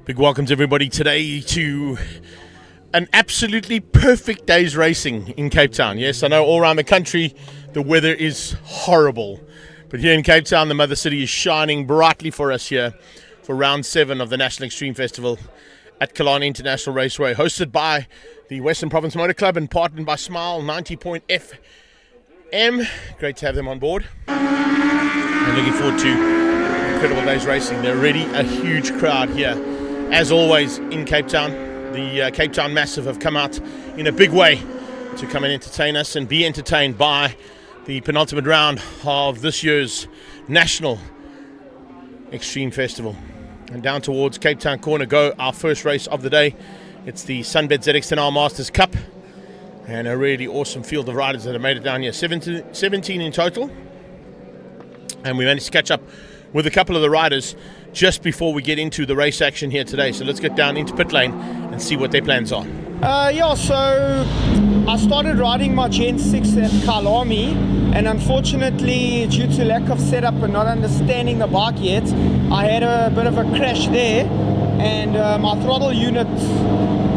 Big welcome to everybody today to an absolutely perfect day's racing in Cape Town. Yes, I know all around the country the weather is horrible, but here in Cape Town the Mother City is shining brightly for us here for round 7 of the National Extreme Festival at Killarney International Raceway, hosted by the Western Province Motor Club and partnered by Smile 90.FM. Great to have them on board and looking forward to an incredible day's racing. They're already a huge crowd here. As always in Cape Town, the Cape Town Massive have come out in a big way to come and entertain us and be entertained by the penultimate round of this year's National Extreme Festival. And down towards Cape Town Corner go our first race of the day. It's the Sunbet ZX10R Masters Cup, and a really awesome field of riders that have made it down here, 17 in total. And we managed to catch up with a couple of the riders just before we get into the race action here today. So let's get down into pit lane and see what their plans are. So I started riding my Gen 6 at Killarney, and unfortunately, due to lack of setup and not understanding the bike yet, I had a bit of a crash there, and my throttle unit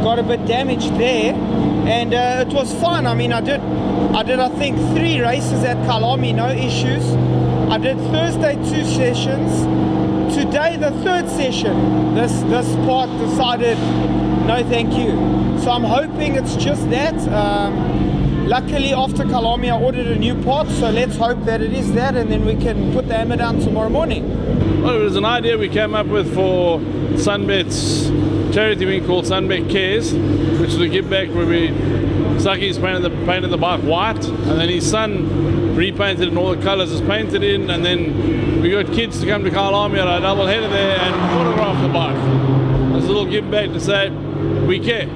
got a bit damaged there, and it was fun. I mean, I did I think 3 races at Killarney, no issues. I did Thursday 2 sessions. Today the 3rd session, this part decided no thank you. So I'm hoping it's just that. Luckily after Killarney I ordered a new part, so let's hope that it is that, and then we can put the hammer down tomorrow morning. Well, it was an idea we came up with for Sunbet's charity wing called Sunbet Cares, which is a give back where Saki's painted the bike white, and then his son repainted in all the colours is painted in, and then we got kids to come to Killarney on a double header there and photograph the bike. There's a little give back to say we care.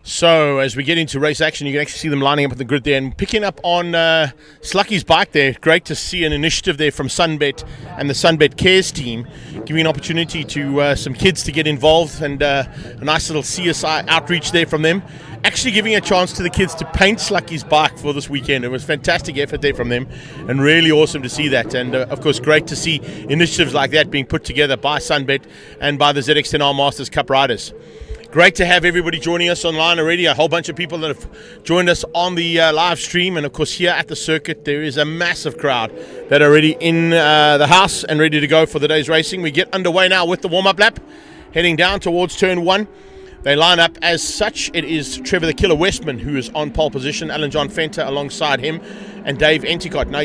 So as we get into race action, you can actually see them lining up on the grid there and picking up on Slukky's bike there. Great to see an initiative there from Sunbet and the Sunbet Cares team, giving an opportunity to some kids to get involved, and a nice little CSI outreach there from them. Actually giving a chance to the kids to paint Slukky's bike for this weekend. It was fantastic effort there from them, and really awesome to see that. And of course great to see initiatives like that being put together by Sunbet and by the ZX10R Masters Cup riders. Great to have everybody joining us online already. A whole bunch of people that have joined us on the live stream. And of course here at the circuit there is a massive crowd that are already in the house and ready to go for the day's racing. We get underway now with the warm-up lap, heading down towards turn 1. They line up as such. It is Trevor the Killer Westman who is on pole position, Alan John Fenter alongside him, and Dave Enticott. Now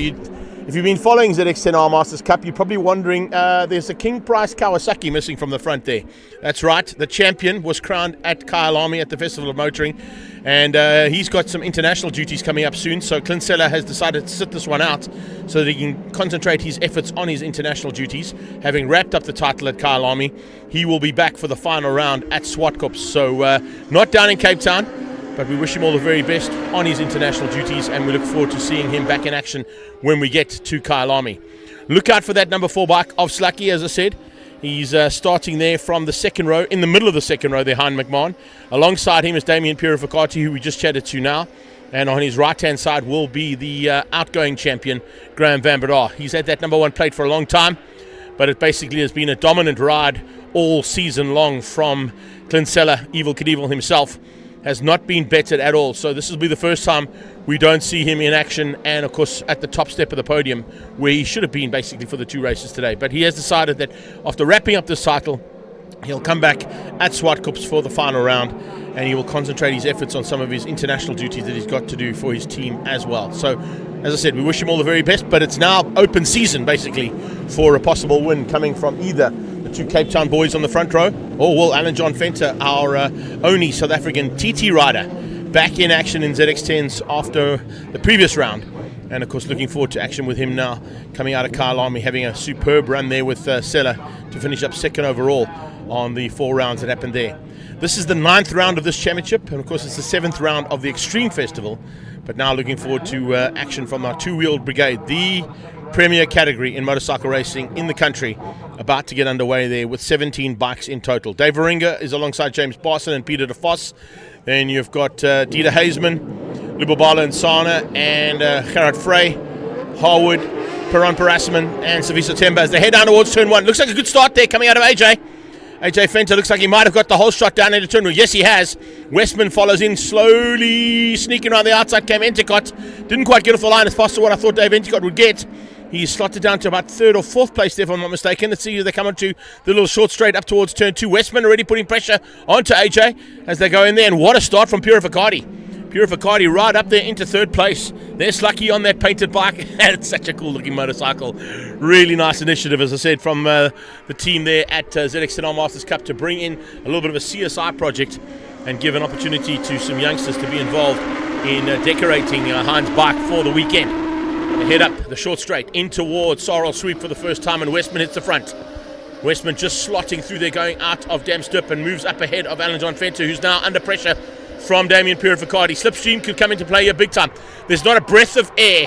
if you've been following ZX10R Masters Cup, you're probably wondering, there's a King Price Kawasaki missing from the front there. That's right, the champion was crowned at Killarney at the Festival of Motoring, and he's got some international duties coming up soon, so Clint Seller has decided to sit this one out so that he can concentrate his efforts on his international duties. Having wrapped up the title at Killarney, he will be back for the final round at Swartkops, so not down in Cape Town, but we wish him all the very best on his international duties, and we look forward to seeing him back in action when we get to Killarney. Look out for that number 4 bike of Slucky, as I said. He's starting there from the second row, in the middle of the second row there, Hein McMahon. Alongside him is Damien Purificati, who we just chatted to now. And on his right-hand side will be the outgoing champion, Graham Van Bedar. He's had that number 1 plate for a long time, but it basically has been a dominant ride all season long from Clint Seller. Evil Knievel himself has not been bettered at all. So this will be the first time we don't see him in action, and of course at the top step of the podium where he should have been basically for the 2 races today. But he has decided that after wrapping up this title, he'll come back at Swartkops for the final round, and he will concentrate his efforts on some of his international duties that he's got to do for his team as well. So as I said, we wish him all the very best, but it's now open season basically for a possible win coming from either the 2 Cape Town boys on the front row, or will Alan John Fenter, our only South African TT rider, back in action in ZX10s after the previous round. And of course looking forward to action with him now, coming out of Killarney, having a superb run there with Seller to finish up second overall on the 4 rounds that happened there. This is the 9th round of this championship, and of course it's the 7th round of the Extreme Festival. But now looking forward to action from our two-wheeled brigade, the premier category in motorcycle racing in the country, about to get underway there with 17 bikes in total. Dave Varinga is alongside James Barson and Peter de Vos. Then you've got Dieter Hazeman, Lubabala and Sana, and Gerard Frey, Harwood, Peron Parasman, and Savisa Temba as they head down towards turn 1. Looks like a good start there coming out of AJ. AJ Fenter looks like he might have got the whole shot down into turn 1. Yes, he has. Westman follows in, slowly sneaking around the outside. Came Enticott. Didn't quite get off the line as fast as what I thought Dave Enticott would get. He's slotted down to about 3rd or 4th place there, if I'm not mistaken. Let's see who they come onto the little short straight up towards turn 2. Westman already putting pressure onto AJ as they go in there. And what a start from Purificati. Purificati right up there into 3rd place. There's Lucky on that painted bike. It's such a cool looking motorcycle. Really nice initiative, as I said, from the team there at ZX10R Masters Cup to bring in a little bit of a CSI project and give an opportunity to some youngsters to be involved in decorating Hein's bike for the weekend. They head up the short straight in towards Sorrel Sweep for the first time, and Westman hits the front. Westman just slotting through there, going out of Damstip and moves up ahead of Alan John Fenter, who's now under pressure from Damien Purificati. Slipstream could come into play here big time. There's not a breath of air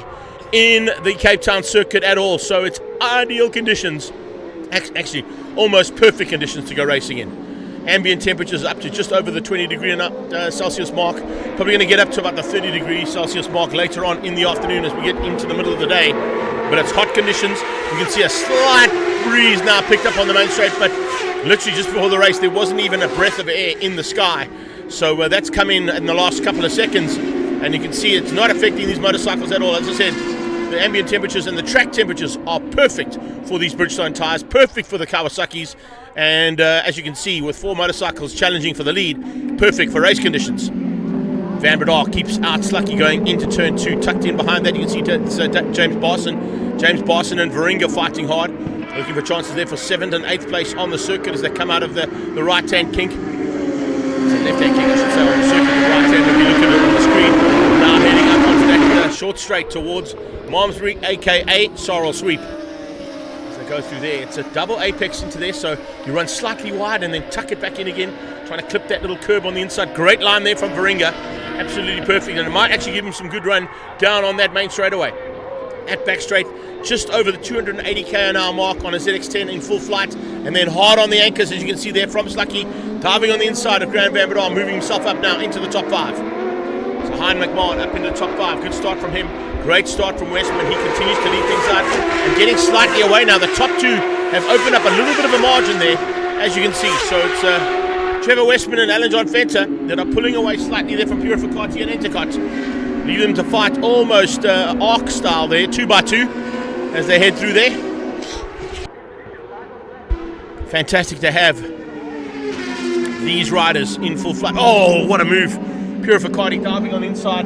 in the Cape Town circuit at all, so it's ideal conditions, actually almost perfect conditions to go racing in. Ambient temperatures up to just over the 20 degree and up Celsius mark. Probably going to get up to about the 30 degree Celsius mark later on in the afternoon as we get into the middle of the day. But it's hot conditions. You can see a slight breeze now picked up on the main straight, but literally just before the race there wasn't even a breath of air in the sky. So that's come in the last couple of seconds, and you can see it's not affecting these motorcycles at all. As I said, the ambient temperatures and the track temperatures are perfect for these Bridgestone tyres, perfect for the Kawasaki's, and as you can see, with 4 motorcycles challenging for the lead, perfect for race conditions. Van Bredar keeps out Slucky going into turn 2, tucked in behind that. You can see James Barson. James Barson and Varinga fighting hard, looking for chances there for 7th and 8th place on the circuit as they come out of the right-hand kink. It's a left-hand kink, I should say, on the circuit. The right-hand, if you look at it on the screen, now heading up onto that short straight towards Malmesbury, a.k.a. Sorrel Sweep. As they go through there, it's a double apex into there, so you run slightly wide and then tuck it back in again, trying to clip that little curb on the inside. Great line there from Varinga, absolutely perfect, and it might actually give him some good run down on that main straightaway. At back straight, just over the 280 km/h mark on a ZX10 in full flight, and then hard on the anchors, as you can see there from Slucky, diving on the inside of Graham Van Bredar, moving himself up now into the top 5. So Hein McMahon up into the top 5, good start from him, great start from Westman. He continues to lead things out and getting slightly away now. The top 2 have opened up a little bit of a margin there, as you can see. So it's Trevor Westman and Alan John Fenter that are pulling away slightly there from Purificati and Enticott. Leave them to fight almost arc style there, 2x2, as they head through there. Fantastic to have these riders in full flight. Oh, what a move. Purificati diving on the inside,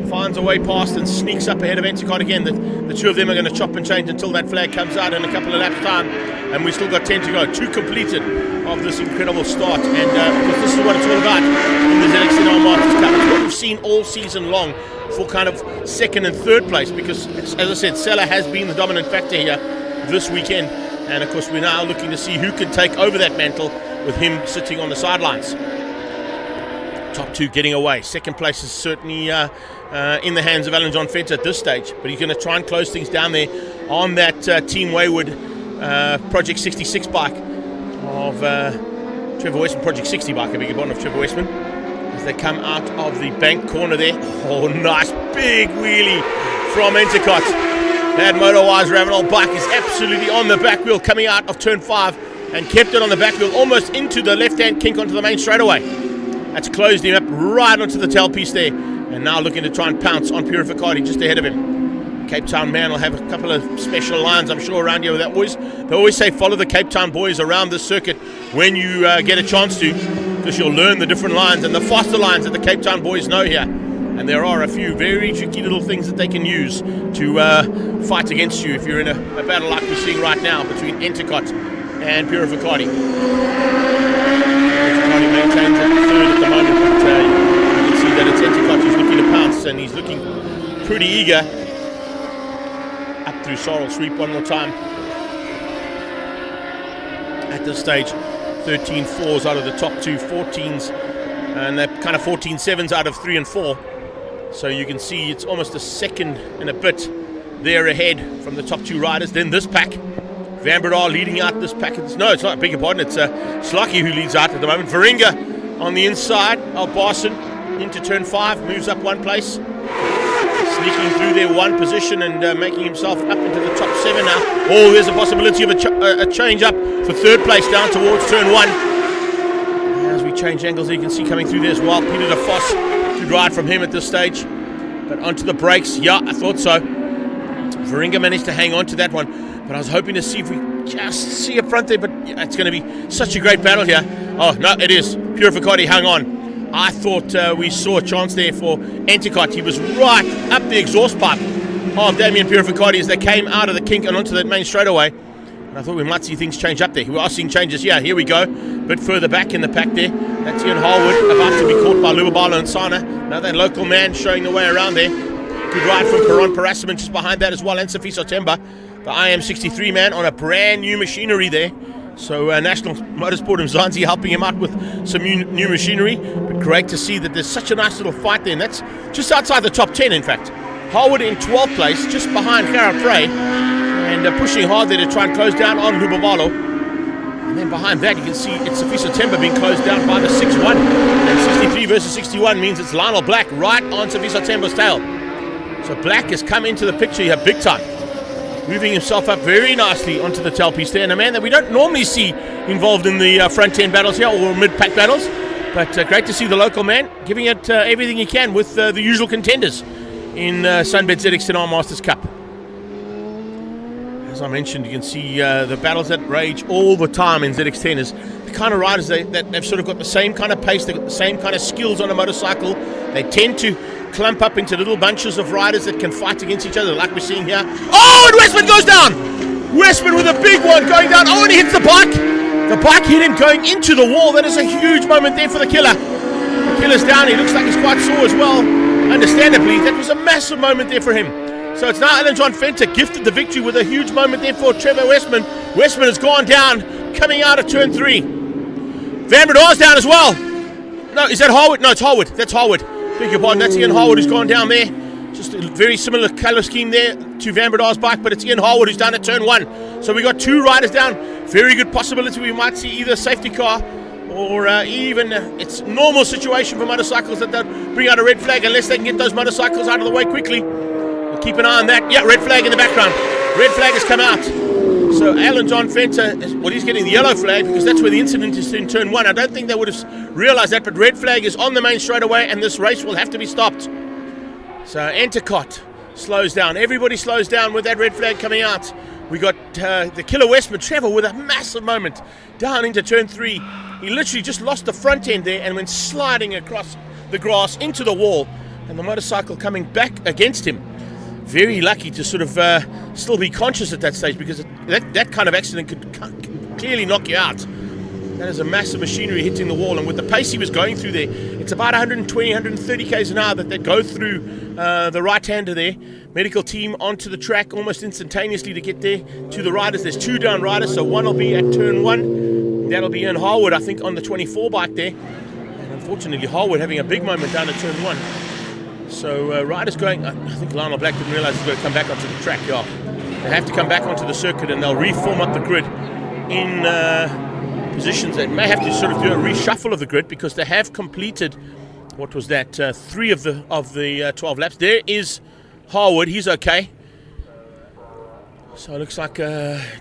finds a way past and sneaks up ahead of Enticott again. The 2 of them are going to chop and change until that flag comes out in a couple of laps time, and we've still got 10 to go. 2 completed of this incredible start, and because this is what it's all about in the ZX10R Masters Cup. It's what we've seen all season long for kind of 2nd and 3rd place, because as I said, Sella has been the dominant factor here this weekend, and of course we're now looking to see who can take over that mantle with him sitting on the sidelines. Top 2 getting away. 2nd place is certainly in the hands of Alan John Fenter at this stage, but he's going to try and close things down there on that Team Wayward Project 66 bike of Trevor Westman, Project 60 bike, I beg your pardon, of Trevor Westman. As they come out of the bank corner there. Oh, nice big wheelie from Enticott. That Motorwise Ravenel bike is absolutely on the back wheel coming out of turn 5 and kept it on the back wheel almost into the left-hand kink onto the main straightaway. That's closed him up right onto the tailpiece there, and now looking to try and pounce on Purificati just ahead of him. Cape Town man will have a couple of special lines, I'm sure, around here. They always say follow the Cape Town boys around this circuit when you get a chance to, because you'll learn the different lines and the faster lines that the Cape Town boys know here. And there are a few very tricky little things that they can use to fight against you if you're in a battle like we're seeing right now between Enticott and Purificati. Purificati maintains at 3rd at the moment, but you can see that it's Enticott who's looking to pounce, and he's looking pretty eager. Up through Sorrel Sweep one more time. At this stage, 13 4s out of the top 2 14s, and that kind of 14 7s out of 3 and 4. So you can see it's almost a second and a bit there ahead from the top 2 riders. Then this pack, Van Breda leading out this pack. No, it's not, beg your pardon, it's Slucky who leads out at the moment. Veringa on the inside of Barson into turn 5, moves up 1 place, sneaking through their 1 position and making himself up into the top 7 now. Oh, there's a possibility of a change up for 3rd place down towards turn 1. As we change angles, you can see coming through there as well, Peter de Vos, good ride from him at this stage. But onto the brakes, yeah, I thought so. Veringa managed to hang on to that one. But I was hoping to see if we just see up front there, but it's going to be such a great battle here. Oh, no, it is. Purificati hung on. I thought we saw a chance there for Endicott. He was right up the exhaust pipe of Damien Purificati as they came out of the kink and onto that main straightaway. And I thought we might see things change up there. We are seeing changes. Yeah, here we go. A bit further back in the pack there. That's Ian Harwood about to be caught by Lubabalo and Sana. Another local man showing the way around there. Good ride from Peron Parasiman just behind that as well. And Safiso Temba, the IM63 man, on a brand new machinery there. So National Motorsport Mzansi helping him out with some new machinery. But great to see that there's such a nice little fight there. And that's just outside the top 10, in fact. Harwood in 12th place, just behind Cara Frey. And pushing hard there to try and close down on Lubabalo. And then behind that, you can see it's Safiso Temba being closed down by the 6-1. And 63 versus 61 means it's Lionel Black right on Safiso Temba's tail. So Black has come into the picture here big time, moving himself up very nicely onto the tailpiece there, and a man that we don't normally see involved in the front 10 battles here, or mid-pack battles, but great to see the local man giving it everything he can with the usual contenders in Sunbet ZX10R Masters Cup. As I mentioned, you can see the battles that rage all the time in ZX10 is the kind of riders that they've sort of got the same kind of pace, they've got the same kind of skills on a motorcycle. They tend to clump up into little bunches of riders that can fight against each other, like we're seeing here. Oh, and Westman goes down! Westman with a big one going down. Oh, and he hits the bike. The bike hit him going into the wall. That is a huge moment there for the killer. The killer's down. He looks like he's quite sore as well. Understandably, that was a massive moment there for him. So it's now Alan John Fenter gifted the victory with a huge moment there for Trevor Westman. Westman has gone down, coming out of turn 3. Van Breda's down as well. No, is that Harwood? No, it's Harwood. That's Harwood. Beg your pardon, that's Ian Harwood who's gone down there. Just a very similar colour scheme there to Van Breda's bike, but it's Ian Harwood who's down at turn 1. So we got 2 riders down. Very good possibility we might see either a safety car or even it's a normal situation for motorcycles that they'll bring out a red flag unless they can get those motorcycles out of the way quickly. We'll keep an eye on that. Yeah, red flag in the background. Red flag has come out. So Alan John Fenter, well, he's getting the yellow flag because that's where the incident is in turn 1. I don't think they would have realised that, but red flag is on the main straightaway and this race will have to be stopped. So Endicott slows down. Everybody slows down with that red flag coming out. We got the killer Westman, Trevor, with a massive moment down into turn 3. He literally just lost the front end there and went sliding across the grass into the wall, and the motorcycle coming back against him. Very lucky to sort of still be conscious at that stage, because that kind of accident could clearly knock you out. That is a massive machinery hitting the wall, and with the pace he was going through there, it's about 120, 130 k's an hour that they go through the right-hander there. Medical team onto the track almost instantaneously to get there to the riders. There's 2 down riders, so one will be at turn 1. That'll be Ian Harwood, I think, on the 24 bike there. And unfortunately, Harwood having a big moment down at turn 1. So riders going, I think Lionel Black didn't realise he's going to come back onto the track. Yeah, they have to come back onto the circuit and they'll reform up the grid in positions. They may have to sort of do a reshuffle of the grid because they have completed, what was that, 3 of the 12 laps. There is Harwood, he's okay. So it looks like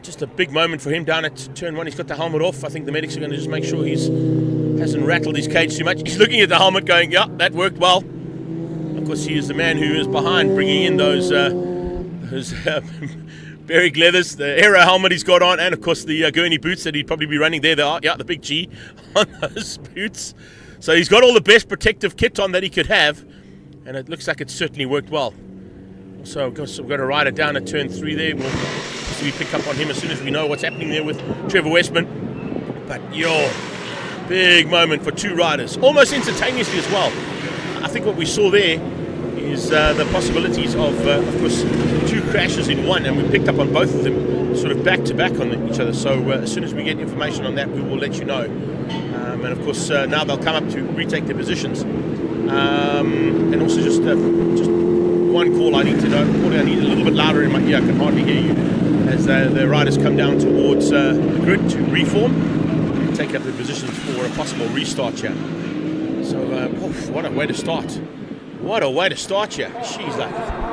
just a big moment for him down at turn 1. He's got the helmet off. I think the medics are going to just make sure he hasn't rattled his cage too much. He's looking at the helmet going, yeah, that worked well. Of course, he is the man who is behind bringing in those Berwick leathers, the aero helmet he's got on, and of course the Gurney boots that he'd probably be running there. They are, yeah, the big G on those boots. So he's got all the best protective kit on that he could have, and it looks like it certainly worked well. So we've got a rider down at turn 3 there. We'll pick up on him as soon as we know what's happening there with Trevor Westman. But big moment for 2 riders, almost instantaneously as well. I think what we saw there is the possibilities of course, 2 crashes in one, and we picked up on both of them sort of back to back on each other. So as soon as we get information on that, we will let you know. And of course, now they'll come up to retake their positions. And also just one call I need to know. I need a little bit louder in my ear. I can hardly hear you as the riders come down towards the grid to reform and take up their positions for a possible restart here. So what a way to start. What a way to start here. Jeez, like.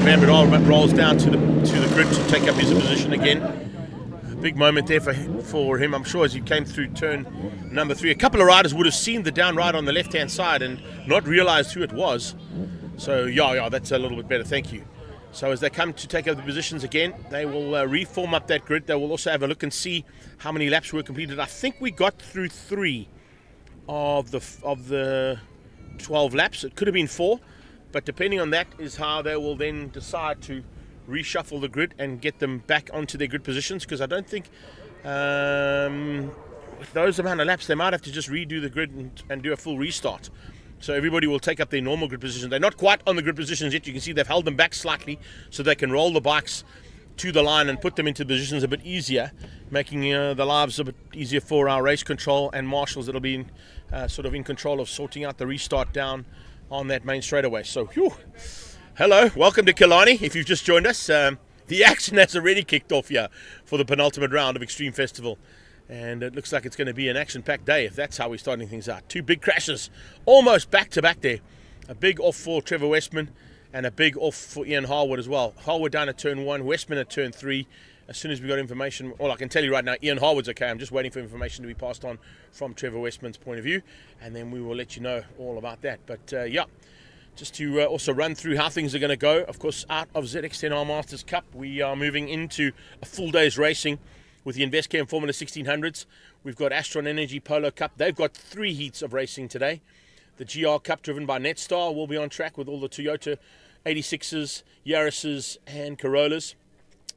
Bambit rolls down to the grid to take up his position again. A big moment there for him, I'm sure, as he came through turn number 3. A couple of riders would have seen the down rider on the left-hand side and not realised who it was. So, yeah, that's a little bit better, thank you. So as they come to take up the positions again, they will reform up that grid. They will also have a look and see how many laps were completed. I think we got through 3 of the 12 laps. It could have been 4. But depending on that is how they will then decide to reshuffle the grid and get them back onto their grid positions, because I don't think with those amount of laps they might have to just redo the grid and do a full restart. So everybody will take up their normal grid position. They're not quite on the grid positions yet. You can see they've held them back slightly so they can roll the bikes to the line and put them into positions a bit easier, making the lives a bit easier for our race control and marshals that'll be sort of in control of sorting out the restart down on that main straightaway. So, hello, welcome to Killarney. If you've just joined us, the action has already kicked off here for the penultimate round of Extreme Festival, and it looks like it's going to be an action-packed day if that's how we're starting things out. 2 big crashes, almost back-to-back there. A big off for Trevor Westman and a big off for Ian Harwood as well. Harwood down at turn 1, Westman at turn 3. As soon as we got information, all I can tell you right now, Ian Harwood's okay. I'm just waiting for information to be passed on from Trevor Westman's point of view, and then we will let you know all about that. But yeah, just to also run through how things are going to go. Of course, out of ZX10R Masters Cup, we are moving into a full day's racing with the InvestCam Formula 1600s. We've got Astron Energy Polo Cup. They've got 3 heats of racing today. The GR Cup, driven by Netstar, will be on track with all the Toyota 86s, Yaris's, and Corollas.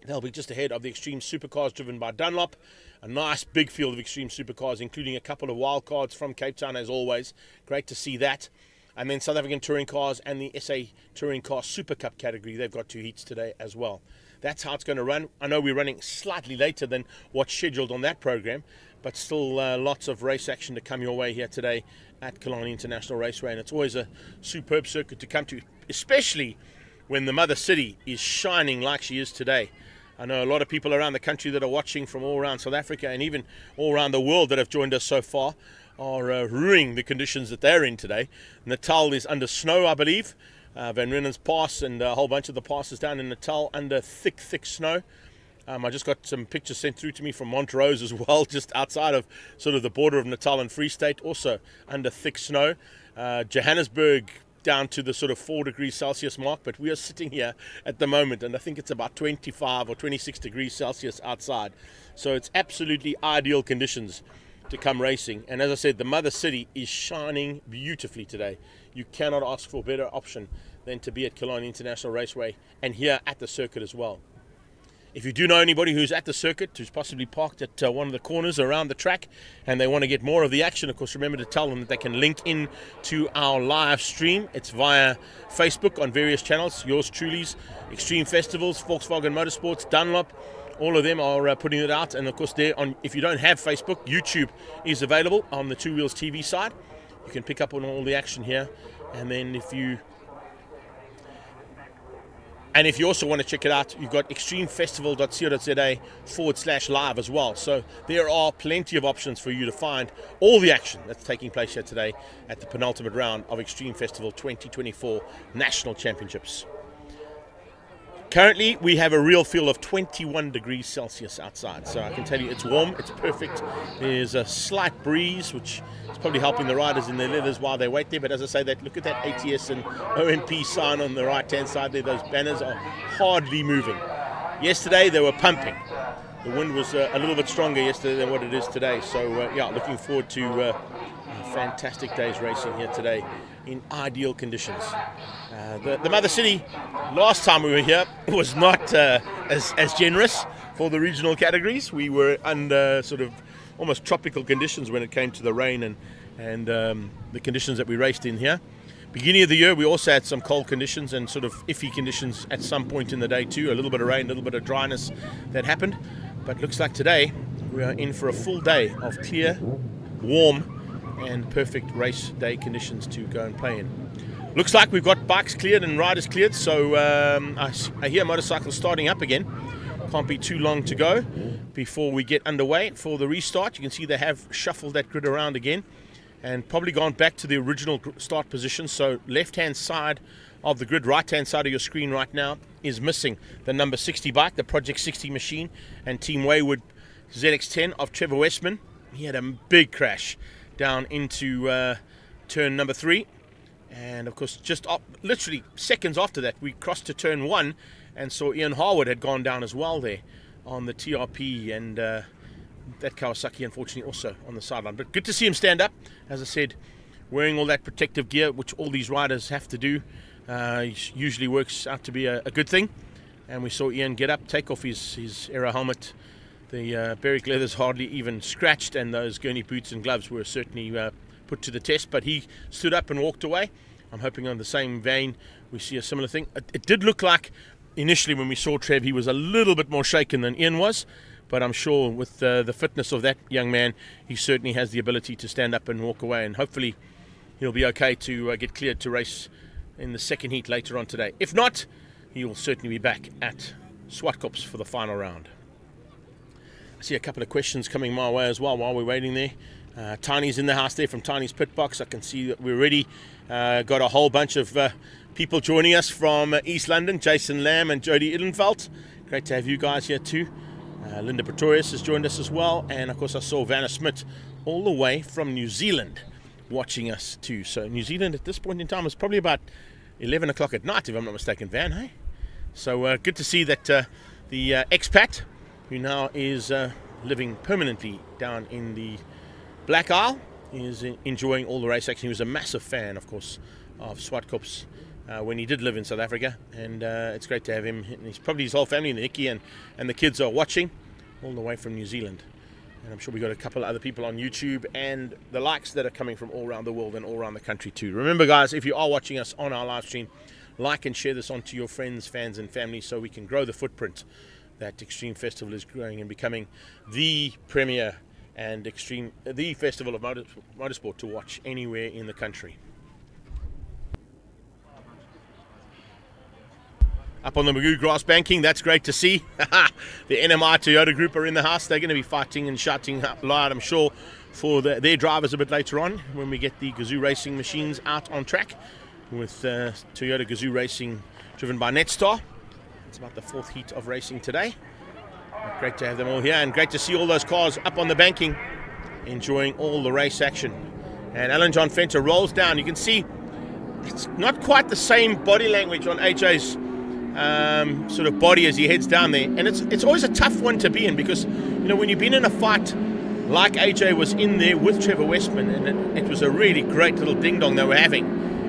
They'll be just ahead of the Extreme Supercars driven by Dunlop. A nice big field of Extreme Supercars, including a couple of wild cards from Cape Town as always. Great to see that. And then South African Touring Cars and the SA Touring Car Super Cup category. They've got 2 heats today as well. That's how it's going to run. I know we're running slightly later than what's scheduled on that program, but still lots of race action to come your way here today at Killarney International Raceway. And it's always a superb circuit to come to, especially when the mother city is shining like she is today. I know a lot of people around the country that are watching from all around South Africa and even all around the world that have joined us so far are ruining the conditions that they're in today. Natal is under snow, I believe. Van Rienen's Pass and a whole bunch of the passes down in Natal under thick snow. I just got some pictures sent through to me from Montrose as well, just outside of sort of the border of Natal and Free State, also under thick snow. Johannesburg down to the sort of 4 degrees Celsius mark, but we are sitting here at the moment and I think it's about 25 or 26 degrees Celsius outside. So it's absolutely ideal conditions to come racing. And as I said, the mother city is shining beautifully today. You cannot ask for a better option than to be at Killarney International Raceway and here at the circuit as well. If you do know anybody who's at the circuit, who's possibly parked at one of the corners around the track and they want to get more of the action, of course, remember to tell them that they can link in to our live stream. It's via Facebook on various channels. Yours truly's, Extreme Festivals, Volkswagen Motorsports, Dunlop, all of them are putting it out. And of course, if you don't have Facebook, YouTube is available on the Two Wheels TV side. You can pick up on all the action here. And then if you also want to check it out, you've got extremefestival.co.za/live as well. So there are plenty of options for you to find all the action that's taking place here today at the penultimate round of Extreme Festival 2024 National Championships. Currently, we have a real feel of 21 degrees Celsius outside. So I can tell you it's warm, it's perfect. There's a slight breeze, which is probably helping the riders in their leathers while they wait there. But as I say, look at that ATS and OMP sign on the right-hand side there. Those banners are hardly moving. Yesterday, they were pumping. The wind was a little bit stronger yesterday than what it is today. So, yeah, looking forward to fantastic day's racing here today in ideal conditions. The Mother City, last time we were here, was not as generous for the regional categories. We were under sort of almost tropical conditions when it came to the rain and the conditions that we raced in here. Beginning of the year, we also had some cold conditions and sort of iffy conditions at some point in the day too. A little bit of rain, a little bit of dryness that happened. But looks like today we are in for a full day of clear, warm and perfect race day conditions to go and play in. Looks like we've got bikes cleared and riders cleared, so I hear motorcycles starting up again. Can't be too long to go before we get underway for the restart. You can see they have shuffled that grid around again and probably gone back to the original start position. So left-hand side of the grid, right-hand side of your screen right now is missing the number 60 bike, the Project 60 machine, and Team Wayward ZX10 of Trevor Westman. He had a big crash down into turn number 3. And of course, just literally seconds after that, we crossed to turn 1 and saw Ian Harwood had gone down as well there on the TRP, and that Kawasaki unfortunately also on the sideline. But good to see him stand up, as I said, wearing all that protective gear, which all these riders have to do. Usually works out to be a good thing. And we saw Ian get up, take off his aero helmet. The Berwick leather's hardly even scratched, and those gurney boots and gloves were certainly put to the test. But he stood up and walked away. I'm hoping on the same vein we see a similar thing. It did look like initially when we saw Trev, he was a little bit more shaken than Ian was. But I'm sure with the fitness of that young man, he certainly has the ability to stand up and walk away. And hopefully he'll be okay to get cleared to race in the second heat later on today. If not, he will certainly be back at Swartkops for the final round. I see a couple of questions coming my way as well while we're waiting there. Tiny's in the house there from Tiny's Pit Box. I can see that we already got a whole bunch of people joining us from East London. Jason Lamb and Jody Idenfeld. Great to have you guys here too. Linda Pretorius has joined us as well. And of course I saw Vanna Smith all the way from New Zealand watching us too. So New Zealand at this point in time is probably about 11 o'clock at night, if I'm not mistaken, Van, hey? So good to see that the expat, who now is living permanently down in the Black Isle, is enjoying all the race action. He was a massive fan, of course, of Swartkops when he did live in South Africa, and it's great to have him. He's probably his whole family, and Hickey and the kids are watching all the way from New Zealand. And I'm sure we've got a couple of other people on YouTube and the likes that are coming from all around the world and all around the country too. Remember, guys, if you are watching us on our live stream, like and share this on to your friends, fans and family so we can grow the footprint that Extreme Festival is growing and becoming the premier and the festival of motorsport to watch anywhere in the country. Up on the Magoo grass banking, that's great to see. The NMI Toyota group are in the house. They're going to be fighting and shouting loud, I'm sure, for their drivers a bit later on when we get the Gazoo Racing machines out on track with Toyota Gazoo Racing driven by Netstar. It's about the 4th heat of racing today. Great to have them all here, and great to see all those cars up on the banking enjoying all the race action. And Alan John Fenter rolls down. You can see it's not quite the same body language on AJ's sort of body as he heads down there, and it's always a tough one to be in, because when you've been in a fight like AJ was in there with Trevor Westman, and it was a really great little ding-dong they were having,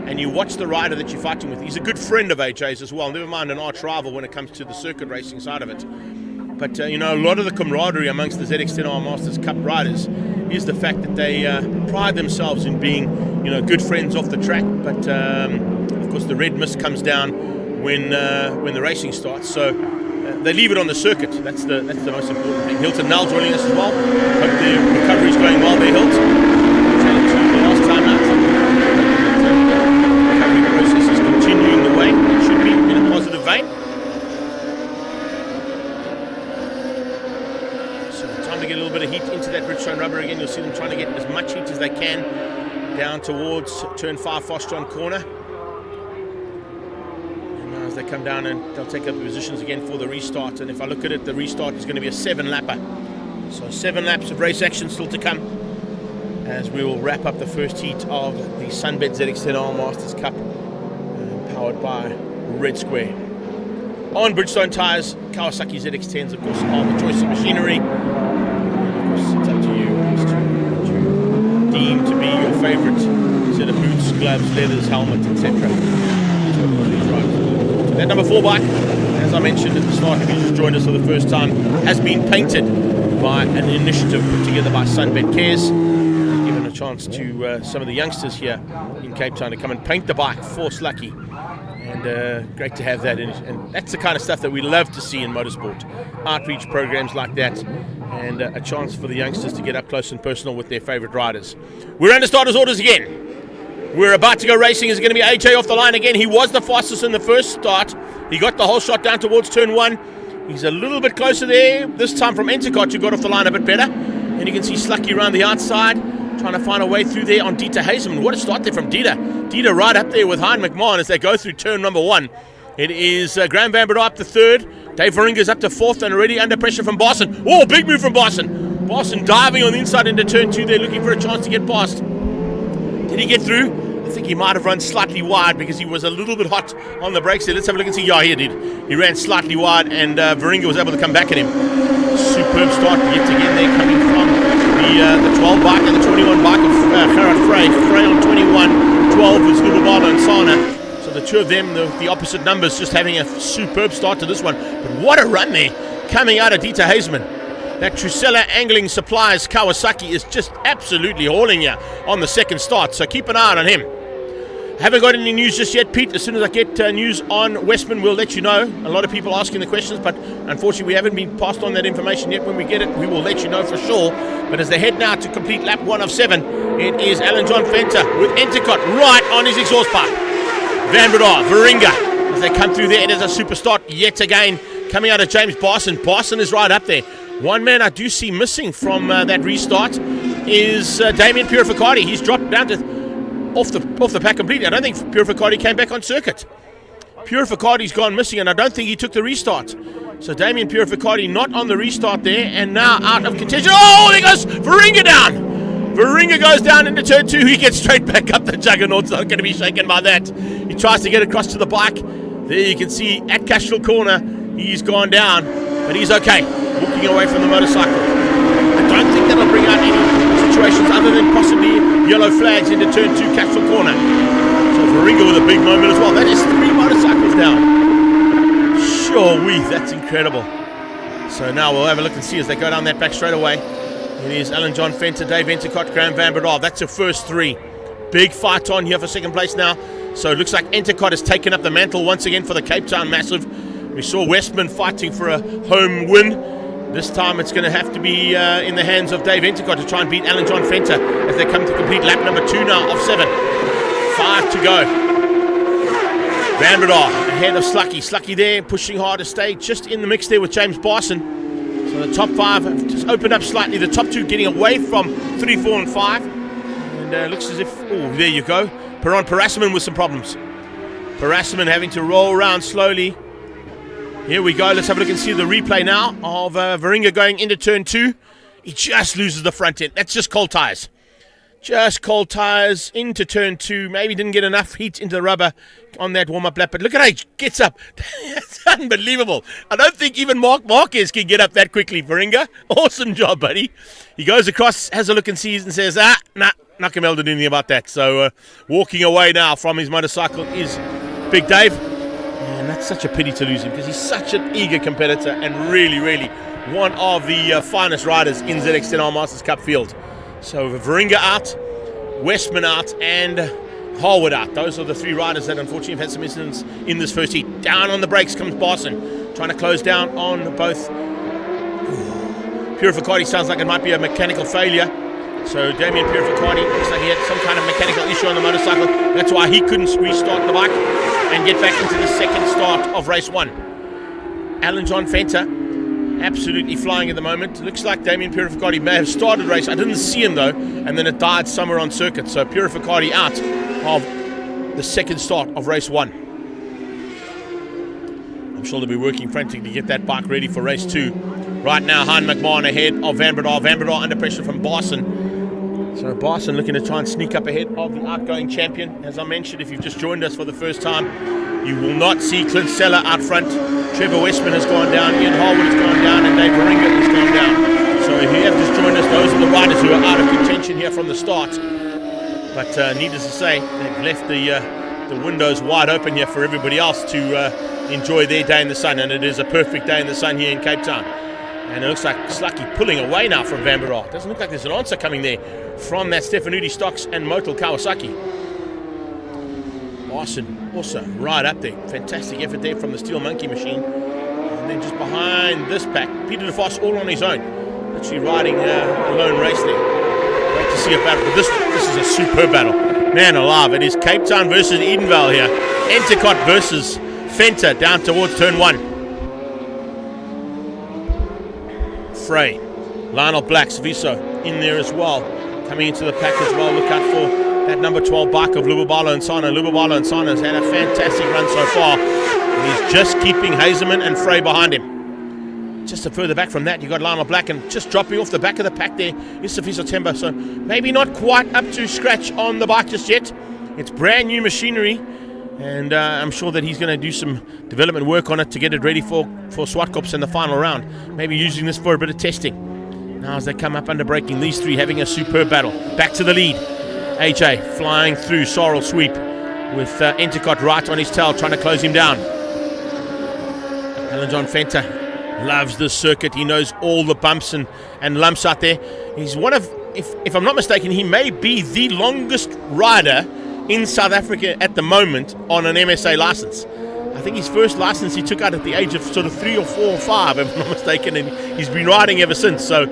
and you watch the rider that you're fighting with. He's a good friend of AJ's as well, never mind an arch rival when it comes to the circuit racing side of it. But a lot of the camaraderie amongst the ZX10R Masters Cup riders is the fact that they pride themselves in being good friends off the track, but of course the red mist comes down when the racing starts, so they leave it on the circuit. That's the most important thing. Hilton Null joining us as well. Hope the recovery is going well there, Hilt. The last time out, the recovery process is continuing the way it should be, in a positive vein. So time to get a little bit of heat into that Bridgestone rubber again. You'll see them trying to get as much heat as they can down towards turn 5 Fostron corner. As they come down, and they'll take up the positions again for the restart. And if I look at it, the restart is going to be a 7-lapper. So 7 laps of race action still to come as we will wrap up the first heat of the Sunbed ZX10R Masters Cup, powered by Red Square. On Bridgestone tyres, Kawasaki ZX10s, of course, are the choice of machinery. And of course, it's up to you as to what you deem to be your favourite set of boots, gloves, leathers, helmet, etc. That number 4 bike, as I mentioned at the start, if you just joined us for the first time, has been painted by an initiative put together by Sunbet Cares. Given a chance to some of the youngsters here in Cape Town to come and paint the bike for Slucky. And great to have that in it. And that's the kind of stuff that we love to see in motorsport. Outreach programs like that, and a chance for the youngsters to get up close and personal with their favourite riders. We're under starters' orders again. We're about to go racing. Is going to be AJ off the line again. He was the fastest in the first start. He got the whole shot down towards turn 1. He's a little bit closer there. This time from Entercott, who got off the line a bit better. And you can see Slucky around the outside, trying to find a way through there on Dieter Hazeman. What a start there from Dieter. Dieter right up there with Hein McMahon as they go through turn number 1. It is Graham Van Breda up to 3rd. Dave Veringa's up to 4th and already under pressure from Barson. Oh, big move from Barson. Barson diving on the inside into turn 2 there, looking for a chance to get past. Did he get through? I think he might have run slightly wide because he was a little bit hot on the brakes there. Let's have a look and see. Yeah, he did. He ran slightly wide and Veringa was able to come back at him. Superb start yet again there, coming from the 12 bike and the 21 bike of Gerard Frey. Frey on 21, 12 was Lubabala and Sana. So the two of them, the opposite numbers, just having a superb start to this one. But what a run there, coming out of Dieter Hazeman. That Trusella Angling Supplies Kawasaki is just absolutely hauling you on the second start. So keep an eye on him. Haven't got any news just yet, Pete. As soon as I get news on Westman, we'll let you know. A lot of people asking the questions, but unfortunately we haven't been passed on that information yet. When we get it, we will let you know for sure. But as they head now to complete lap 1 of 7, it is Alan John Fenter with Entercott right on his exhaust pipe. Van Breda, Veringa, as they come through there, it is a super start yet again, coming out of James Barson. Barson is right up there. One man I do see missing from that restart is Damien Purificati. He's dropped down to off the pack completely. I don't think Purificati came back on circuit. Purificati's gone missing, and I don't think he took the restart. So Damien Purificati not on the restart there, and now out of contention. Oh, there goes Veringa down. Veringa goes down into turn 2. He gets straight back up. The Juggernaut's not going to be shaken by that. He tries to get across to the bike. There you can see at Castral Corner, he's gone down, but he's okay. Walking away from the motorcycle. I don't think that'll bring out any situations other than possibly yellow flags into turn 2 Castral Corner. So Veringa with a big moment as well. That is 3 motorcycles down. Sure, that's incredible. So now we'll have a look and see as they go down that back straight away. It is Alan John Fenter, Dave Entercott, Graham Van Breda. That's your first 3. Big fight on here for second place now. So it looks like Entercott has taken up the mantle once again for the Cape Town Massive. We saw Westman fighting for a home win. This time it's going to have to be in the hands of Dave Entercott to try and beat Alan John Fenter as they come to complete lap number 2 now of 7. 5 to go. Van Breda ahead of Slucky. Slucky there pushing hard to stay just in the mix there with James Barson. So the top 5 have just opened up slightly. The top 2 getting away from 3, 4 and 5. And looks as if, oh, there you go. Peron Parasman with some problems. Parasman having to roll around slowly. Here we go. Let's have a look and see the replay now of Veringa going into turn 2. He just loses the front end. That's just cold tyres. Just cold tyres into turn 2. Maybe didn't get enough heat into the rubber on that warm-up lap. But look at how he gets up. That's unbelievable. I don't think even Mark Marquez can get up that quickly, Veringa. Awesome job, buddy. He goes across, has a look and sees and says, nah, not going to be able to do anything about that. So walking away now from his motorcycle is Big Dave. And that's such a pity to lose him because he's such an eager competitor and really, really one of the finest riders in ZX10R Masters Cup field. So Veringa out, Westman out, and Harwood out. Those are the 3 riders that unfortunately have had some incidents in this first heat. Down on the brakes comes Barson, trying to close down on both. Purificati sounds like it might be a mechanical failure. So Damien Purificati looks like he had some kind of mechanical issue on the motorcycle. That's why he couldn't restart the bike and get back into the second start of race 1. Alan John Fenter absolutely flying at the moment. Looks like Damien Purificati may have started race. I didn't see him though, and then it died somewhere on circuit. So Purificati out of the second start of race 1. I'm sure they'll be working frantically to get that bike ready for race 2. Right now, Hein McMahon ahead of Van Breda. Van Breda under pressure from Barson. So Barson looking to try and sneak up ahead of the outgoing champion. As I mentioned, if you've just joined us for the first time, you will not see Clint Seller out front. Trevor Westman has gone down, Ian Harwood has gone down, and Dave Veringa has gone down. So if you have just joined us, those are the riders who are out of contention here from the start. But needless to say, they've left the windows wide open here for everybody else to enjoy their day in the sun, and it is a perfect day in the sun here in Cape Town. And it looks like Slucky pulling away now from Van der Rohe. Doesn't look like there's an answer coming there from that Stefanuti Stocks and Motul Kawasaki. Larson also right up there. Fantastic effort there from the Steel Monkey machine. And then just behind this pack, Peter de Vos all on his own. Actually riding a lone race there. Great to see a battle. But this is a superb battle. Man alive, it is Cape Town versus Edenvale here. Entercott versus Fenta down towards turn 1. Frey, Lionel Black, Saviso in there as well. Coming into the pack as well. Look out for that number 12 bike of Lubabalo and Sana. Lubabalo and Sana has had a fantastic run so far. And he's just keeping Hazelman and Frey behind him. Just a further back from that, you got Lionel Black, and just dropping off the back of the pack there is Safiso Temba. So maybe not quite up to scratch on the bike just yet. It's brand new machinery, and I'm sure that he's going to do some development work on it to get it ready for Swartkops in the final round. Maybe using this for a bit of testing. Now as they come up under braking, these three having a superb battle. Back to the lead. AJ flying through, Sorrel sweep with Entercott right on his tail, trying to close him down. Alan John Fenta loves this circuit. He knows all the bumps and lumps out there. He's one of, if I'm not mistaken, he may be the longest rider in South Africa at the moment on an MSA license. I think his first license he took out at the age of sort of 3 or 4 or 5, if I'm not mistaken, and he's been riding ever since. So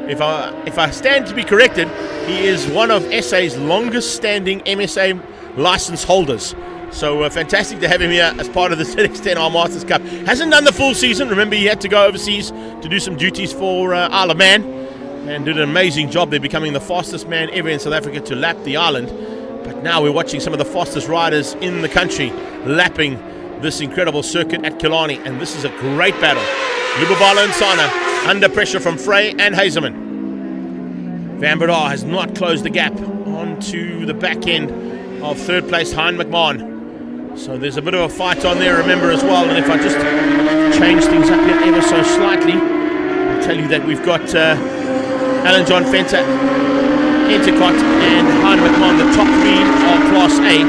if I stand to be corrected, he is one of SA's longest standing MSA license holders. So fantastic to have him here as part of the ZX10R Masters Cup. Hasn't done the full season. Remember, he had to go overseas to do some duties for Isle of Man, and did an amazing job there, becoming the fastest man ever in South Africa to lap the island. But now we're watching some of the fastest riders in the country lapping this incredible circuit at Killarney, and this is a great battle. Lubabalo and Sana under pressure from Frey and Hazelman. Van der Rohe has not closed the gap onto the back end of third place Hein McMahon. So there's a bit of a fight on there, remember, as well. And if I just change things up here ever so slightly, I'll tell you that we've got Alan John Fenta, Entercott and Hein McMahon, the top three of Class A.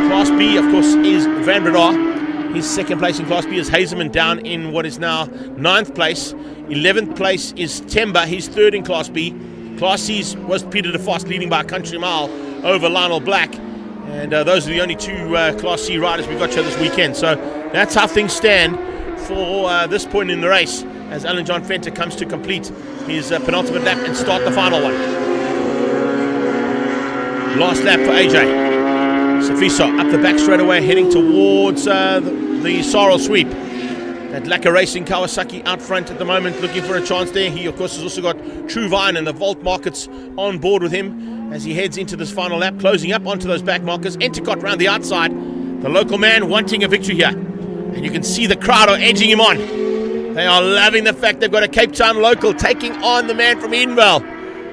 Class B, of course, is Van der Rohe. His second place in Class B is Hazelman, down in what is now 9th place. 11th place is Temba, he's third in Class B. Class C was Peter de Vos, leading by a country mile over Lionel Black. And those are the only two Class C riders we've got here this weekend. So that's how things stand for this point in the race, as Alan John Fenta comes to complete his penultimate lap and start the final one. Last lap for AJ. Safiso up the back straight away, heading towards the Sorrel sweep. That Lacquer Racing Kawasaki out front at the moment, looking for a chance there. He, of course, has also got True Vine and the Volt Markets on board with him as he heads into this final lap, closing up onto those back markers. Entercott round the outside. The local man wanting a victory here. And you can see the crowd are edging him on. They are loving the fact they've got a Cape Town local taking on the man from Edenvale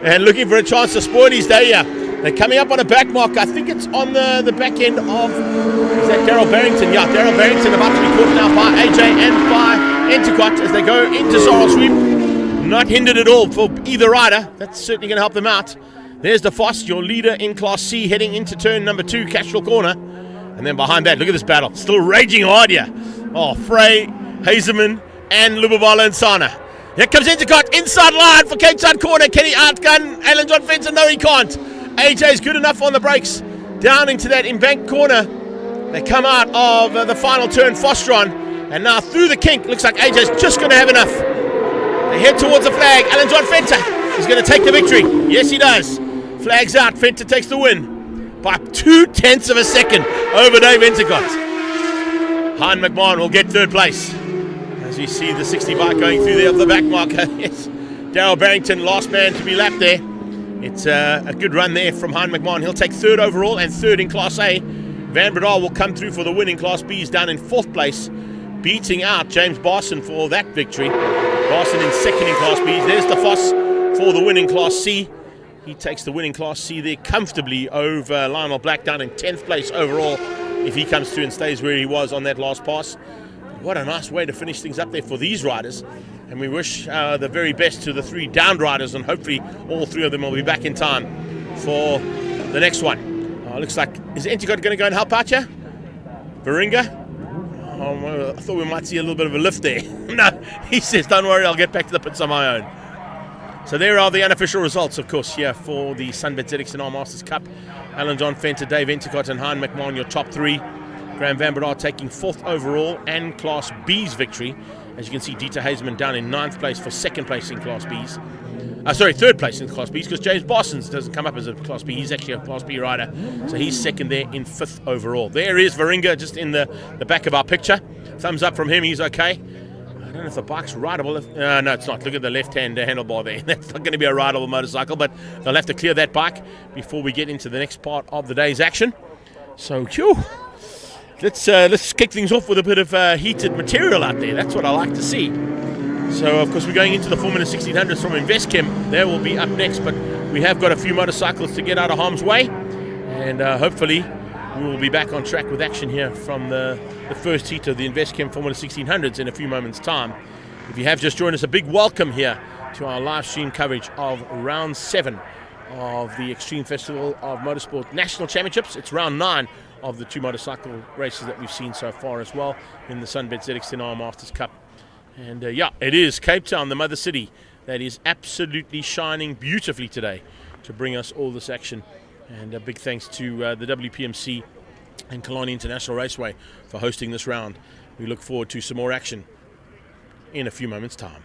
and looking for a chance to spoil his day here. They're coming up on a back mark. I think it's on the back end of, is that Darryl Barrington? Yeah, Darryl Barrington about to be caught now by AJ and by Entercott as they go into Sorrel sweep. Not hindered at all for either rider. That's certainly going to help them out. There's De Vos, your leader in Class C, heading into turn number 2, Cashville Corner. And then behind that, look at this battle. Still raging hard here. Oh, Frey, Hazelman, and Lubabalo and Sana. Here comes Entercott, inside line for Cape Town Corner. Can he outgun Alan John Fenton? No, he can't. AJ's good enough on the brakes. Down into that embanked corner. They come out of the final turn, Fostron. And now through the kink, looks like AJ's just going to have enough. They head towards the flag. Alan John Fenta is going to take the victory. Yes, he does. Flags out. Fenta takes the win by 0.2 of a second over Dave Entercott. Hein McMahon will get third place. As you see the 60 bike going through there of the back marker. Yes, Darryl Barrington, last man to be lapped there. It's a good run there from Hein McMahon. He'll take third overall and third in Class A. Van der Rohe will come through for the win in Class B. He's down in 4th place, beating out James Barson for that victory. Barson in 2nd in Class B. There's De Vos for the win in Class C. He takes the win in Class C there comfortably over Lionel Black, down in 10th place overall if he comes through and stays where he was on that last pass. What a nice way to finish things up there for these riders. And we wish the very best to the 3 downed riders, and hopefully all 3 of them will be back in time for the next one. Looks like, is Entigod going to go and help out here? Varinga? Oh, well, I thought we might see a little bit of a lift there. No, he says, don't worry, I'll get back to the pits on my own. So there are the unofficial results, of course, here for the Sunbet ZXNR Masters Cup. Alan John Fenter, Dave Entigod and Hein McMahon, your top three. Graham Van Berdar taking 4th overall and Class B's victory. As you can see, Dieter Hazeman down in 9th place for 2nd place in Class B's. 3rd place in Class B's, because James Barsons doesn't come up as a Class B. He's actually a Class B rider. So he's 2nd there in 5th overall. There is Varinga just in the back of our picture. Thumbs up from him, he's okay. I don't know if the bike's rideable. No, it's not. Look at the left-hand handlebar there. That's not going to be a rideable motorcycle, but they'll have to clear that bike before we get into the next part of the day's action. So, let's kick things off with a bit of heated material out there. That's what I like to see. So, of course, we're going into the Formula 1600s from InvestChem. They will be up next, but we have got a few motorcycles to get out of harm's way. And hopefully we will be back on track with action here from the first heat of the InvestChem Formula 1600s in a few moments' time. If you have just joined us, a big welcome here to our live stream coverage of Round 7 of the Extreme Festival of Motorsport National Championships. It's Round 9 of the 2 motorcycle races that we've seen so far as well in the Sunbet ZXNR Masters Cup. And it is Cape Town, the mother city, that is absolutely shining beautifully today to bring us all this action. And a big thanks to the WPMC and Killarney International Raceway for hosting this round. We look forward to some more action in a few moments' time.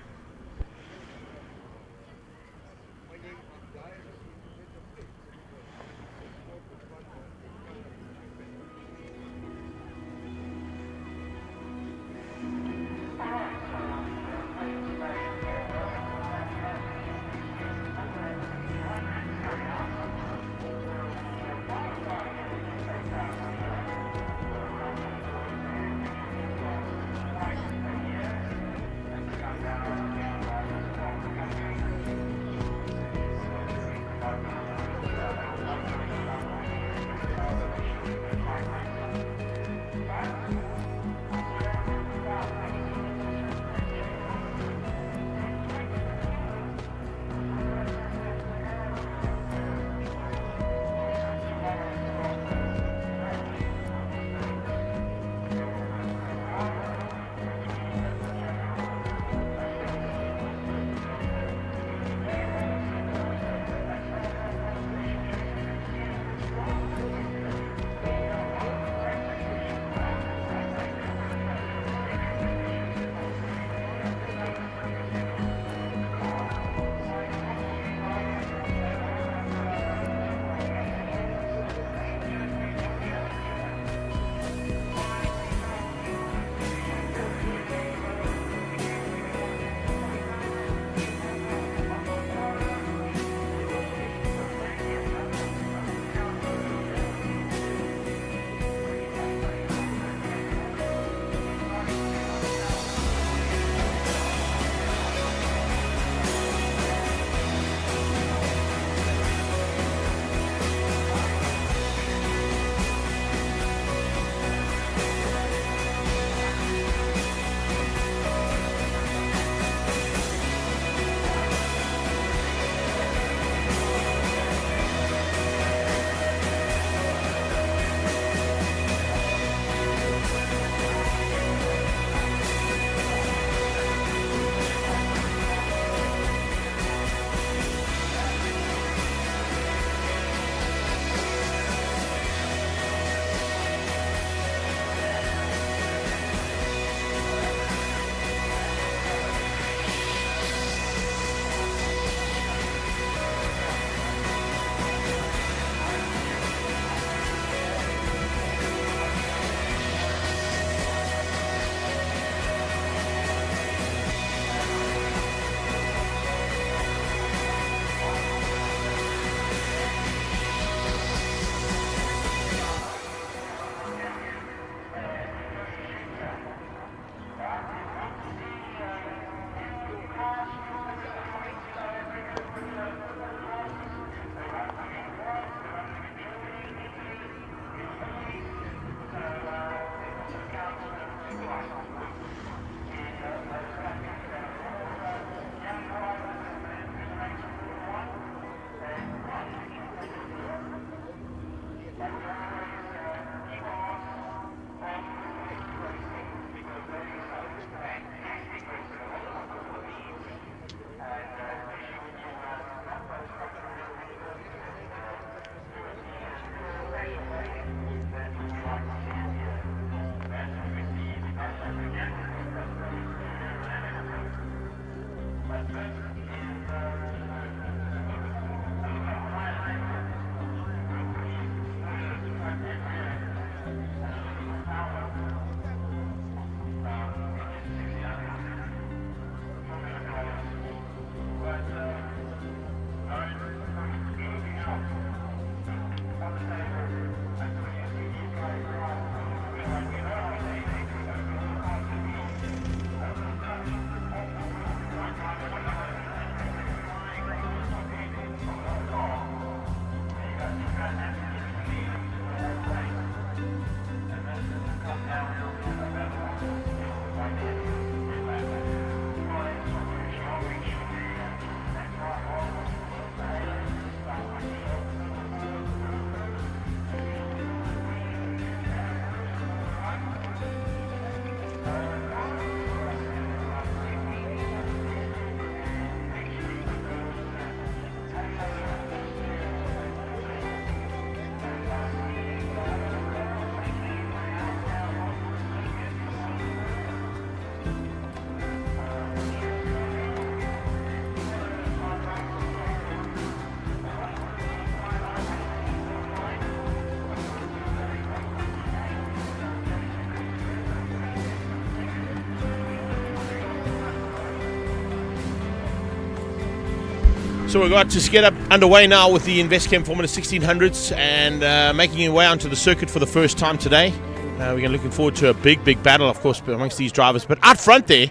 So we're going to get up underway now with the Investchem Formula 1600s and making your way onto the circuit for the first time today. We're looking forward to a big battle, of course, amongst these drivers. But out front there,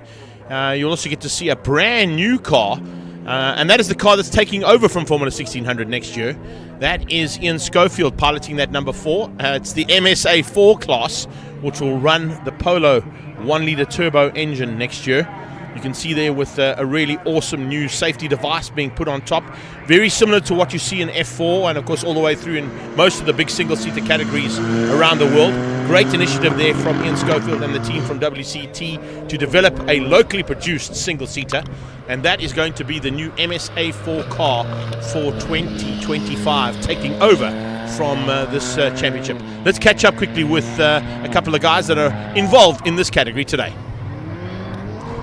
you'll also get to see a brand new car, and that is the car that's taking over from Formula 1600 next year. That is Ian Schofield piloting that number 4. It's the MSA 4 class, which will run the Polo 1-litre turbo engine next year. You can see there with a really awesome new safety device being put on top. Very similar to what you see in F4 and, of course, all the way through in most of the big single-seater categories around the world. Great initiative there from Ian Schofield and the team from WCT to develop a locally produced single-seater. And that is going to be the new MSA 4 car for 2025, taking over from this championship. Let's catch up quickly with a couple of guys that are involved in this category today.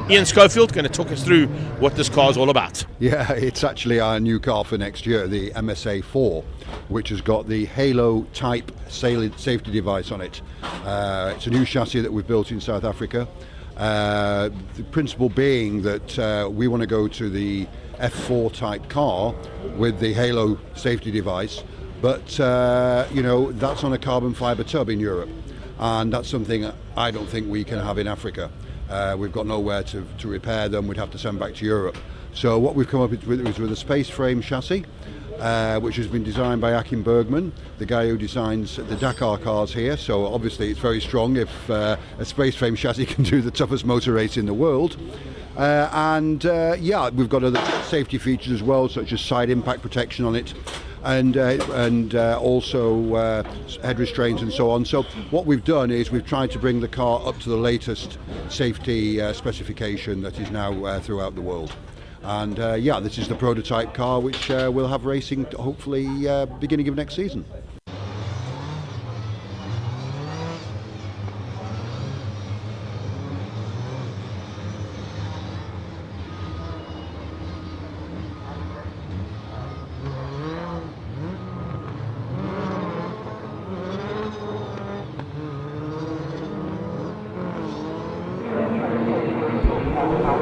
Ian Schofield going to talk us through what this car is all about. Yeah, it's actually our new car for next year, the MSA 4, which has got the Halo type safety device on it. It's a new chassis that we've built in South Africa. The principle being that we want to go to the F4 type car with the Halo safety device, but that's on a carbon fibre tub in Europe, and that's something I don't think we can have in Africa. We've got nowhere to repair them. We'd have to send back to Europe. So what we've come up with is with a space frame chassis, which has been designed by Akin Bergman, the guy who designs the Dakar cars here. So obviously it's very strong if a space frame chassis can do the toughest motor race in the world. We've got other safety features as well, such as side impact protection on it, and also head restraints and so on. So what we've done is we've tried to bring the car up to the latest safety specification that is now throughout the world. And this is the prototype car, which we'll have racing hopefully beginning of next season.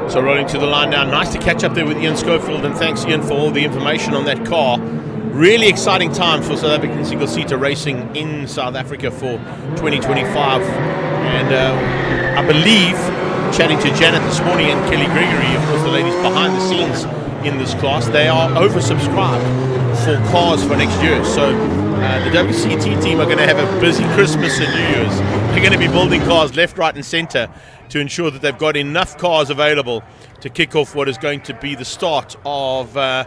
So rolling to the line now. Nice to catch up there with Ian Schofield, and thanks Ian for all the information on that car. Really exciting time for South African single-seater racing in South Africa for 2025. And I believe, chatting to Janet this morning and Kelly Gregory, of course the ladies behind the scenes in this class, they are oversubscribed for cars for next year. So the WCT team are going to have a busy Christmas and New Year's. They're going to be building cars left, right and centre to ensure that they've got enough cars available to kick off what is going to be the start of an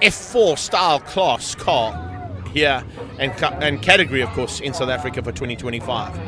F4 style class car here and category, of course, in South Africa for 2025.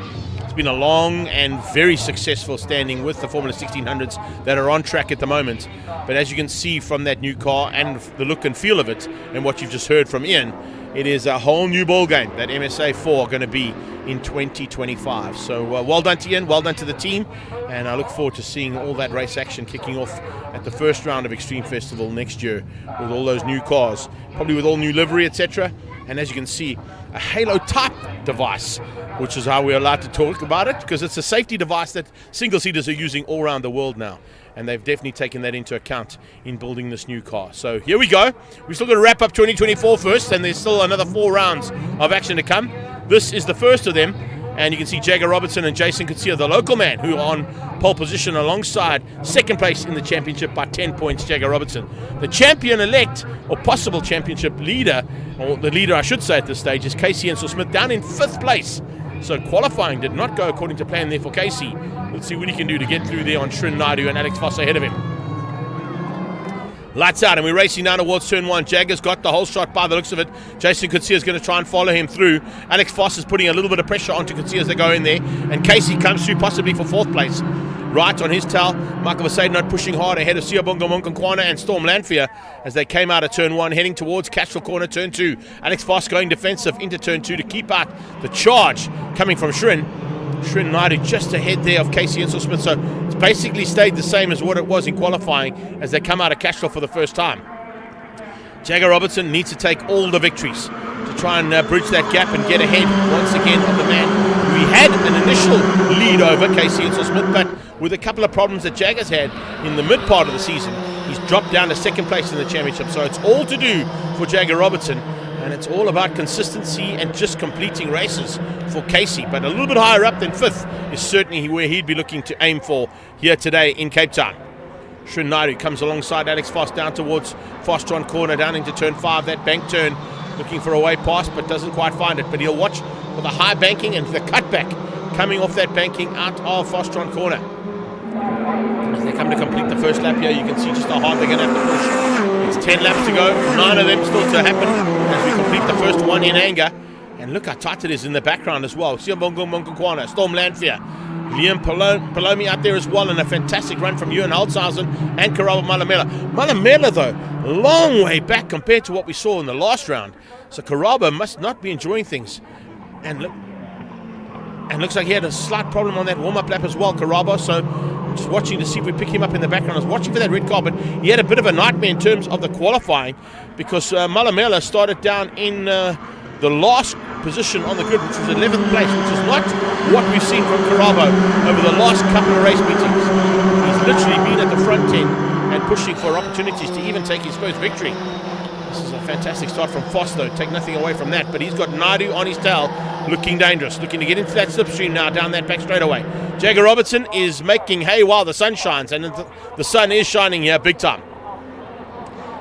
It's been a long and very successful standing with the Formula 1600s that are on track at the moment. But as you can see from that new car and the look and feel of it and what you've just heard from Ian, it is a whole new ball game that MSA 4 are going to be in 2025. So well done to Ian, well done to the team, and I look forward to seeing all that race action kicking off at the first round of Extreme Festival next year with all those new cars, probably with all new livery, etc. And as you can see, a Halo type device, which is how we're allowed to talk about it, because it's a safety device that single-seaters are using all around the world now. And they've definitely taken that into account in building this new car. So here we go. We've still got to wrap up 2024 first, and there's still another 4 rounds of action to come. This is the first of them, and you can see Jagger Robertson and Jason Kutsia, the local man, who are on pole position alongside second place in the championship by 10 points, Jagger Robertson. The champion-elect, or possible championship leader, or the leader I should say at this stage, is Casey Ensel-Smith, down in 5th place. So qualifying did not go according to plan there for Casey. Let's see what he can do to get through there on Srin Naidu and Alex Foss ahead of him. Lights out, and we're racing down towards turn 1. Jagger's got the whole shot by the looks of it. Jason Kutsia is going to try and follow him through. Alex Foss is putting a little bit of pressure onto Kutsia as they go in there. And Casey comes through possibly for 4th place. Right on his tail, Michael Vasadenot pushing hard ahead of Siyabonga Monkonkwana and Storm Lanfear as they came out of turn 1, heading towards Castral Corner, turn 2. Alex Foss going defensive into turn 2 to keep out the charge coming from Srin Naidu just ahead there of Casey Ensel-Smith. So it's basically stayed the same as what it was in qualifying as they come out of Castral for the first time. Jagger Robertson needs to take all the victories to try and bridge that gap and get ahead once again of the man who he had an initial lead over, Casey Ensel-Smith, but with a couple of problems that Jagger's had in the mid part of the season, He's dropped down to second place in the championship. So it's all to do for Jagger Robertson. And it's all about consistency and just completing races for Casey. But a little bit higher up than 5th is certainly where he'd be looking to aim for here today in Cape Town. Srin Naidu comes alongside Alex Foss down towards Fostron corner, down into turn 5, that bank turn, looking for a way past but doesn't quite find it. But he'll watch for the high banking and the cutback coming off that banking out of Fostron corner. As they come to complete the first lap here, you can see just how hard they're going to have to push. It's 10 laps to go, 9 of them still to happen as we complete the first one in anger. And look how tight it is in the background as well. Siabongo Monkokwana, Storm Lanfear, Liam Palomi out there as well, and a fantastic run from Ewan Holzhausen and Karaba Malamela. Malamela, though, a long way back compared to what we saw in the last round. So Karaba must not be enjoying things. And looks like he had a slight problem on that warm-up lap as well, Karaba. So I'm just watching to see if we pick him up in the background. I was watching for that red car, but he had a bit of a nightmare in terms of the qualifying because Malamela started down in the last position on the grid, which was 11th place, which is not what we've seen from Karabo over the last couple of race meetings. He's literally been at the front end and pushing for opportunities to even take his first victory. This is a fantastic start from Foss, though. Take nothing away from that, but he's got Naidu on his tail, looking dangerous, looking to get into that slipstream now down that back straightaway. Jagger Robertson is making hay while the sun shines, and the sun is shining here big time.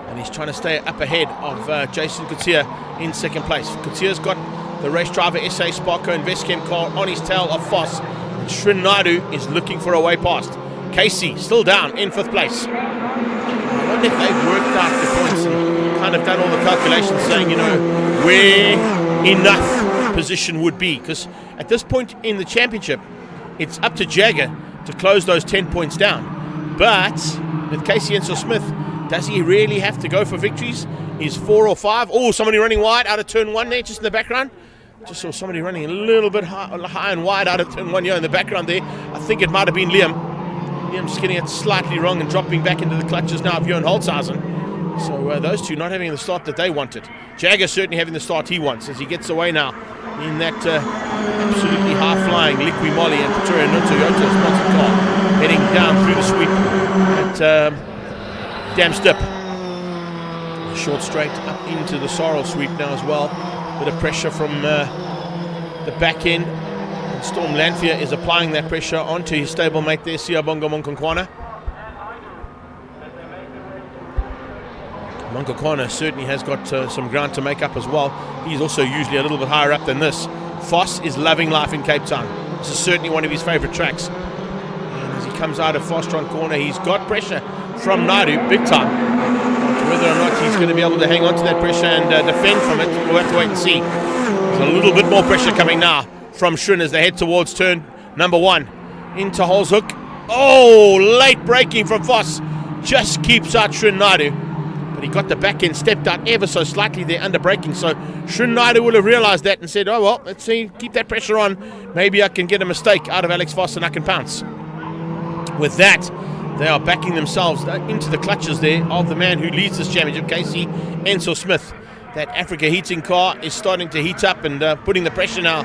And he's trying to stay up ahead of Jason Kutsia in second place. Kutsia's got the race driver SA Sparko and Veschem car on his tail of Foss. And Srin Naidu is looking for a way past. Casey still down in 5th place. I wonder if they've worked out the points and kind of done all the calculations saying, you know, where enough position would be. Because at this point in the championship, it's up to Jagger to close those 10 points down. But with Casey Ensor Smith, does he really have to go for victories? Is 4 or 5? Oh, somebody running wide out of turn 1 there, just in the background. Just saw somebody running a little bit high and wide out of turn 1 here in the background there. I think it might have been Liam. Liam just getting it slightly wrong and dropping back into the clutches now of Johan Holzhausen. So those two not having the start that they wanted. Jagger certainly having the start he wants as he gets away now in that absolutely high-flying Liqui Moly and Pretoria No Toyota sponsored car, heading down through the sweep at Dam Stip. Short straight up into the Sorrel sweep now as well. Bit of pressure from the back end. And Storm Lanfear is applying that pressure onto his stablemate there, Siabongo Monkokwana. Monkokwana certainly has got some ground to make up as well. He's also usually a little bit higher up than this. Foss is loving life in Cape Town. This is certainly one of his favourite tracks. And as he comes out of Fostron corner, he's got pressure from Naidu, big time. Whether or not he's going to be able to hang on to that pressure and defend from it, we'll have to wait and see. There's a little bit more pressure coming now from Srin as they head towards turn number 1 into Holzhoek. Oh, late braking from Foss just keeps out Srin Naidu, but he got the back end stepped out ever so slightly there under braking. So Srin Naidu will have realised that and said, oh well, let's see, keep that pressure on. Maybe I can get a mistake out of Alex Foss and I can pounce. With that, they are backing themselves into the clutches there of the man who leads this championship, Casey Ensor Smith. That Africa heating car is starting to heat up and putting the pressure now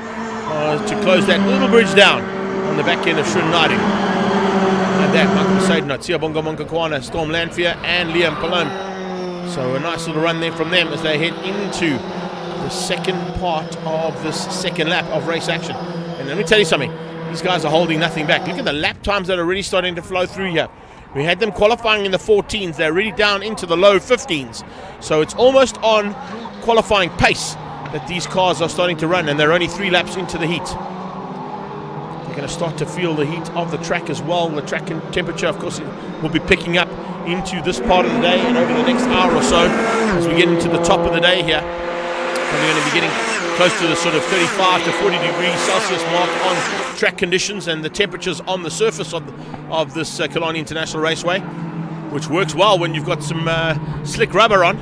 to close that little bridge down on the back end of Srin Naidu. And that, Michael Sadenot, Siabongo Monkokwana, Storm Lanfear and Liam Palone. So a nice little run there from them as they head into the second part of this second lap of race action. And let me tell you something. These guys are holding nothing back. Look at the lap times that are really starting to flow through here. We had them qualifying in the 14s. They're really down into the low 15s. So it's almost on qualifying pace that these cars are starting to run, and they're only 3 laps into the heat. They're going to start to feel the heat of the track as well. The track temperature, of course, will be picking up into this part of the day and over the next hour or so as we get into the top of the day here. And we're going to be getting close to the sort of 35 to 40 degrees Celsius mark on track conditions and the temperatures on the surface of this Killarney International Raceway, which works well when you've got some slick rubber on.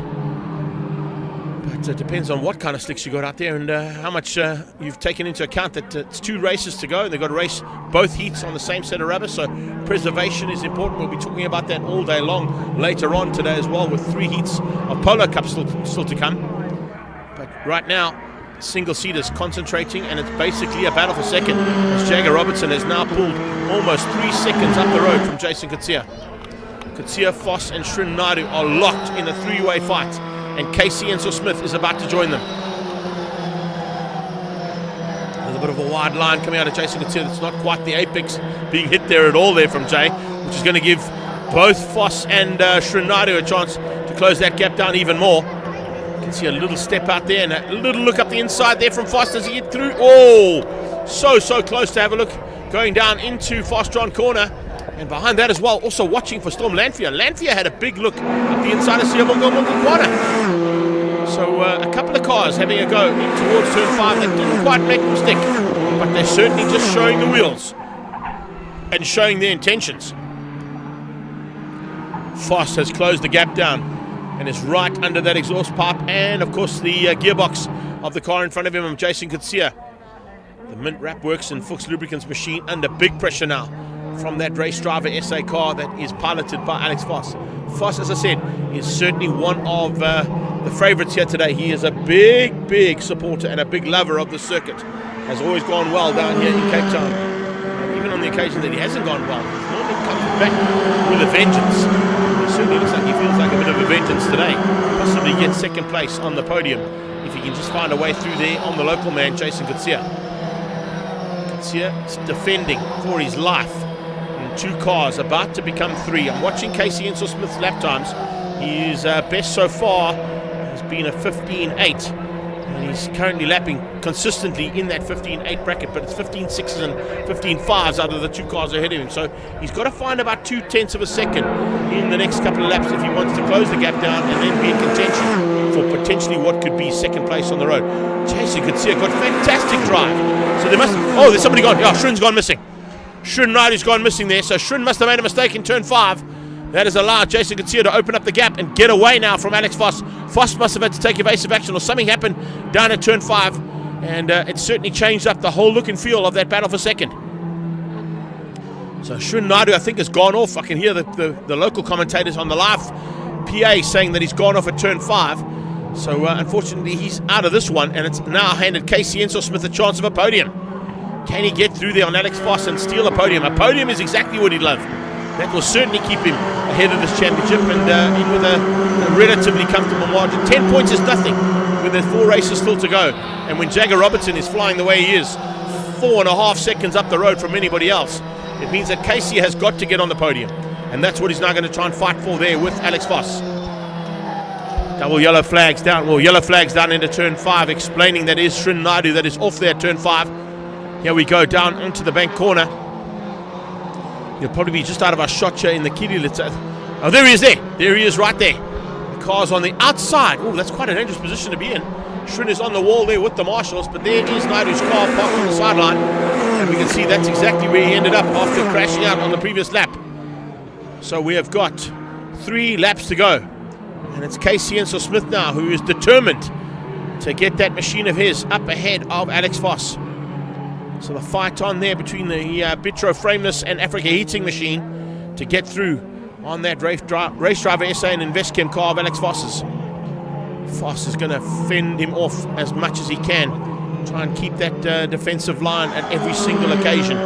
But it depends on what kind of slicks you got out there and how much you've taken into account that it's 2 races to go. They've got to race both heats on the same set of rubber, so preservation is important. We'll be talking about that all day long later on today as well, with 3 heats of Polo Cup still to come. But right now, single seaters concentrating, and it's basically a battle for second as Jagger Robertson has now pulled almost 3 seconds up the road from Jason Kutsia. Kutsia, Foss and Srin Naidu are locked in a three-way fight, and Casey Enso Smith is about to join them. There's a bit of a wide line coming out of Jason Kutsia. That's not quite the apex being hit there at all there from Jay, which is going to give both Foss and Srin Naidu a chance to close that gap down even more. You can see a little step out there and a little look up the inside there from Foss. Does he get through? Oh, so close to have a look going down into Fast John corner. And behind that as well, also watching for Storm Lanfear. Lanfear had a big look up the inside of Siyabongo Mongkwana. So a couple of cars having a go in towards turn 5 that didn't quite make them stick, but they're certainly just showing the wheels and showing their intentions. Foss has closed the gap down and is right under that exhaust pipe and of course the gearbox of the car in front of him, Jason Kutsia. The Mint Wrap Works and Fuchs Lubricants machine under big pressure now from that race driver SA car that is piloted by Alex Foss. Foss, as I said, is certainly one of the favourites here today. He is a big supporter and a big lover of the circuit. Has always gone well down here in Cape Town. And even on the occasion that he hasn't gone well, he's normally comes back with a vengeance. It certainly looks like he feels like a bit of a vengeance today. Possibly get second place on the podium if he can just find a way through there on the local man, Jason Kutsia. Kutsia is defending for his life. 2 cars about to become 3. I'm watching Casey Enso Smith's lap times. His best so far has been a 15.8, and he's currently lapping consistently in that 15.8 bracket, but it's 15.6s and 15.5s out of the 2 cars ahead of him. So he's got to find about 0.2 of a second in the next couple of laps if he wants to close the gap down and then be in contention for potentially what could be second place on the road. Jason Kutsia got fantastic drive. So they must. Oh, there's somebody gone. Yeah, Shrin's gone missing. Srin Naidu's gone missing there, so Srin must have made a mistake in turn 5. That has allowed Jason Kutsia to open up the gap and get away now from Alex Foss. Foss must have had to take evasive action or something happened down at turn 5, and it certainly changed up the whole look and feel of that battle for second. So Srin Naidu, I think, has gone off. I can hear the local commentators on the live PA saying that he's gone off at turn 5. So unfortunately he's out of this one, and it's now handed Casey Enso Smith a chance of a podium. Can he get through there on Alex Foss and steal a podium? A podium is exactly what he'd love. That will certainly keep him ahead of this championship and in with a relatively comfortable margin. 10 points is nothing when there's 4 races still to go. And when Jagger Robertson is flying the way he is, 4.5 seconds up the road from anybody else, it means that Casey has got to get on the podium. And that's what he's now going to try and fight for there with Alex Foss. Double yellow flags down. Well, yellow flags down into turn 5, explaining that it is Srin Naidu that is off there at turn 5. Here we go down into the bank corner. He'll probably be just out of our shot here in the Killarney. Oh, there he is there. There he is right there. The car's on the outside. Oh, that's quite a dangerous position to be in. Srin is on the wall there with the marshals, but there is Naidu's car parked on the sideline. And we can see that's exactly where he ended up after crashing out on the previous lap. So we have got 3 laps to go. And it's Casey Enso Smith now who is determined to get that machine of his up ahead of Alex Foss. So the fight on there between the Bitro frameless and Africa heating machine to get through on that race driver SA and Investchem car of Alex Foss's. Foss is going to fend him off as much as he can. Try and keep that defensive line at every single occasion.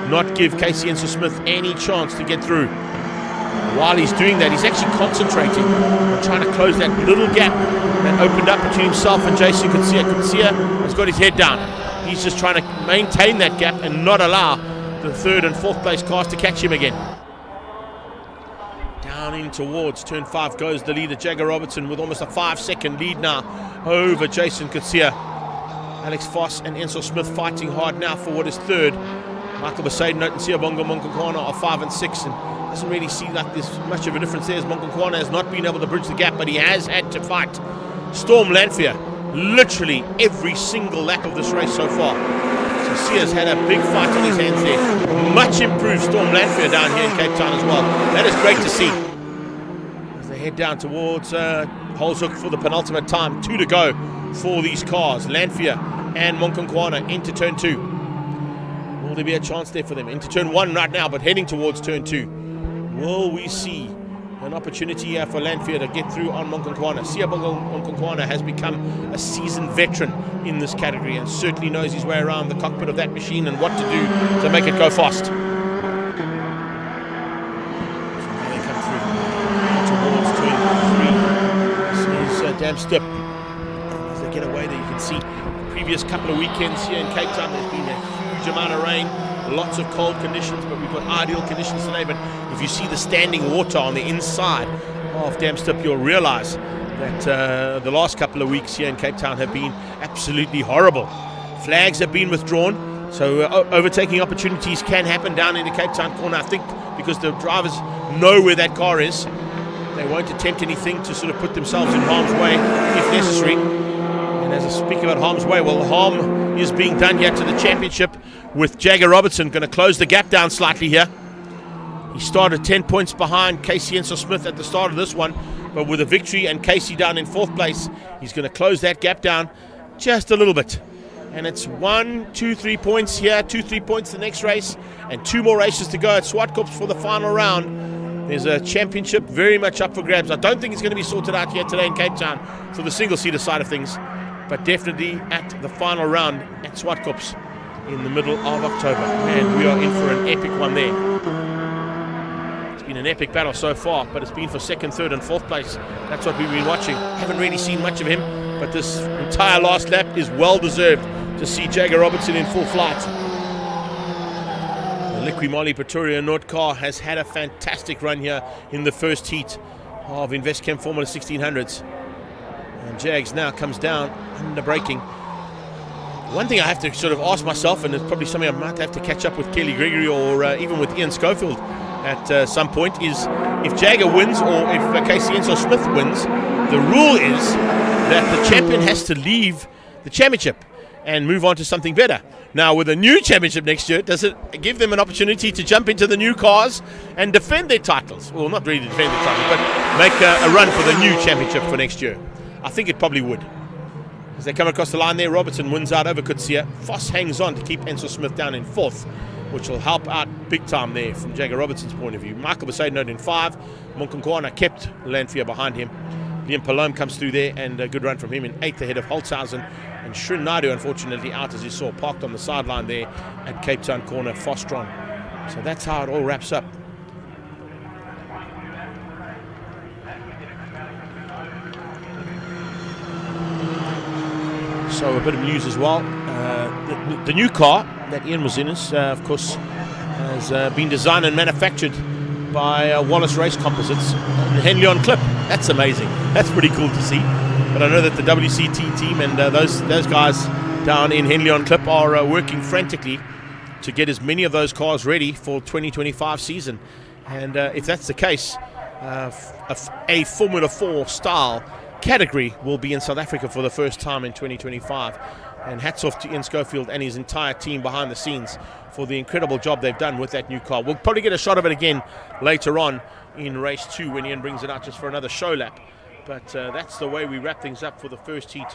Not give Casey Enso Smith any chance to get through. While he's doing that, he's actually concentrating on trying to close that little gap that opened up between himself and Jason Kutsia. Kutsia has got his head down. He's just trying to maintain that gap and not allow the 3rd and 4th place cars to catch him again. Down in towards turn 5 goes the leader, Jagger Robertson, with almost a 5-second lead now over Jason Kutsia. Alex Foss and Enso Smith fighting hard now for what is 3rd. Michael Besaiden and Siyabongo Mongkwana are 5 and 6, and doesn't really seem like there's much of a difference there as Mongkwana has not been able to bridge the gap, but he has had to fight Storm Lanfear literally every single lap of this race so far. So Sia's had a big fight on his hands there. Much improved Storm Lanfear down here in Cape Town as well. That is great to see. As they head down towards Holshoek for the penultimate time. 2 to go for these cars. Lanfear and Mongkwana into turn 2. Will there be a chance there for them? Into turn 1 right now, but heading towards turn 2. Will we see an opportunity here for Lanfear to get through on Mongkwana? Siyabongo Mongkwana has become a seasoned veteran in this category and certainly knows his way around the cockpit of that machine and what to do to make it go fast. So they come through. Damn Stip. As they get away there, you can see the previous couple of weekends here in Cape Town, there's been a huge amount of rain, lots of cold conditions, but we've got ideal conditions today. But if you see the standing water on the inside of Dam Stip, you'll realize that the last couple of weeks here in Cape Town have been absolutely horrible. Flags have been withdrawn, so overtaking opportunities can happen down in the Cape Town corner. I think because the drivers know where that car is, they won't attempt anything to sort of put themselves in harm's way if necessary. And as I speak about harm's way, well, harm is being done here to the championship with Jagger Robertson going to close the gap down slightly here. He started 10 points behind Casey Enso-Smith at the start of this one, but with a victory and Casey down in 4th place, he's going to close that gap down just a little bit. And it's 1, 2, 3 points here, 2, 3 points the next race, and 2 more races to go at Swartkops for the final round. There's a championship very much up for grabs. I don't think it's going to be sorted out here today in Cape Town for the single-seater side of things, but definitely at the final round at Swartkops in the middle of October. And we are in for an epic one there. It's been an epic battle so far, but it's been for 2nd, 3rd, and 4th place. That's what we've been watching. Haven't really seen much of him, but this entire last lap is well-deserved to see Jagger Robertson in full flight. The Liqui Moly Pretoria Nord car has had a fantastic run here in the first heat of InvestChem Formula 1600s. And Jags now comes down under braking. One thing I have to sort of ask myself, and it's probably something I might have to catch up with Kelly Gregory or even with Ian Schofield at some point, is if Jagger wins or if Casey Enso-Smith wins, the rule is that the champion has to leave the championship and move on to something better. Now, with a new championship next year, does it give them an opportunity to jump into the new cars and defend their titles? Well, not really defend their titles, but make a run for the new championship for next year. I think it probably would. As they come across the line there, Robertson wins out over Kutsia. Foss hangs on to keep Enso-Smith down in 4th, which will help out big time there from Jagger Robertson's point of view. Michael Besaidnote in 5. Monkonkwana kept Lanfear behind him. Liam Palome comes through there, and a good run from him in 8th ahead of Holtzhausen. And Shrun Naidu, unfortunately, out as you saw, parked on the sideline there at Cape Town corner, Fostron. So that's how it all wraps up. So a bit of news as well. The new car that Ian was in is, of course, has been designed and manufactured by Wallace Race Composites and Henley Clip. That's amazing. That's pretty cool to see. But I know that the WCT team and those guys down in Henley Clip are working frantically to get as many of those cars ready for 2025 season. And if that's the case, a Formula 4 style category will be in South Africa for the first time in 2025. And hats off to Ian Schofield and his entire team behind the scenes for the incredible job they've done with that new car. We'll probably get a shot of it again later on in race 2 when Ian brings it out just for another show lap. But that's the way we wrap things up for the first heat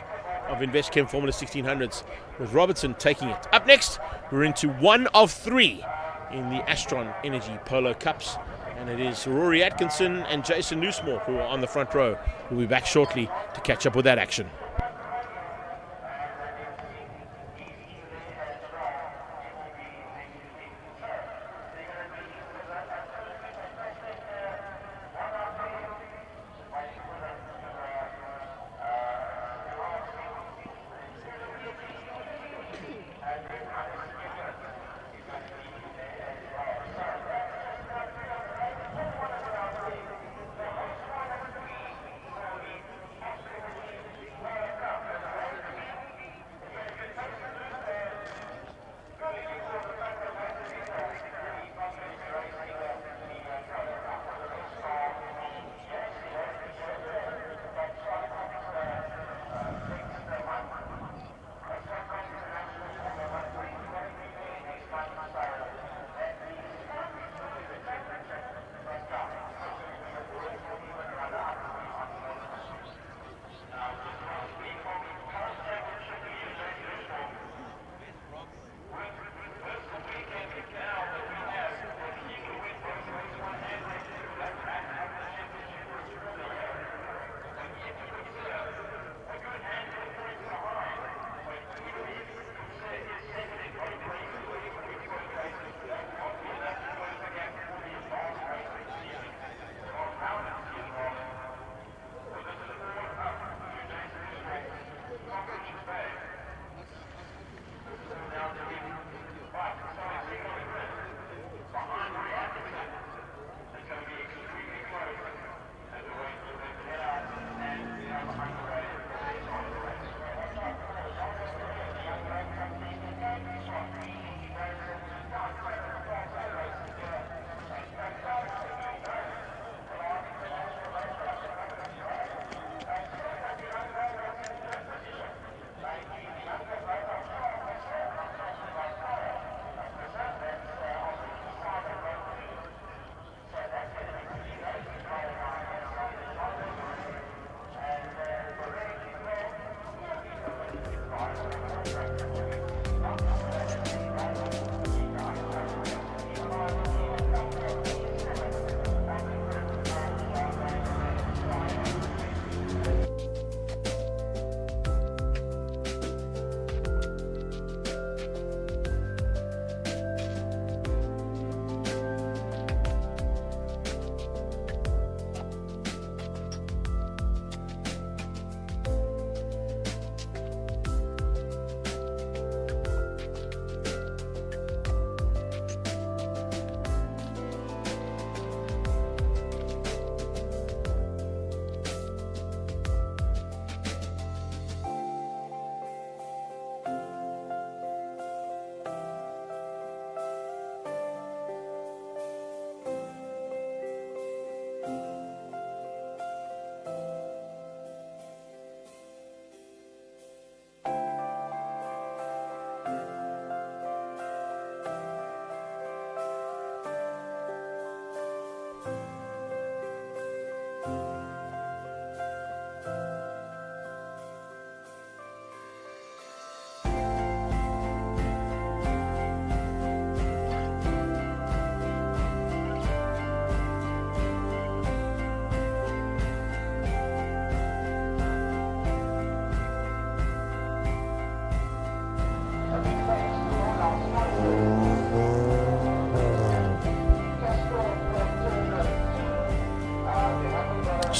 of InvestChem Formula 1600s, with Robertson taking it. Up next, we're into 1 of 3 in the Astron Energy Polo Cups. And it is Rory Atkinson and Jason Newsmore who are on the front row. We'll be back shortly to catch up with that action.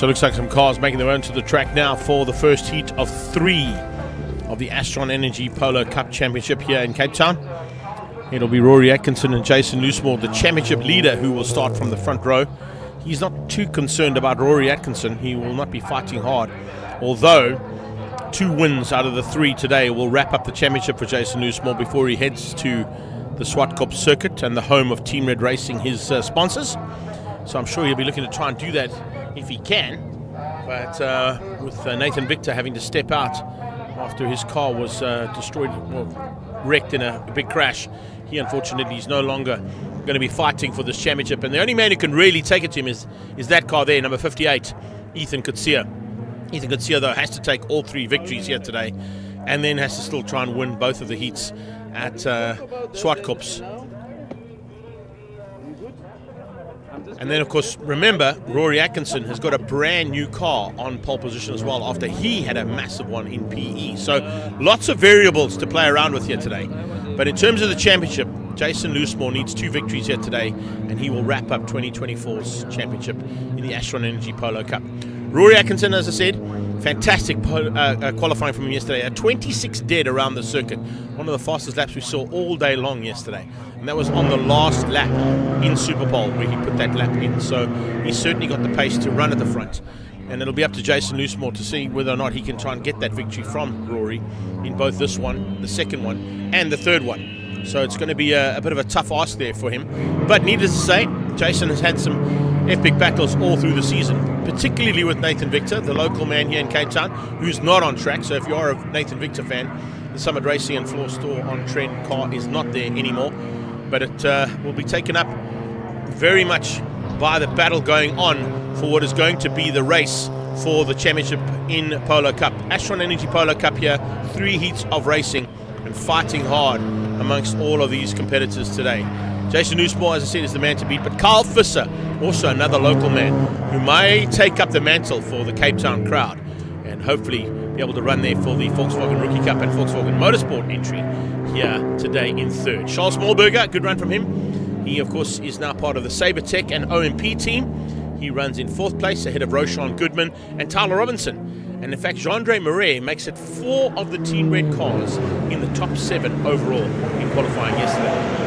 So it looks like some cars making their way onto the track now for the first heat of 3 of the Astron Energy Polo Cup Championship here in Cape Town. It'll be Rory Atkinson and Jason Loosemore, the championship leader, who will start from the front row. He's not too concerned about Rory Atkinson. He will not be fighting hard, although 2 wins out of the 3 today will wrap up the championship for Jason Loosemore before he heads to the Swartkop circuit and the home of Team Red Racing, his sponsors. So I'm sure he'll be looking to try and do that if he can. But with Nathan Victor having to step out after his car was destroyed, well, wrecked in a big crash, he unfortunately is no longer going to be fighting for this championship. And the only man who can really take it to him is that car there, number 58, Ethan Kutsia. Ethan Kutsia, though, has to take all 3 victories here today and then has to still try and win both of the heats at Swartkops. And then, of course, remember, Rory Atkinson has got a brand new car on pole position as well after he had a massive one in PE. So lots of variables to play around with here today. But in terms of the championship, Jason Loosemore needs 2 victories here today, and he will wrap up 2024's championship in the Astron Energy Polo Cup. Rory Atkinson, as I said, fantastic qualifying from him yesterday. A 26 dead around the circuit. One of the fastest laps we saw all day long yesterday. And that was on the last lap in Superpole where he put that lap in. So he's certainly got the pace to run at the front. And it'll be up to Jason Loosemore to see whether or not he can try and get that victory from Rory in both this one, the second one, and the third one. So it's going to be a bit of a tough ask there for him. But needless to say, Jason has had some epic battles all through the season, particularly with Nathan Victor, the local man here in Cape Town, who's not on track. So if you are a Nathan Victor fan, the Summit Racing and Floor Store on Trend car is not there anymore. But it will be taken up very much by the battle going on for what is going to be the race for the championship in Polo Cup. Astron Energy Polo Cup here, 3 heats of racing and fighting hard amongst all of these competitors today. Jason Loosemore, as I said, is the man to beat, but Carl Visser, also another local man who may take up the mantle for the Cape Town crowd and hopefully be able to run there for the Volkswagen Rookie Cup and Volkswagen Motorsport entry here today in 3rd. Charles Smallberger, good run from him. He, of course, is now part of the Sabertech and OMP team. He runs in 4th place ahead of Roshan Goodman and Tyler Robinson. And in fact, Jean-Andre Marais makes it 4 of the Team Red cars in the top 7 overall in qualifying yesterday.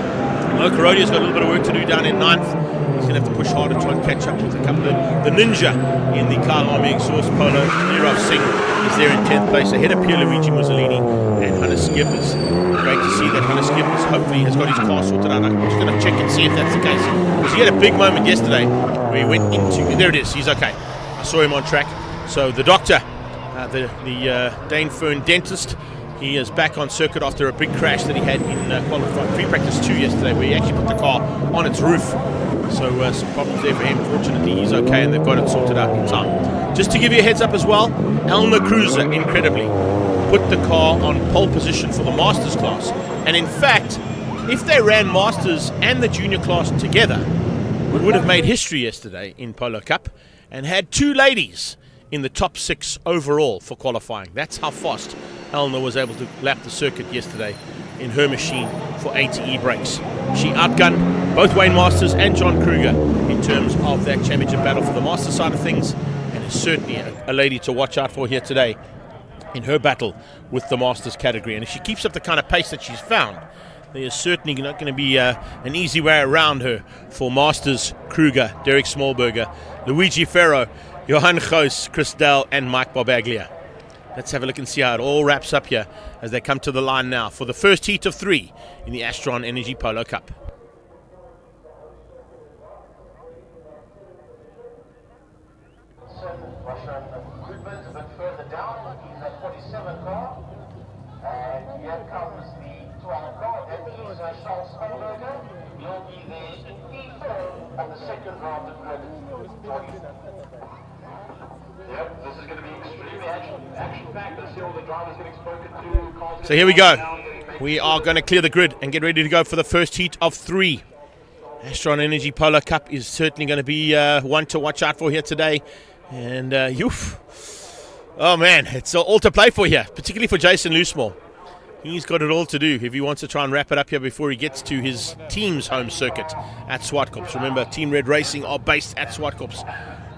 Mo Karodio's got a little bit of work to do down in 9th. He's going to have to push harder to try and catch up with a couple of the ninja in the Killarney exhaust polo. Nirav Singh is there in 10th place ahead of Pierluigi Mussolini and Hunter Skippers. Great to see that Hunter Skippers hopefully has got his car sorted out. I'm just going to check and see if that's the case, because he had a big moment yesterday where he went into, there it is, he's okay. I saw him on track. So the doctor, the Dane Fern dentist, he is back on circuit after a big crash that he had in qualifying pre-practice 2 yesterday, where he actually put the car on its roof. So some problems there for him. Fortunately, he's okay and they've got it sorted out in time. Just to give you a heads up as well, Elmer Cruiser, incredibly, put the car on pole position for the Masters class. And in fact, if they ran Masters and the Junior class together, we would have made history yesterday in Polo Cup and had 2 ladies in the top 6 overall for qualifying. That's how fast Elna was able to lap the circuit yesterday in her machine for ATE brakes. She outgunned both Wayne Masters and John Kruger in terms of that championship battle for the Masters side of things, and is certainly a lady to watch out for here today in her battle with the Masters category. And if she keeps up the kind of pace that she's found, there is certainly not going to be an easy way around her for Masters, Kruger, Derek Smallberger, Luigi Ferro, Johan Goos, Chris Dell and Mike Barbaglia. Let's have a look and see how it all wraps up here as they come to the line now for the first heat of 3 in the Astron Energy Polo Cup. Goodman's a bit further down. He's at 47 car. And here comes the 12 car. That is Charles Smallberger. He'll be the P4 on the second round of grid. Yep, this is going to be extremely action-packed. Let's see all the drivers getting spoken to. So here we go. We are going to clear the grid and get ready to go for the first heat of 3. Astron Energy Polo Cup is certainly going to be one to watch out for here today. And oh man, it's all to play for here, particularly for Jason Loosemore. He's got it all to do if he wants to try and wrap it up here before he gets to his team's home circuit at Swartkops. Remember, Team Red Racing are based at Swartkops.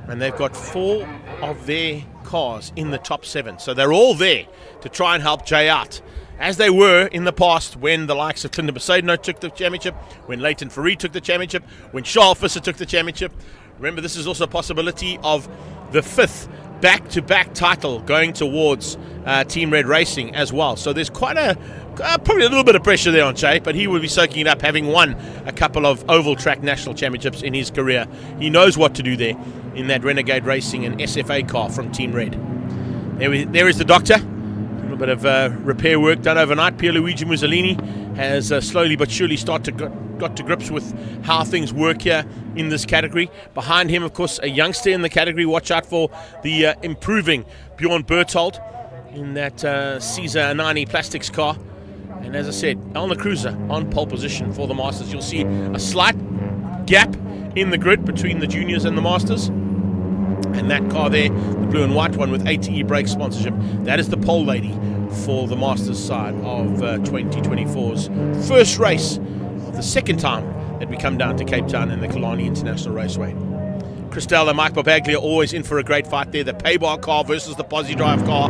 and they've got 4 of their cars in the top 7. So they're all there to try and help Jay out, as they were in the past when the likes of Clinton Besaidno took the championship, when Leighton Farid took the championship, when Charles Visser took the championship. Remember, this is also a possibility of the 5th back-to-back title going towards Team Red Racing as well. So there's quite probably a little bit of pressure there on Jay, but he will be soaking it up, having won a couple of oval track national championships in his career. He knows what to do there in that Renegade Racing and SFA car from Team Red. There is the doctor. A little bit of repair work done overnight. Pierluigi Mussolini has slowly but surely got to grips with how things work here in this category. Behind him, of course, a youngster in the category. Watch out for the improving Bjorn Berthold in that Caesar Anani Plastics car. And as I said, Elna Cruiser on pole position for the Masters. You'll see a slight gap in the grid between the juniors and the Masters. And that car there, the blue and white one with ATE brake sponsorship, that is the pole lady for the Masters side of 2024's first race of the second time that we come down to Cape Town in the Killarney International Raceway. Christelle and Mike Barbaglia always in for a great fight there. The Paybar car versus the Posi Drive car.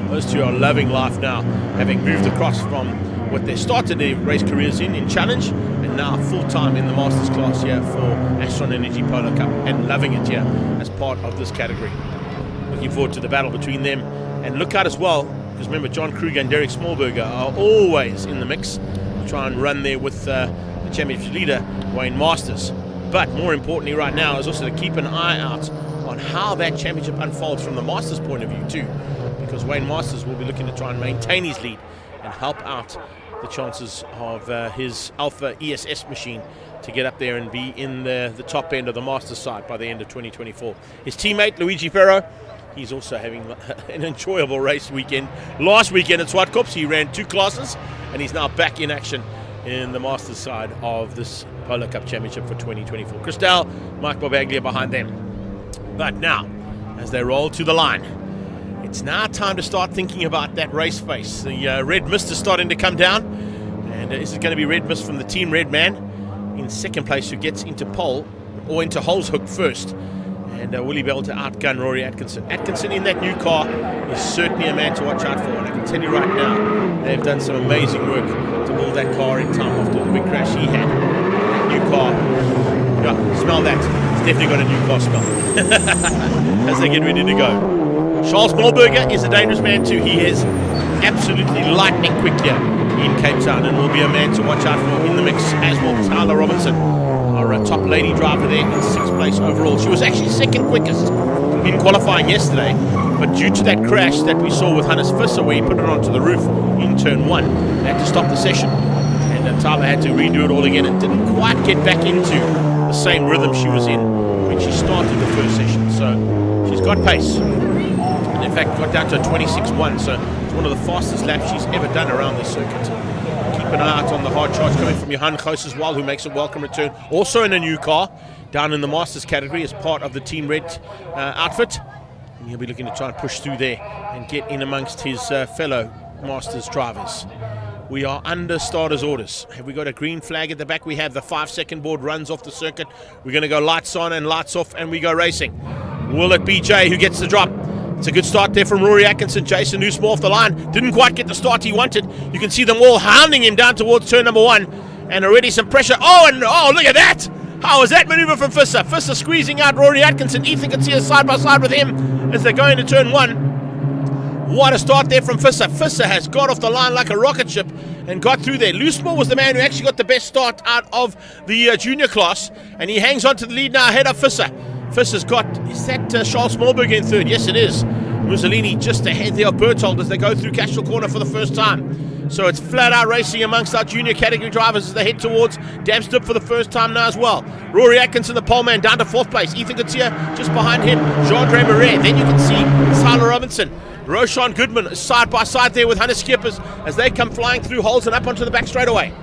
Those two are loving life now, having moved across from what they started their race careers in Challenge, and now full-time in the Masters class here for Astron Energy Polo Cup, and loving it here as part of this category. Looking forward to the battle between them. And look out as well, because remember, John Kruger and Derek Smallberger are always in the mix to try and run there with the championship leader, Wayne Masters. But more importantly right now is also to keep an eye out on how that championship unfolds from the Masters point of view too, because Wayne Masters will be looking to try and maintain his lead and help out the chances of his Alpha ESS machine to get up there and be in the top end of the Masters side by the end of 2024. His teammate Luigi Ferro, he's also having an enjoyable race weekend. Last weekend at Zwartkops he ran 2 classes, and he's now back in action in the Masters side of this Polo Cup Championship for 2024. Christelle, Mike Barbaglia behind them. But now, as they roll to the line, it's now time to start thinking about that race face. The red mist is starting to come down, and is it going to be red mist from the Team Red man in second place, who gets into pole or into Hole's Hook first? And will he be able to outgun Rory Atkinson? Atkinson in that new car is certainly a man to watch out for, and I can tell you right now, they've done some amazing work to build that car in time after the big crash he had. That new car, yeah, smell that. It's definitely got a new car smell as they get ready to go. Charles Smallberger is a dangerous man too. He is absolutely lightning quick here in Cape Town, and will be a man to watch out for in the mix, as will Tyler Robinson, our top lady driver there in 6th place overall. She was actually 2nd quickest in qualifying yesterday, but due to that crash that we saw with Hannes Visser, where he put it onto the roof in turn 1, they had to stop the session, and Tyler had to redo it all again and didn't quite get back into the same rhythm she was in when she started the first session. So she's got pace. In fact, got down to a 26.1, so it's one of the fastest laps she's ever done around this circuit. Keep an eye out on the hard charge coming from Johan Goos as well, who makes a welcome return, also in a new car, down in the Masters category as part of the Team Red outfit. And he'll be looking to try and push through there and get in amongst his fellow Masters drivers. We are under starters' orders. Have we got a green flag at the back? We have. The 5-second board runs off the circuit. We're going to go lights on and lights off, and we go racing. Will it be Jay who gets the drop? It's a good start there from Rory Atkinson. Jason Newsmore off the line. Didn't quite get the start he wanted. You can see them all hounding him down towards turn number 1. And already some pressure. Oh, look at that. How was that maneuver from Visser? Visser squeezing out Rory Atkinson. Ethan can see us side by side with him as they go into turn 1. What a start there from Visser. Visser has got off the line like a rocket ship and got through there. Loosemore was the man who actually got the best start out of the junior class. And he hangs on to the lead now ahead of Visser. Visser's got, is that Charles Smallberger in 3rd? Yes, it is. Mussolini just ahead there of Berthold as they go through Castro Corner for the first time. So it's flat out racing amongst our junior category drivers as they head towards Damstup for the first time now as well. Rory Atkinson, the pole man, down to 4th place. Ethan Gatia just behind him. Jean-Andre Marais. Then you can see Tyler Robinson. Roshan Goodman side by side there with Hannes Skippers as they come flying through holes and up onto the back straightaway.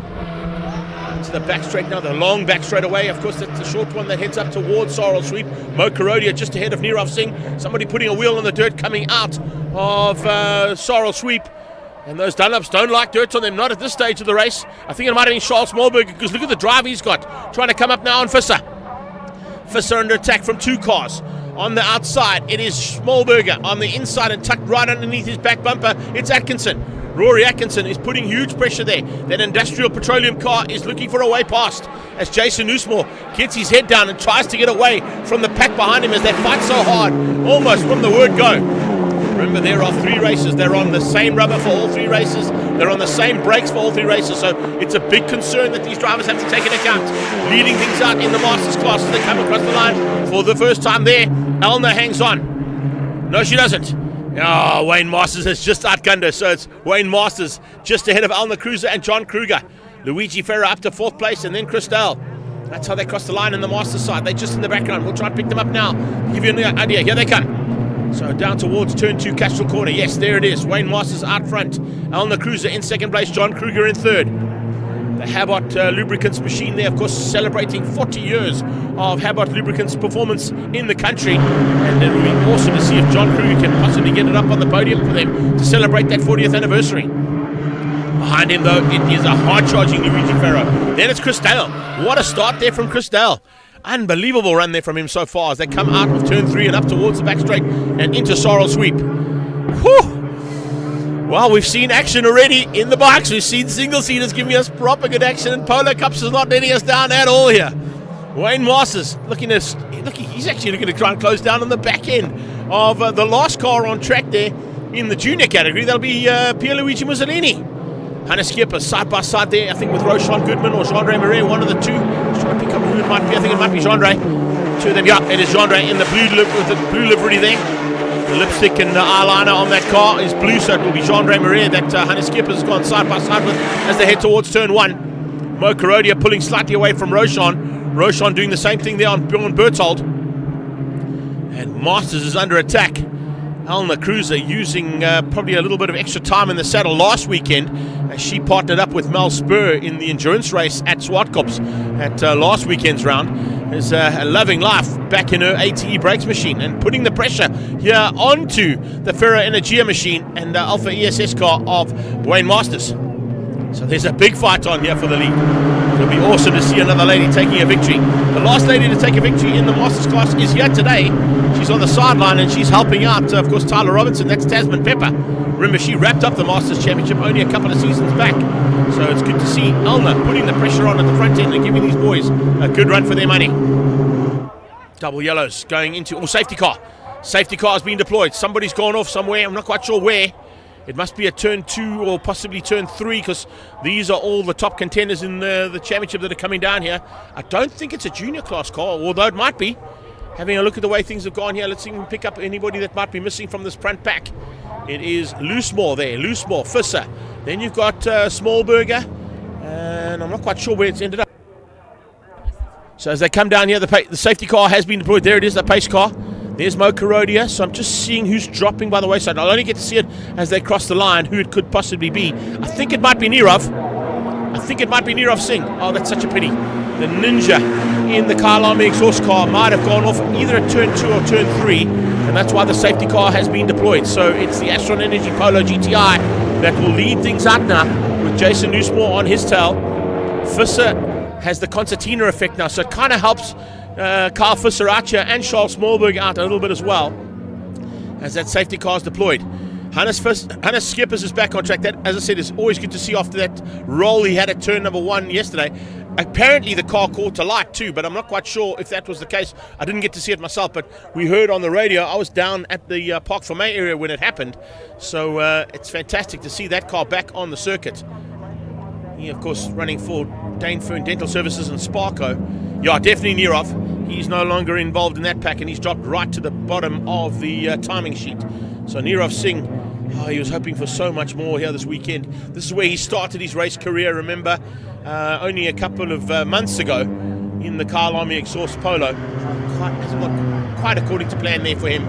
To the back straight now, the long back straight away. Of course, that's the short one that heads up towards Sorrel Sweep. Mo Karodia just ahead of Nirav Singh. Somebody putting a wheel on the dirt coming out of Sorrel Sweep. And those Dunlops don't like dirt on them, not at this stage of the race. I think it might have been Charles Smallberger, because look at the drive he's got. Trying to come up now on Visser. Visser under attack from 2 cars. On the outside, it is Smallberger. On the inside and tucked right underneath his back bumper, it's Atkinson. Rory Atkinson is putting huge pressure there. That Industrial Petroleum car is looking for a way past as Jason Usmore gets his head down and tries to get away from the pack behind him as they fight so hard, almost from the word go. Remember, there are 3 races. They're on the same rubber for all 3 races. They're on the same brakes for all 3 races. So it's a big concern that these drivers have to take into account. Leading things out in the Masters class as they come across the line for the first time there. Elna hangs on. No, she doesn't. Oh, Wayne Masters has just outgunned her. So it's Wayne Masters just ahead of Elna Cruiser and John Kruger. Luigi Ferrer up to 4th place, and then Christelle. That's how they cross the line in the Masters side. They're just in the background. We'll try and pick them up now. Give you an idea. Here they come. So down towards turn 2, Castral Corner. Yes, there it is. Wayne Masters out front. Elna Cruiser in 2nd place. John Kruger in 3rd. The Habot Lubricants machine there, of course, celebrating 40 years of Habot Lubricants performance in the country. And it will be awesome to see if John Kruger can possibly get it up on the podium for them to celebrate that 40th anniversary. Behind him, though, it is a hard-charging Luigi Ferro. Then it's Christelle. What a start there from Christelle. Unbelievable run there from him so far as they come out of turn 3 and up towards the back straight and into Sorrel Sweep. Whew! Well, we've seen action already in the bikes. We've seen single-seaters giving us proper good action, and Polo Cups is not letting us down at all here. Wayne Masters he's actually looking to try and close down on the back end of the last car on track there in the junior category. That'll be Pierluigi Mussolini. Hannes Skipper side by side there, I think with Roshan Goodman or Jean-Ray Marais, one of the two. Just trying to pick up who it might be. I think it might be Jean-Ray. 2 of them, yeah, it is Jean-Ray in the with the blue livery there. The lipstick and the eyeliner on that car is blue, so it will be Jean-Ray Marais that Hannes Skipper's gone side by side with as they head towards turn 1. Mo Karodia pulling slightly away from Roshan. Roshan doing the same thing there on Bjorn Berthold. And Masters is under attack. Elna Cruiser using probably a little bit of extra time in the saddle last weekend as she partnered up with Mel Spur in the endurance race at Swartkops at last weekend's round. Is loving life back in her ATE brakes machine and putting the pressure here onto the Ferro Energia machine and the Alpha ESS car of Wayne Masters. So there's a big fight on here for the lead. It'll be awesome to see another lady taking a victory. The last lady to take a victory in the Masters class is here today. She's on the sideline and she's helping out, of course, Tyler Robinson. That's Tasman Pepper. Remember, she wrapped up the Masters Championship only a couple of seasons back. So it's good to see Elna putting the pressure on at the front end and giving these boys a good run for their money. Double yellows going into safety car. Safety car has been deployed. Somebody's gone off somewhere. I'm not quite sure where. It must be a turn 2 or possibly turn 3 because these are all the top contenders in the championship that are coming down here. I don't think it's a junior class car, although it might be. Having a look at the way things have gone here, let's see if we can pick up anybody that might be missing from this front pack. It is Loosemore there, Loosemore, Fisser. Then you've got Smallberger, and I'm not quite sure where it's ended up. So as they come down here, the safety car has been deployed. There it is, the pace car. There's Mo Karodia, so I'm just seeing who's dropping by the wayside. I'll only get to see it as they cross the line, who it could possibly be. I think it might be Nirav. I think it might be Nirav Singh. Oh, that's such a pity. The Ninja in the Killarney exhaust car might have gone off either at turn 2 or turn 3, and that's why the safety car has been deployed. So it's the Astron Energy Polo GTI that will lead things out now with Jason Newsmore on his tail. Fisser has the concertina effect now, so it kind of helps Kyle Fisser Archer and Charles Smallberg out a little bit as well as that safety car is deployed. Hannes Skippers is back on track. That, as I said, is always good to see after that roll he had at turn number 1 yesterday. Apparently the car caught to light too, but I'm not quite sure if that was the case. I didn't get to see it myself, but we heard on the radio. I was down at the Park for May area when it happened, so it's fantastic to see that car back on the circuit. He, of course, running for Dane Fern Dental Services and Sparco. Yeah, definitely Nirav. He's no longer involved in that pack, and he's dropped right to the bottom of the timing sheet. So Nirav Singh, he was hoping for so much more here this weekend. This is where he started his race career, remember, only a couple of months ago in the Killarney Exhaust Polo. Hasn't gone quite according to plan there for him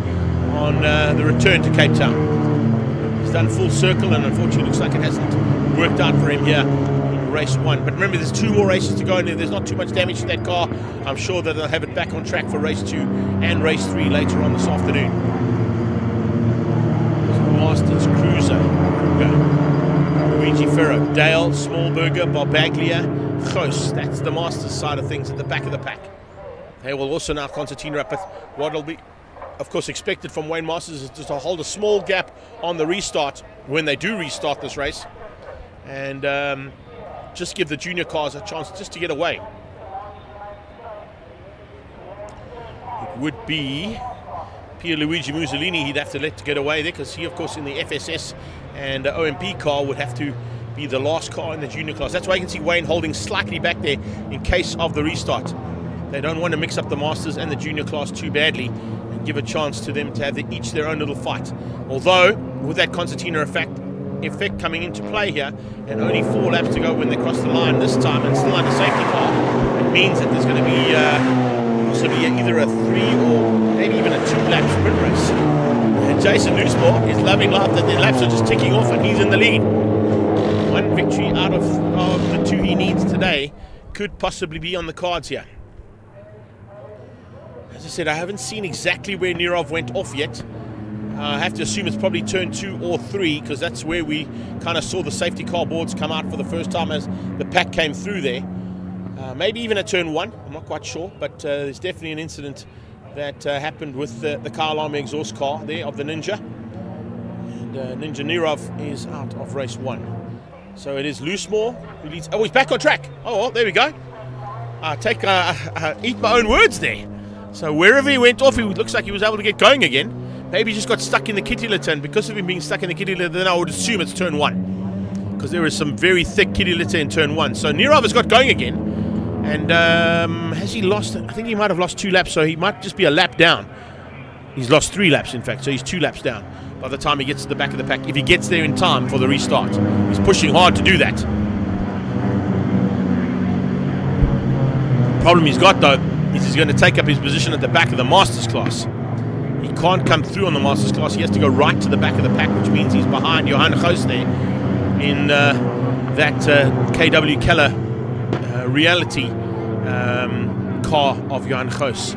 on the return to Cape Town. He's done full circle, and unfortunately looks like it hasn't worked out for him here in race 1. But remember, there's 2 more races to go, and there's not too much damage to that car. I'm sure that they'll have it back on track for race 2 and race 3 later on this afternoon. Masters Cruiser, Luigi Ferro, Dale, Smallberger, Barbaglia, Ghost. That's the Masters side of things at the back of the pack. They will also now concertina up with what will be of course, expected from Wayne Masters is just to hold a small gap on the restart when they do restart this race, and just give the junior cars a chance just to get away. It would be Pierluigi Mussolini he'd have to let to get away there, because he, of course, in the FSS and OMP car would have to be the last car in the junior class. That's why you can see Wayne holding slightly back there in case of the restart. They don't want to mix up the Masters and the junior class too badly and give a chance to them to have each their own little fight. Although, with that concertina effect coming into play here, and only 4 laps to go when they cross the line this time, and still under safety car, it means that there's going to be possibly either a 3 or maybe even a 2-lap sprint race. And Jason Loosemore is loving life that their laps are just ticking off and he's in the lead. One victory out of the 2 he needs today could possibly be on the cards here. As I said, I haven't seen exactly where Nirov went off yet. I have to assume it's probably turn 2 or 3, because that's where we kind of saw the safety car boards come out for the first time as the pack came through there. Maybe even at turn 1, I'm not quite sure, but there's definitely an incident that happened with the car alarm exhaust car there of the Ninja. And Ninja Nirov is out of race 1. So it is Loosemore who leads. Oh, he's back on track. Oh, well, there we go. Eat my own words there. So wherever he went off, he looks like he was able to get going again. Maybe he just got stuck in the kitty litter, and because of him being stuck in the kitty litter, then I would assume it's turn 1, because there is some very thick kitty litter in turn 1. So Nirov has got going again, and has he lost? I think he might have lost 2 laps, so he might just be a lap down. He's lost 3 laps, in fact, so he's 2 laps down by the time he gets to the back of the pack, if he gets there in time for the restart. He's pushing hard to do that. The problem he's got, though, is he's going to take up his position at the back of the Masters class. He can't come through on the Masters class. He has to go right to the back of the pack, which means he's behind Johan Goos there in that KW Keller reality car of Johan Goos.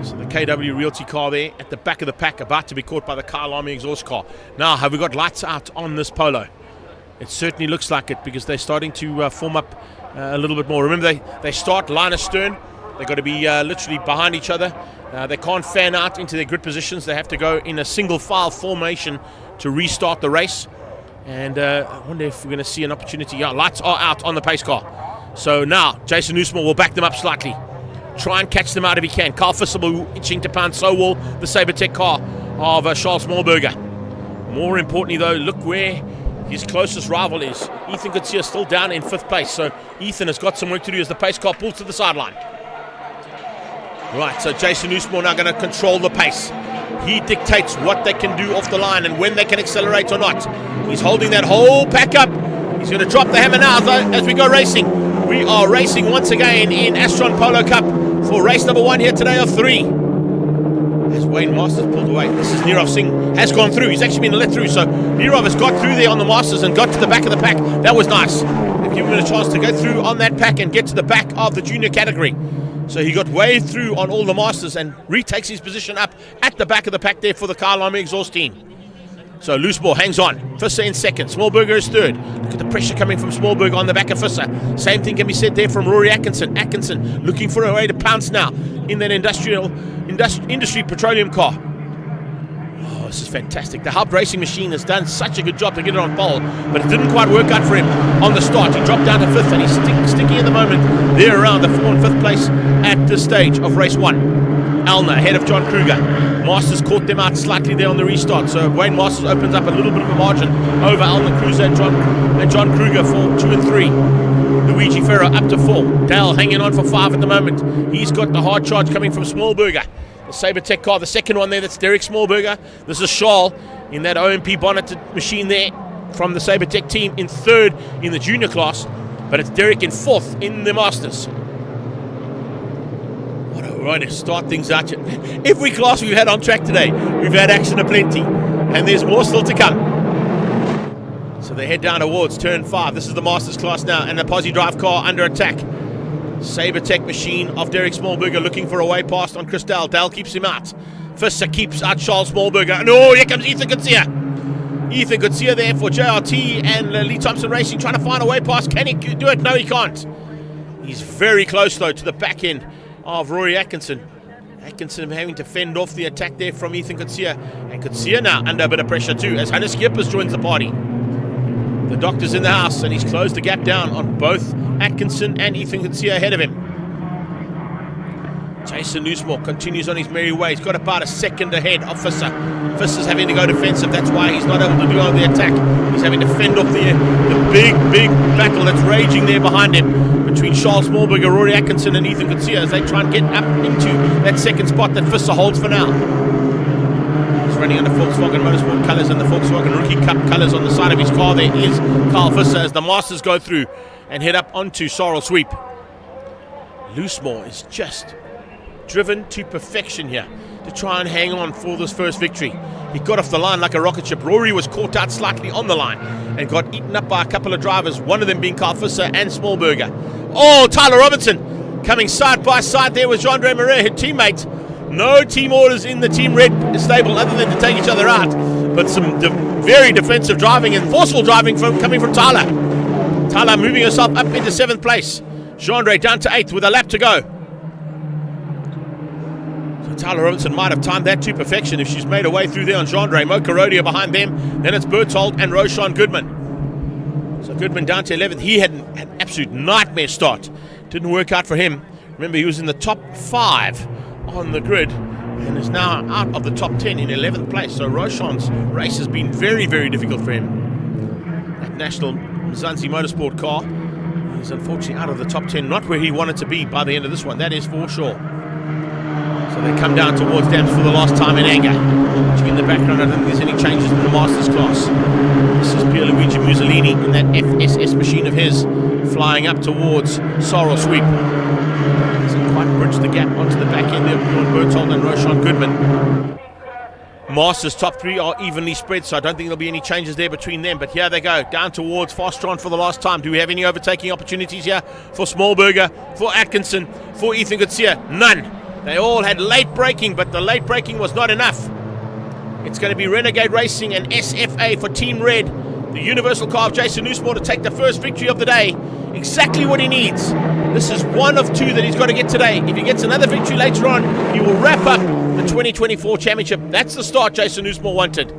So the KW Realty car there at the back of the pack, about to be caught by the car alarm exhaust car. Now, have we got lights out on this Polo? It certainly looks like it, because they're starting to form up a little bit more. Remember, they start line astern. They've got to be literally behind each other. They can't fan out into their grid positions. They have to go in a single file formation to restart the race. And I wonder if we're going to see an opportunity. Yeah, lights are out on the pace car. So now Jason Loosemore will back them up slightly. Try and catch them out if he can. Carl Fisselbo itching to pound, so will the Sabertech car of Charles Smallberger. More importantly, though, look where his closest rival is. Ethan Kutsia still down in 5th place. So Ethan has got some work to do as the pace car pulls to the sideline. Right, so Jason Loosemore now going to control the pace. He dictates what they can do off the line and when they can accelerate or not. He's holding that whole pack up. He's going to drop the hammer now as we go racing. We are racing once again in Astron Polo Cup for race number 1 here today of 3. As Wayne Masters pulled away. This is Nirov Singh has gone through. He's actually been let through. So Nirov has got through there on the Masters and got to the back of the pack. That was nice. They've given him a chance to go through on that pack and get to the back of the junior category. So he got way through on all the Masters and retakes his position up at the back of the pack there for the car alarm exhaust team. So Loosemore hangs on. Visser in 2nd. Smallberger is 3rd. Look at the pressure coming from Smallberger on the back of Visser. Same thing can be said there from Rory Atkinson. Atkinson looking for a way to pounce now in that industry petroleum car. Oh, this is fantastic. The Hub Racing Machine has done such a good job to get it on pole, but it didn't quite work out for him on the start. He dropped down to 5th, and he's sticky at the moment there around the 4th and 5th place at this stage of race 1. Alner ahead of John Kruger. Masters caught them out slightly there on the restart, so Wayne Masters opens up a little bit of a margin over Alner Cruiser and John Kruger for 2 and 3. Luigi Ferro up to 4. Dale hanging on for 5 at the moment. He's got the hard charge coming from Smallberger. The Sabertech car, the second one there, that's Derek Smallberger. This is Charles in that OMP bonneted machine there from the Sabertech team in 3rd in the junior class, but it's Derek in 4th in the Masters. What a way to start things out. Every class we've had on track today, we've had action aplenty, and there's more still to come. So they head down towards turn 5. This is the Masters class now, and the Posse Drive car under attack. Sabertech machine of Derek Smallberger looking for a way past on Chris Dale. Dale keeps him out. Visser keeps out Charles Smallberger. And oh, here comes Ethan Kutsia. Ethan Kutsia there for JRT and Lee Thompson Racing trying to find a way past. Can he do it? No, he can't. He's very close, though, to the back end of Rory Atkinson. Atkinson having to fend off the attack there from Ethan Kutsia. And Kutsia now under a bit of pressure too, as Hannes Kippers joins the party. The doctor's in the house, and he's closed the gap down on both Atkinson and Ethan Kutsia ahead of him. Jason Loosemore continues on his merry way. He's got about a second ahead of Visser. Visser's having to go defensive. That's why he's not able to do all the attack. He's having to fend off the big battle that's raging there behind him between Charles Smallberger, Rory Atkinson and Ethan Kutsia as they try and get up into that second spot that Visser holds for now. He's running under Volkswagen Motorsport colours and the Volkswagen Rookie Cup colours on the side of his car. There is Carl Visser as the Masters go through and head up onto Sorrel Sweep. Loosemore is just driven to perfection here to try and hang on for this first victory. He got off the line like a rocket ship. Rory was caught out slightly on the line and got eaten up by a couple of drivers, one of them being Carl Visser and Smallberger. Oh, Tyler Robinson coming side by side there with Jean-Andre Marais, his teammate. No team orders in the Team Red stable other than to take each other out, but some very defensive driving and forceful driving coming from Tyler. Tyler moving herself up into 7th place. Jean-Andre down to 8th with a lap to go. Tyler Robinson might have timed that to perfection if she's made her way through there on Jean-Andre. Mo Carodia behind them. Then it's Berthold and Roshan Goodman. So Goodman down to 11th. He had an absolute nightmare start. Didn't work out for him. Remember, he was in the top 5 on the grid and is now out of the top 10 in 11th place. So Roshan's race has been very, very difficult for him. That National Mzansi Motorsport car is unfortunately out of the top 10. Not where he wanted to be by the end of this one. That is for sure. So they come down towards Dams for the last time in anger. In the background, I don't think there's any changes in the Masters class. This is Pierluigi Mussolini in that FSS machine of his, flying up towards Sorrel Sweep. Doesn't quite bridge the gap onto the back end there of Bjorn Berthold and Roshan Goodman. Masters top 3 are evenly spread, so I don't think there'll be any changes there between them. But here they go, down towards Fastron for the last time. Do we have any overtaking opportunities here for Smallberger, for Atkinson, for Ethan Kutsia? None. They all had late braking, but the late braking was not enough. It's going to be Renegade Racing and SFA for Team Red, the universal car of Jason Loosemore, to take the first victory of the day. Exactly what he needs. This is one of 2 that he's got to get today. If he gets another victory later on, he will wrap up the 2024 championship. That's the start Jason Loosemore wanted.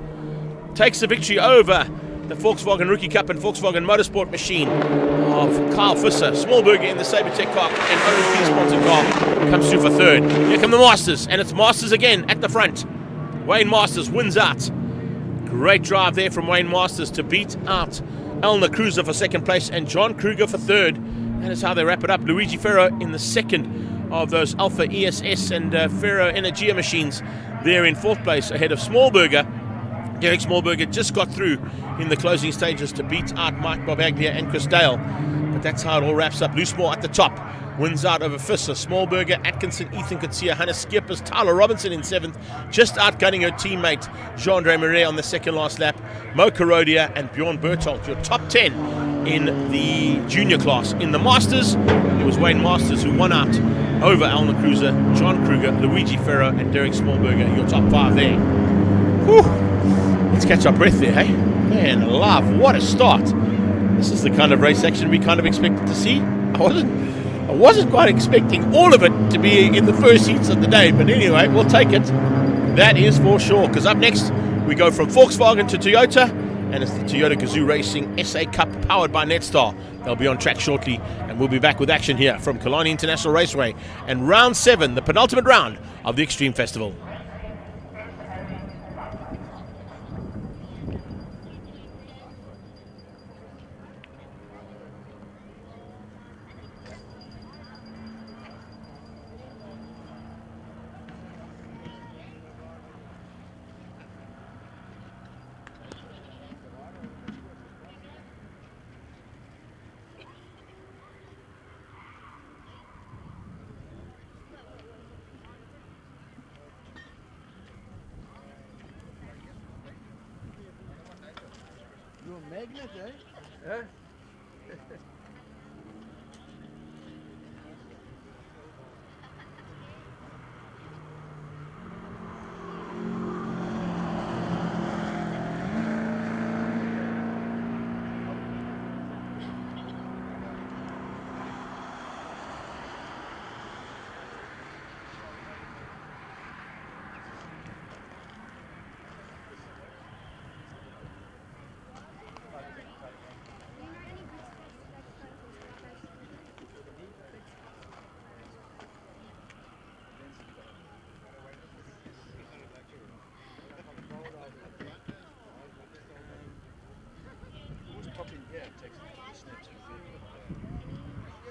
Takes the victory over the Volkswagen Rookie Cup and Volkswagen Motorsport machine of Carl Visser. Smallberger in the Sabertech car and OMP sponsored car comes through for 3rd. Here come the Masters, and it's Masters again at the front. Wayne Masters wins out. Great drive there from Wayne Masters to beat out Elna Cruiser for 2nd place and John Kruger for 3rd. That is how they wrap it up. Luigi Ferro in the 2nd of those Alpha ESS and Ferro Energia machines there in 4th place ahead of Smallberger. Derek Smallberger just got through in the closing stages to beat out Mike Barbaglia and Chris Dale. But that's how it all wraps up. Loosemore at the top wins out over Visser, Smallberger, Atkinson, Ethan Kutsia, Hannes Skippers, Tyler Robinson in 7th, just outgunning her teammate Jean-Andre Marais on the 2nd last lap. Mo Carodia and Bjorn Berthold, your top 10 in the junior class. In the Masters, it was Wayne Masters who won out over Elna Cruiser, John Kruger, Luigi Ferro and Derek Smallberger, your top 5 there. Whew. Let's catch our breath there, hey? Man alive, what a start. This is the kind of race action we kind of expected to see. I wasn't quite expecting all of it to be in the first heats of the day, but anyway, we'll take it. That is for sure, because up next, we go from Volkswagen to Toyota, and it's the Toyota Gazoo Racing SA Cup powered by Netstar. They'll be on track shortly, and we'll be back with action here from Killarney International Raceway and round 7, the penultimate round of the Extreme Festival. Magnet, eh? Yeah. Yeah, it takes it snaps to the vehicle.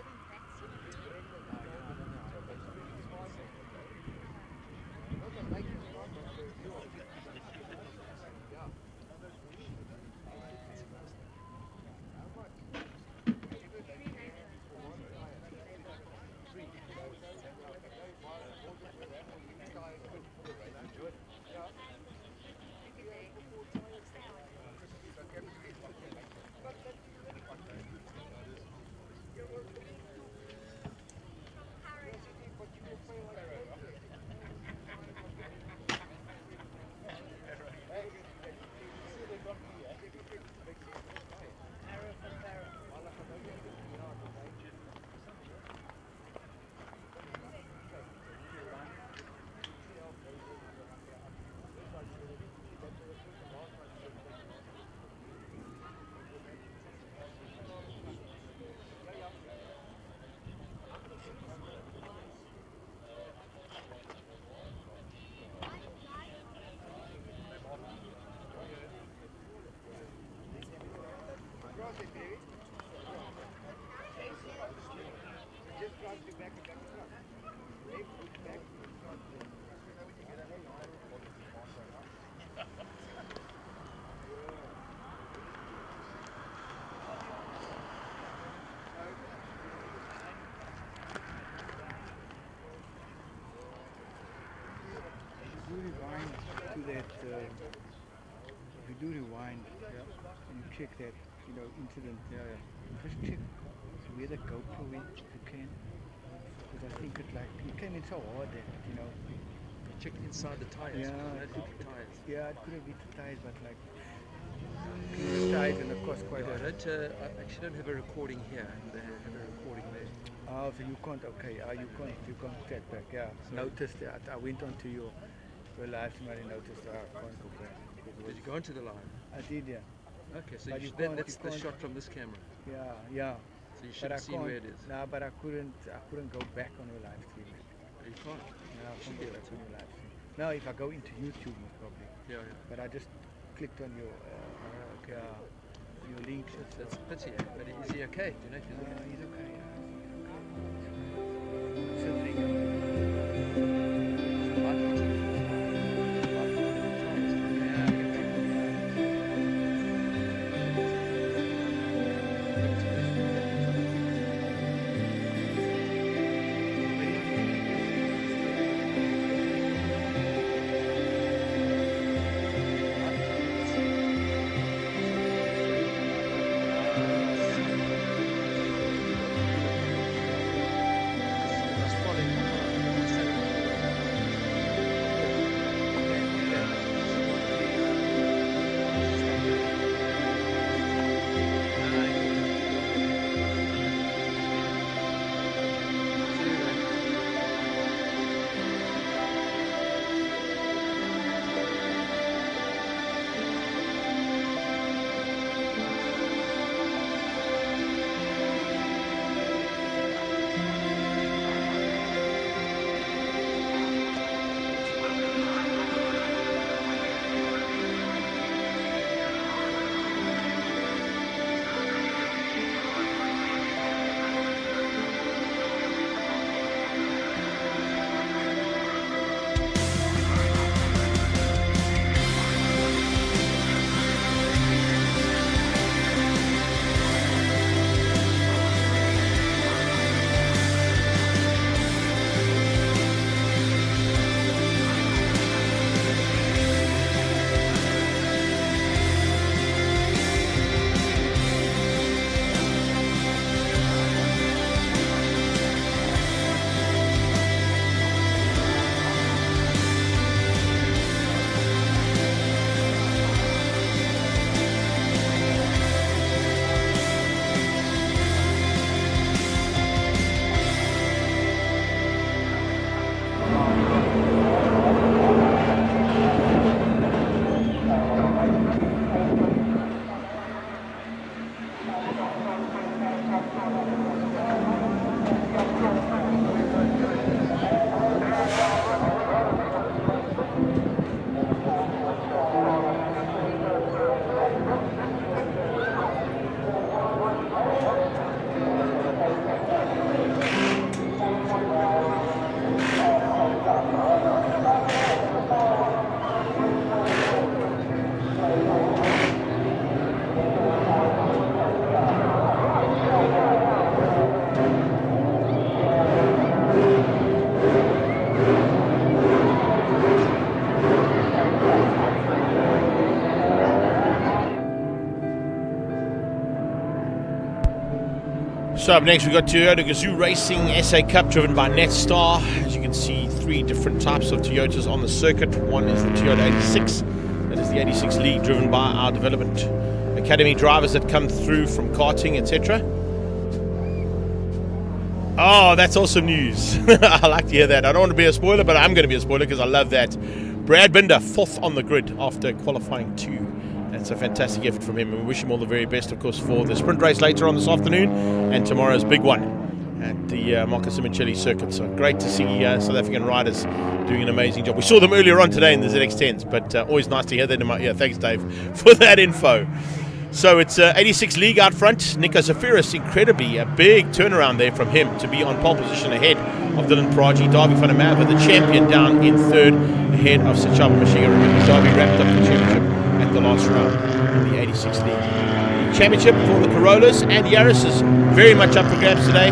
If you rewind to that, if you do rewind and you check that, incident, just check where the GoPro went if you can. Because I think it came in so hard that, Check inside the tires. Yeah, It could be tires. yeah, it could have been the tires, but the tires and of course quite I a actually don't have a recording here. They have a recording there. Oh, so you can't, okay, you can't get back, yeah. Noticed that, I went onto your live stream and I noticed I can't go back. Did you go into the line? I did, yeah. Okay, so But you you then can't- that's you the can't- shot from this camera. Yeah. So you But should I have seen can't, where it is. no, but I couldn't go back on your live stream. You can't. No, I Should can't be go able back to. on your live stream. No, if I go into YouTube, most probably. Yeah. But I just clicked on your, Okay. your link. That's a pity, but is he okay? Do you know if he's okay? He's okay, yeah. Considering, So up next we've got Toyota Gazoo Racing SA Cup driven by Netstar. As you can see, 3 different types of Toyotas on the circuit. One is the Toyota 86, that is the 86 League, driven by our development academy drivers that come through from karting, etc. Oh, that's awesome news. I like to hear that. I don't want to be a spoiler, but I'm going to be a spoiler because I love that. Brad Binder, 4th on the grid after qualifying 2. That's a fantastic effort from him, and we wish him all the very best, of course, for the sprint race later on this afternoon and tomorrow's big one at the Marcus Simoncelli circuit. So great to see South African riders doing an amazing job. We saw them earlier on today in the ZX10s, but always nice to hear that in my ear. Thanks, Dave, for that info. So it's 86 League out front. Nico Zafiris, incredibly a big turnaround there from him to be on pole position ahead of Dylan Praji. Darby van der Merwe, the champion, down in 3rd ahead of Sachaba Mashiga. Remember, Darby wrapped up the championship at the last round in the 86 League. The championship for the Corollas and Yaris's very much up for grabs today.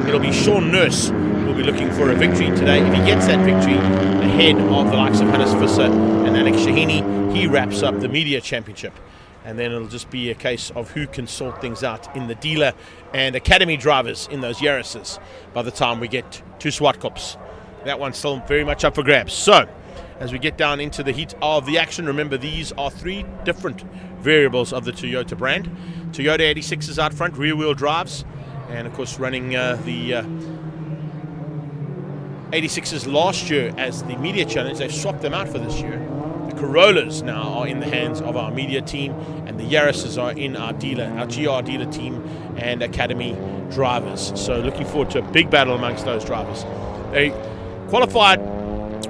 It'll be Sean Nurse who will be looking for a victory today. If he gets that victory ahead of the likes of Hannes Visser and Alex Shahini, he wraps up the media championship. And then it'll just be a case of who can sort things out in the dealer and academy drivers in those Yaris's by the time we get to Swartkops. That one's still very much up for grabs. So, as we get down into the heat of the action, remember these are 3 different variables of the Toyota brand. Toyota 86 is out front, rear-wheel drives, and of course running the 86s last year as the media challenge. They've swapped them out for this year. Corollas now are in the hands of our media team, and the Yaris's are in our dealer, our GR dealer team and academy drivers. So looking forward to a big battle amongst those drivers. They qualified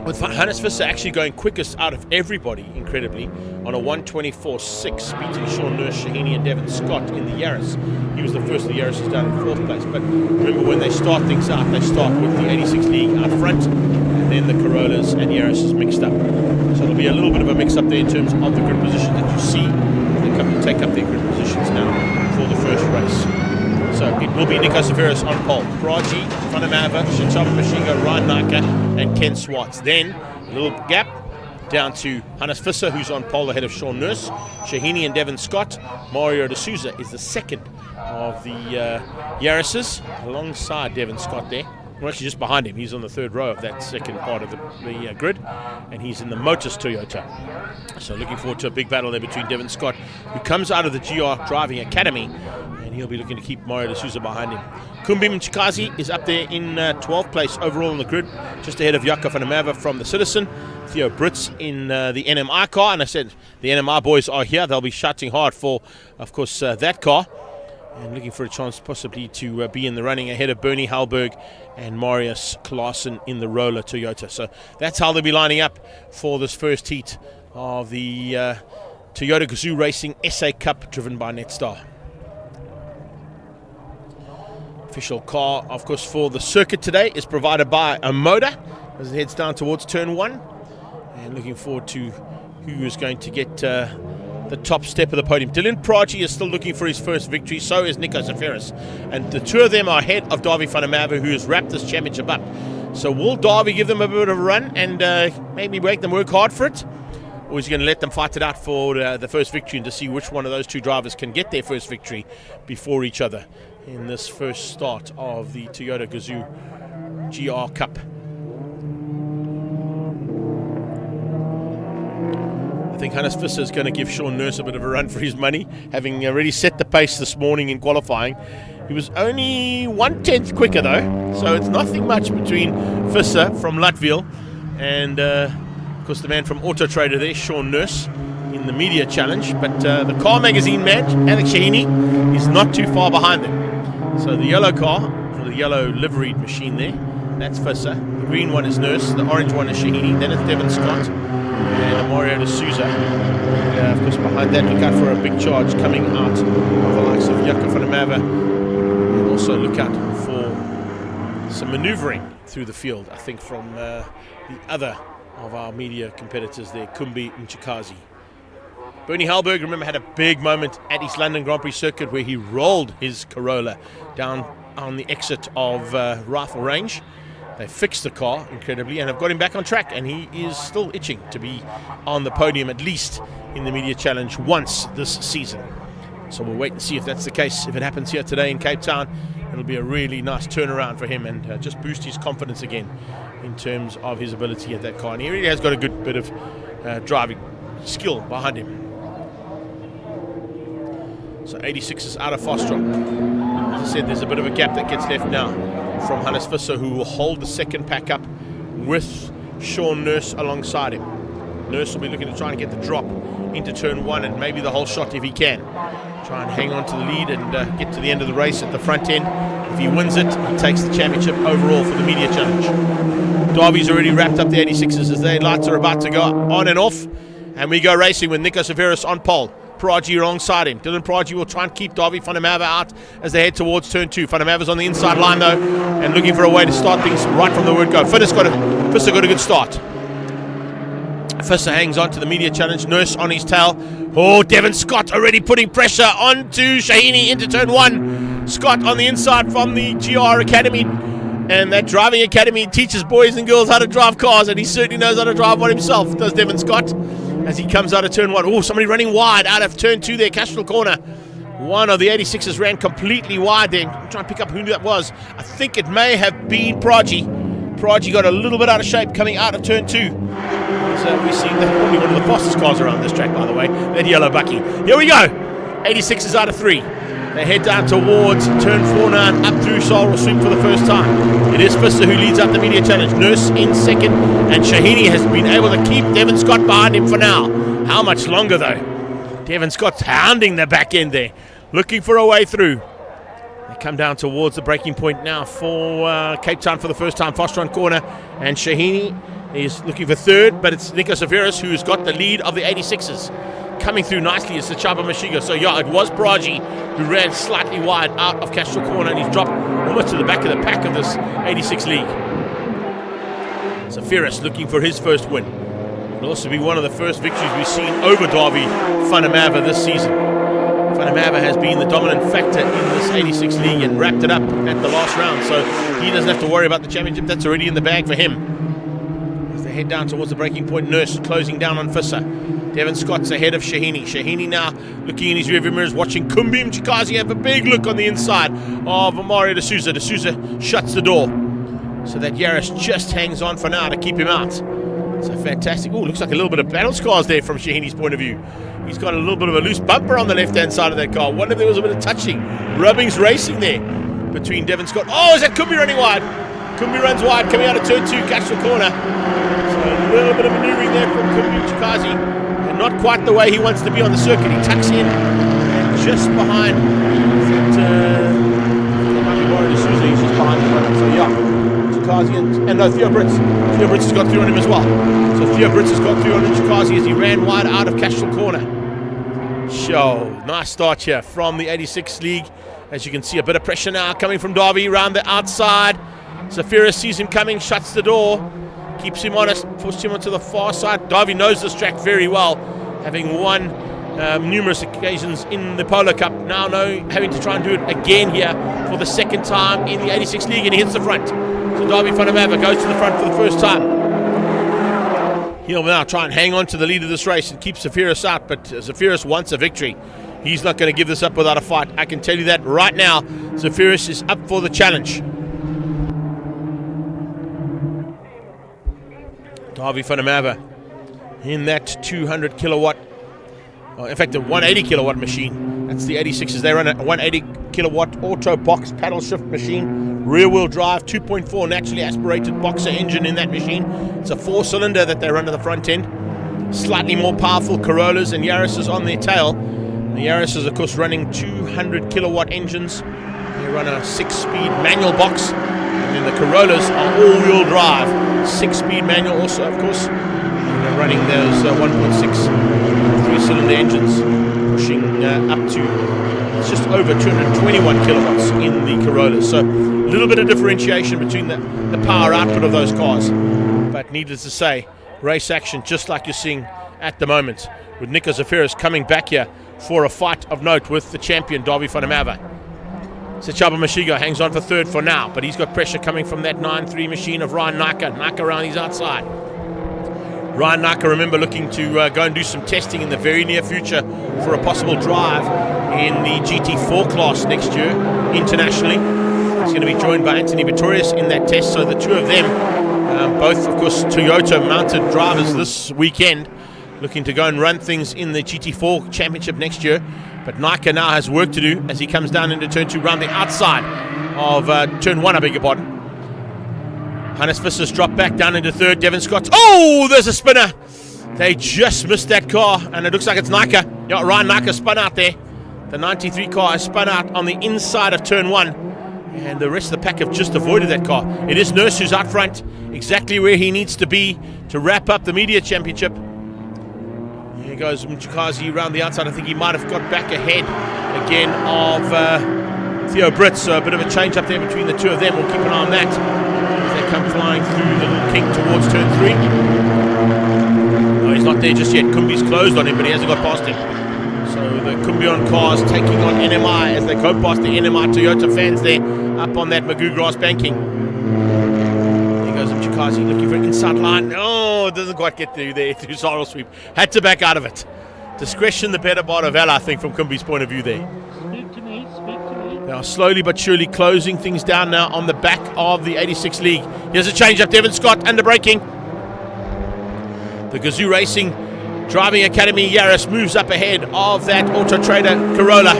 with Hannes Visser actually going quickest out of everybody, incredibly, on a 1:24.6, beating Sean Nurse, Shahini and Devin Scott in the Yaris. He was the first of the Yaris's down in 4th place. But remember, when they start things out, they start with the 86 League out front, and then the Corollas and Yaris's mixed up. So there'll be a little bit of a mix-up there in terms of the grid position that you see. They come to take up their grid positions now for the first race. So it will be Nico Zafiris on pole. Praji, Van der Merwe, Sachaba Mashiga, Ryan Naka, and Ken Swartz. Then a little gap down to Hannes Visser, who's on pole ahead of Sean Nurse. Shahini and Devin Scott. Mario de Souza is the second of the Yaris's, alongside Devin Scott there. Well, actually just behind him. He's on the 3rd row of that second part of the grid, and he's in the Motus Toyota. So looking forward to a big battle there between Devin Scott, who comes out of the GR Driving Academy, and he'll be looking to keep Mario de Souza behind him. Kumbim Chikazi is up there in 12th place overall on the grid, just ahead of Jakob van der Merwe from the Citizen. Theo Brits in the NMI car, and I said the NMI boys are here. They'll be shouting hard for, of course, that car. And looking for a chance possibly to be in the running ahead of Bernie Halberg and Marius Klaassen in the Roller Toyota. So that's how they'll be lining up for this first heat of the Toyota Gazoo Racing SA Cup driven by Netstar. Official car, of course, for the circuit today is provided by Amoda as it heads down towards turn 1. And looking forward to who is going to get the top step of the podium. Dylan Praji is still looking for his first victory, so is Nico Zafiris. And the 2 of them are ahead of Darby van der Merwe, who has wrapped this championship up. So will Darby give them a bit of a run and maybe make them work hard for it? Or is he going to let them fight it out for the first victory and to see which one of those 2 drivers can get their first victory before each other in this first start of the Toyota Gazoo GR Cup? I think Hannes Visser is going to give Sean Nurse a bit of a run for his money, having already set the pace this morning in qualifying. He was only 1/10 quicker though, so it's nothing much between Visser from Latvia and of course the man from Auto Trader there, Sean Nurse, in the media challenge. But the car magazine man, Alex Shahini, is not too far behind them. So the yellow car, or the yellow liveried machine there, that's Visser. The green one is Nurse, the orange one is Shahini, then it's Devin Scott and Mario de Souza. Of course, behind that, look out for a big charge coming out of the likes of Jakob van der Merwe. And also look out for some manoeuvring through the field, I think, from the other of our media competitors there, Kumbi Mchikazi. Bernie Halberg, remember, had a big moment at East London Grand Prix circuit where he rolled his Corolla down on the exit of Rifle Range. They fixed the car incredibly and have got him back on track, and he is still itching to be on the podium, at least in the media challenge once this season. So we'll wait and see if that's the case. If it happens here today in Cape Town, it'll be a really nice turnaround for him and just boost his confidence again in terms of his ability at that car. And he really has got a good bit of driving skill behind him. So 86 is out of Fostrom. As I said, there's a bit of a gap that gets left now from Hannes Visser, who will hold the second pack up with Sean Nurse alongside him. Nurse will be looking to try and get the drop into turn 1 and maybe the whole shot if he can. Try and hang on to the lead and get to the end of the race at the front end. If he wins it, he takes the championship overall for the media challenge. Darby's already wrapped up the 86s as their lights are about to go on and off. And we go racing with Nico Severus on pole. Paraji alongside him. Dylan Paraji will try and keep Darby van der Merwe out as they head towards turn 2. Van der Merwe's on the inside line though and looking for a way to start things right from the word go. Visser got a good start. Visser hangs on to the media challenge. Nurse on his tail. Oh, Devon Scott already putting pressure onto Shahini into turn 1. Scott on the inside from the GR Academy. And that driving academy teaches boys and girls how to drive cars, and he certainly knows how to drive one himself, does Devon Scott, as he comes out of turn 1. Oh, somebody running wide out of turn 2 there, Castrol corner. One of the 86s ran completely wide there. I'm trying to pick up who that was. I think it may have been Praji. Praji got a little bit out of shape coming out of turn 2. So we see that probably one of the fastest cars around this track, by the way, that yellow bucky. Here we go. 86 is out of 3. They head down towards turn 4 now and up through Sarl Swing for the first time. It is Visser who leads up the media challenge. Nurse in second, and Shahini has been able to keep Devon Scott behind him for now. How much longer though? Devon Scott's hounding the back end there, looking for a way through. They come down towards the breaking point now for Cape Town for the first time. Fostron corner, and Shahini is looking for third, but it's Nico Severus who's got the lead of the 86s. Coming through nicely is the Chaba Mashiga. So yeah, it was Praji who ran slightly wide out of Castrol corner, and he's dropped almost to the back of the pack of this 86 league. Severus looking for his first win. It'll also be one of the first victories we've seen over Darby van der Merwe this season. Van der Merwe has been the dominant factor in this 86 league and wrapped it up at the last round, so he doesn't have to worry about the championship. That's already in the bag for him. As they head down towards the breaking point, Nurse closing down on Visser. Devon Scott's ahead of Shahini. Shahini now looking in his rearview mirrors, watching Kumbi Mchikazi have a big look on the inside of Mario D'Souza. D'Souza shuts the door, so that Yaris just hangs on for now to keep him out. So fantastic. Oh, looks like a little bit of battle scars there from Shahini's point of view. He's got a little bit of a loose bumper on the left-hand side of that car. Wonder if there was a bit of touching, rubbings racing there between Devon Scott. Oh, is that Kumbi running wide? Kumbi runs wide, coming out of turn 2, Castrol corner. So a little bit of maneuvering there from Kumbi Mchikazi. Not quite the way he wants to be on the circuit. He tucks in and just behind. Might be Mario D'Souza. He's just behind him. So yeah, Chikazi and no, Theo Brits. Theo Brits has got through on him as well. So Theo Brits has got through on Chikazi as he ran wide out of Castrol corner. Show, nice start here from the 86 league. As you can see, a bit of pressure now coming from Darby around the outside. Zafira sees him coming, shuts the door. Keeps him honest, pushes him onto the far side. Darby knows this track very well, having won numerous occasions in the Polo Cup. Now having to try and do it again here for the second time in the 86 league, and he hits the front. So Darby van der Merwe goes to the front for the first time. He'll now try and hang on to the lead of this race and keep Zephyrus out, but Zephyrus wants a victory. He's not going to give this up without a fight. I can tell you that right now. Zephyrus is up for the challenge. Darby van der Merwe in that 200 kilowatt, in fact a 180 kilowatt machine. That's the 86s. They run a 180 kilowatt auto box paddle shift machine, rear wheel drive, 2.4 naturally aspirated boxer engine in that machine. It's a 4-cylinder that they run to the front end. Slightly more powerful Corollas and Yaris's on their tail. The Yaris is of course running 200 kilowatt engines. They run a 6-speed manual box. And then the Corollas are all-wheel drive, 6-speed manual also, of course. And they're running those 1.6 3-cylinder engines, pushing up to it's just over 221 kilowatts in the Corollas. So a little bit of differentiation between the power output of those cars. But needless to say, race action just like you're seeing at the moment, with Nico Zephyrus coming back here for a fight of note with the champion, Darby van der Merwe. Sechaba Mashigo hangs on for third for now, but he's got pressure coming from that 9.3 machine of Ryan Naka. Naka around his outside. Ryan Naka, remember, looking to go and do some testing in the very near future for a possible drive in the GT4 class next year internationally. He's going to be joined by Anthony Vittorius in that test. So the two of them, both of course Toyota mounted drivers this weekend, looking to go and run things in the GT4 championship next year. But Nike now has work to do as he comes down into turn 2, round the outside of turn 1, I beg your pardon. Hannes Visser's dropped back down into third. Devon Scott. Oh, there's a spinner. They just missed that car, and it looks like it's Nike. Yeah, Ryan Nike spun out there. The 93 car has spun out on the inside of turn 1, and the rest of the pack have just avoided that car. It is Nurse who's out front, exactly where he needs to be to wrap up the media championship. Here goes Mchikazi around the outside. I think he might have got back ahead again of Theo Britt, so a bit of a change up there between the two of them. We'll keep an eye on that as they come flying through the little kink towards turn 3. No, he's not there just yet. Kumbi's closed on him, but he hasn't got past him. So the Kumbion cars taking on NMI as they go past the NMI Toyota fans there up on that Magoo grass banking. There goes Mchikazi looking for an inside line. Oh, it doesn't quite get through there through Sorrel Sweep. Had to back out of it. Discretion the better part of valor, I think, from Kumbi's point of view there. Speak to me. They are slowly but surely closing things down now on the back of the 86 League. Here's a change up. Devon Scott under braking. The Gazoo Racing Driving Academy Yaris moves up ahead of that Auto Trader Corolla.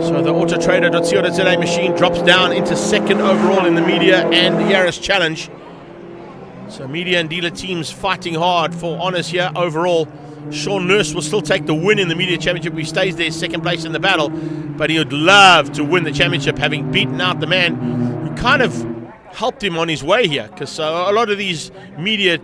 So the Auto Trader.co.za machine drops down into second overall in the Media and Yaris Challenge. So Media and dealer teams fighting hard for honours here overall. Sean Nurse will still take the win in the Media Championship. He stays there second place in the battle, but he would love to win the championship, having beaten out the man who kind of helped him on his way here, because a lot of these Media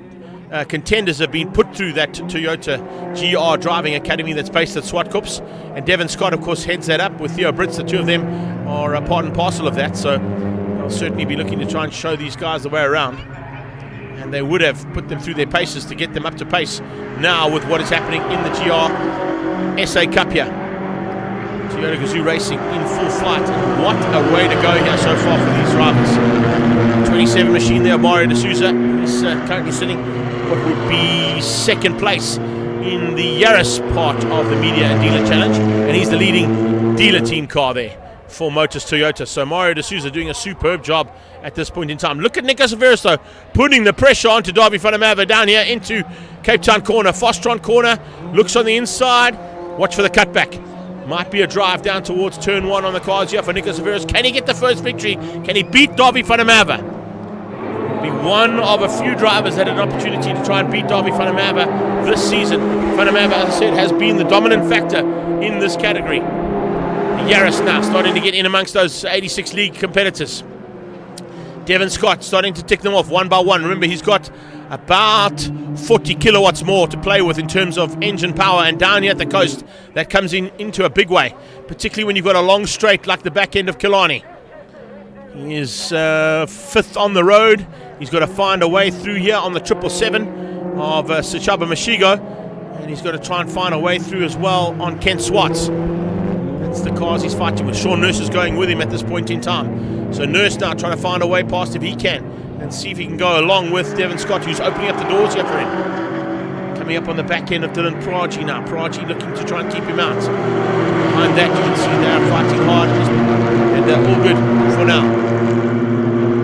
contenders have been put through that Toyota GR Driving Academy that's based at Swartkops, and Devon Scott of course heads that up with Theo Brits. The two of them are a part and parcel of that, so they'll certainly be looking to try and show these guys the way around, and they would have put them through their paces to get them up to pace now with what is happening in the GR SA Cup here. Toyota Gazoo Racing in full flight, and what a way to go here so far for these drivers. 27 machine there, Mario D'Souza. He's currently sitting what would be second place in the Yaris part of the Media and Dealer Challenge, and he's the leading dealer team car there for Motors Toyota. So Mario D'Souza doing a superb job at this point in time. Look at Nico Severus though, putting the pressure onto Darby van der Merwe down here into Cape Town corner. Fostron corner, looks on the inside, watch for the cutback. Might be a drive down towards turn 1 on the cards here for Nico Severus. Can he get the first victory? Can he beat Darby van der Merwe? Be one of a few drivers that had an opportunity to try and beat Darby van der Merwe this season. Van der Merwe, as I said, has been the dominant factor in this category. Yaris now starting to get in amongst those 86 League competitors. Devon Scott starting to tick them off one by one. Remember, he's got about 40 kilowatts more to play with in terms of engine power, and down here at the coast that comes into a big way, particularly when you've got a long straight like the back end of Killarney. He is fifth on the road. He's got to find a way through here on the 777 of Sichaba Mashigo, and he's got to try and find a way through as well on Kent Swartz. That's the cars he's fighting with. Sean Nurse is going with him at this point in time. So Nurse now trying to find a way past if he can, and see if he can go along with Devon Scott, who's opening up the doors here for him. Coming up on the back end of Dylan Praji now. Praji looking to try and keep him out. Behind that, you can see they are fighting hard, and they're all good for now.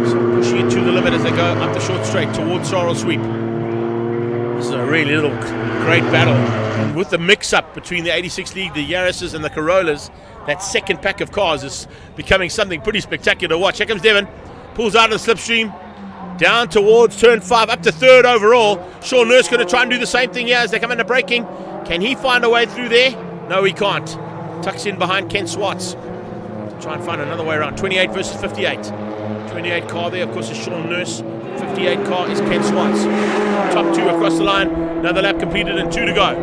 So pushing it to the limit as they go up the short straight towards Sorrel Sweep. This is a really little great battle. And with the mix-up between the 86 League, the Yarises and the Corollas, that second pack of cars is becoming something pretty spectacular to watch. Here comes Devon. Pulls out of the slipstream. Down towards turn 5, up to third overall. Sean Nurse going to try and do the same thing here as they come into braking. Can he find a way through there? No, he can't. Tucks in behind Ken Swartz. Try and find another way around. 28 versus 58. 28 car there, of course, is Sean Nurse. 58 car is Ken Swartz. Top 2 across the line. Another lap completed and 2 to go. 2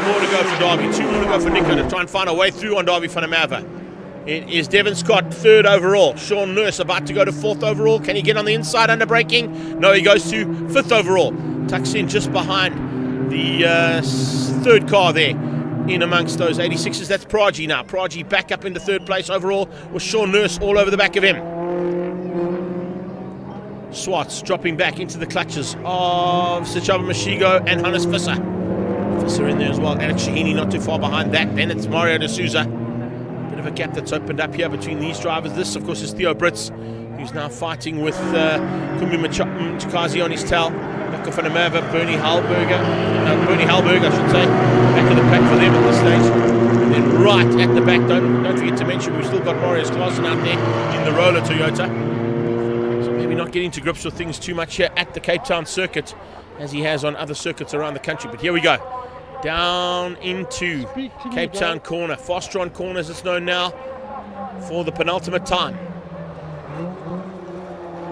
more to go for Darby. 2 more to go for Nico to try and find a way through on Darby van der Merwe. It is Devon Scott, third overall. Sean Nurse about to go to fourth overall. Can he get on the inside under braking? No, he goes to fifth overall. Tucks in just behind the third car there in amongst those 86s. That's Praji now. Praji back up into third place overall with Sean Nurse all over the back of him. Swartz dropping back into the clutches of Sichaba Mashigo and Hannes Visser. Fissa in there as well. Alex Shahini not too far behind that. Then it's Mario D'Souza. Bit of a gap that's opened up here between these drivers. This, of course, is Theo Brits, who's now fighting with Kumi Mchakazi on his tail. Mako van der Merwe, Bernie Halberger, I should say, back in the pack for them at this stage. And then right at the back, don't forget to mention, we've still got Marius Klaassen out there in the roller Toyota. So maybe not getting to grips with things too much here at the Cape Town circuit, as he has on other circuits around the country. But here we go, down into Cape Town corner, Fostron corner as it's known now, for the penultimate time.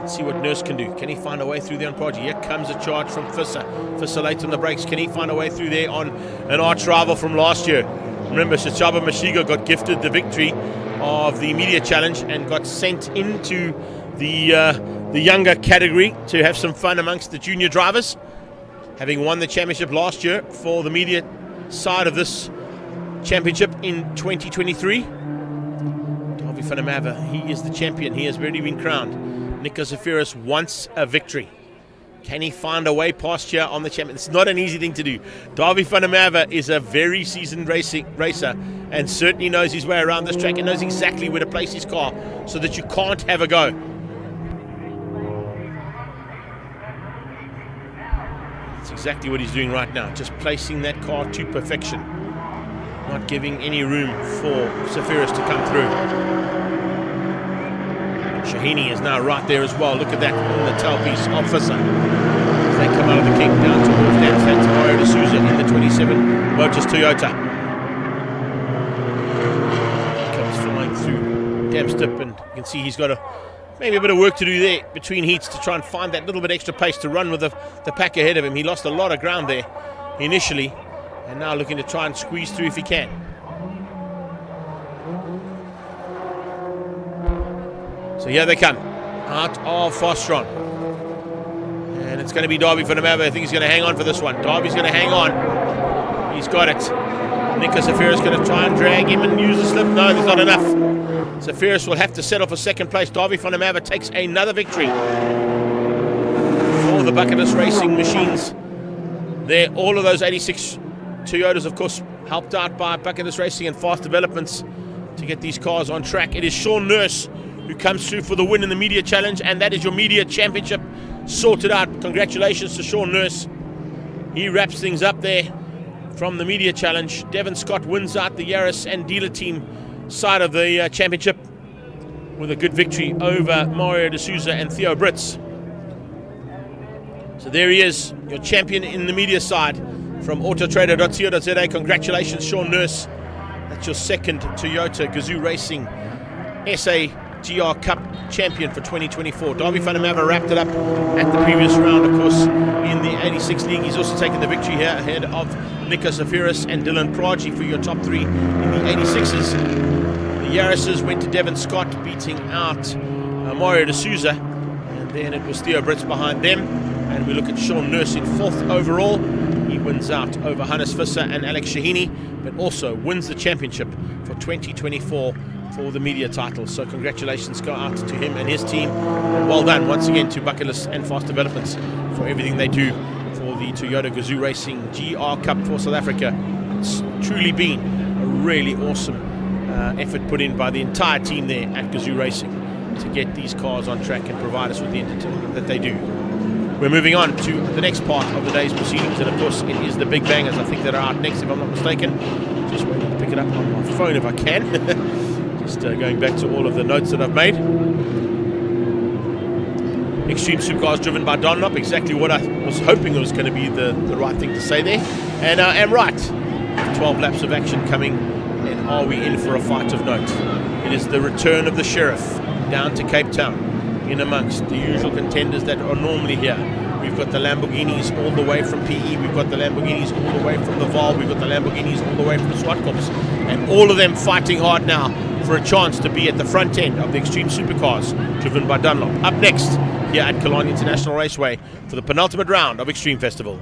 See what Nurse can do. Can he find a way through there on Prodigy? Here comes a charge from Fissa. Fissa late on the brakes. Can he find a way through there on an arch rival from last year? Remember, Shachaba Mashiga got gifted the victory of the media challenge and got sent into the younger category to have some fun amongst the junior drivers, having won the championship last year for the media side of this championship in 2023. Davy van der Merwe, he is the champion. He has already been crowned. Nico Zafiris wants a victory. Can he find a way past here on the champion? It's not an easy thing to do. Davy van der Merwe is a very seasoned racer and certainly knows his way around this track and knows exactly where to place his car so that you can't have a go. That's exactly what he's doing right now, just placing that car to perfection, not giving any room for Zafiris to come through. Shahini is now right there as well. Look at that on the tailpiece of Fissa. As they come out of the King down towards them, that's Mario D'Souza in the 27 Lotus Toyota. Comes flying through Damstip, and you can see he's got maybe a bit of work to do there between heats to try and find that little bit extra pace to run with the pack ahead of him. He lost a lot of ground there initially, and now looking to try and squeeze through if he can. So here they come, out of Fostron. And it's going to be Davy van der Merwe. I think he's going to hang on for this one. Davy's going to hang on. He's got it. Nico Zafiris going to try and drag him and use the slip. No, there's not enough. Zafiris will have to settle for second place. Davy van der Merwe takes another victory for the Bucket List Racing machines. There, all of those 86 Toyotas, of course, helped out by Bucket List Racing and Fast Developments to get these cars on track. It is Sean Nurse who comes through for the win in the media challenge, and that is your media championship sorted out. Congratulations to Sean Nurse. He wraps things up there from the media challenge. Devon Scott wins out the Yaris and dealer team side of the championship with a good victory over Mario D'Souza and Theo Brits. So there he is, your champion in the media side from autotrader.co.za. Congratulations, Sean Nurse. That's your second Toyota Gazoo Racing SA GR Cup champion for 2024. Davy van der Merwe wrapped it up at the previous round, of course, in the 86 league. He's also taken the victory here ahead of Nico Zafiris and Dylan Pragi for your top three in the 86s. The Yaris's went to Devon Scott, beating out Mario D'Souza, and then it was Theo Brits behind them. And we look at Sean Nurse in fourth overall. He wins out over Hannes Visser and Alex Shahini, but also wins the championship for 2024 for the media title. So congratulations go out to him and his team, and well done once again to Bucket List and Fast Developments for everything they do for the Toyota Gazoo Racing GR Cup for South Africa. It's truly been a really awesome effort put in by the entire team there at Gazoo Racing to get these cars on track and provide us with the entertainment that they do. We're moving on to the next part of the day's proceedings, and of course it is the big bangers, I think, that are out next, if I'm not mistaken. Just waiting to pick it up on my phone if I can. Just going back to all of the notes that I've made. Extreme Supercars driven by Dunlop, exactly what I was hoping it was going to be the right thing to say there. And I am right. 12 laps of action coming, and are we in for a fight of note? It is the return of the Sheriff down to Cape Town, in amongst the usual contenders that are normally here. We've got the Lamborghinis all the way from PE, we've got the Lamborghinis all the way from the Val, we've got the Lamborghinis all the way from the Swartkops, and all of them fighting hard now for a chance to be at the front end of the Extreme Supercars driven by Dunlop. Up next here at Killarney International Raceway for the penultimate round of Extreme Festival.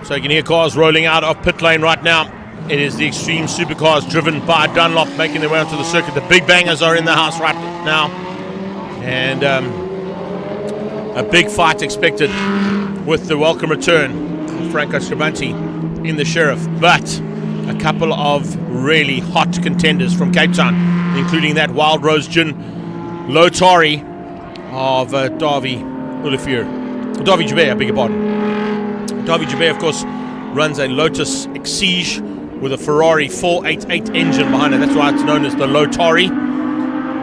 So you can hear cars rolling out of pit lane right now. It is the Extreme Supercars driven by Dunlop making their way onto the circuit. The big bangers are in the house right now. And a big fight expected with the welcome return of Franco Scribante in the Sheriff. But a couple of really hot contenders from Cape Town, including that Wild Rose Gin Lotari of Davi Joubert, I beg your pardon. Davi Joubert, of course, runs a Lotus Exige with a Ferrari 488 engine behind it. That's why it's known as the Lotari.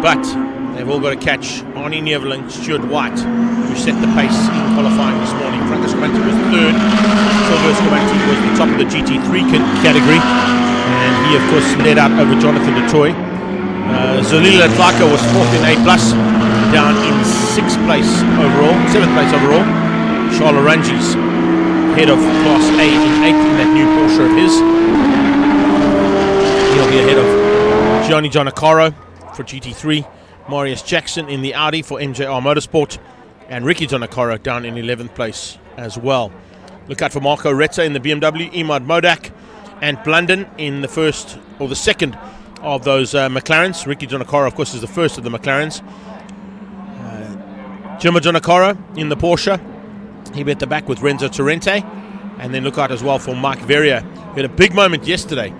But they've all got to catch Arnie Neville and Stuart White, who set the pace in qualifying this morning. Franco Scribante was third. Silvio Scribante was the top of the GT3 category. And he, of course, led out over Jonathan du Toit. Zolila Tlaka was fourth in A+, down in 7th place overall. Charles Arangis, head of Class A in 8th in that new Porsche of his. He'll be ahead of Gianni Giannacaro for GT3, Marius Jackson in the Audi for MJR Motorsport, and Ricky Giannacaro down in 11th place as well. Look out for Marco Retta in the BMW, Imad Modak and Blunden in the first or the second of those McLarens. Ricky Giannacaro, of course, is the first of the McLarens. Jimmo Giannacaro in the Porsche. He'll be at the back with Renzo Torrente. And then look out as well for Mike Verrier, who had a big moment yesterday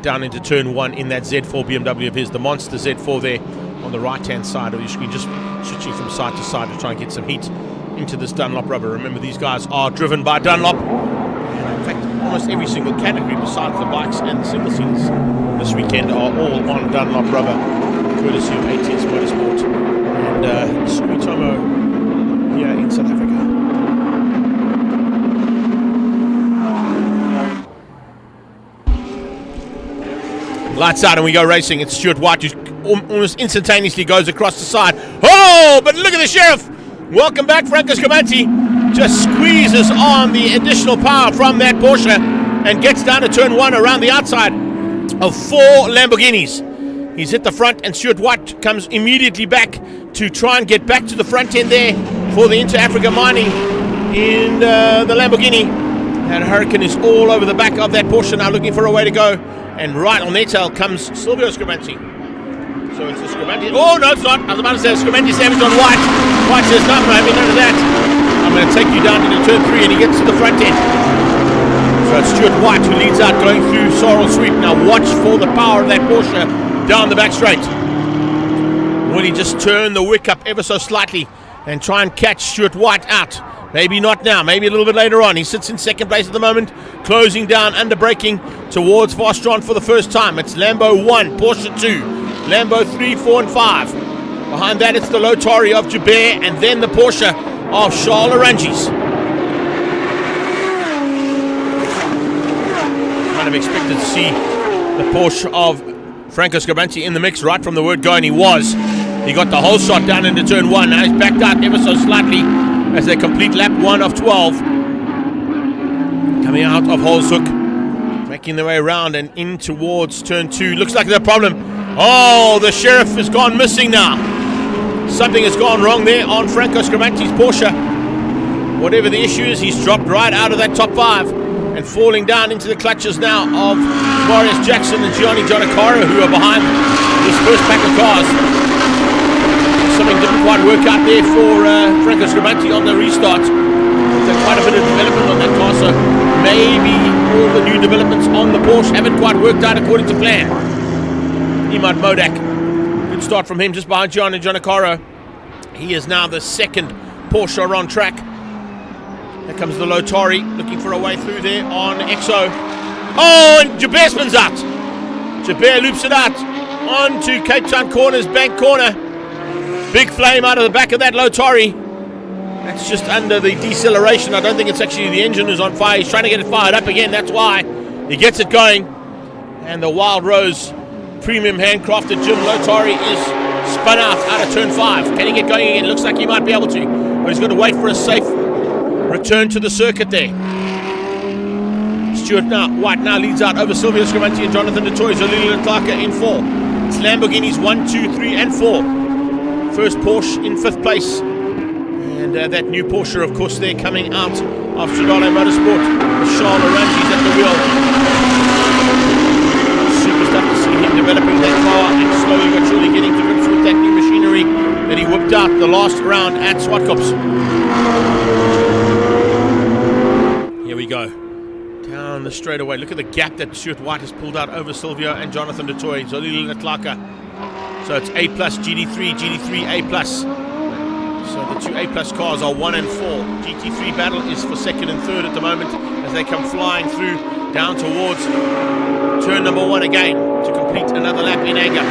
down into turn 1 in that Z4 BMW of his, the Monster Z4 there on the right-hand side of your screen, just switching from side to side to try and get some heat into this Dunlop rubber. Remember, these guys are driven by Dunlop. And in fact, almost every single category besides the bikes and the single seats this weekend are all on Dunlop rubber, courtesy of ATS Motorsport and Sumitomo here in South Africa. Lights out and we go racing. It's Stuart White who almost instantaneously goes across the side. Oh, but look at the Sheriff. Welcome back, Franco Scribante. Just squeezes on the additional power from that Porsche and gets down to turn 1 around the outside of 4 Lamborghinis. He's hit the front and Stuart White comes immediately back to try and get back to the front end there for the Inter-Africa Mining in the Lamborghini. And Hurricane is all over the back of that Porsche now looking for a way to go. And right on their tail comes Silvio Scribante. So it's a Scribante. Oh, no, it's not. I was about to say Scribante savage on White. White says, no, I'm having none of that. I'm going to take you down into turn 3, and he gets to the front end. So it's Stuart White who leads out going through Sorrel Sweep. Now watch for the power of that Porsche down the back straight. Will he just turn the wick up ever so slightly and try and catch Stuart White out? Maybe not now, maybe a little bit later on. He sits in second place at the moment, closing down, under braking towards Vastron for the first time. It's Lambo 1, Porsche 2, Lambo 3, 4 and 5. Behind that it's the Lotari of Joubert and then the Porsche of Charles Arangis. Kind of expected to see the Porsche of Franco Scribante in the mix right from the word go, and he was. He got the whole shot down into turn 1. Now he's backed out ever so slightly as they complete lap 1 of 12. Coming out of Holshoek, making their way around and in towards turn 2. Looks like there's a problem. Oh, the Sheriff has gone missing now. Something has gone wrong there on Franco Scribante's Porsche. Whatever the issue is, he's dropped right out of that top 5 and falling down into the clutches now of Marius Jackson and Gianni Giannacaro, who are behind this first pack of cars. Something didn't quite work out there for Franco Scribante on the restart. So quite a bit of development on that car, so maybe all the new developments on the Porsche haven't quite worked out according to plan. Imad Modak, good start from him just behind Gianni Giannacaro. He is now the second Porsche on track. There comes the Lotari looking for a way through there on EXO. Oh, and Joubert spins out. Joubert loops it out onto Cape Town Corners, Bank Corner. Big flame out of the back of that Lotari. That's just under the deceleration. I don't think it's actually the engine is on fire. He's trying to get it fired up again. That's why he gets it going. And the Wild Rose premium handcrafted Jim Lotari is spun out of turn 5. Can he get going again? Looks like he might be able to. But he's got to wait for a safe return to the circuit there. Stuart White now leads out over Silvio Scribante and Jonathan du Toit. Zolila Tlaka in 4. It's Lamborghinis 1, 2, 3 and 4. First Porsche in 5th place. And that new Porsche, of course, there coming out of Chidale Motorsport. The Charles Oranges at the wheel. Super stuff to see him developing that car and slowly but surely getting to grips with that new machinery that he whipped out the last round at Swartkops. Here we go. Down the straightaway. Look at the gap that Stuart White has pulled out over Silvio and Jonathan du Toit. Zolile Latlaka. So it's A+, GT3, GT3, A+. So the two A+ cars are 1 and 4. GT3 battle is for second and third at the moment as they come flying through down towards turn number 1 again to complete another lap in anger.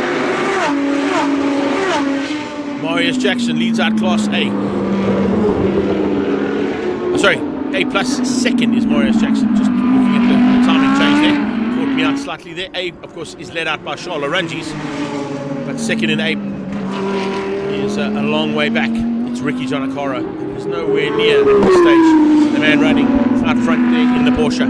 Marius Jackson leads out Class A. A+ second is Marius Jackson. Just looking at the timing change there. Caught me out slightly there. A, of course, is led out by Charles Oranges. But second in A is a long way back. It's Ricky Jonakaro. He's nowhere near at this stage. The man running out front there in the Porsche.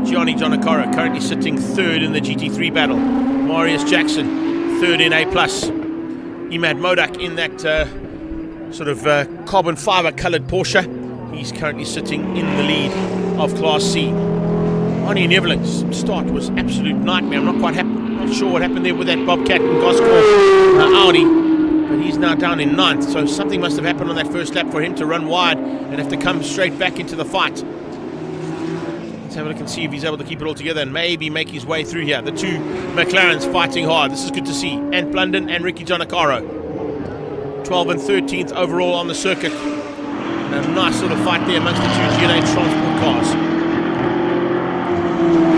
Gianni Jonakaro currently sitting third in the GT3 battle. Marius Jackson third in A+. Imad Modak in that sort of carbon fiber coloured Porsche. He's currently sitting in the lead of Class C. Arnie Neveling's start was absolute nightmare. I'm not sure what happened there with that Bobcat and Goscorp Audi, but he's now down in 9th. So something must have happened on that first lap for him to run wide and have to come straight back into the fight. Let's have a look and see if he's able to keep it all together and maybe make his way through here. The two McLarens fighting hard. This is good to see. Ant Blunden and Ricky Jonakaro. 12th and 13th overall on the circuit. And a nice little fight there amongst the two GNA transport cars.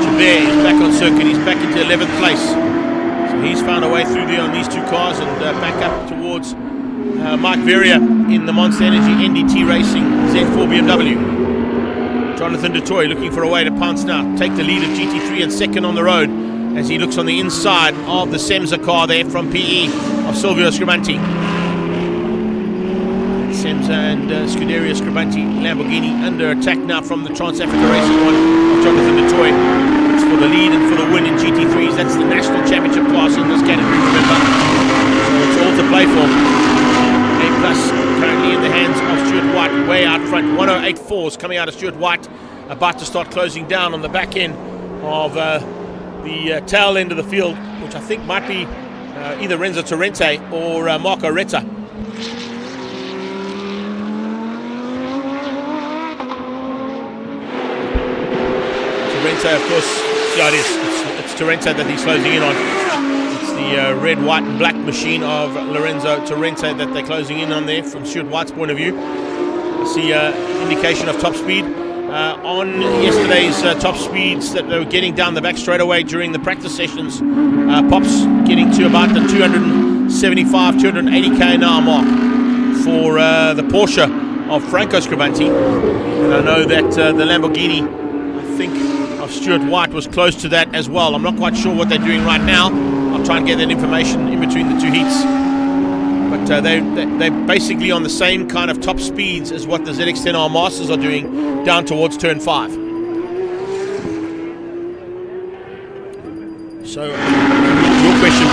Chabert is back on circuit. He's back into 11th place. So he's found a way through there on these two cars and back up towards Mike Veria in the Monster Energy NDT Racing Z4 BMW. Jonathan du Toit looking for a way to pounce now. Take the lead of GT3 and second on the road as he looks on the inside of the Semza car there from PE of Silvio Scribanti. Semza and Scuderia Scribanti Lamborghini under attack now from the Trans-Africa Racing one of Jonathan du Toit. It's for the lead and for the win in GT3s. That's the national championship class in this category, remember. So it's all to play for. A+ currently in the hands of Stuart White, way out front. 108.4s coming out of Stuart White, about to start closing down on the back end of the tail end of the field, which I think might be either Renzo Torrente or Marco Retta. Torrente, of course, yeah, it is. It's Torrente that he's closing in on. It's the red, white and black machine of Lorenzo Torrente that they're closing in on there from Stuart White's point of view. I see indication of top speed. On yesterday's top speeds that they were getting down the back straightaway during the practice sessions, Pops getting to about the 275, 280k an hour mark for the Porsche of Franco Scribanti. And I know that the Lamborghini, I think, of Stuart White was close to that as well. I'm not quite sure what they're doing right now. I'll try and get that information in between the two heats. But they're basically on the same kind of top speeds as what the ZX-10R Masters are doing down towards turn 5. So, your question,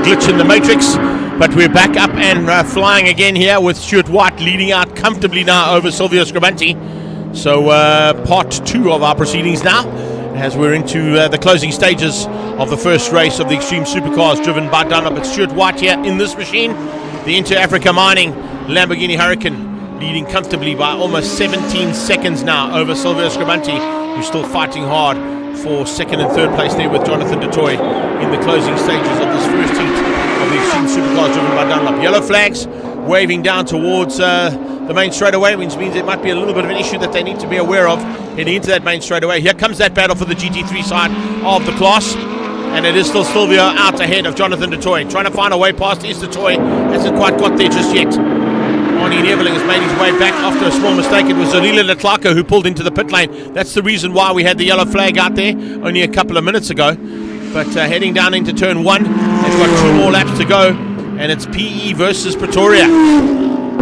glitch in the matrix, but we're back up and flying again here with Stuart White leading out comfortably now over Silvio Scribanti. So part 2 of our proceedings now, as we're into the closing stages of the first race of the Extreme Supercars driven by Dunlop. It's Stuart White here in this machine, the Inter Africa Mining Lamborghini Huracan, leading comfortably by almost 17 seconds now over Silvio Scribanti, who's still fighting hard for second and third place there with Jonathan Dutoy in the closing stages of this first heat of the Extreme Supercars driven by Dunlop. Yellow flags waving down towards the main straightaway, which means it might be a little bit of an issue that they need to be aware of heading into that main straightaway. Here comes that battle for the GT3 side of the class, and it is still Silvio out ahead of Jonathan Dutoy, trying to find a way past. Is Dutoy, hasn't quite got there just yet. Arnie Neveling has made his way back after a small mistake. It was Zolila Leclerc who pulled into the pit lane. That's the reason why we had the yellow flag out there only a couple of minutes ago. But heading down into turn 1, they've got 2 more laps to go, and it's PE versus Pretoria.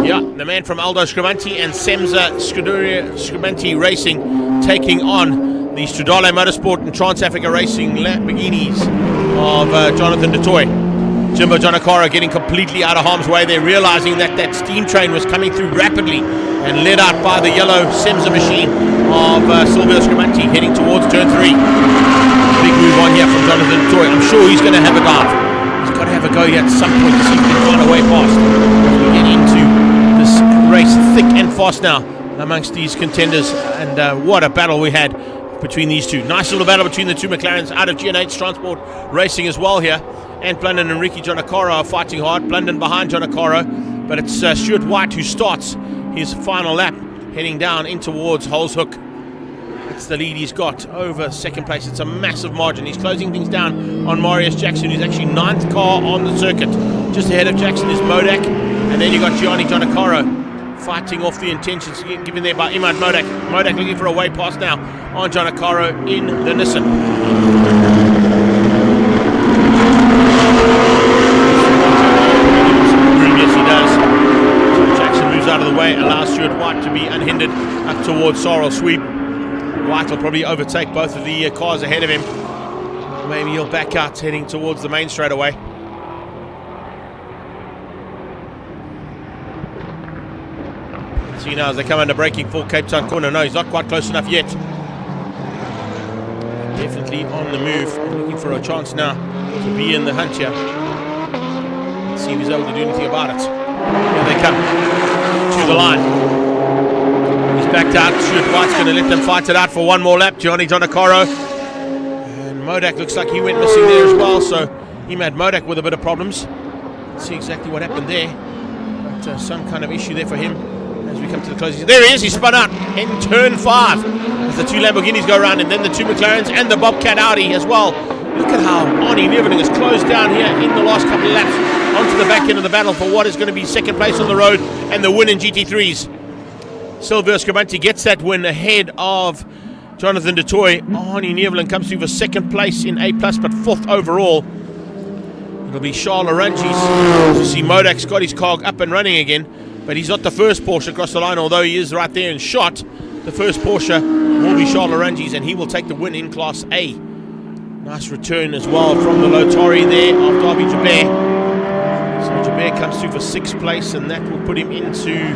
Yeah, the man from Aldo Scribanti and Semza Scribanti Racing taking on the Stradale Motorsport and Trans-Africa Racing Lamborghinis of Jonathan Dutoy. Jimbo Giannacara getting completely out of harm's way. They're realizing that that steam train was coming through rapidly and led out by the yellow Semza machine of Silvio Scribanti heading towards turn 3. Big move on here from Jonathan Dutoy. I'm sure he's going to have a dive. He's got to have a go here at some point to see if he can find a way past. We get into this race thick and fast now amongst these contenders, and what a battle we had between these two. Nice little battle between the two McLarens out of G&H Transport Racing as well here. Ant Blunden and Ricky Giannacara are fighting hard. Blunden behind Giannacara, but it's Stuart White who starts his final lap, heading down in towards Holes Hook. It's the lead he's got over second place. It's a massive margin. He's closing things down on Marius Jackson, who's actually 9th car on the circuit. Just ahead of Jackson is Modak, and then you got Gianni Giannacara fighting off the intentions given there by Imad Modak. Modak looking for a way past now on Giannacara in the Nissan. Out of the way, allows Stuart White to be unhindered up towards Sorrel Sweep. White will probably overtake both of the cars ahead of him. Maybe he'll back out heading towards the main straightaway. See now as they come under braking for Cape Town corner. No, he's not quite close enough yet. Definitely on the move, looking for a chance now to be in the hunt here. Let's see if he's able to do anything about it. Here they come to the line. He's backed out. Stuart White's going to let them fight it out for one more lap. Gianni Giannacara. And Modak looks like he went missing there as well. So he made Modak with a bit of problems. Let's see exactly what happened there. But some kind of issue there for him as we come to the closing. There he is. He spun out in turn 5 as the 2 Lamborghinis go around, and then the 2 McLarens and the Bobcat Audi as well. Look at how Arnie Neveling has closed down here in the last couple of laps onto the back end of the battle for what is going to be second place on the road and the win in GT3s. Silvio Scribanti gets that win ahead of Jonathan Dutoy. Arnie Neveling comes through for second place in A+, but 4th overall. It'll be Charles Arangis. You see Modak's got his car up and running again, but he's not the first Porsche across the line, although he is right there in shot. The first Porsche will be Charles Arangis, and he will take the win in Class A. Nice return as well from the Lotari there of Darby Jabir. So Jabir comes through for 6th place, and that will put him into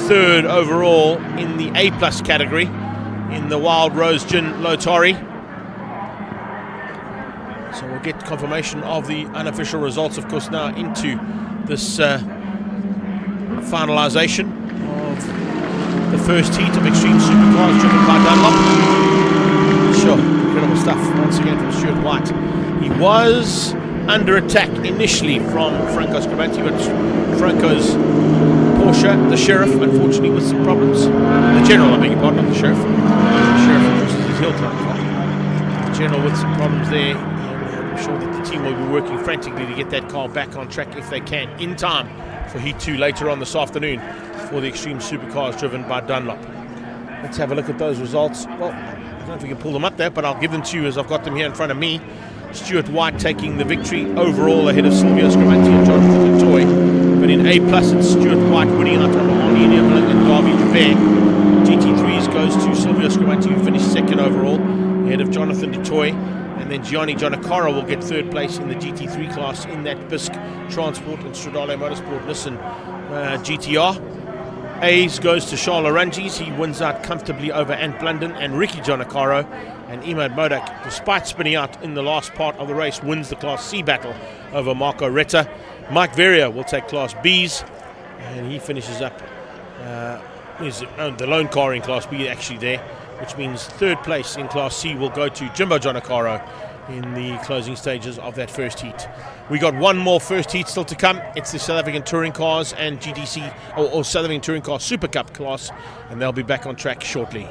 3rd overall in the A+ category in the Wild Rose Gin Lotari. So we'll get confirmation of the unofficial results, of course, now into this finalisation of the first heat of Extreme Supercars driven by Dunlop. Sure. Incredible stuff once again from Stuart White. He was under attack initially from Franco Scribanti, but Franco's Porsche, the Sheriff, unfortunately with some problems. The General, I beg your pardon, not the Sheriff. The Sheriff, of course, is his Hillclimb car. The General with some problems there. I'm sure that the team will be working frantically to get that car back on track if they can, in time for Heat 2 later on this afternoon for the Extreme Supercars driven by Dunlop. Let's have a look at those results. Well, I don't know if we can pull them up there, but I'll give them to you as I've got them here in front of me. Stuart White taking the victory overall ahead of Silvio Scribanti and Jonathan Dutoy. But in A+, it's Stuart White winning out on Arnie Neveling and Darby Jabir. GT3s goes to Silvio Scribanti, who finished 2nd overall, ahead of Jonathan Dutoy. And then Gianni Giannacara will get third place in the GT3 class in that Bisc Transport and Stradale Motorsport Nissan GTR. A's goes to Charles Arangis. He wins out comfortably over Ant Blunden and Ricky Giannacaro. And Imad Modak, despite spinning out in the last part of the race, wins the Class C battle over Marco Retta. Mike Verrier will take Class B's, and he finishes up the lone car in Class B actually there, which means third place in Class C will go to Jimbo Giannacaro in the closing stages of that first heat. We got one more first heat still to come. It's the South African Touring Cars and GTC or South African Touring Car Super Cup class, and they'll be back on track shortly.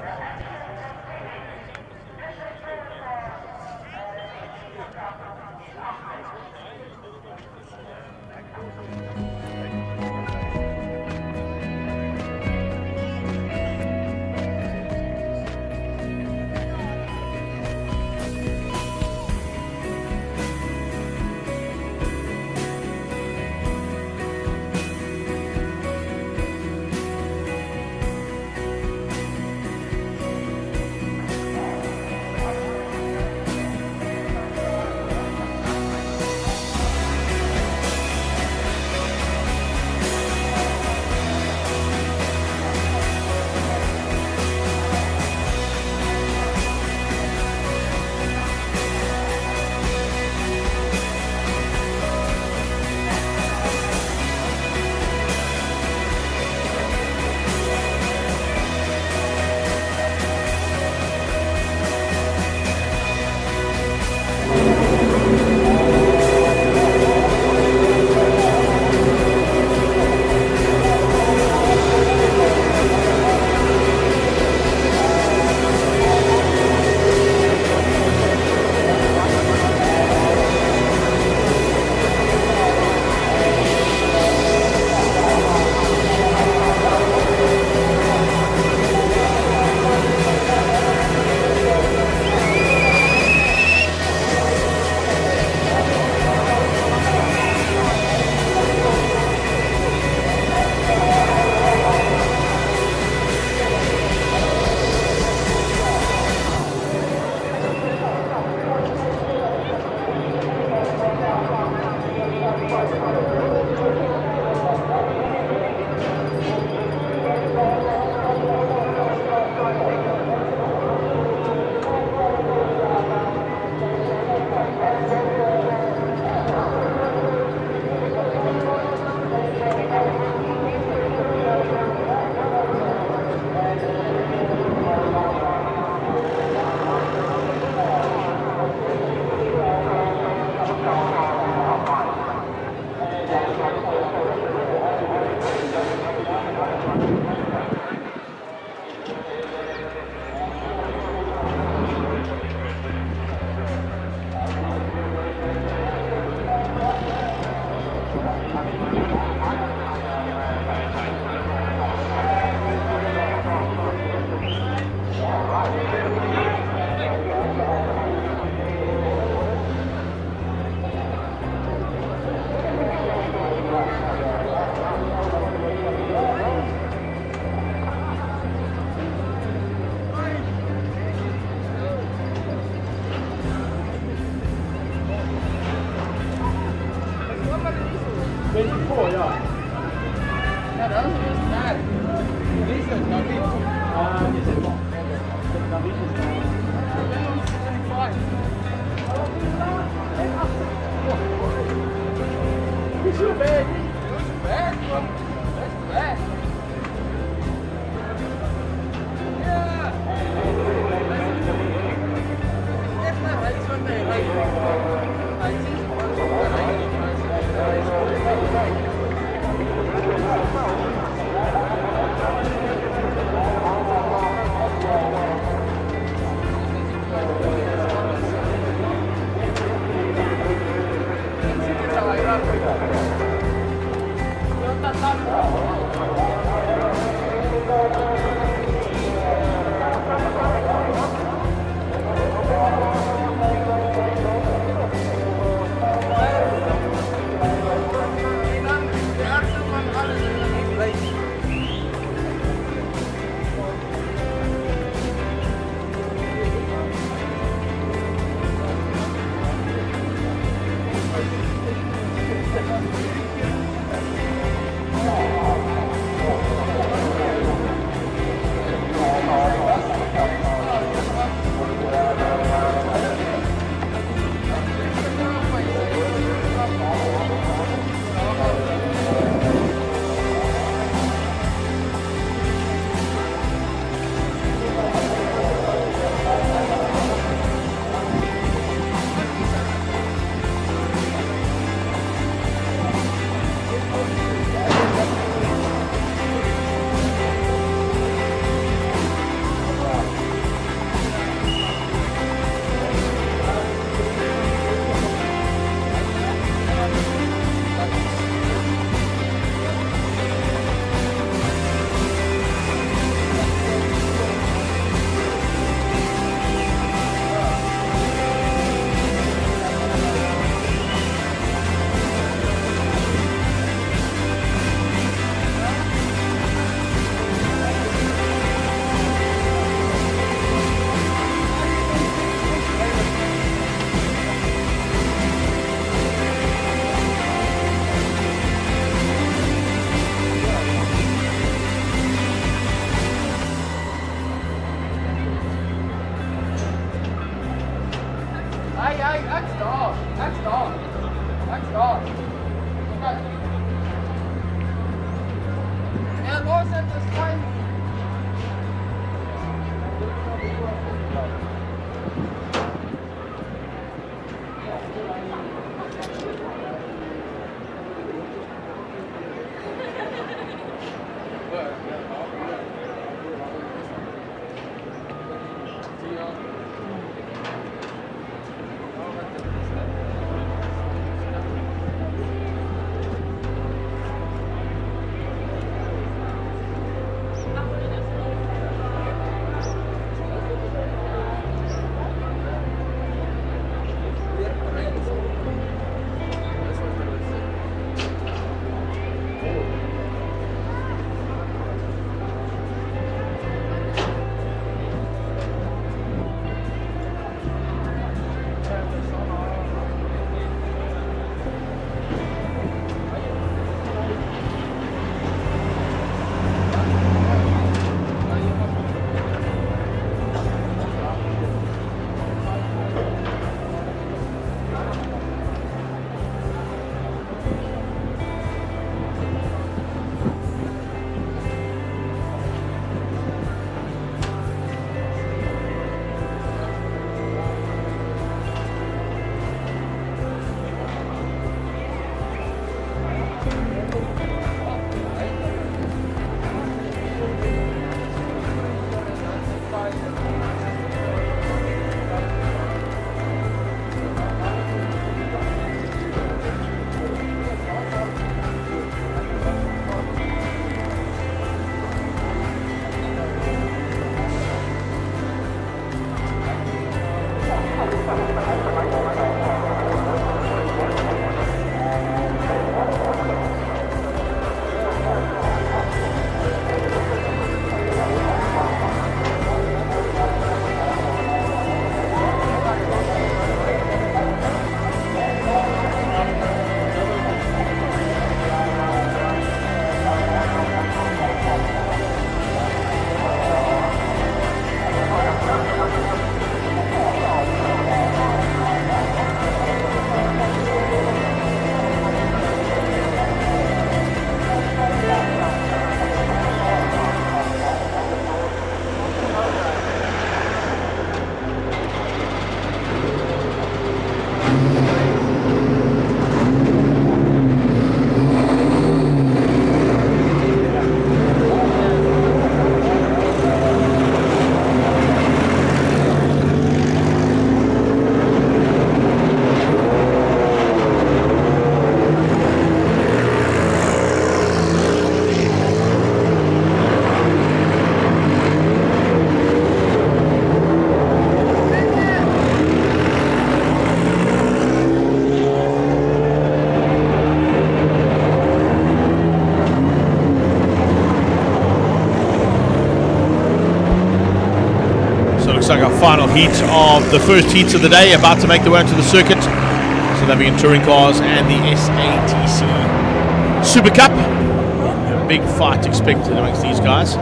Looks like our final heat of the first heats of the day, about to make their way onto the circuit. So they'll be in touring cars and the SATC Super Cup. A big fight expected amongst these guys.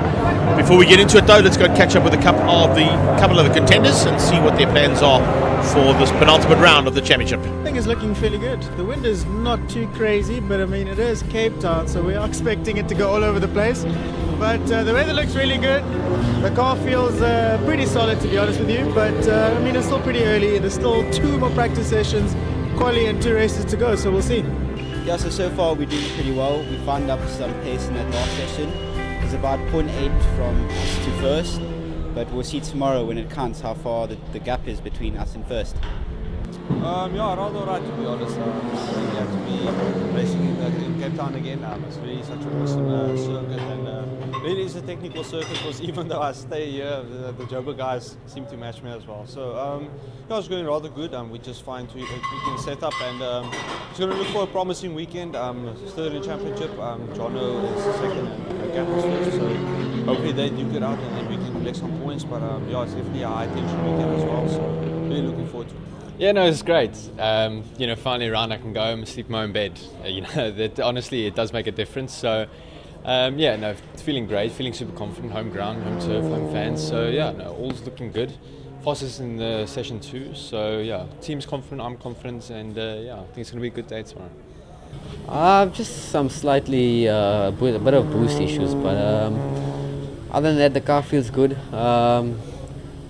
Before we get into it though, let's go catch up with a couple of the contenders and see what their plans are for this penultimate round of the championship. I think it's looking fairly good. The wind is not too crazy, but I mean it is Cape Town, so we are expecting it to go all over the place. But the weather looks really good. The car feels pretty solid, to be honest with you. But I mean it's still pretty early. There's still 2 more practice sessions, quali and 2 races to go, so we'll see. Yeah, so far we're doing pretty well. We found up some pace in that last session. It's about 0.8 from us to first, but we'll see tomorrow when it counts how far the gap is between us and first. Yeah, rather alright to be honest. Really glad to be racing in Cape Town again. It's really such an awesome circuit, and really is a technical circuit because even though I stay here, the Joburg guys seem to match me as well. So yeah, it's going rather good. We just find we can set up, and it's going to look for a promising weekend. Third in championship, Jono is second and Gat is first. So hopefully they duke it out and then we can collect some points. But yeah, it's definitely a high tension weekend as well. So really looking forward to it. Yeah, no, it's great. Finally around I can go home and sleep in my own bed. That honestly, it does make a difference. So, feeling great, feeling super confident, home ground, home turf, home fans. So yeah, no, all's looking good. Fastest in the session 2. So yeah, team's confident, I'm confident, and I think it's going to be a good day tomorrow. Just some slightly a bit of boost issues, but other than that, the car feels good.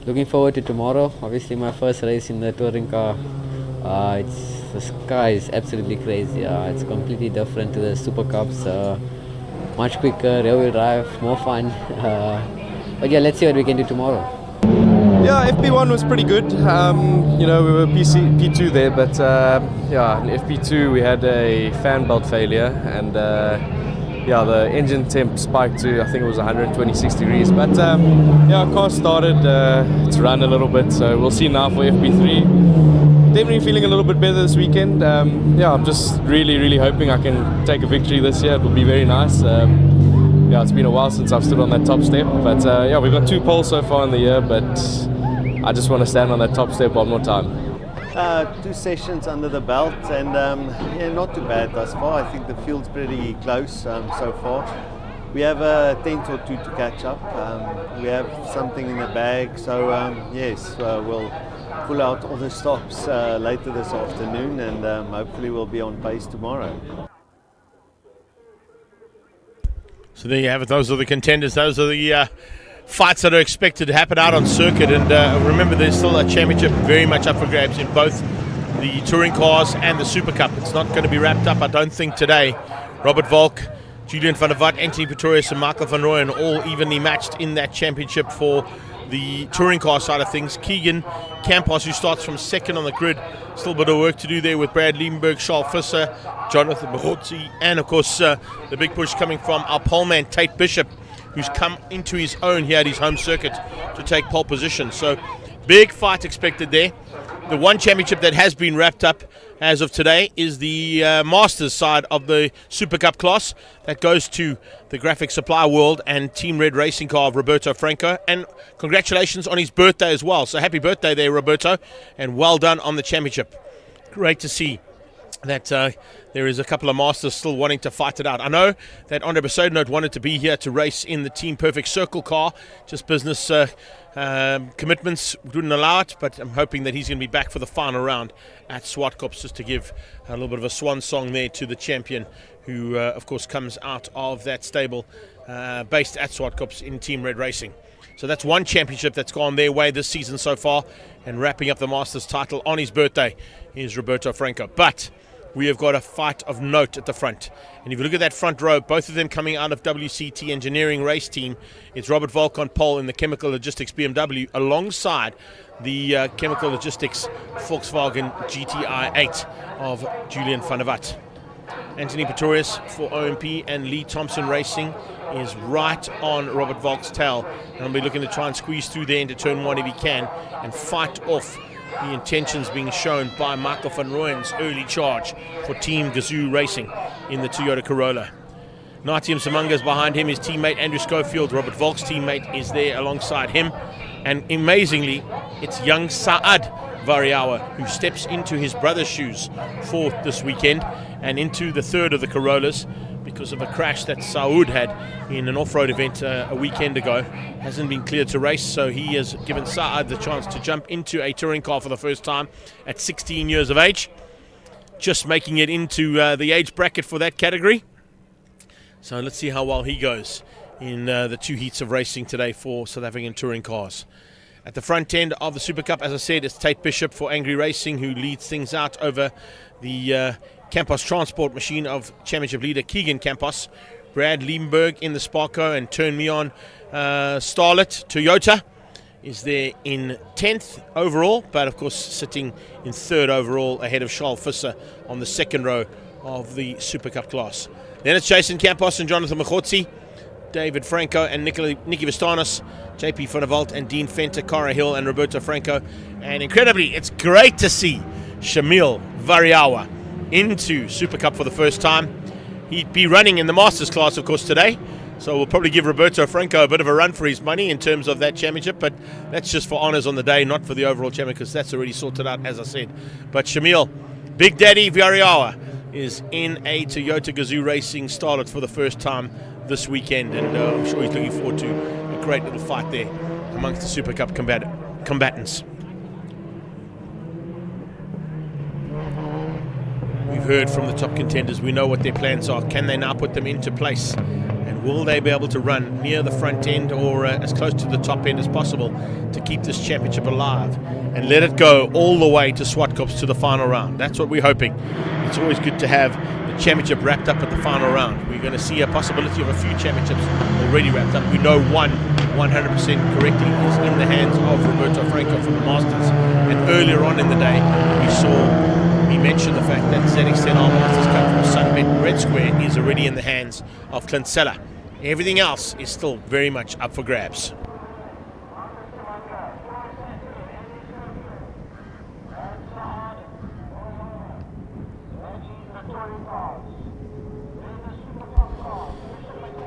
Looking forward to tomorrow. Obviously, my first race in the touring car. The sky is absolutely crazy. It's completely different to the Super Cups. Much quicker, rear-wheel drive, more fun. But yeah, let's see what we can do tomorrow. Yeah, FP1 was pretty good. We were P2 there, but in FP2 we had a fan belt failure, and the engine temp spiked to, I think it was 126 degrees. But car started to run a little bit, so we'll see now for FP3. Definitely feeling a little bit better this weekend. I'm just really hoping I can take a victory this year. It would be very nice. It's been a while since I've stood on that top step, but we've got 2 poles so far in the year, but I just want to stand on that top step one more time. 2 sessions under the belt, and not too bad thus far. I think the field's pretty close so far. We have a tenth or 2 to catch up. We have something in the bag, so we'll pull out all the stops later this afternoon, and hopefully we'll be on pace tomorrow. So there you have it. Those are the contenders. Those are the fights that are expected to happen out on circuit. And remember, there's still a championship very much up for grabs in both the touring cars and the Super Cup. It's not going to be wrapped up, I don't think, today. Robert Volk, Julian van der Walt, Anthony Pretorius and Michael van Rooyen all evenly matched in that championship for the touring car side of things. Keegan Campos, who starts from second on the grid, still a bit of work to do there with Brad Liebenberg, Charles Visser, Jonathan Mahotzi, and of course the big push coming from our poleman Tate Bishop, who's come into his own here at his home circuit to take pole position. So big fight expected there. The one championship that has been wrapped up as of today is the Masters side of the Super Cup class. That goes to the Graphic Supply World and Team Red Racing car of Roberto Franco. And congratulations on his birthday as well. So happy birthday there, Roberto, and well done on the championship. Great to see that there is a couple of Masters still wanting to fight it out. I know that Andre Besaidnout wanted to be here to race in the Team Perfect Circle car. Just business commitments wouldn't allow it, but I'm hoping that he's going to be back for the final round at Swartkops, just to give a little bit of a swan song there to the champion, who of course comes out of that stable based at Swartkops in Team Red Racing. So that's one championship that's gone their way this season so far, and wrapping up the Masters title on his birthday is Roberto Franco. But we have got a fight of note at the front. And if you look at that front row, both of them coming out of WCT Engineering Race Team, it's Robert Volk on pole in the Chemical Logistics BMW alongside the Chemical Logistics Volkswagen GTI 8 of Julian van der Walt. Anthony Pretorius for OMP and Lee Thompson Racing is right on Robert Volk's tail. And he'll be looking to try and squeeze through there into turn 1 if he can and fight off the intentions being shown by Michael van Rooyen's early charge for Team Gazoo Racing in the Toyota Corolla. Natium Samanga is behind him, his teammate Andrew Schofield. Robert Volk's teammate is there alongside him. And amazingly, it's young Saad Variawa who steps into his brother's shoes for this weekend and into the third of the Corollas because of a crash that Saud had in an off-road event a weekend ago. Hasn't been cleared to race, so he has given Saad the chance to jump into a touring car for the first time at 16 years of age, just making it into the age bracket for that category. So let's see how well he goes in the 2 heats of racing today for South African touring cars. At the front end of the Super Cup, as I said, it's Tate Bishop for Angry Racing, who leads things out over the Campos transport machine of championship leader Keegan Campos. Brad Liebenberg in the Sparko and Turn Me On Starlet Toyota is there in 10th overall, but of course sitting in 3rd overall ahead of Charles Visser on the 2nd row of the Super Cup class. Then it's Jason Campos and Jonathan Mahotzi, David Franco and Nicky Vistanos, JP van der Walt and Dean Fenter, Cara Hill and Roberto Franco. And incredibly, it's great to see Shamil Variawa into Super Cup for the first time. He'd be running in the Masters class, of course, today. So we'll probably give Roberto Franco a bit of a run for his money in terms of that championship. But that's just for honours on the day, not for the overall championship, because that's already sorted out, as I said. But Shamil, Big Daddy Variawa, is in a Toyota Gazoo Racing Starlet for the first time this weekend. And I'm sure he's looking forward to a great little fight there amongst the Super Cup combatants. We've heard from the top contenders. We know what their plans are. Can they now put them into place? And will they be able to run near the front end or as close to the top end as possible to keep this championship alive and let it go all the way to Swartkops to the final round? That's what we're hoping. It's always good to have the championship wrapped up at the final round. We're going to see a possibility of a few championships already wrapped up. We know one 100% correctly is in the hands of Roberto Franco from the Masters. And earlier on in the day, we mentioned the fact that ZX10R Masters Cup from Sunbet Red Square is already in the hands of Clint Seller. Everything else is still very much up for grabs.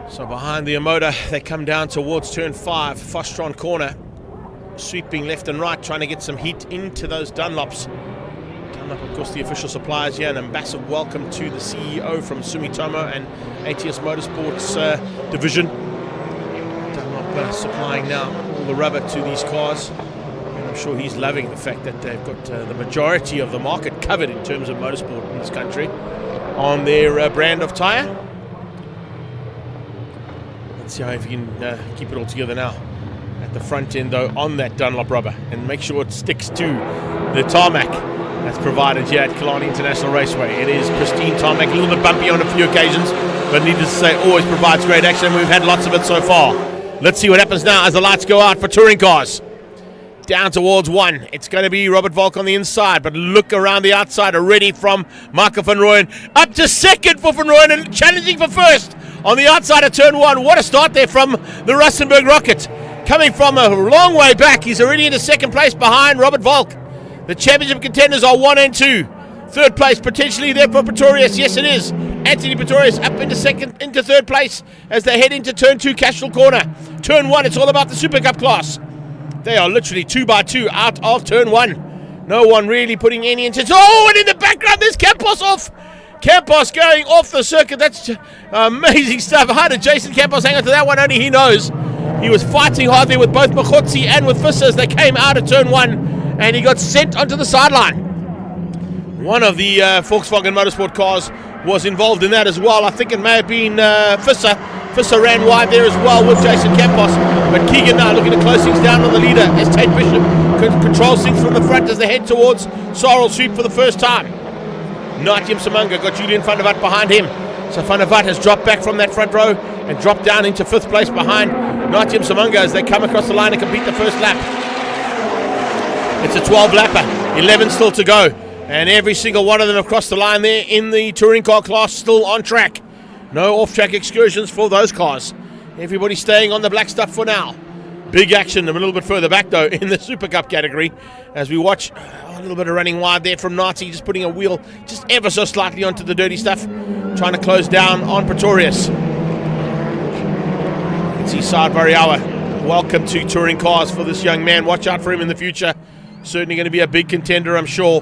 So behind the Emoda, they come down towards turn 5, Fostron corner, sweeping left and right, trying to get some heat into those Dunlops. Dunlop, of course, the official suppliers here, and a massive welcome to the CEO from Sumitomo and ATS Motorsports division. Dunlop supplying now all the rubber to these cars, and I'm sure he's loving the fact that they've got the majority of the market covered in terms of motorsport in this country on their brand of tyre. Let's see how if you can keep it all together now. At the front end, though, on that Dunlop rubber, and make sure it sticks to the tarmac that's provided here at Killarney International Raceway. It is pristine tarmac, a little bit bumpy on a few occasions, but needless to say, always provides great action. We've had lots of it so far. Let's see what happens now as the lights go out for touring cars. Down towards 1. It's going to be Robert Volk on the inside, but look around the outside already from Michael van Rooyen. Up to second for van Rooyen and challenging for first on the outside of turn 1. What a start there from the Rustenburg Rocket. Coming from a long way back, he's already into second place behind Robert Volk. The championship contenders are 1 and 2. Third place potentially there for Pretorius. Yes, it is. Anthony Pretorius up into third place as they head into turn 2, Cashel corner. Turn 1, it's all about the Super Cup class. They are literally 2 by 2 out of turn 1. No one really putting any intention. Oh, and in the background there's Campos off. Campos going off the circuit. That's amazing stuff. How did Jason Campos hang on to that one? Only he knows. He was fighting hard there with both Machotsi and with Visser as they came out of turn 1, and he got sent onto the sideline. One of the Volkswagen Motorsport cars was involved in that as well. I think it may have been Visser. Visser ran wide there as well with Jason Campos. But Keegan now looking to close things down on the leader as Tate Bishop controls things from the front as they head towards Sorrel Sweep for the first time. Natyam Samanga got Julian van der Vat behind him. So van der Vat has dropped back from that front row and dropped down into 5th place behind Natyam Samanga as they come across the line and complete the first lap. It's a 12-lapper, 11 still to go. And every single one of them across the line there in the touring car class still on track. No off-track excursions for those cars. Everybody staying on the black stuff for now. Big action a little bit further back, though, in the Super Cup category as we watch a little bit of running wide there from Nazi, just putting a wheel just ever so slightly onto the dirty stuff, trying to close down on Pretorius. It's Isad Variawa. Welcome to touring cars for this young man. Watch out for him in the future. Certainly going to be a big contender, I'm sure.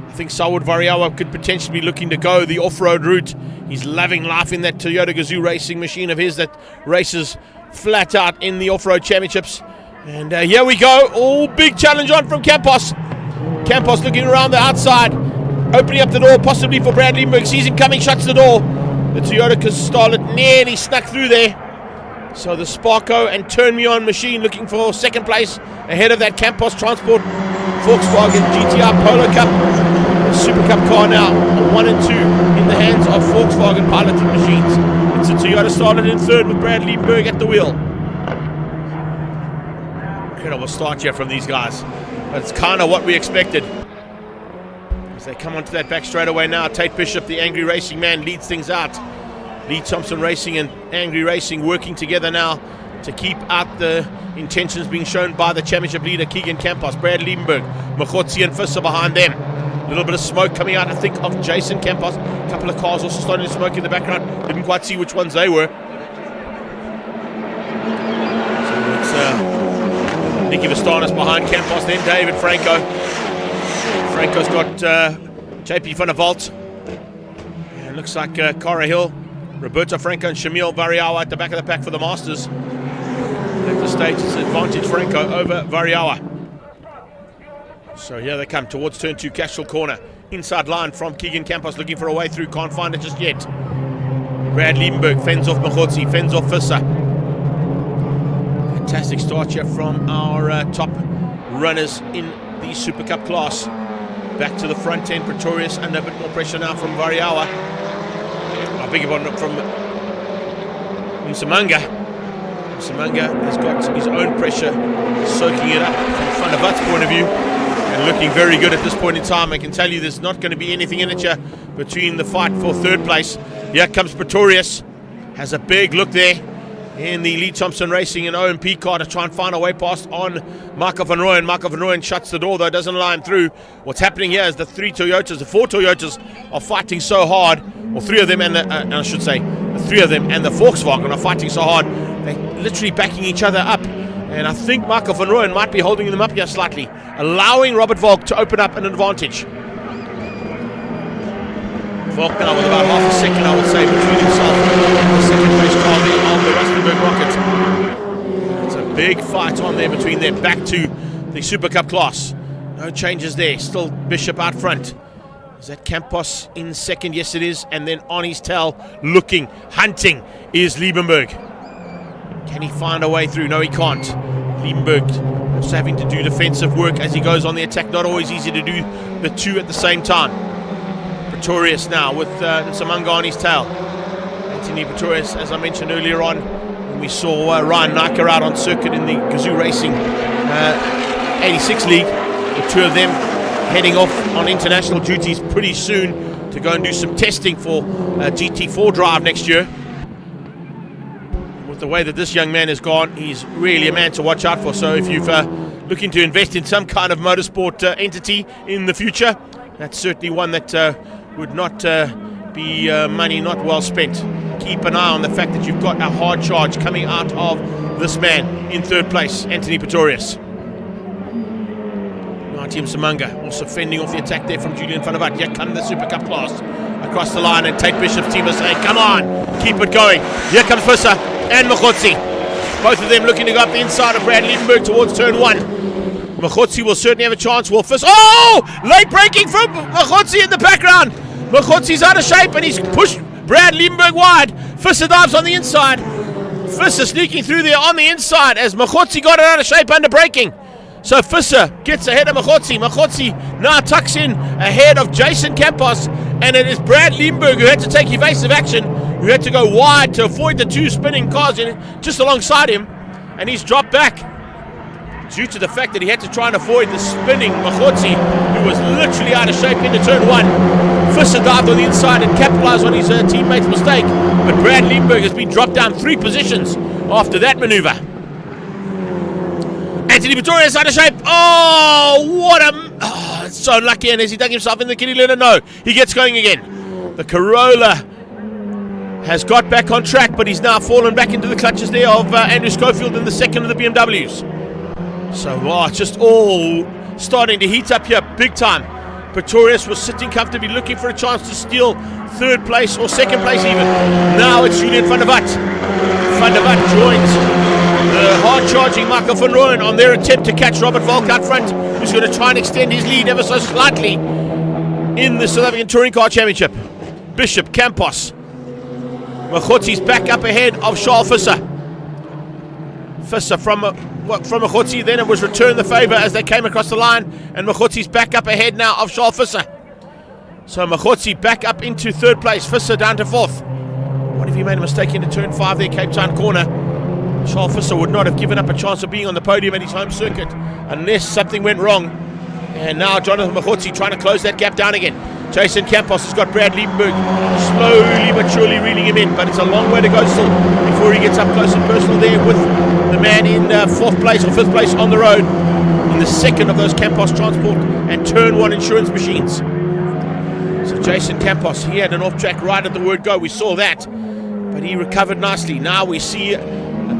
I think Saud Variawa could potentially be looking to go the off-road route. He's loving life in that Toyota Gazoo racing machine of his that races flat out in the off-road championships. And here we go. Oh, big challenge on from Campos. Campos looking around the outside, opening up the door possibly for Brad Liebenberg. Sees him coming, shuts the door. The Toyota Starlet nearly snuck through there. So the Sparko and Turn Me On machine looking for second place ahead of that Campos Transport Volkswagen GTR Polo Cup. The Super Cup car now, 1 and 2 in the hands of Volkswagen piloted machines. It's a Toyota Starlet in third with Brad Liebenberg at the wheel. Incredible start here from these guys. But it's kind of what we expected. As they come onto that back straightaway now, Tate Bishop, the Angry Racing man, leads things out. Lee Thompson Racing and Angry Racing working together now to keep out the intentions being shown by the championship leader, Keegan Campos, Brad Liebenberg, Machotsi and Visser behind them. A little bit of smoke coming out, I think, of Jason Campos. A couple of cars also starting to smoke in the background. Didn't quite see which ones they were. So it's Nicky Vastanis behind Campos, then David Franco. Franco's got JP van der Walt. And looks like Cara Hill, Roberto Franco and Shamil Variawa at the back of the pack for the Masters. At this stage, it's advantage Franco over Variawa. So here they come towards turn 2, Cashel corner. inside line from Keegan Campos, looking for a way through, can't find it just yet. Brad Liebenberg fends off Machotsi, fends off Visser. Fantastic start here from our top runners in the Super Cup class. Back to the front end, Pretorius under a bit more pressure now from Variawa. I beg your pardon, from Msimanga. Msimanga has got his own pressure, soaking it up from Van der Vat's point of view, and looking very good at this point in time. I can tell you there's not going to be anything in it here between the fight for third place. Here comes Pretorius, has a big look there in the Lee Thompson Racing and OMP car to try and find a way past on Marco van Rooyen. Marco van Rooyen shuts the door though, doesn't line through. What's happening here is the four Toyotas are fighting so hard, or three of them and the Volkswagen are fighting so hard, they're literally backing each other up. And I think Marco van Rooyen might be holding them up here slightly, allowing Robert Volk to open up an advantage. Volk now with about half a second, I would say, between himself and the second place car there on the Rustenburg Rocket. It's a big fight on there between them. Back to the Super Cup class. No changes there. Still Bishop out front. Is that Campos in second? Yes, it is. And then on his tail, looking, hunting, is Liebenberg. Can he find a way through? No, he can't. Liebenberg also having to do defensive work as he goes on the attack. Not always easy to do the two at the same time. Pretorius now with Nsamanga on his tail. Anthony Pretorius, as I mentioned earlier on, when we saw Ryan Naka out on circuit in the Gazoo Racing 86 League. The two of them heading off on international duties pretty soon to go and do some testing for GT4 drive next year. With the way that this young man has gone, he's really a man to watch out for. So if you're looking to invest in some kind of motorsport entity in the future, that's certainly one that would not be money not well spent. Keep an eye on the fact that you've got a hard charge coming out of this man in third place, Anthony Pretorius. Team Samanga also fending off the attack there from Julian van der Vat. Here come the Super Cup class across the line, and Tate Bishop's team is saying, come on, keep it going. Here comes Visser and Machotsi. Both of them looking to go up the inside of Brad Liebenberg towards turn one. Machotsi will certainly have a chance. Will Visser, late braking from Machotsi in the background. Machotsi's out of shape and he's pushed Brad Liebenberg wide. Visser dives on the inside. Visser sneaking through there on the inside as Machotsi got it out of shape under braking. So Visser gets ahead of Machotsi. Machotsi now tucks in ahead of Jason Campos, and it is Brad Liebenberg who had to take evasive action, who had to go wide to avoid the two spinning cars just alongside him, and he's dropped back due to the fact that he had to try and avoid the spinning Machotsi, who was literally out of shape into turn one. Visser dived on the inside and capitalized on his teammate's mistake, but Brad Liebenberg has been dropped down 3 positions after that maneuver. Anthony Pretorius out of shape. It's so lucky. And has he dug himself in the kitty litter? No, he gets going again. The Corolla has got back on track, but he's now fallen back into the clutches there of Andrew Schofield in the second of the BMWs. So it's just all starting to heat up here big time. Pretorius was sitting comfortably looking for a chance to steal third place or second place even. Now it's Julian van der Vat. Van der Vat joins the hard-charging Marco van Rooyen on their attempt to catch Robert Volk out front, who's going to try and extend his lead ever so slightly in the South African Touring Car Championship. Bishop, Campos. Machotsi's back up ahead of Charles Visser. Visser from Machotsi, then it was returned the favour as they came across the line, and Machotsi's back up ahead now of Charles Visser. So Machotsi back up into third place, Visser down to fourth. What if he made a mistake into turn 5 there, Cape Town corner? Charles Visser would not have given up a chance of being on the podium at his home circuit unless something went wrong. And now Jonathan Machotsi trying to close that gap down again. Jason Campos has got Brad Liebenberg slowly but surely reeling him in, but it's a long way to go still before he gets up close and personal there with the man in 4th place or 5th place on the road in the second of those Campos Transport and Turn 1 insurance machines. So Jason Campos, he had an off-track right at the word go, we saw that, but he recovered nicely. Now we see a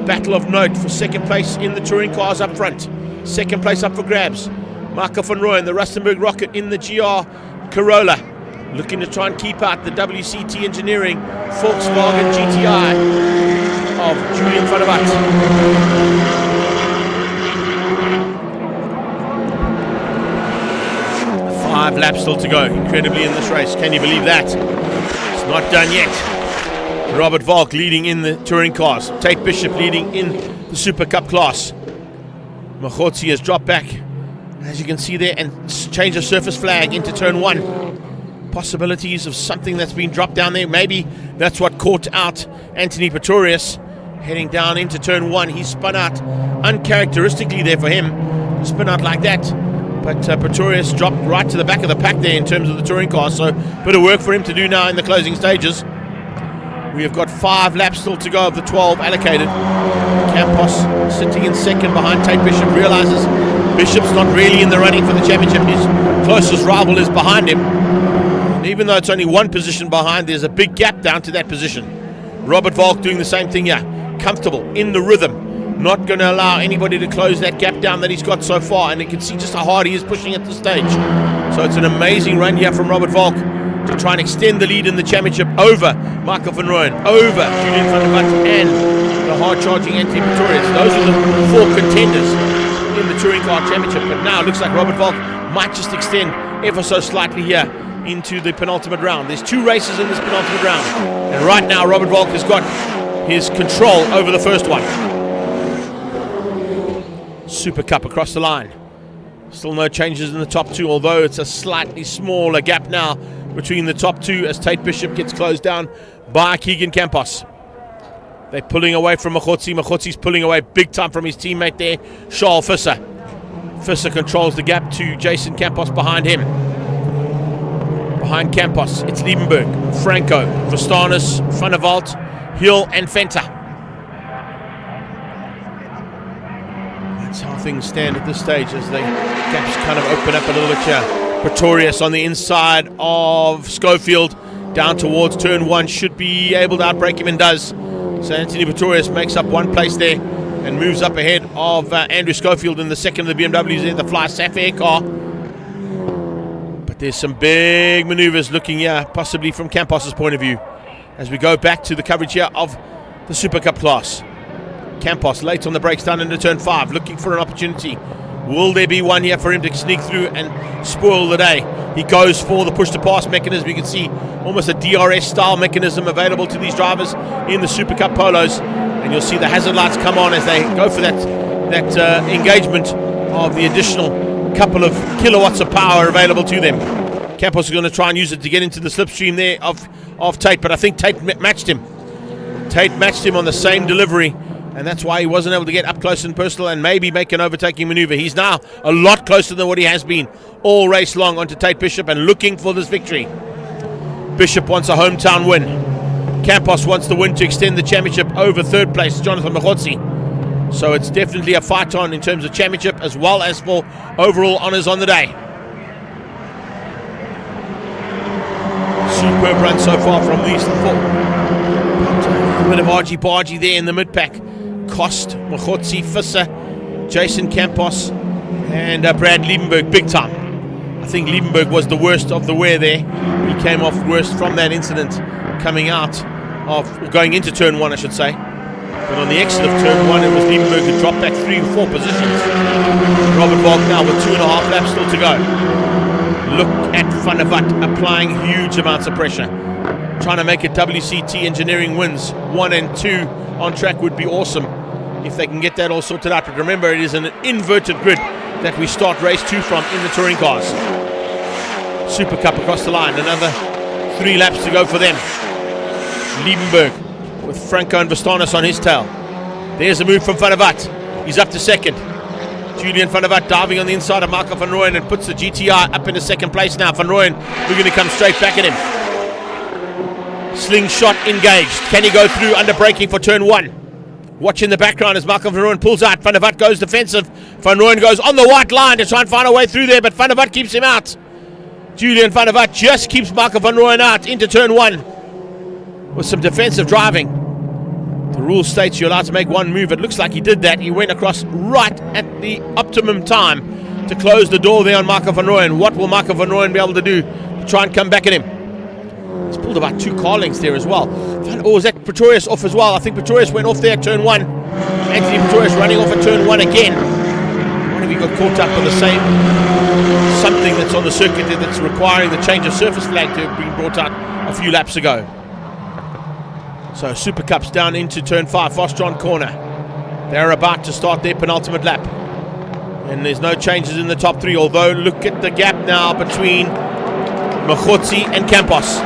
battle of note for second place in the touring cars up front. Second place up for grabs. Marco van Rooyen, the Rustenburg Rocket in the GR Corolla, looking to try and keep out the WCT Engineering Volkswagen GTI of Julian van der Vat. 5 5 laps still to go, incredibly, in this race. Can you believe that? It's not done yet. Robert Volk leading in the touring cars. Tate Bishop leading in the Super Cup class. Machotsi has dropped back, as you can see there, and changed the surface flag into turn 1. Possibilities of something that's been dropped down there. Maybe that's what caught out Anthony Pretorius heading down into turn 1. He spun out uncharacteristically there for him to spin out like that. But Pretorius dropped right to the back of the pack there in terms of the touring car. So a bit of work for him to do now in the closing stages. We have got 5 laps still to go of the 12 allocated. Campos sitting in second behind Tate Bishop, realizes Bishop's not really in the running for the championship. His closest rival is behind him. And even though it's only 1 position behind, there's a big gap down to that position. Robert Volk doing the same thing here. Comfortable, in the rhythm. Not going to allow anybody to close that gap down that he's got so far. And you can see just how hard he is pushing at this stage. So it's an amazing run here from Robert Volk to try and extend the lead in the championship over Michael van Rooyen, over Julian van der Vat, and the hard-charging Anthony Pretorius. Those are the 4 contenders in the Touring Car Championship. But now it looks like Robert Volk might just extend ever so slightly here into the penultimate round. There's 2 races in this penultimate round. And right now Robert Volk has got his control over the first one. Super Cup across the line. Still no changes in the top 2, although it's a slightly smaller gap now between the top 2 as Tate Bishop gets closed down by Keegan Campos. They're pulling away from Machotsi. Machotsi's pulling away big time from his teammate there, Charles Visser. Visser controls the gap to Jason Campos behind him. Behind Campos, it's Liebenberg, Franco, Vastanis, Van der Walt, Hill and Fenter. That's how things stand at this stage as the gaps kind of open up a little bit here. Pretorius on the inside of Schofield down towards turn 1, should be able to outbreak him and does. So Anthony Pretorius makes up 1 place there and moves up ahead of Andrew Schofield in the second of the BMWs there, the Fly Sapphire car. But there's some big maneuvers looking here, possibly from Campos's point of view, as we go back to the coverage here of the Super Cup class. Campos late on the brakes down into turn 5, looking for an opportunity. Will there be one here for him to sneak through and spoil the day? He goes for the push-to-pass mechanism. You can see almost a DRS-style mechanism available to these drivers in the Super Cup polos. And you'll see the hazard lights come on as they go for that engagement of the additional couple of kilowatts of power available to them. Campos is going to try and use it to get into the slipstream there of Tate, but I think Tate matched him. Tate matched him on the same delivery, and that's why he wasn't able to get up close and personal and maybe make an overtaking maneuver. He's now a lot closer than what he has been all race long onto Tate Bishop and looking for this victory. Bishop wants a hometown win. Campos wants the win to extend the championship over third place, Jonathan Machotsi. So it's definitely a fight on in terms of championship as well as for overall honours on the day. Superb run so far from these 4. A bit of argy-bargy there in the mid-pack. Cost, Machotsi, Visser, Jason Campos and Brad Liebenberg big time. I think Liebenberg was the worst of the wear there. He came off worst from that incident coming out of, going into turn 1 I should say. But on the exit of turn 1 it was Liebenberg who dropped back 3 or 4 positions. Robert Volk now with 2.5 laps still to go. Look at Van der Vat applying huge amounts of pressure. Trying to make it WCT Engineering wins 1 and 2 on track would be awesome if they can get that all sorted out. But remember, it is an inverted grid that we start race 2 from in the touring cars. Super Cup across the line, another 3 laps to go for them. Liebenberg with Franco and Vastanis on his tail. There's a move from Van der Vat. He's up to second. Julian van der Vat diving on the inside of Michael van Rooyen and puts the GTI up into second place now. Van Rooyen, we're going to come straight back at him. Slingshot engaged. Can he go through under braking for turn 1? Watch in the background as Michael van Rooyen pulls out. Van der Vat goes defensive. Van Rooyen goes on the white line to try and find a way through there, but Van der Vat keeps him out. Julian van der Vat just keeps Michael van Rooyen out into turn 1 with some defensive driving. The rule states you're allowed to make 1 move. It looks like he did that. He went across right at the optimum time to close the door there on Michael van Rooyen. What will Michael van Rooyen be able to do to try and come back at him? He's pulled about 2 car lengths there as well. Oh, is that Pretorius off as well? I think Pretorius went off there at turn 1. Anthony Pretorius running off at turn 1 again. What have you got caught up on the same something that's on the circuit that's requiring the change of surface flag to have been brought out a few laps ago. So Super Cups down into turn 5, Fostron corner. They're about to start their penultimate lap. And there's no changes in the top 3, although look at the gap now between Mokgotsi and Campos.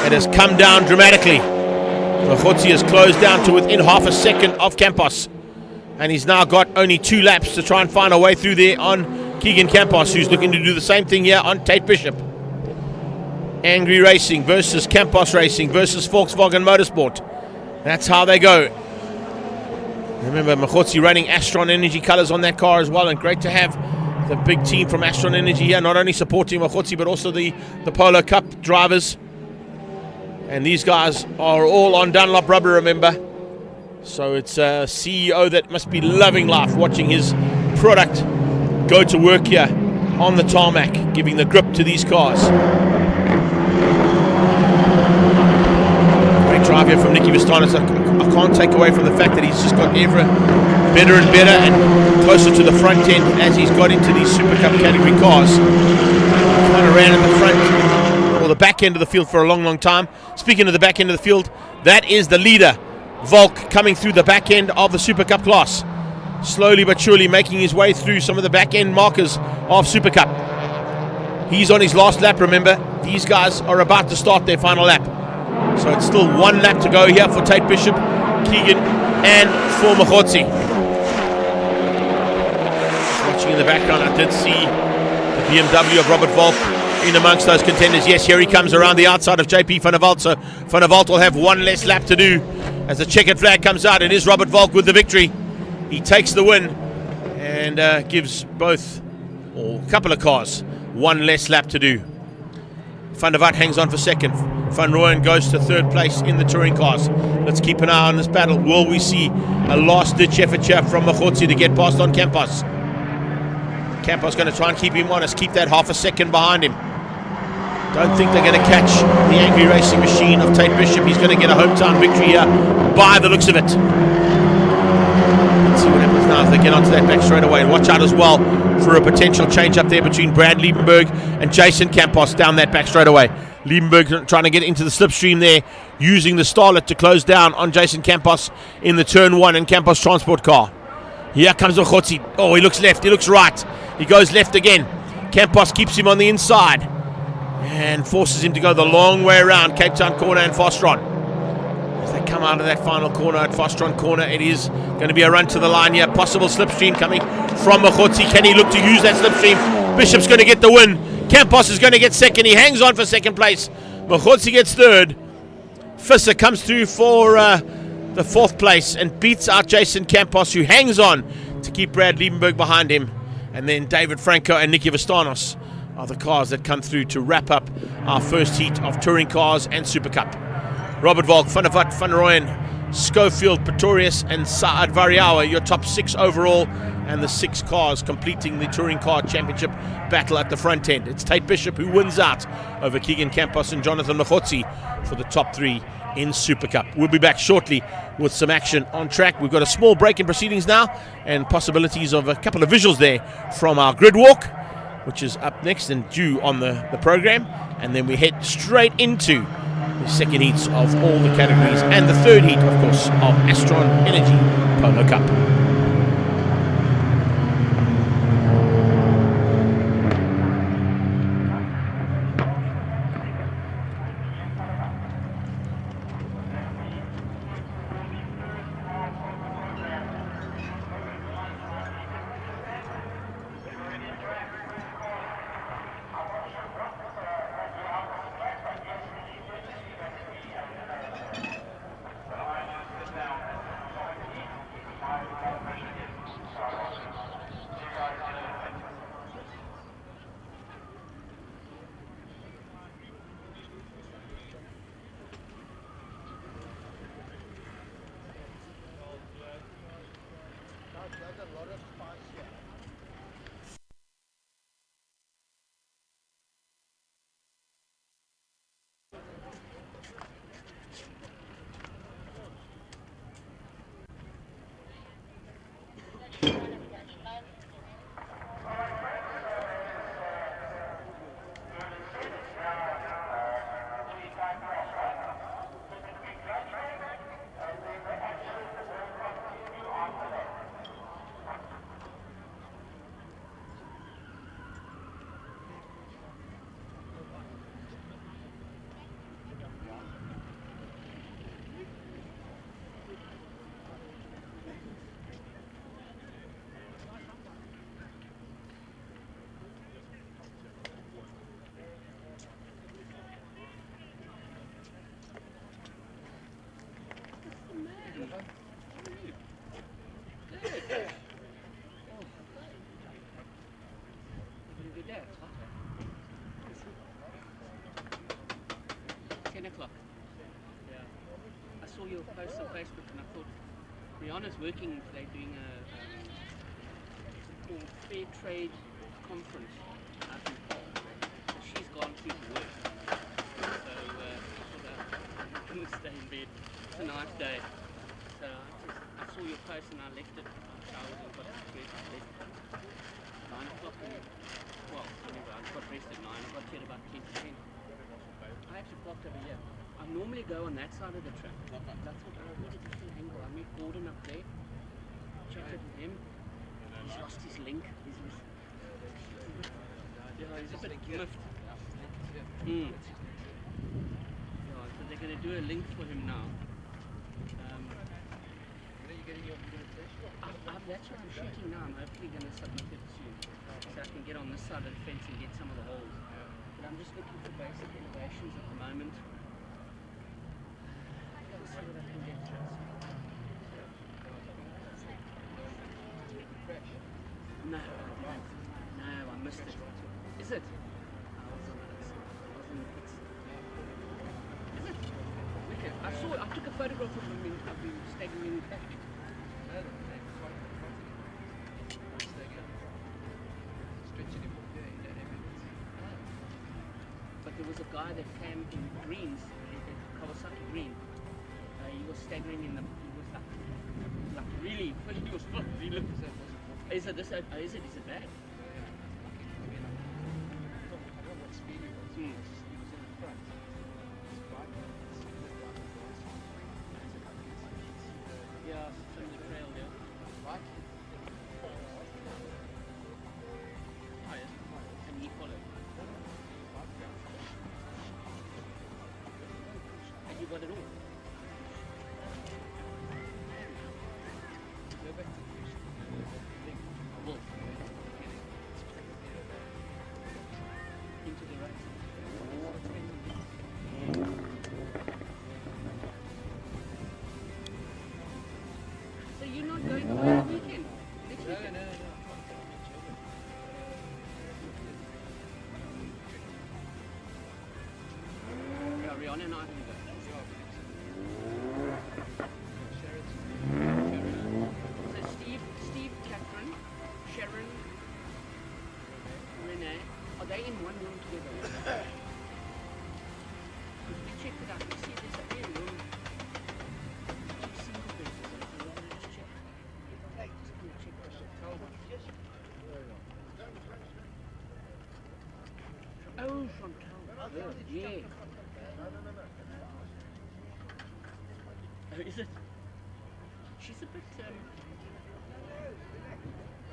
It has come down dramatically. Mokgotsi has closed down to within half a second of Campos. And he's now got only 2 laps to try and find a way through there on Keegan Campos, who's looking to do the same thing here on Tate Bishop. Angry Racing versus Campos Racing versus Volkswagen Motorsport. That's how they go. Remember, Mokgotsi running Astron Energy colours on that car as well, and great to have the big team from Astron Energy here, not only supporting Mokgotsi but also the Polo Cup drivers. And these guys are all on Dunlop rubber, remember. So it's a CEO that must be loving life, watching his product go to work here on the tarmac, giving the grip to these cars. Great drive here from Nicky Vistanis. I can't take away from the fact that he's just got ever better and better and closer to the front end as he's got into these Super Cup category cars. Kind of ran at the front or the back end of the field for a long time. Speaking of the back end of the field, that is the leader, Volk, coming through the back end of the Super Cup class. Slowly but surely making his way through some of the back end markers of Super Cup. He's on his last lap, remember. These guys are about to start their final lap. So it's still 1 lap to go here for Tate Bishop, Keegan and for Mokgotsi. Watching in the background, I did see the BMW of Robert Volk in amongst those contenders. Yes, here he comes around the outside of JP Van der Walt. So Van der Walt will have 1 less lap to do as the checkered flag comes out. It is Robert Volk with the victory. He takes the win and gives both, or a couple of cars, 1 less lap to do. Van der Walt hangs on for second. Van Rooyen goes to 3rd place in the touring cars. Let's keep an eye on this battle. Will we see a last-ditch effort here from Mokgotsi to get past on Campos? Campos going to try and keep him honest, keep that half a second behind him. Don't think they're going to catch the angry racing machine of Tate Bishop. He's going to get a hometown victory here by the looks of it. Let's see what happens now as they get onto that back straight away. And watch out as well for a potential change up there between Brad Liebenberg and Jason Campos down that back straight away. Liebenberg trying to get into the slipstream there, using the Starlet to close down on Jason Campos in the turn 1 and Campos transport car. Here comes Mokgotsi. Oh, he looks left, he looks right. He goes left again. Campos keeps him on the inside and forces him to go the long way around Cape Town corner and Fostron. As they come out of that final corner at Fostron corner, it is going to be a run to the line here. Possible slipstream coming from Mokgotsi. Can he look to use that slipstream? Bishop's going to get the win. Campos is going to get second. He hangs on for second place. Mokgotsi gets third. Visser comes through for the 4th place and beats out Jason Campos, who hangs on to keep Brad Liebenberg behind him. And then David Franco and Nicky Vistanos are the cars that come through to wrap up our first heat of touring cars and Super Cup. Robert Volk, Van der Walt, Van Rooyen, Schofield, Pretorius and Saad Variawa, your top 6 overall, and the 6 cars completing the Touring Car Championship battle at the front end. It's Tate Bishop who wins out over Keegan Campos and Jonathan Mokgotsi for the top 3 in Super Cup. We'll be back shortly with some action on track. We've got a small break in proceedings now and possibilities of a couple of visuals there from our grid walk, which is up next and due on the program, and then we head straight into the second heats of all the categories and the third heat, of course, of Astron Energy Polo Cup. your post on Facebook and I thought, Rihanna's working today doing a called Fair Trade Conference out in Paul. She's gone through to work. So I thought I'm going to stay in bed. It's a nice day. So I saw your post and I left it. I showered and got to bed. I left at 9 o'clock. Well, I got dressed at 9. I got here at about 10 to 10. I actually parked over here. I normally go on that side of the track. That's what I need a different angle. I met Gordon up there. Chatted with him. He's lost his link. He's a bit miffed. Yeah, so they're going to do a link for him now. That's what I'm shooting now. I'm hopefully going to submit it soon. So I can get on this side of the fence and get some of the holes. But I'm just looking for basic elevations at the moment. Let's see what I can get to. No, I didn't. No, I missed it. Is it? Is it? Okay. I took a photograph of him in staggering back. But there was a guy that came in greens, Kawasaki green. He was staggering in them. He was like really, he was he looked. Is it bad? I don't know what speed he was. He was in the front. Yeah, from the trail, yeah. Right? Oh, yeah. And he followed. And you got it all? Go back to the wolf. Into the right. So you're not going for the weekend? Next weekend? No. Yeah, Rihanna and I are going to go. So Steve, Catherine, Sharon, Renee, are they in one room together? Because we checked it out, we see there's a big room. Two single beds, so we're going to just check. Just going to check the hotel. Oh, Chantal. Yeah. Oh, is it? She's a bit,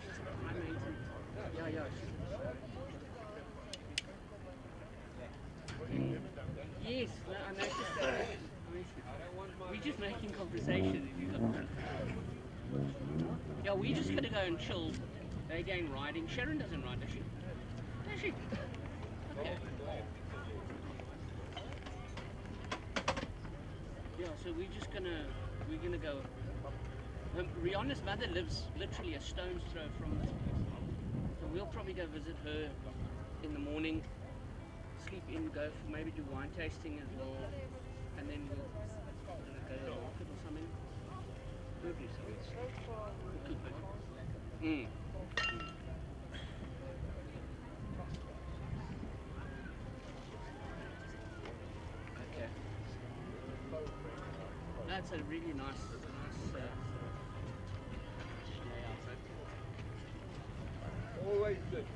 she's a bit high maintenance. Yeah. Yes, I noticed that. We're just making conversation. Yeah, we're just going to go and chill. They're going riding. Sharon doesn't ride, does she? Does she? Okay. Yeah, so we're gonna go. Rihanna's mother lives literally a stone's throw from this place. So we'll probably go visit her in the morning, sleep in, go for maybe do wine tasting as well, and then we'll go to the market or something. We'll do something. We'll cook it. Okay. That's a really nice layout. Always good.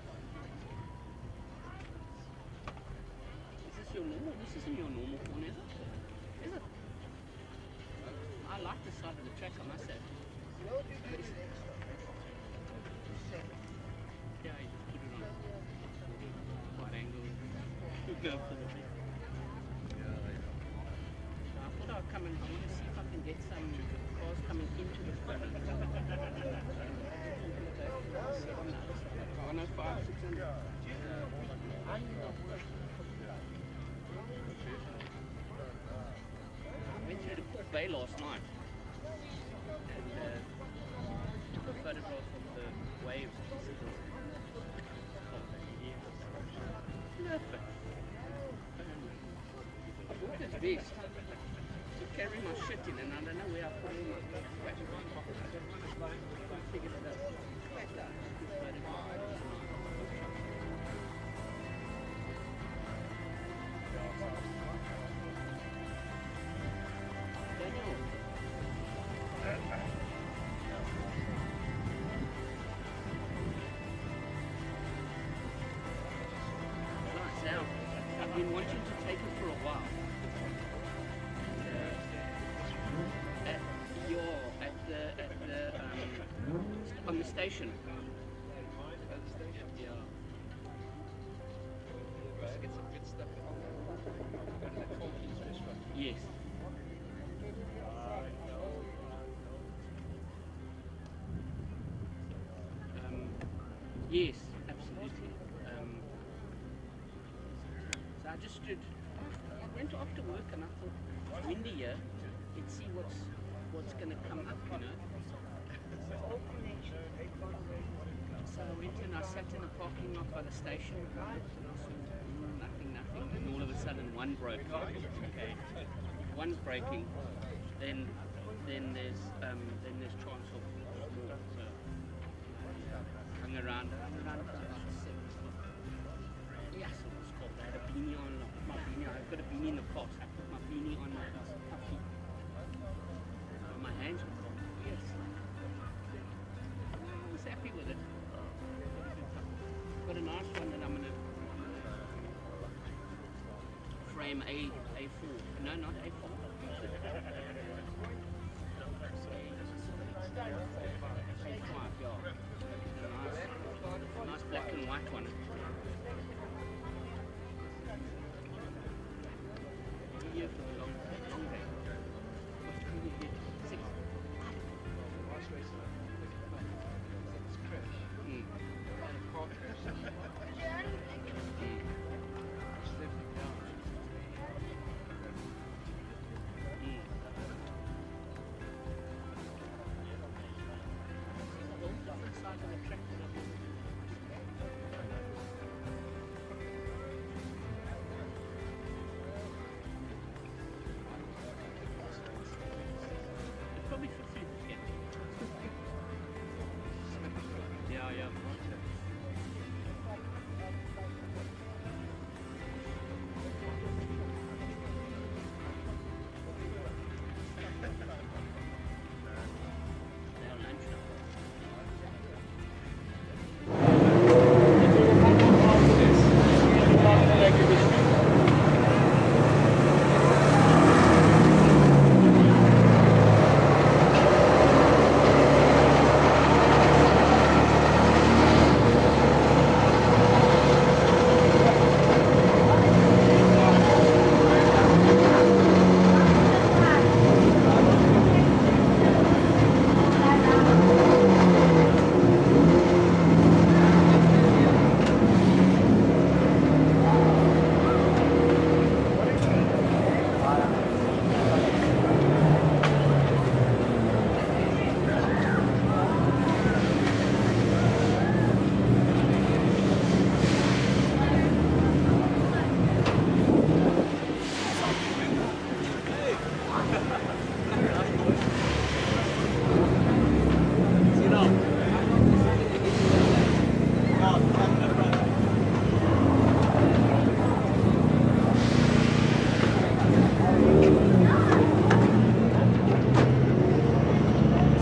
Is this your normal? This isn't your normal corner, is it? Is it? I like this side of the track, I must say. Yeah, you just put it on wide angle. Go for the bit. I thought I'd come and I want to see if I can get some cars coming into the front. 105, 600. I went through the Port Bay last night and took a photograph of the waves. Perfect. I bought this vest carry my shit in and I don't know where I put all my crap. I figured it out. Now, I've been wanting to take it for a while. On the station. Yeah. Let's get some good stuff. Go to that Falky's restaurant. Yes. Yes, absolutely. So I just stood. I went after work and I thought it's windy here. Let's see what's going to come up, you know. So I went and I sat in a parking lot by the station and I saw nothing. And all of a sudden one broke. Okay, one's breaking. Then there's chance of more. So hung around for about 6. Yes, it was cold. I had a beanie on. I've got a beanie in the car. So I put my beanie on my feet. My hands were cold. Yes. I was happy with it. Got a nice one that I'm going to frame A4. No, not A4. A5, yeah. A nice black and white one. Here for the long day. Six. Last race, it's crash. Car crash. Stepping down. Different side of the track. Probably for food again. Yeah.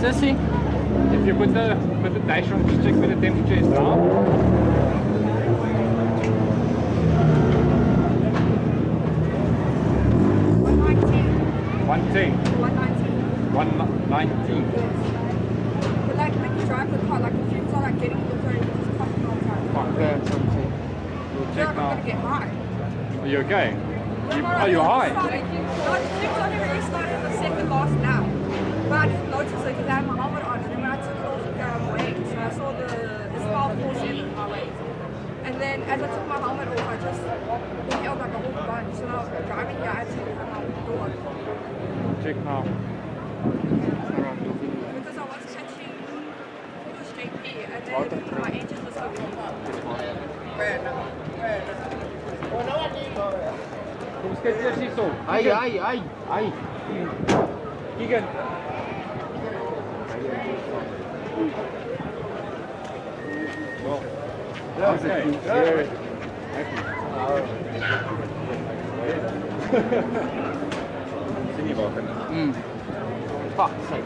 Sissy, if you put the dash on, just check where the temperature is now. 110. 119. But like when you drive the car, like the fumes are like getting on the road, you just coughing all the time. Yeah, that's something. We'll check I'm now. gonna get high. Are you okay? Are you high? No, the fumes only really started in the second last lap. But I didn't notice it because I had my helmet on, and then when I took it off weight, so I saw the 12.47 in my weight. And then as I took my helmet off, I just inhaled like a whole bunch. So now driving here, I had to have my door open. Check now. Because I was catching English JP, and then my engine was opening up. Kom skits eers hierso. Ai. Keegan. Sien nie waar kan. Fuck sake.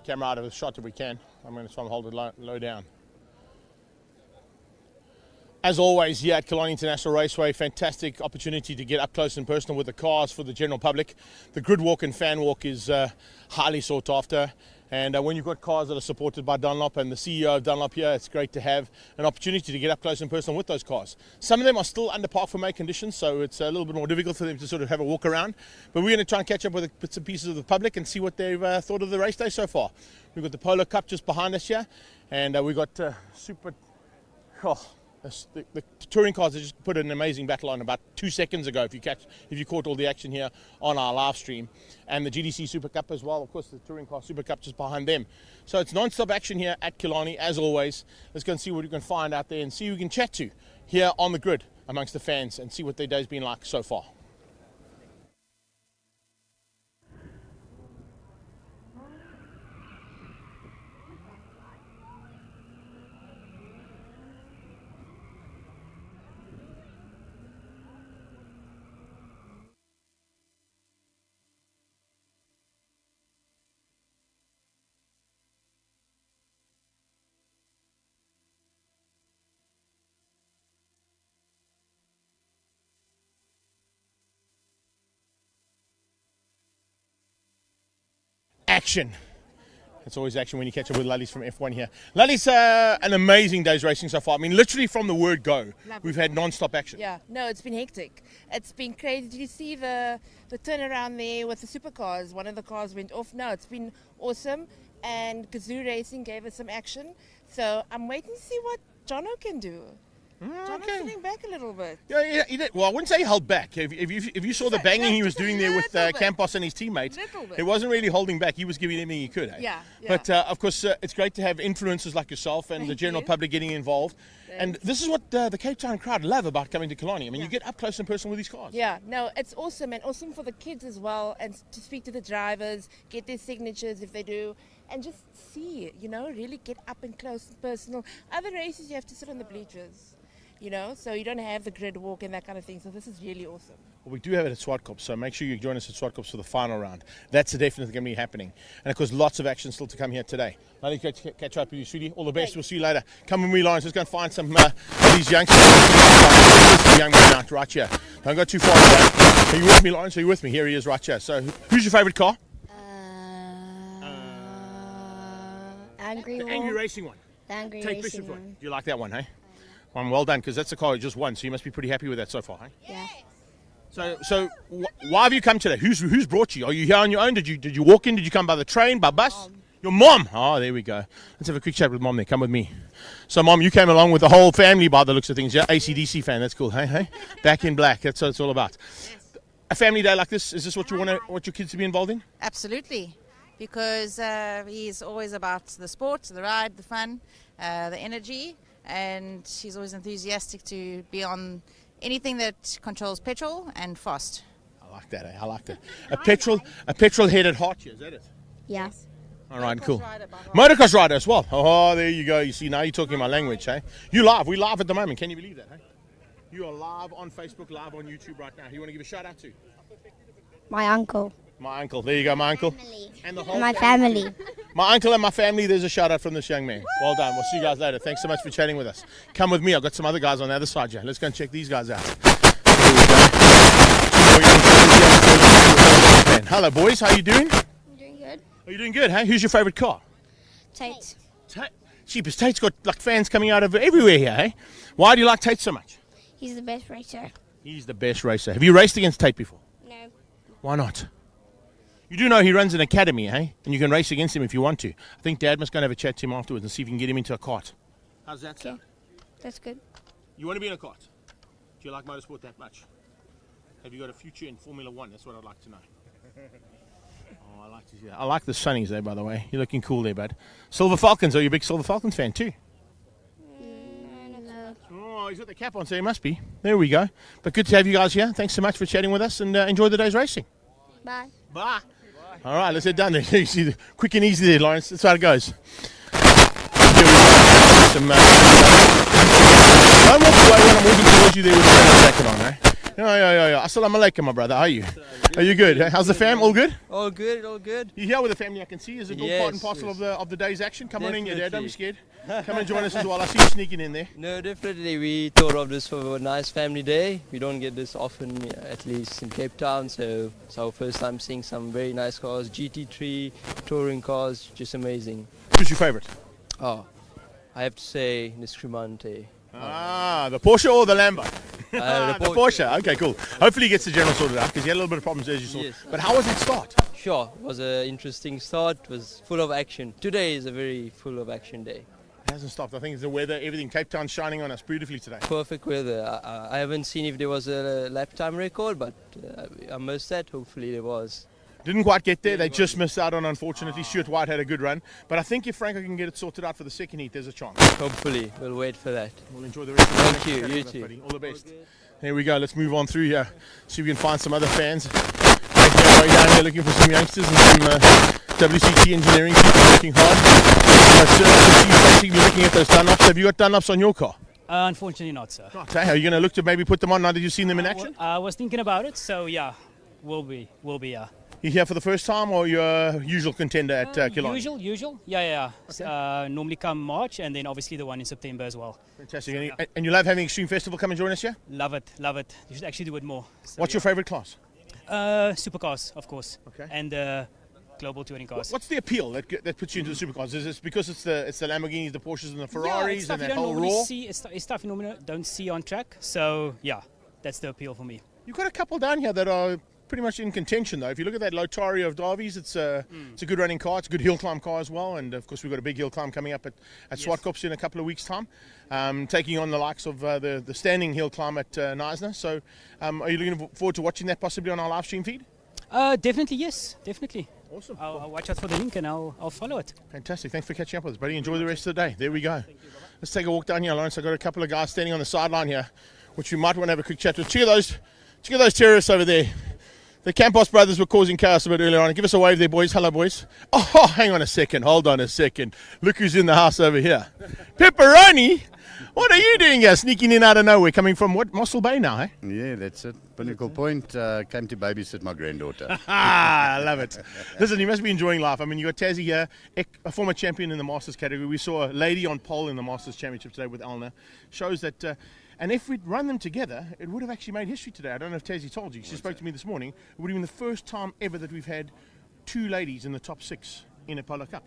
Camera out of the shot if we can. I'm going to try and hold it low down. As always, here at Killarney International Raceway, fantastic opportunity to get up close and personal with the cars for the general public. The grid walk and fan walk is highly sought after. And when you've got cars that are supported by Dunlop and the CEO of Dunlop here, it's great to have an opportunity to get up close and personal with those cars. Some of them are still under park for May conditions, so it's a little bit more difficult for them to sort of have a walk around. But we're going to try and catch up with bits and pieces of the public and see what they've thought of the race day so far. We've got the Polo Cup just behind us here, and we've got the touring cars have just put an amazing battle on about 2 seconds ago, if you caught all the action here on our live stream. And the GDC Super Cup as well, of course, the touring car Super Cup just behind them. So it's non-stop action here at Killarney, as always. Let's go and see what we can find out there and see who we can chat to here on the grid amongst the fans and see what their day's been like so far. action. It's always action when you catch up with Lully's from F1 here. Lully's an amazing day's racing so far. I mean, literally from the word go, we've had non-stop action. Yeah, no, it's been hectic. It's been crazy. Did you see the turnaround there with the supercars? One of the cars went off. No, it's been awesome. And Kazoo Racing gave us some action. So I'm waiting to see what Jono can do. Jono's sitting back a little bit. Yeah, he did. Well, I wouldn't say he held back. If you saw the banging he was doing there with Campos and his teammates, he wasn't really holding back. He was giving everything he could. Eh? Yeah. But of course, it's great to have influencers like yourself and the general public getting involved. And this is what the Cape Town crowd love about coming to Killarney. I mean, you get up close and personal with these cars. Yeah, no, it's awesome, and awesome for the kids as well, and to speak to the drivers, get their signatures if they do, and just see, really get up and close and personal. Other races, you have to sit on the bleachers. So you don't have the grid walk and that kind of thing. So this is really awesome. Well, we do have it at Swartkops, so make sure you join us at Swartkops for the final round. That's definitely going to be happening. And of course, lots of action still to come here today. Lovely to catch up with you, sweetie. All the best. We'll see you later. Come with me, Lawrence. Let's go and find some of these youngsters. The young man out right here. Don't go too far away. Are you with me, Lawrence? Are you with me? Here he is right here. So who's your favourite car? Angry The angry racing one. The angry Take racing Bishop one. one. Do you like that one, hey? Well done, because that's the car you just won, so you must be pretty happy with that so far, hey? Yeah. So why have you come today? Who's brought you? Are you here on your own? Did you walk in? Did you come by the train, by bus? Your mom. Oh, there we go. Let's have a quick chat with Mom there. Come with me. So, Mom, you came along with the whole family by the looks of things. Yeah, AC/DC fan. That's cool. Hey. Back in black. That's what it's all about. A family day like this, is this what you want your kids to be involved in? Absolutely, because he's always about the sport, the ride, the fun, the energy, and he's always enthusiastic to be on anything that controls petrol and fast. I like that. I like that. A petrol head at heart here. Is that it? Yeah. All right, cool. Motocross rider as well. Oh, there you go. You see, now you're talking my language, hey? You live. We live at the moment. Can you believe that, hey? You are live on Facebook, live on YouTube right now. Who you want to give a shout out to? My uncle. My uncle. There you go, my uncle. And the whole My family. My uncle and my family. There's a shout out from this young man. Well done. We'll see you guys later. Thanks so much for chatting with us. Come with me. I've got some other guys on the other side here. Let's go and check these guys out. Hello, boys. How you doing? I'm doing good. Are you doing good, hey? Who's your favourite car? Tate. Jeepers, Tate's got like fans coming out of everywhere here, hey? Why do you like Tate so much? He's the best racer. He's the best racer. Have you raced against Tate before? No. Why not? You do know he runs an academy, eh? And you can race against him if you want to. I think Dad must go and have a chat to him afterwards and see if you can get him into a kart. How's that sound? That's good. You want to be in a kart? Do you like motorsport that much? Have you got a future in Formula One? That's what I'd like to know. Oh, I like to see that. I like the sunnies there, by the way. You're looking cool there, bud. Silver Falcons. Are you a big Silver Falcons fan too? No. Oh, he's got the cap on, so he must be. There we go. But good to have you guys here. Thanks so much for chatting with us, and enjoy the day's racing. Bye. Bye. All right, let's head down there. You see the quick and easy there, Lawrence. That's how it goes. Some, don't walk away when I'm walking towards you there with the jacket on, eh? Yeah. Assalamu alaikum, my brother. How are you? Are you good? How's the fam? All good? All good, all good. You here with the family, I can see. Is it all part and parcel of the day's action? Come on in, your dad. Don't be scared. Come and join us as well. I see you sneaking in there. No, definitely. We thought of this for a nice family day. We don't get this often, at least in Cape Town. So it's our first time seeing some very nice cars. GT3, touring cars, just amazing. Who's your favourite? Oh, I have to say Niscrimante. The Porsche or the Lambo? The Porsche. Okay, cool. Hopefully he gets the general sorted out because he had a little bit of problems as you saw. Yes. But how was it start? Sure, it was an interesting start. It was full of action. Today is a very full of action day. It hasn't stopped. I think it's the weather, everything. Cape Town's shining on us beautifully today. Perfect weather. I haven't seen if there was a lap time record, but I must say, hopefully there was. Didn't quite get there. They just missed out on, unfortunately. Stuart White had a good run. But I think if Franco can get it sorted out for the second heat, there's a chance. Hopefully. We'll wait for that. We'll enjoy the rest of the Thank you. You too. buddy. All the best. Here we go. Let's move on through here. See if we can find some other fans. Making our way down here looking for some youngsters and some WCT engineering people working hard. Sir, I can see you basically looking at those Dunlops. Have you got Dunlops on your car? Unfortunately not, sir. Not, eh? Are you going to look to maybe put them on now that you've seen them in action? I was thinking about it, so yeah, we'll be, yeah. You here for the first time or your usual contender at Killarney? Usual. Yeah. Okay. Normally come March and then obviously the one in September as well. Fantastic. And you love having Extreme Festival come and join us here? Love it. You should actually do it more. So, What's your favourite class? Supercars, of course. Okay. And global touring cars. What's the appeal that puts you into the supercars? Is it because it's the Lamborghinis, the Porsches, and the Ferraris, and that whole raw? It's stuff you normally don't see on track. So yeah, that's the appeal for me. You've got a couple down here that are pretty much in contention, though. If you look at that Lotario of Derby's, it's a good running car. It's a good hill climb car as well. And of course, we've got a big hill climb coming up at Swartkops in a couple of weeks' time, taking on the likes of the standing hill climb at Neisner. So, are you looking forward to watching that possibly on our live stream feed? Definitely, yes, definitely. Awesome. I'll watch out for the link and I'll follow it. Fantastic. Thanks for catching up with us, buddy. Enjoy the rest of the day. There we go. Let's take a walk down here, Lawrence. I've got a couple of guys standing on the sideline here, which we might want to have a quick chat with. Check those terrorists over there. The Campos brothers were causing chaos a bit earlier on. Give us a wave there, boys. Hello, boys. Oh, hang on a second. Hold on a second. Look who's in the house over here. Pepperoni? What are you doing here, sneaking in out of nowhere? Coming from what? Mossel Bay now, eh? Yeah, that's it. Pinnacle Point. Came to babysit my granddaughter. I love it. Listen, you must be enjoying life. I mean, you got Tassie here, a former champion in the Masters category. We saw a lady on pole in the Masters Championship today with Elna. Shows that... and if we'd run them together, it would have actually made history today. I don't know if Tassie told you. She spoke to me this morning. It would have been the first time ever that we've had two ladies in the top 6 in a Polo Cup.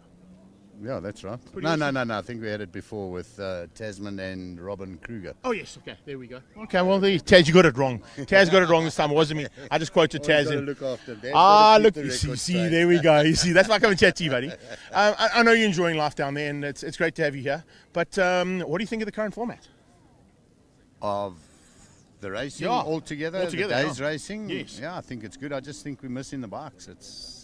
Yeah, that's right. Pretty No. awesome. I think we had it before with Tasman and Robin Kruger. Oh, yes. Okay, there we go. Okay, well, Taz, you got it wrong. Taz got it wrong this time. It wasn't me. I just quoted Taz. Gotta look after that. Look. You see, there we go. You see, that's why I come and chat to you, buddy. I know you're enjoying life down there, and it's great to have you here. But what do you think of the current format? Of the racing Yeah. altogether, the days yeah. racing. Yes. Yeah, I think it's good. I just think we're missing the bikes.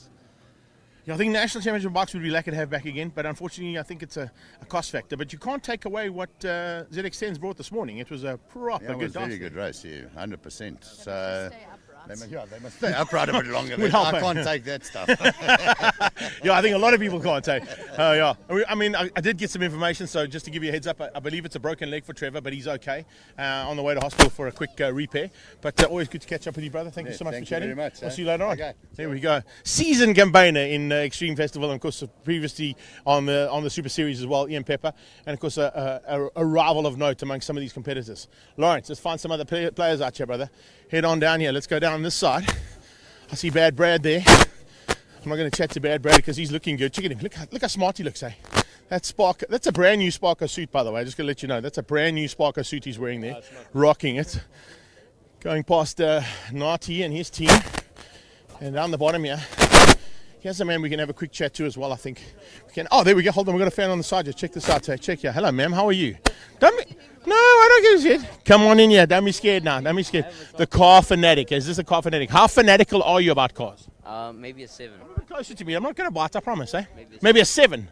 Yeah, I think National Championship bikes would be lucky to have back again, but unfortunately I think it's a cost factor. But you can't take away what ZX10's brought this morning. It was a proper It was good a very dance. good race, yeah, 100%. So they must stay upright a bit longer. We'll I help can't it. take that stuff. Yeah, I think a lot of people can't take. Yeah, I mean, I did get some information, so just to give you a heads up, I believe it's a broken leg for Trevor, but he's okay. On the way to hospital for a quick repair. But always good to catch up with you, brother. Thank you so much thank for chatting. you very much, I'll eh? see you later on. Okay. There we go. Seasoned campaigner in Extreme Festival, and of course previously on the Super Series as well, Ian Pepper, and of course a rival of note amongst some of these competitors. Lawrence, let's find some other players out here, brother. Head on down here. Let's go down this side. I see Bad Brad there. I'm not going to chat to Bad Brad because he's looking good. Check at him. Look how smart he looks, eh? That's a brand new Sparko suit, by the way. Just going to let you know. That's a brand new Sparko suit he's wearing there. Rocking it. Going past Nati and his team. And down the bottom here. Here's a man we can have a quick chat to as well, I think. Oh, there we go. Hold on. We've got a fan on the side here. Check this out. Check here. Hello, ma'am. How are you? No, I don't give a shit. Come on in here. Don't be scared now. Don't be scared. The car fanatic. Is this a car fanatic? How fanatical are you about cars? Maybe a 7. Closer to me. I'm not going to bite, I promise, eh? Maybe a 7.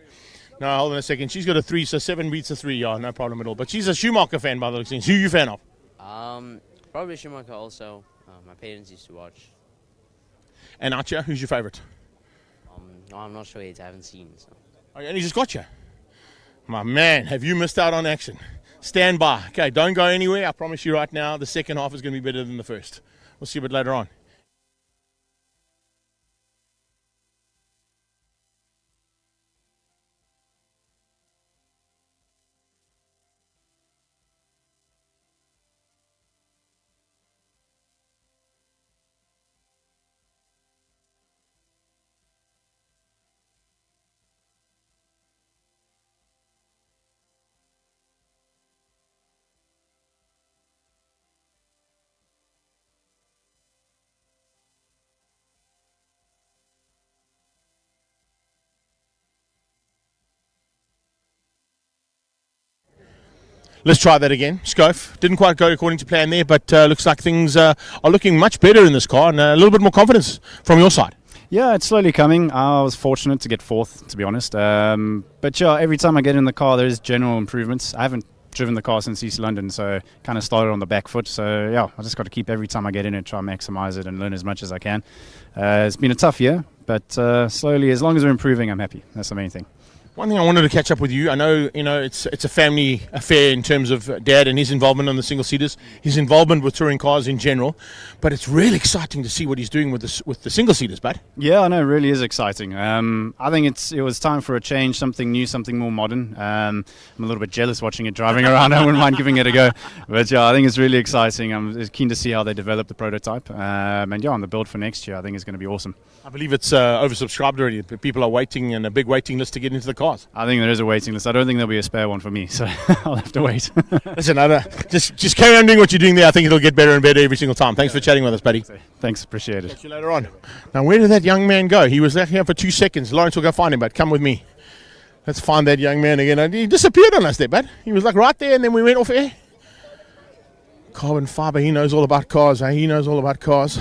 No, hold on a second. She's got a 3, so 7 beats a 3. Yeah, no problem at all. But she's a Schumacher fan, by the looks of things. Who are you a fan of? Probably Schumacher also. My parents used to watch. And Archer, who's your favourite? No, I'm not sure yet. I haven't seen. So. Oh, and he just got you. My man, have you missed out on action? Stand by. Okay, don't go anywhere. I promise you right now, the second half is going to be better than the first. We'll see a bit later on. Let's try that again. Scoff. Didn't quite go according to plan there, but looks like things are looking much better in this car and a little bit more confidence from your side. Yeah, it's slowly coming. I was fortunate to get 4th, to be honest. But yeah, every time I get in the car, there's general improvements. I haven't driven the car since East London, so kind of started on the back foot. So yeah, I just got to keep every time I get in it, try and maximize it and learn as much as I can. It's been a tough year, but slowly, as long as we're improving, I'm happy. That's the main thing. One thing I wanted to catch up with you, I know it's a family affair in terms of Dad and his involvement on the single seaters, his involvement with touring cars in general, but it's really exciting to see what he's doing with the single seaters, bud. Yeah, I know, it really is exciting. I think it was time for a change, something new, something more modern. I'm a little bit jealous watching it driving around. I wouldn't mind giving it a go, but yeah, I think it's really exciting. I'm keen to see how they develop the prototype, and yeah, on the build for next year, I think it's going to be awesome. I believe it's oversubscribed already. People are waiting and a big waiting list to get into the cars. I think there is a waiting list. I don't think there'll be a spare one for me, so I'll have to wait. Listen, just carry on doing what you're doing there. I think it'll get better and better every single time. Thanks for chatting with us, buddy. Thanks, appreciate it. Catch you later on. Now, where did that young man go? He was here for 2 seconds. Lawrence will go find him, but come with me. Let's find that young man again. He disappeared on us there, bud. He was like right there, and then we went off air. Carbon fiber, he knows all about cars, eh? He knows all about cars.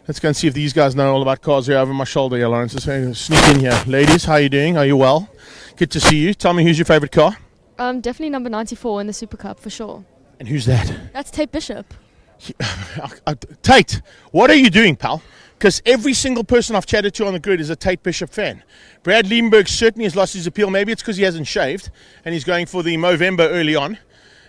Let's go and see if these guys know all about cars here over my shoulder here, Lawrence. Let's sneak in here. Ladies, how are you doing? Are you well? Good to see you. Tell me, who's your favourite car? Definitely number 94 in the Super Cup, for sure. And who's that? That's Tate Bishop. Tate, what are you doing, pal? Because every single person I've chatted to on the grid is a Tate Bishop fan. Brad Liebenberg certainly has lost his appeal. Maybe it's because he hasn't shaved and he's going for the Movember early on.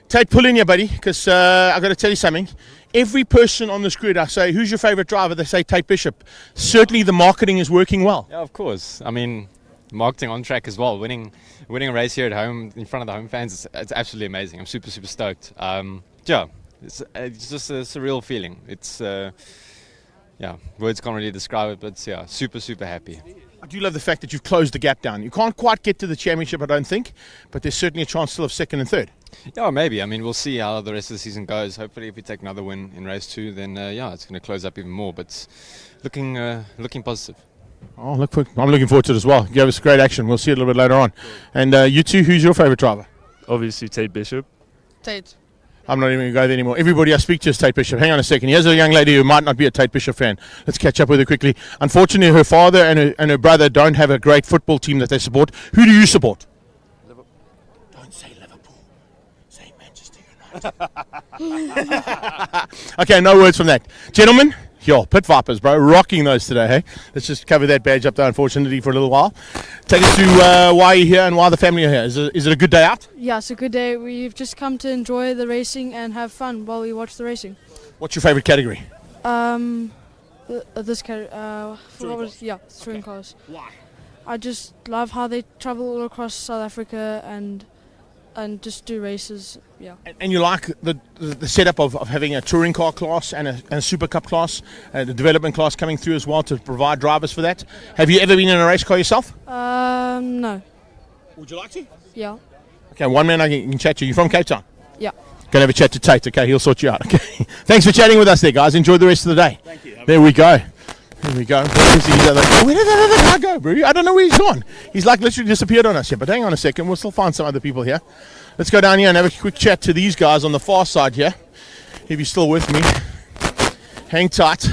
Tate, pull in here, buddy, because I've got to tell you something. Every person on this grid, I say, who's your favourite driver? They say Tate Bishop. Certainly the marketing is working well. Yeah, of course. I mean, marketing on track as well. Winning a race here at home in front of the home fans, it's absolutely amazing. I'm super stoked. Yeah, it's just a surreal feeling. It's words can't really describe it, but yeah, super happy. I do love the fact that you've closed the gap down. You can't quite get to the championship, I don't think, but there's certainly a chance still of second and third. Yeah, maybe. I mean, we'll see how the rest of the season goes. Hopefully, if we take another win in race 2, then it's going to close up even more. But looking positive. Oh, I'm looking forward to it as well. You gave us great action. We'll see it a little bit later on. And you two, who's your favourite driver? Obviously, Tate Bishop. Tate. I'm not even going to go there anymore. Everybody I speak to is Tate Bishop. Hang on a second. Here's a young lady who might not be a Tate Bishop fan. Let's catch up with her quickly. Unfortunately, her father and her brother don't have a great football team that they support. Who do you support? Liverpool. Don't say Liverpool. Say Manchester United. Okay, no words from that. Gentlemen, Pit Vipers, bro. Rocking those today, hey? Let's just cover that badge up there, unfortunately, for a little while. Take us through why you're here and why the family are here. Is it a good day out? Yeah, it's a good day. We've just come to enjoy the racing and have fun while we watch the racing. What's your favourite category? This category. Touring cars. Why? I just love how they travel all across South Africa and just do races. Yeah. And you like the setup of having a touring car class and a Super Cup class, the development class coming through as well to provide drivers for that. Have you ever been in a race car yourself? No. Would you like to? Yeah. Okay, one man I can chat to. You from Cape Town? Yeah. Can have a chat to Tate, okay? He'll sort you out, okay? Thanks for chatting with us there, guys. Enjoy the rest of the day. Thank you. There we go. There we go. Where did that other guy go, bro? I don't know where he's gone. He's like literally disappeared on us here. But hang on a second. We'll still find some other people here. Let's go down here and have a quick chat to these guys on the far side here. If you're still with me. Hang tight.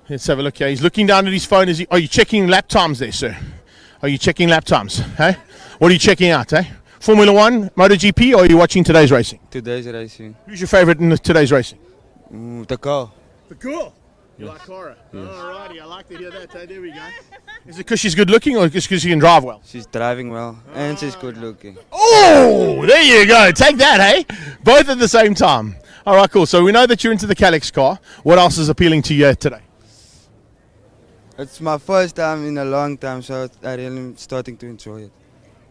Let's have a look here. He's looking down at his phone. Are you checking lap times there, sir? Are you checking lap times? Hey? What are you checking out, eh? Formula 1, MotoGP, or are you watching today's racing? Today's racing. Who's your favourite in today's racing? The car. The car? You Yes. like Cora? Yes. Alrighty, I like to hear that. There we go. Is it because she's good looking or just because she can drive well? She's driving well and she's good looking. Oh, there you go. Take that, hey? Both at the same time. All right, cool. So we know that you're into the Calix car. What else is appealing to you today? It's my first time in a long time, so I really starting to enjoy it.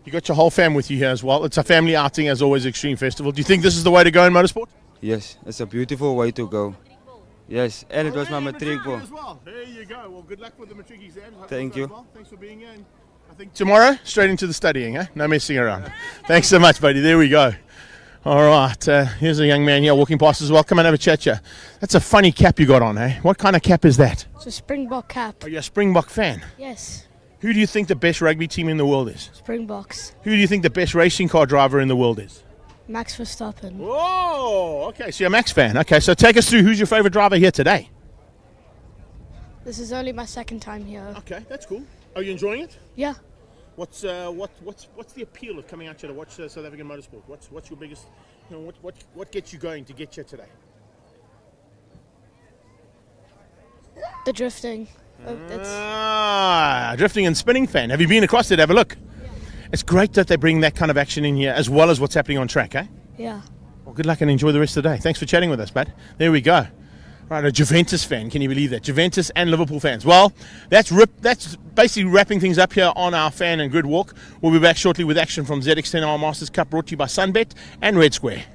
You got your whole fam with you here as well. It's a family outing, as always, Extreme Festival. Do you think this is the way to go in motorsport? Yes, it's a beautiful way to go. Yes, and it was my matric ball. As well. There you go. Well, good luck with the matric exams. Thank you. Well. Thanks for being here. And I think tomorrow, straight into the studying, eh? No messing around. Thanks so much, buddy. There we go. All right. Here's a young man here walking past as well. Come and have a chat here. That's a funny cap you got on, eh? What kind of cap is that? It's a Springbok cap. Are you a Springbok fan? Yes. Who do you think the best rugby team in the world is? Springboks. Who do you think the best racing car driver in the world is? Max Verstappen. Whoa! Okay, so you're a Max fan. Okay, so take us through who's your favourite driver here today? This is only my second time here. Okay, that's cool. Are you enjoying it? Yeah. What's the appeal of coming out here to watch South African motorsport? What's your biggest, what gets you going to get here today? The drifting. Drifting and spinning fan. Have you been across there to have a look? It's great that they bring that kind of action in here as well as what's happening on track, eh? Yeah. Well, good luck and enjoy the rest of the day. Thanks for chatting with us, bud. There we go. Right, a Juventus fan. Can you believe that? Juventus and Liverpool fans. Well, that's basically wrapping things up here on our fan and grid walk. We'll be back shortly with action from ZX10R Masters Cup, brought to you by Sunbet and Red Square.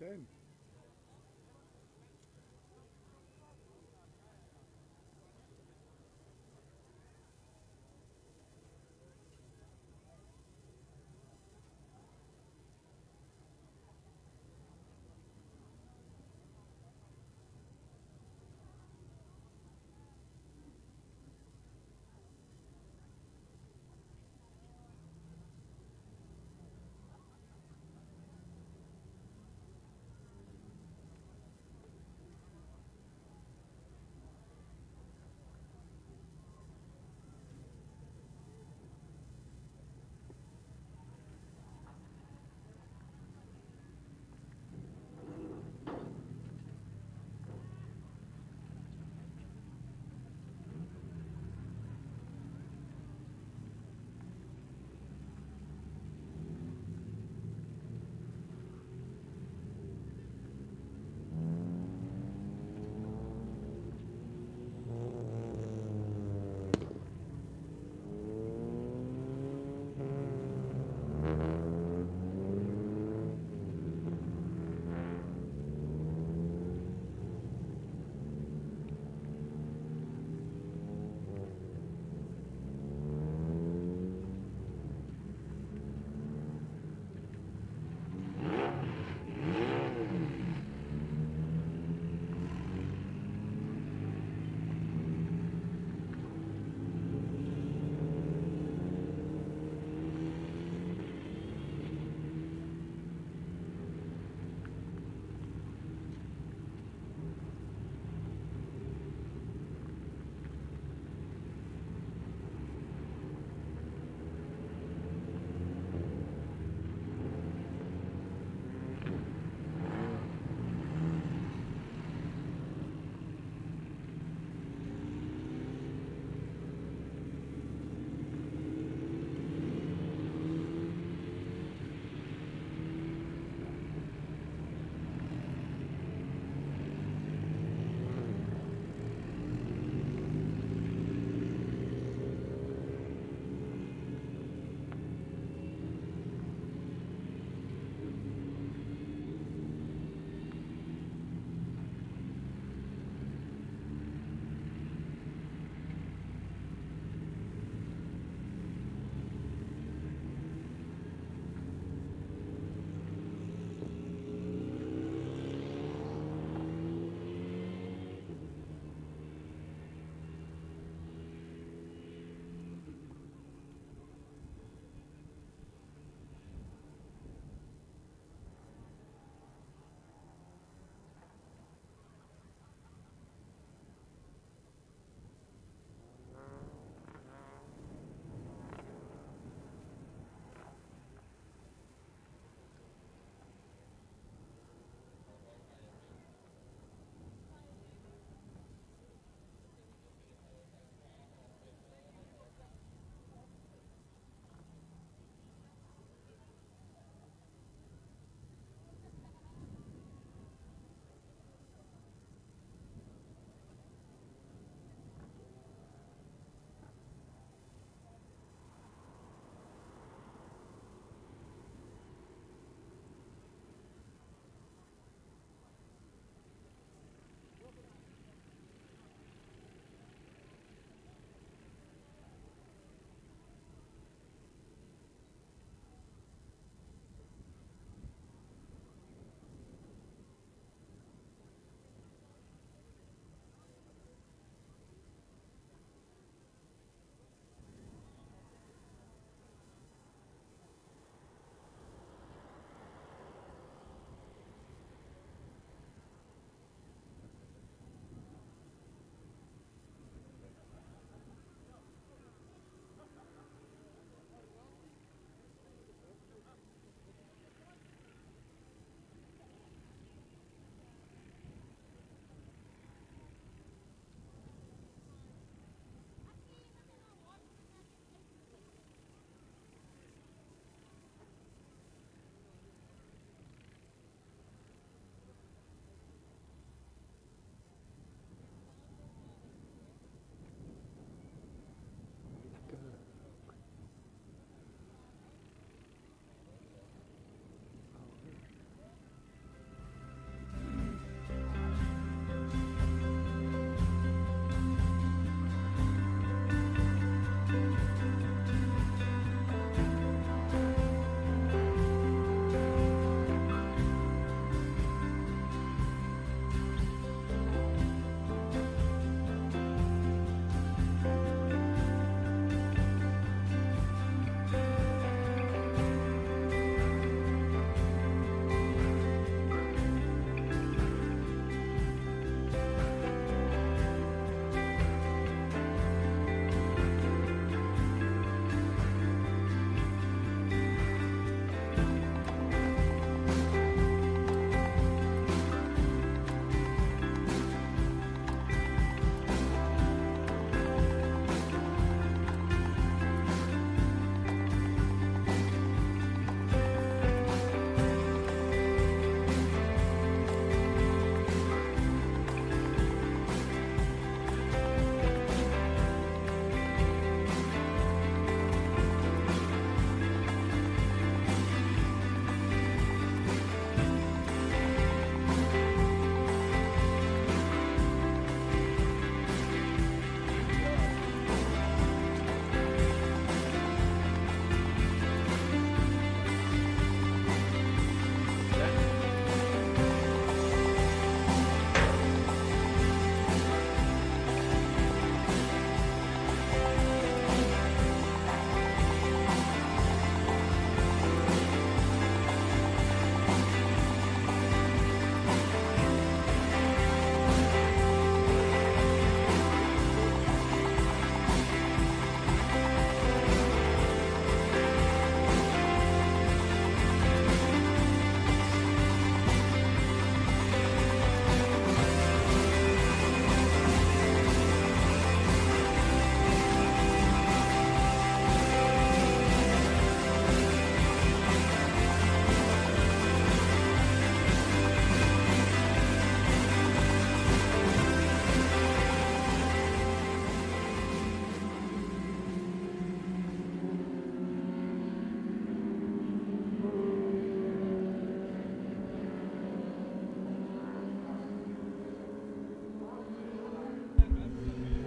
10.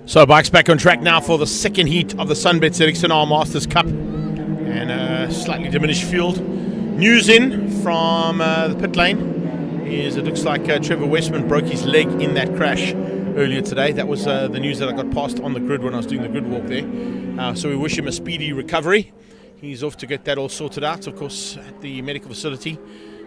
So bikes back on track now for the second heat of the Sunbet ZXNR Masters Cup, and a slightly diminished field. News in from the pit lane is it looks like Trevor Westman broke his leg in that crash earlier today. That was the news that I got passed on the grid when I was doing the grid walk there. So we wish him a speedy recovery. He's off to get that all sorted out, of course, at the medical facility.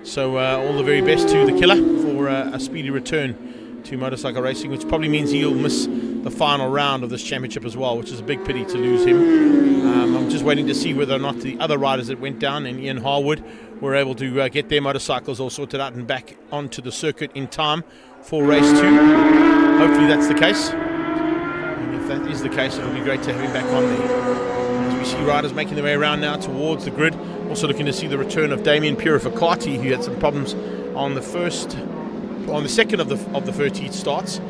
So all the very best to the killer for a speedy return to motorcycle racing, which probably means he'll miss the final round of this championship as well, which is a big pity to lose him. I'm just waiting to see whether or not the other riders that went down and Ian Harwood were able to get their motorcycles all sorted out and back onto the circuit in time for race 2. Hopefully that's the case. And if that is the case, it'll be great to have him back on there. As we see riders making their way around now towards the grid. Also looking to see the return of Damien Purificati, who had some problems on the second of the first heat starts.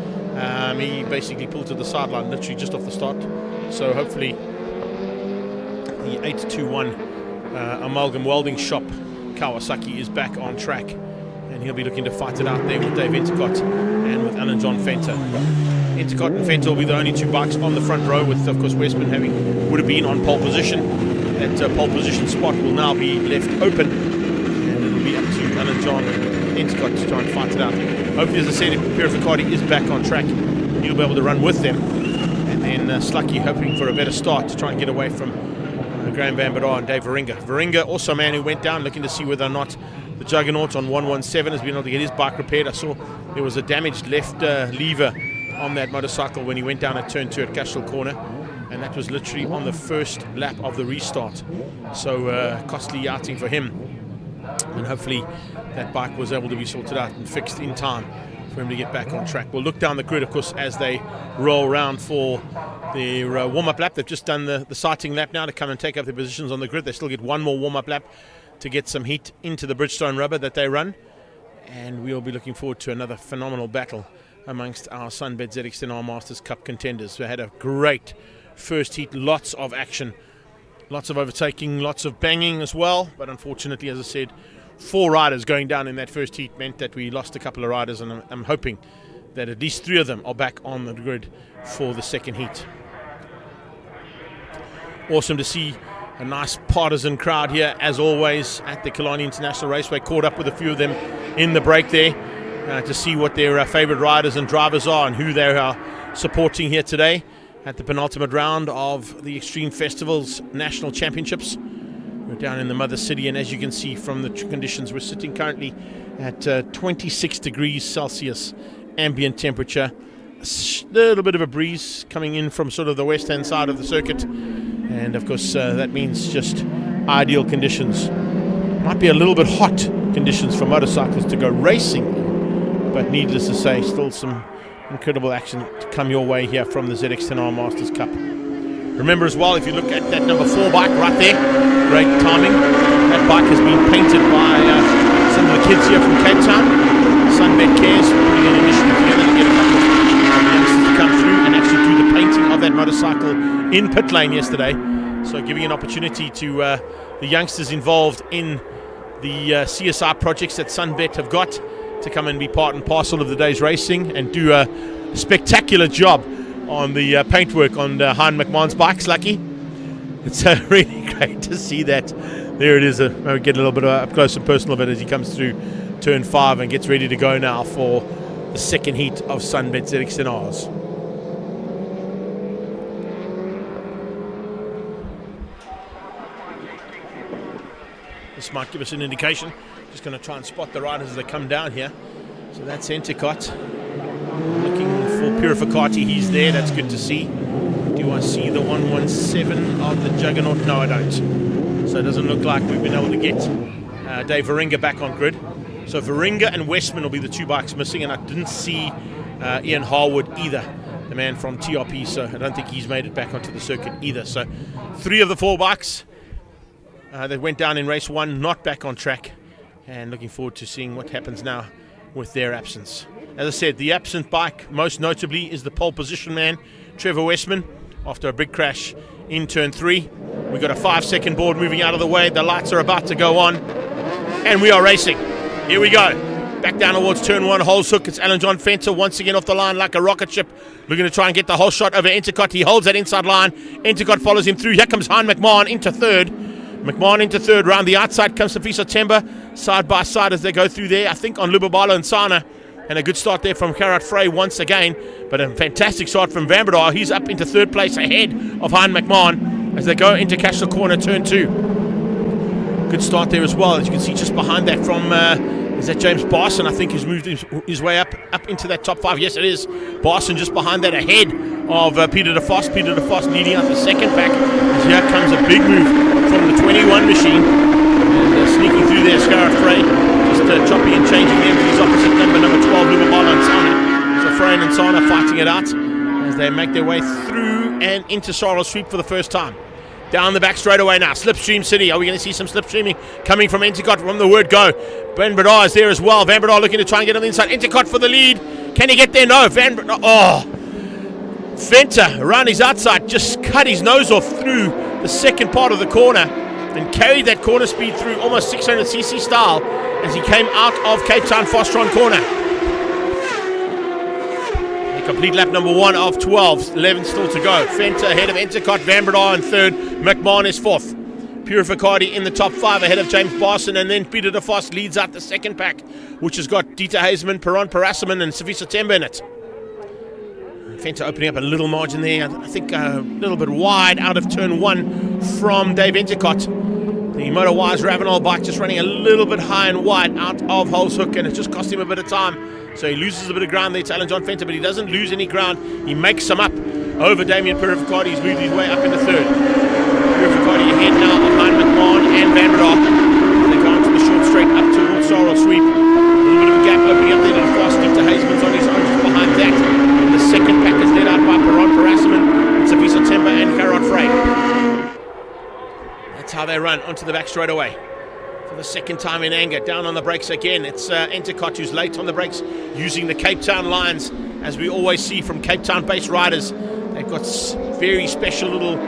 He basically pulled to the sideline literally just off the start. So hopefully the 821 Amalgam Welding Shop Kawasaki is back on track, and he'll be looking to fight it out there with Dave Entercott and with Alan John Fenter. Entercott and Fenter will be the only two bikes on the front row, with of course Westman would have been on pole position. That pole position spot will now be left open, and it'll be up to Alan John and Entercott to try and fight it out. Hopefully, as I said, if Purificati is back on track, he'll be able to run with them. And then Slucky hoping for a better start to try and get away from Graham Van Badar and Dave Varinga. Varinga, also a man who went down, looking to see whether or not the Juggernaut on 117 has been able to get his bike repaired. I saw there was a damaged left lever on that motorcycle when he went down at turn 2 at Cashel Corner, and that was literally on the first lap of the restart. So costly outing for him, and hopefully that bike was able to be sorted out and fixed in time for him to get back on track. We'll look down the grid, of course, as they roll around for their warm-up lap. They've just done the sighting lap now to come and take up their positions on the grid. They still get one more warm-up lap to get some heat into the Bridgestone rubber that they run, and we'll be looking forward to another phenomenal battle amongst our Sunbet ZXNR Masters Cup contenders. We had a great first heat, lots of action, lots of overtaking, lots of banging as well, but unfortunately, as I said, 4 riders going down in that first heat meant that we lost a couple of riders, and I'm hoping that at least 3 of them are back on the grid for the second heat. Awesome to see a nice partisan crowd here, as always, at the Killarney International Raceway. Caught up with a few of them in the break there to see what their favourite riders and drivers are and who they are supporting here today at the penultimate round of the Extreme Festivals National Championships. We're down in the mother city, and as you can see from the conditions, we're sitting currently at 26 degrees Celsius ambient temperature. A little bit of a breeze coming in from sort of the west-hand side of the circuit, and of course that means just ideal conditions. Might be a little bit hot conditions for motorcycles to go racing, but needless to say, still some incredible action to come your way here from the ZX10R Masters Cup. Remember as well, if you look at that number 4 bike right there, great timing. That bike has been painted by some of the kids here from Cape Town. Sunbet Cares putting an initiative together to get a couple of youngsters to come through and actually do the painting of that motorcycle in pit lane yesterday. So giving an opportunity to the youngsters involved in the CSR projects that Sunbet have got to come and be part and parcel of the day's racing and do a spectacular job on the paintwork on Hein McMahon's bikes, Lucky. It's really great to see that. There it is. We get a little bit up close and personal of it as he comes through turn 5 and gets ready to go now for the second heat of Sunbet ZXNRs. This might give us an indication. Just going to try and spot the riders as they come down here. So that's Entercott. Looking for Purificati, he's there, that's good to see. Do I see the 117 of the Juggernaut? No, I don't. So it doesn't look like we've been able to get Dave Varinga back on grid. So Varinga and Westman will be the 2 bikes missing, and I didn't see Ian Harwood either, the man from TRP, so I don't think he's made it back onto the circuit either. So 3 of the 4 bikes that went down in race 1 not back on track, and looking forward to seeing what happens now with their absence. As I said, the absent bike, most notably, is the pole position man, Trevor Westman, after a big crash in turn 3. We've got a 5-second board moving out of the way. The lights are about to go on, and we are racing. Here we go. Back down towards turn 1, Holes Hook. It's Alan John Fenter once again off the line like a rocket ship, looking to try and get the whole shot over Entercott. He holds that inside line. Entercott follows him through. Here comes Hein McMahon into third. McMahon into third. Round the outside comes Sifiso Temba, side by side as they go through there, I think on Lubabalo and Sana. And a good start there from Gerard Frey once again, but a fantastic start from Vanbredar. He's up into third place ahead of Hein McMahon as they go into Cashel Corner turn 2. Good start there as well, as you can see just behind that from is that James Barson, I think, who's moved his way up into that top 5. Yes, it is. Barson just behind that ahead of Peter de Vos. Peter de Vos leading out the second pack. As here comes a big move from the 21 machine. And sneaking through there, Scarrett Frey. Just chopping and changing them to his opposite number 12, Lubabala and Sana. So Frey and Sana fighting it out as they make their way through and into Sorrel Sweep for the first time. Down the back straight away now. Slipstream City. Are we going to see some slipstreaming coming from Entercott from the word go? Vanbredar is there as well. Vanbredar looking to try and get on the inside. Entercott for the lead. Can he get there? No. Vanbredar. Oh. Venter around his outside just cut his nose off through the second part of the corner and carried that corner speed through almost 600cc style as he came out of Cape Town Fostron corner. Complete lap number 1 of 12. 11 still to go. Fenter ahead of Entercott. Vanbredar in third. McMahon is fourth. Purificardi in the top 5 ahead of James Barson, and then Peter de Vos leads out the second pack, which has got Dieter Hazeman, Peron Parassaman and Sifiso Temba in it. Fenter opening up a little margin there. I think a little bit wide out of turn 1 from Dave Entercott. The Motor Wise Ravenel bike just running a little bit high and wide out of Holes Hook, and it just cost him a bit of time. So he loses a bit of ground there to Alan John Fenter, but he doesn't lose any ground. He makes some up over Damien Purificardi. He's moved his way up into third. Purificardi ahead now of Hein McMahon and Vanbredar. They go into the short straight up towards Sorrel Sweep. A little bit of a gap opening up there to the fast. Dieter Hazeman's on his own just behind that. And the second pack is led out by Peron Parassaman, Sifiso Temba and Gerard Frey. That's how they run onto the back straight away. For the second time in anger, down on the brakes again. It's Entercott who's late on the brakes, using the Cape Town lines, as we always see from Cape Town-based riders. They've got very special little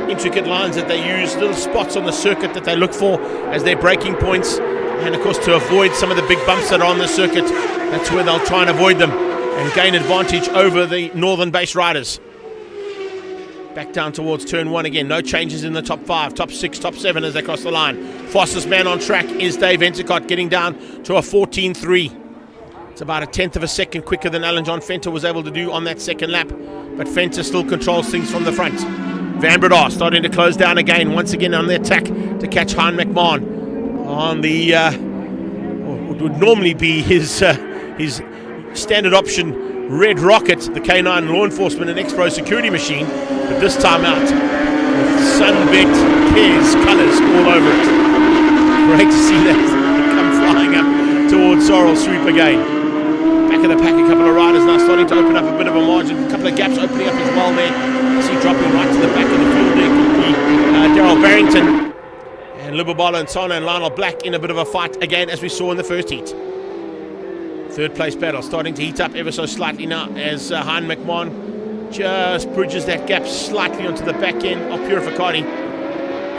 intricate lines that they use, little spots on the circuit that they look for as their braking points, and of course to avoid some of the big bumps that are on the circuit. That's where they'll try and avoid them and gain advantage over the northern-based riders. Back down towards turn 1 again. No changes in the top 5, top 6, top 7 as they cross the line. Fastest man on track is Dave Entercott, getting down to a 14.3. It's about a tenth of a second quicker than Alan John Fenter was able to do on that second lap. But Fenter still controls things from the front. Vanbredar starting to close down again, once again on the attack to catch Hein McMahon on the what would normally be his standard option Red Rocket, the K9 law enforcement and X-Pro security machine, but this time out with Sunbet Cares colours all over it. Great to see that come flying up towards Sorrel Sweep again. Back of the pack, a couple of riders now starting to open up a bit of a margin, a couple of gaps opening up as well there. You see dropping right to the back of the field there could be Daryl Barrington and Lubabala and Sana and Lionel Black in a bit of a fight again, as we saw in the first heat. Third place battle starting to heat up ever so slightly now as Hein McMahon just bridges that gap slightly onto the back end of Purificardi.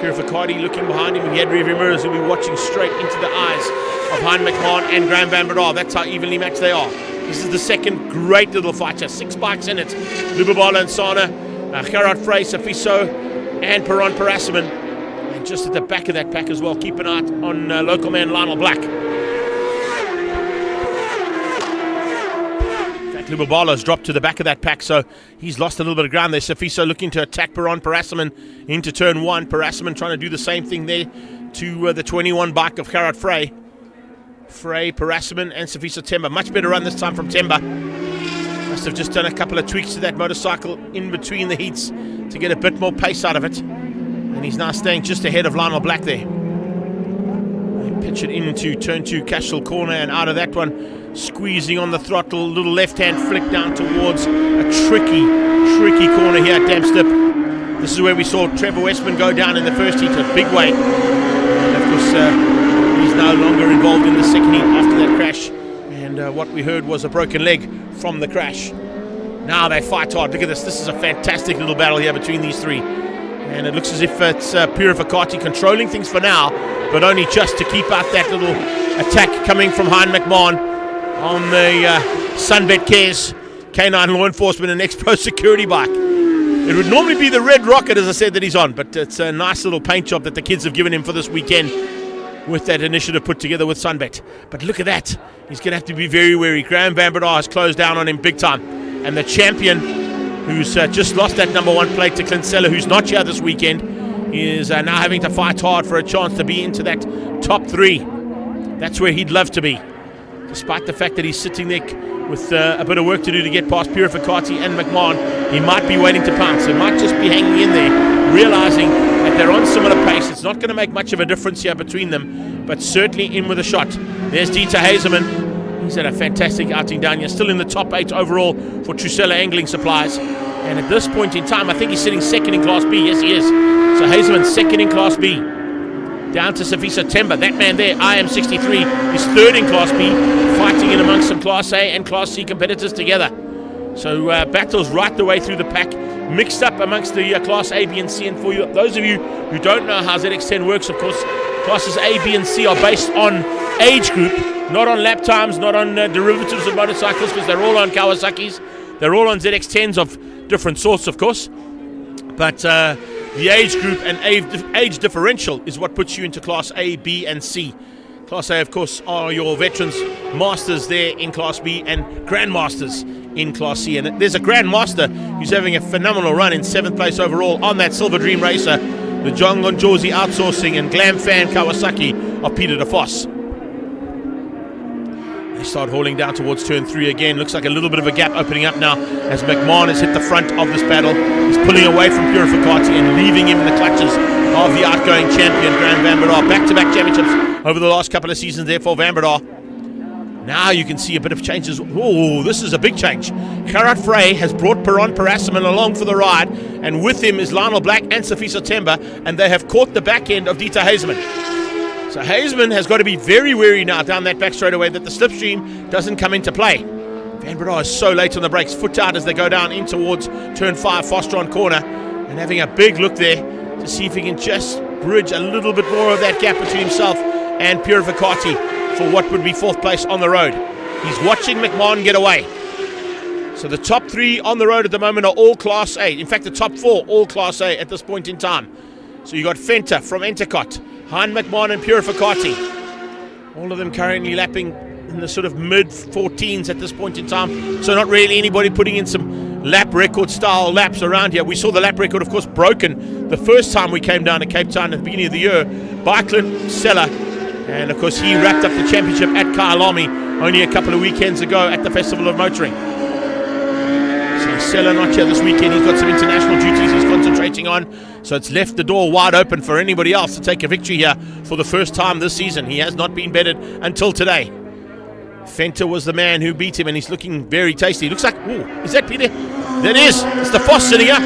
Purificardi looking behind him. He had rearview mirrors who'll be watching straight into the eyes of Hein McMahon and Graham Vanbredar. That's how evenly matched they are. This is the second great little fight. Just 6 bikes in it. Lubabala and Sana, Gerard Frey, Sifiso and Peron Parassaman. And just at the back of that pack as well, keep an eye on local man Lionel Black. Lubabala's dropped to the back of that pack, so he's lost a little bit of ground there. Sifiso looking to attack Peron Parassaman into turn 1. Parassaman trying to do the same thing there to the 21 bike of Gerard Frey. Frey, Parassaman and Sifiso Temba. Much better run this time from Temba. Must have just done a couple of tweaks to that motorcycle in between the heats to get a bit more pace out of it. And he's now staying just ahead of Lionel Black there. They pitch it into turn 2 Cashel corner, and out of that one, squeezing on the throttle, little left-hand flick down towards a tricky corner here at Damstip. This is where we saw Trevor Westman go down in the first heat, a big way. And of course, he's no longer involved in the second heat after that crash. And what we heard was a broken leg from the crash. Now they fight hard. Look at this. This is a fantastic little battle here between these three. And it looks as if it's Purificardi controlling things for now, but only just to keep out that little attack coming from Hein McMahon. on the Sunbet Cares K9 Law Enforcement and X-Pro security bike. It would normally be the Red Rocket, as I said, that he's on, but it's a nice little paint job that the kids have given him for this weekend with that initiative put together with Sunbet. But look at that. He's going to have to be very wary. Graham Van Breda has closed down on him big time. And the champion, who's just lost that number 1 plate to Clint Seller, who's not here this weekend, is now having to fight hard for a chance to be into that top 3. That's where he'd love to be, despite the fact that he's sitting there with a bit of work to do to get past Purificati and McMahon. He might be waiting to pounce. He might just be hanging in there, realizing that they're on similar pace. It's not going to make much of a difference here between them, but certainly in with a shot. There's Dieter Hazeman. He's had a fantastic outing down here, still in the top 8 overall for Trusella Angling Supplies. And at this point in time, I think he's sitting second in Class B. Yes, he is. So Hazeman's second in Class B. Down to Safisa Temba. That man there, IM63, is third in Class B, fighting in amongst some Class A and Class C competitors together. So battles right the way through the pack, mixed up amongst the Class A, B and C. And for you, those of you who don't know how ZX10 works, of course, Classes A, B and C are based on age group, not on lap times, not on derivatives of motorcycles, because they're all on Kawasaki's. They're all on ZX10s of different sorts, of course. But the age group and age differential is what puts you into Class A, B and C. Class A, of course, are your veterans, masters there in Class B, and grandmasters in Class C. And there's a grandmaster who's having a phenomenal run in 7th place overall on that Silver Dream Racer, the John Gonjosi Outsourcing and Glam Fan Kawasaki of Peter DeVos. They start hauling down towards turn 3 again. Looks like a little bit of a gap opening up now as McMahon has hit the front of this battle. He's pulling away from Purificati and leaving him in the clutches of the outgoing champion, Graham Van Breda. Back-to-back championships over the last couple of seasons there for Van Breda. Now you can see a bit of changes. Oh, this is a big change. Gerard Frey has brought Perron Parassaman along for the ride, and with him is Lionel Black and Safisa Temba, and they have caught the back end of Dieter Hazeman. So Hazeman has got to be very wary now down that back straightaway that the slipstream doesn't come into play. Van Breda is so late on the brakes, foot out as they go down in towards turn 5, Fostron corner, and having a big look there to see if he can just bridge a little bit more of that gap between himself and Purificati for what would be 4th place on the road. He's watching McMahon get away. So the top 3 on the road at the moment are all Class A. In fact, the top 4 all Class A at this point in time. So you got Fenta from Entercott, Hein McMahon and Purificati. All of them currently lapping in the sort of mid-14s at this point in time. So not really anybody putting in some lap record style laps around here. We saw the lap record, of course, broken the first time we came down to Cape Town at the beginning of the year by Clint Seller. And of course he wrapped up the championship at Kyalami only a couple of weekends ago at the Festival of Motoring. So Seller not here this weekend. He's got some international duties he's concentrating on. So it's left the door wide open for anybody else to take a victory here for the first time this season. He has not been betted until today. Fenta was the man who beat him, and he's looking very tasty. Looks like, ooh, is that Peter? That is. It's DeVos sitting up.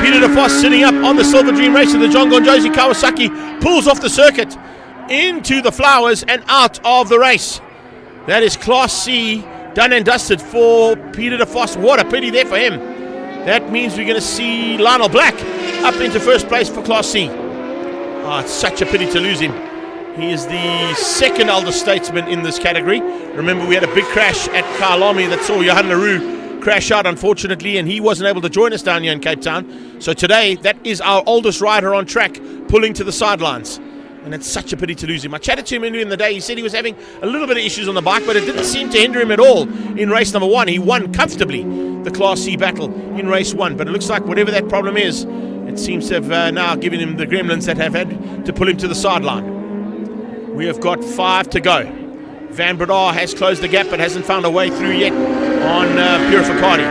Peter DeVos sitting up on the Silver Dream Racer. The John Gonjosi Kawasaki pulls off the circuit into the flowers and out of the race. That is Class C done and dusted for Peter DeVos. What a pity there for him. That means we're going to see Lionel Black up into 1st place for Class C. Oh, it's such a pity to lose him. He is the 2nd oldest statesman in this category. Remember, we had a big crash at Kyalami that saw Johan LaRue crash out, unfortunately, and he wasn't able to join us down here in Cape Town. So today, that is our oldest rider on track, pulling to the sidelines. And it's such a pity to lose him. I chatted to him earlier in the day. He said he was having a little bit of issues on the bike, but it didn't seem to hinder him at all in race number 1. He won comfortably the Class C battle in race 1. But it looks like whatever that problem is, it seems to have now given him the gremlins that have had to pull him to the sideline. We have got 5 to go. Van Breda has closed the gap but hasn't found a way through yet on Purificati.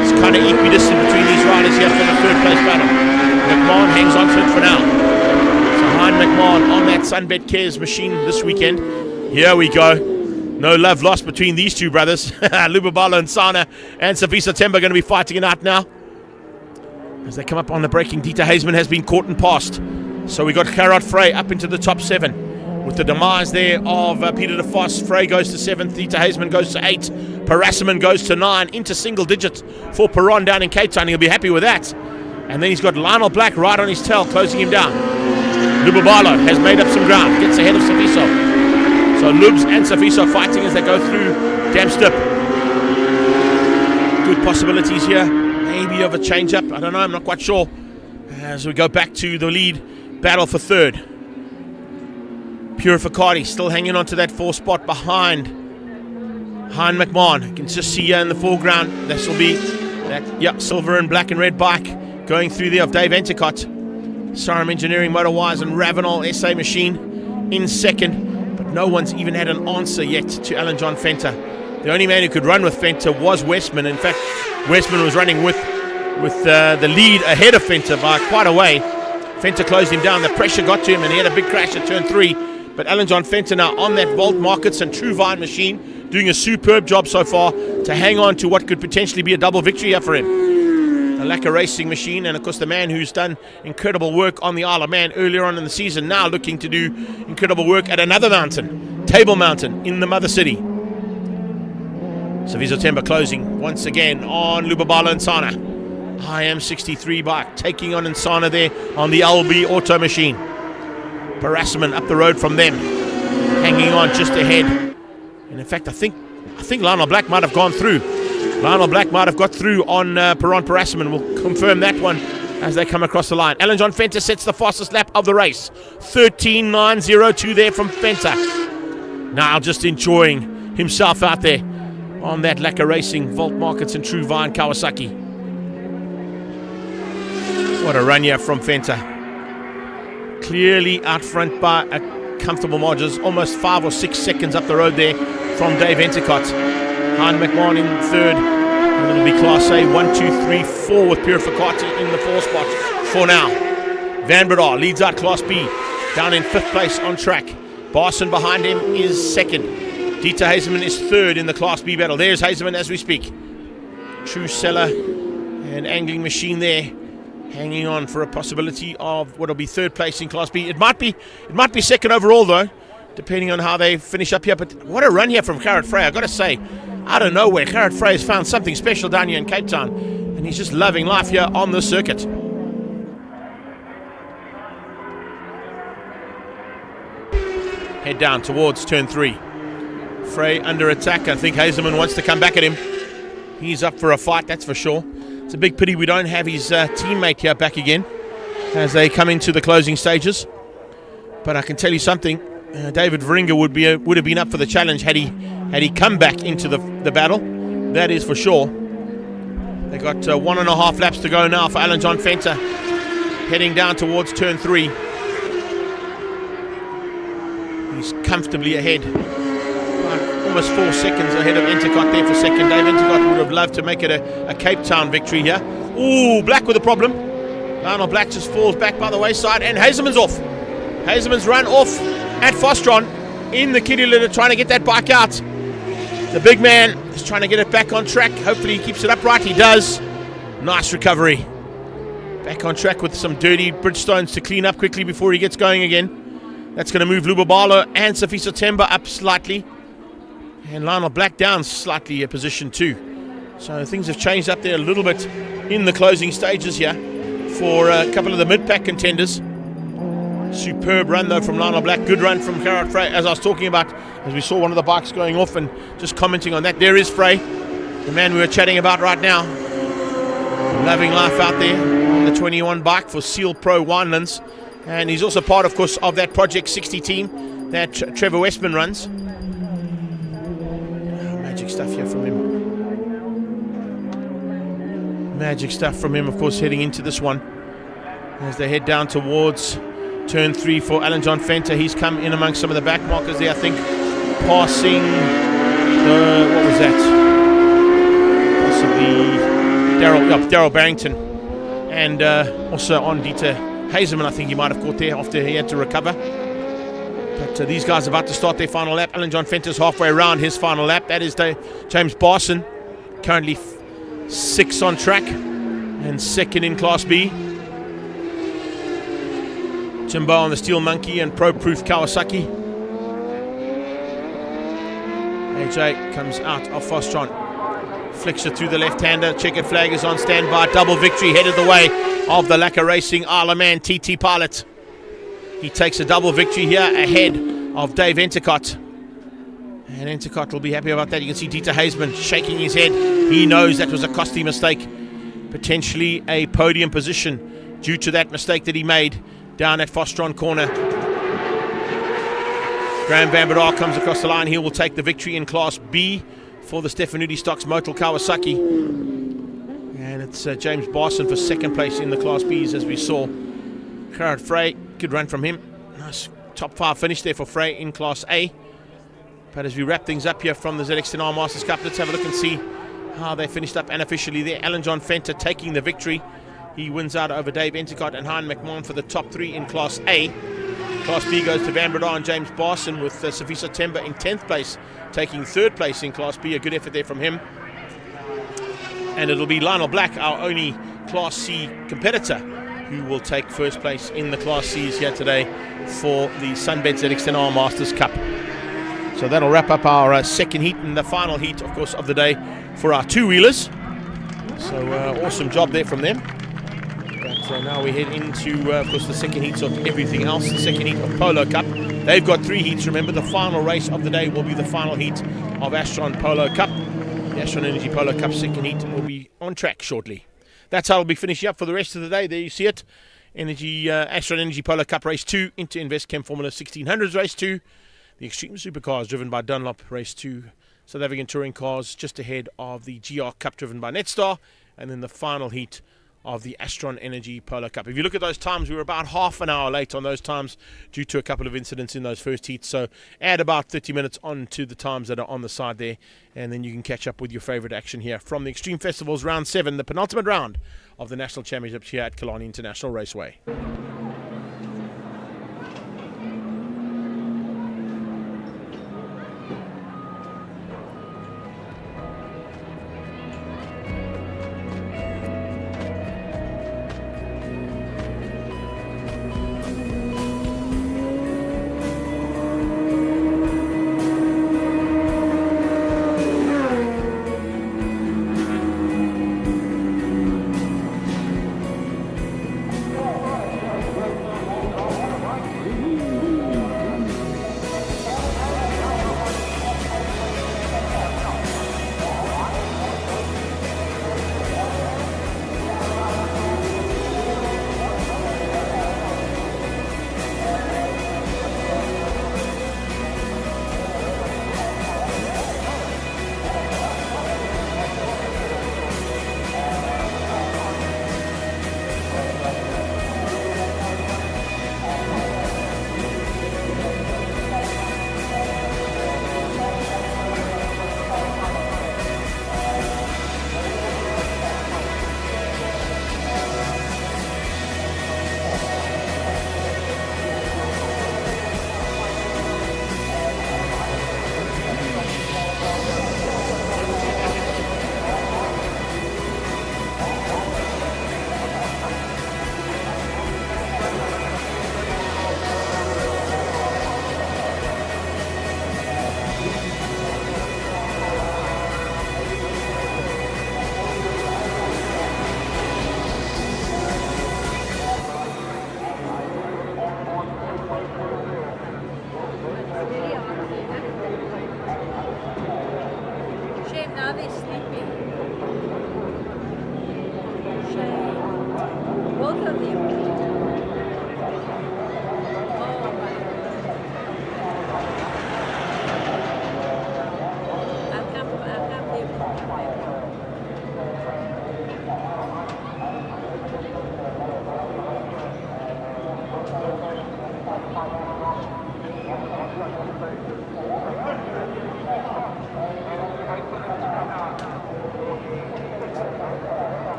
It's kind of equidistant between these riders here for the 3rd place battle. McMahon hangs on to it for now. Hein McMahon on that Sunbet Cares machine this weekend. Here we go. No love lost between these two brothers. Lubabalo and Sana and Safisa Temba going to be fighting it out now. As they come up on the braking, Dieter Hazeman has been caught and passed. So we got Gerard Frey up into the top 7. With the demise there of Peter DeVos, Frey goes to 7th, Dieter Hazeman goes to 8, Parassaman goes to 9, into single digits for Perron down in Cape Town. He'll be happy with that. And then he's got Lionel Black right on his tail, closing him down. Lubabalo has made up some ground, gets ahead of Saviso. So Lubs and Safiso fighting as they go through Damstip. Good possibilities here. Maybe of a change-up. I don't know. I'm not quite sure. As we go back to the lead battle for third. Purificati still hanging on to that 4th spot behind Hein McMahon. You can just see here in the foreground. This will be that silver and black and red bike going through there of Dave Entercott. Sarum Engineering, Motorwise and Ravenel SA Machine in second. But no one's even had an answer yet to Alan John Fenter. The only man who could run with Fenter was Westman. In fact, Westman was running with the lead ahead of Fenter by quite a way. Fenter closed him down. The pressure got to him and he had a big crash at turn 3. But Alan John Fenter now on that Volt Markets and True Vine machine, doing a superb job so far to hang on to what could potentially be a double victory here for him. The Lacquer Racing machine, and of course the man who's done incredible work on the Isle of Man earlier on in the season, now looking to do incredible work at another mountain, Table Mountain in the Mother City. Safiso Temba closing once again on Lubabala Nsana. IM63 bike taking on Nsana there on the LB Auto machine. Parasman up the road from them, hanging on just ahead. And in fact, I think Lionel Black might have gone through. Lionel Black might have got through on Peron Parasman. We'll confirm that one as they come across the line. Alan John Fenter sets the fastest lap of the race. 13.902 there from Fenter. Now just enjoying himself out there on that Lacquer Racing, Volt Markets and True Vine Kawasaki. What a run here from Fenter. Clearly out front by a comfortable margins, almost 5 or 6 seconds up the road there from Dave Entercott. Hein McMahon in third. And it'll be Class A 1, 2, 3, 4 with Purificati in the 4th spot for now. Van Bredar leads out Class B, down in 5th place on track. Barson behind him is 2nd. Dieter Hazeman is 3rd in the Class B battle. There's Hazeman as we speak. True Seller and Angling Machine there, hanging on for a possibility of what will be 3rd place in Class B. It might be 2nd overall though, depending on how they finish up here. But what a run here from Garrett Frey. I got to say, out of nowhere, Garrett Frey has found something special down here in Cape Town, and he's just loving life here on the circuit. Head down towards turn 3. Frey under attack. I think Hazeman wants to come back at him. He's up for a fight, that's for sure. It's a big pity we don't have his teammate here back again as they come into the closing stages. But I can tell you something, David Veringa would have been up for the challenge had he come back into the battle. That is for sure. They got 1.5 laps to go now for Alan John Fenter, heading down towards turn 3. He's comfortably ahead, almost 4 seconds ahead of Entercott there for second. Dave Entercott would have loved to make it a Cape Town victory here. Ooh, Black with a problem. Lionel Black just falls back by the wayside, and Hazeman's off. Hazeman's run off at Fostron in the kiddie litter, trying to get that bike out. The big man is trying to get it back on track. Hopefully he keeps it upright. He does. Nice recovery. Back on track with some dirty Bridgestones to clean up quickly before he gets going again. That's going to move Lubabalo and Safiso Temba up slightly. And Lionel Black down slightly a position too. So things have changed up there a little bit in the closing stages here for a couple of the mid-pack contenders. Superb run though from Lionel Black. Good run from Garrett Frey, as I was talking about, as we saw one of the bikes going off, and just commenting on that. There is Frey, the man we were chatting about right now. Loving life out there on the 21 bike for Seal Pro Winelands. And he's also part, of course, of that Project 60 team that Trevor Westman runs. Magic stuff here from him. Magic stuff from him, of course, heading into this one. As they head down towards turn 3 for Alan John Fenter. He's come in amongst some of the back markers there, I think, passing the, what was that? Possibly Daryl Barrington. And also on Dieter Hazeman, I think he might have caught there after he had to recover. But these guys are about to start their final lap. Alan John Fenter's halfway around his final lap. That is James Barson, currently 6th on track and 2nd in Class B. Jimbo on the Steel Monkey and Pro Proof Kawasaki. AJ comes out of Fostron. Flicks it through the left-hander. Checkered flag is on standby. Double victory headed the way of the Lacquer Racing Isle of Man TT Pilot. He takes a double victory here ahead of Dave Entercott. And Entercott will be happy about that. You can see Dieter Haisman shaking his head. He knows that was a costly mistake. Potentially a podium position due to that mistake that he made down at Fostron corner. Graham Van Bedar comes across the line. He will take the victory in Class B for the Stefanuti Stocks Motul Kawasaki. And it's James Barson for second place in the Class Bs, as we saw. Gerard Frey, good run from him. Nice top 5 finish there for Frey in Class A. But as we wrap things up here from the ZX10R Masters Cup, let's have a look and see how they finished up unofficially there. Alan John Fenter taking the victory. He wins out over Dave Entercott and Hein McMahon for the top 3 in Class A. Class B goes to Van Breda and James Barson, with Safisa Temba in 10th place, taking 3rd place in Class B. A good effort there from him. And it'll be Lionel Black, our only Class C competitor, who will take 1st place in the Class Cs here today for the Sunbet ZX10R Masters Cup. So that'll wrap up our second heat and the final heat, of course, of the day for our two-wheelers. So awesome job there from them. But now we head into, of course, the second heats of everything else, the second heat of Polo Cup. They've got 3 heats. Remember, the final race of the day will be the final heat of Astron Polo Cup. The Astron Energy Polo Cup second heat will be on track shortly. That's how we'll be finishing up for the rest of the day. There you see it. Astron Energy Polo Cup Race 2 into InvestChem Formula 1600s Race 2. The Extreme Supercars driven by Dunlop Race 2. South African Touring Cars just ahead of the GR Cup driven by Netstar. And then the final heat of the Astron Energy Polo Cup. If you look at those times, we were about half an hour late on those times due to a couple of incidents in those first heats. So add about 30 minutes on to the times that are on the side there, and then you can catch up with your favorite action here from the Extreme Festivals Round 7, the penultimate round of the National Championships here at Killarney International Raceway.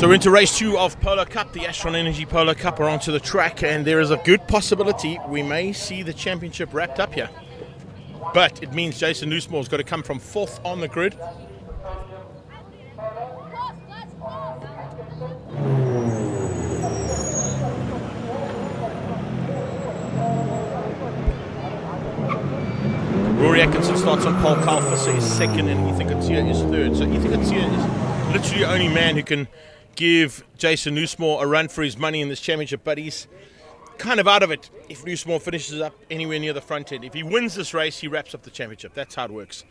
So we're into race 2 of Polo Cup, the Astron Energy Polo Cup. We're onto the track, and there is a good possibility we may see the championship wrapped up here. But it means Jason Loosemore's got to come from 4th on the grid. Rory Atkinson starts on pole, Carl Visser is 2nd, and Ethan Kutsia is 3rd. So Ethan Kutsia is literally the only man who can give Jason Loosemore a run for his money in this championship, but he's kind of out of it if Loosemore finishes up anywhere near the front end. If he wins this race, he wraps up the championship. That's how it works.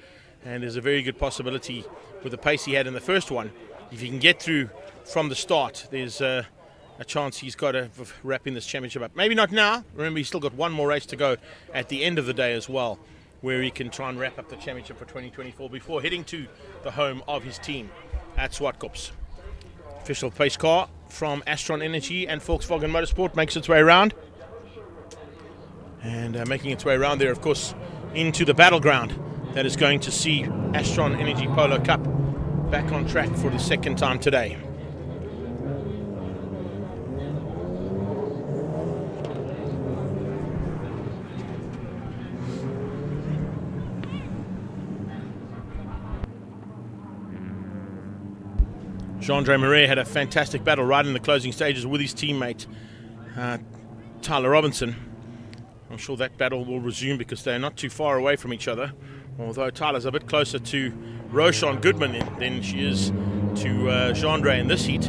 And there's a very good possibility with the pace he had in the first one. If he can get through from the start, there's a chance he's got of wrapping this championship up. Maybe not now. Remember, he's still got one more race to go at the end of the day as well, where he can try and wrap up the championship for 2024 before heading to the home of his team at Zwartkops. Official pace car from Astron Energy and Volkswagen Motorsport makes its way around. And making its way around there, of course, into the battleground that is going to see Astron Energy Polo Cup back on track for the 2nd time today. Jean-Andre Marais had a fantastic battle right in the closing stages with his teammate Tyler Robinson. I'm sure that battle will resume because they're not too far away from each other, although Tyler's a bit closer to Roshan Goodman than she is to Jean-Andre in this heat.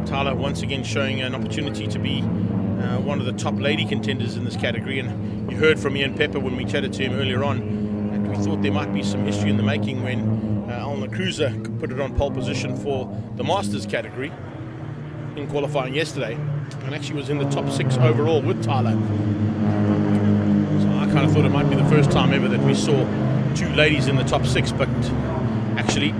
Tyler once again showing an opportunity to be one of the top lady contenders in this category, and you heard from Ian Pepper when we chatted to him earlier on that we thought there might be some history in the making when Elna Cruiser put it on pole position for the Masters category in qualifying yesterday, and actually was in the top 6 overall with Tyler. So I kind of thought it might be the first time ever that we saw 2 ladies in the top 6, but actually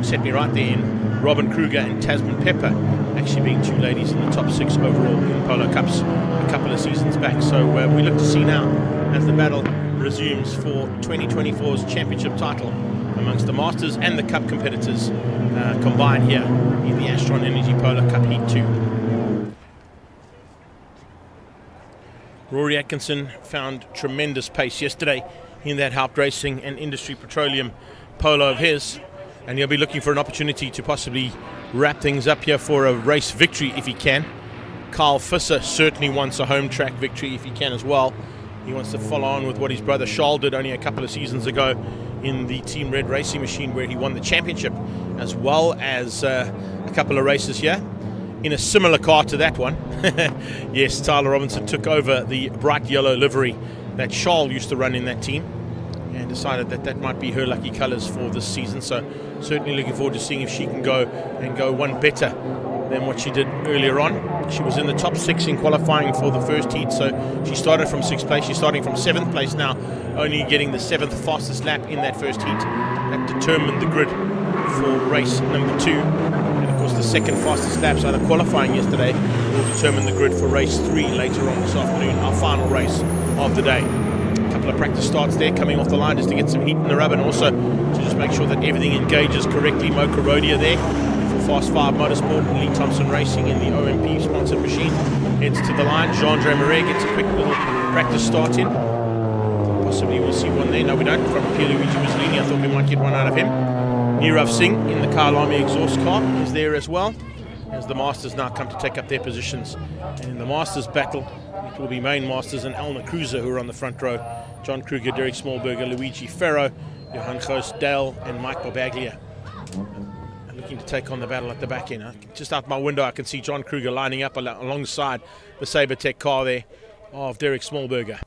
set me right there in Robin Kruger and Tasman Pepper actually being 2 ladies in the top 6 overall in Polo Cups a couple of seasons back. So we look to see now as the battle resumes for 2024's championship title amongst the Masters and the Cup competitors combined here in the Astron Energy Polo Cup Heat 2. Rory Atkinson found tremendous pace yesterday in that Haupt Racing and Industry Petroleum polo of his, and he'll be looking for an opportunity to possibly wrap things up here for a race victory if he can. Carl Visser certainly wants a home track victory if he can as well. He wants to follow on with what his brother Charles did only a couple of seasons ago in the Team Red Racing Machine, where he won the championship as well as a couple of races here in a similar car to that one. Yes, Tyler Robinson took over the bright yellow livery that Charles used to run in that team and decided that that might be her lucky colours for this season. So certainly looking forward to seeing if she can go one better than what she did earlier on. She was in the top 6 in qualifying for the first heat, so she started from 6th place. She's starting from 7th place now, only getting the 7th fastest lap in that first heat. That determined the grid for race number 2. And of course the 2nd fastest laps out of qualifying yesterday will determine the grid for race 3 later on this afternoon, our final race of the day. A couple of practice starts there coming off the line just to get some heat in the rub, and also to just make sure that everything engages correctly. Mo Karodia there for Fast 5 Motorsport and Lee Thompson Racing in the OMP sponsored machine heads to the line. Jean-Andre Marais gets a quick little practice start in. Possibly we'll see one there. No, we don't. From Pierluigi Mussolini, I thought we might get one out of him. Nirav Singh in the Kylarney exhaust car is there as well, as the Masters now come to take up their positions. And in the Masters battle, it will be Main Masters and Elna Cruiser who are on the front row. John Kruger, Derek Smallberger, Luigi Ferro, Johan Goos Dale and Mike Bobaglia looking to take on the battle at the back end. Just out my window I can see John Kruger lining up alongside the Sabertech car there of Derek Smallberger.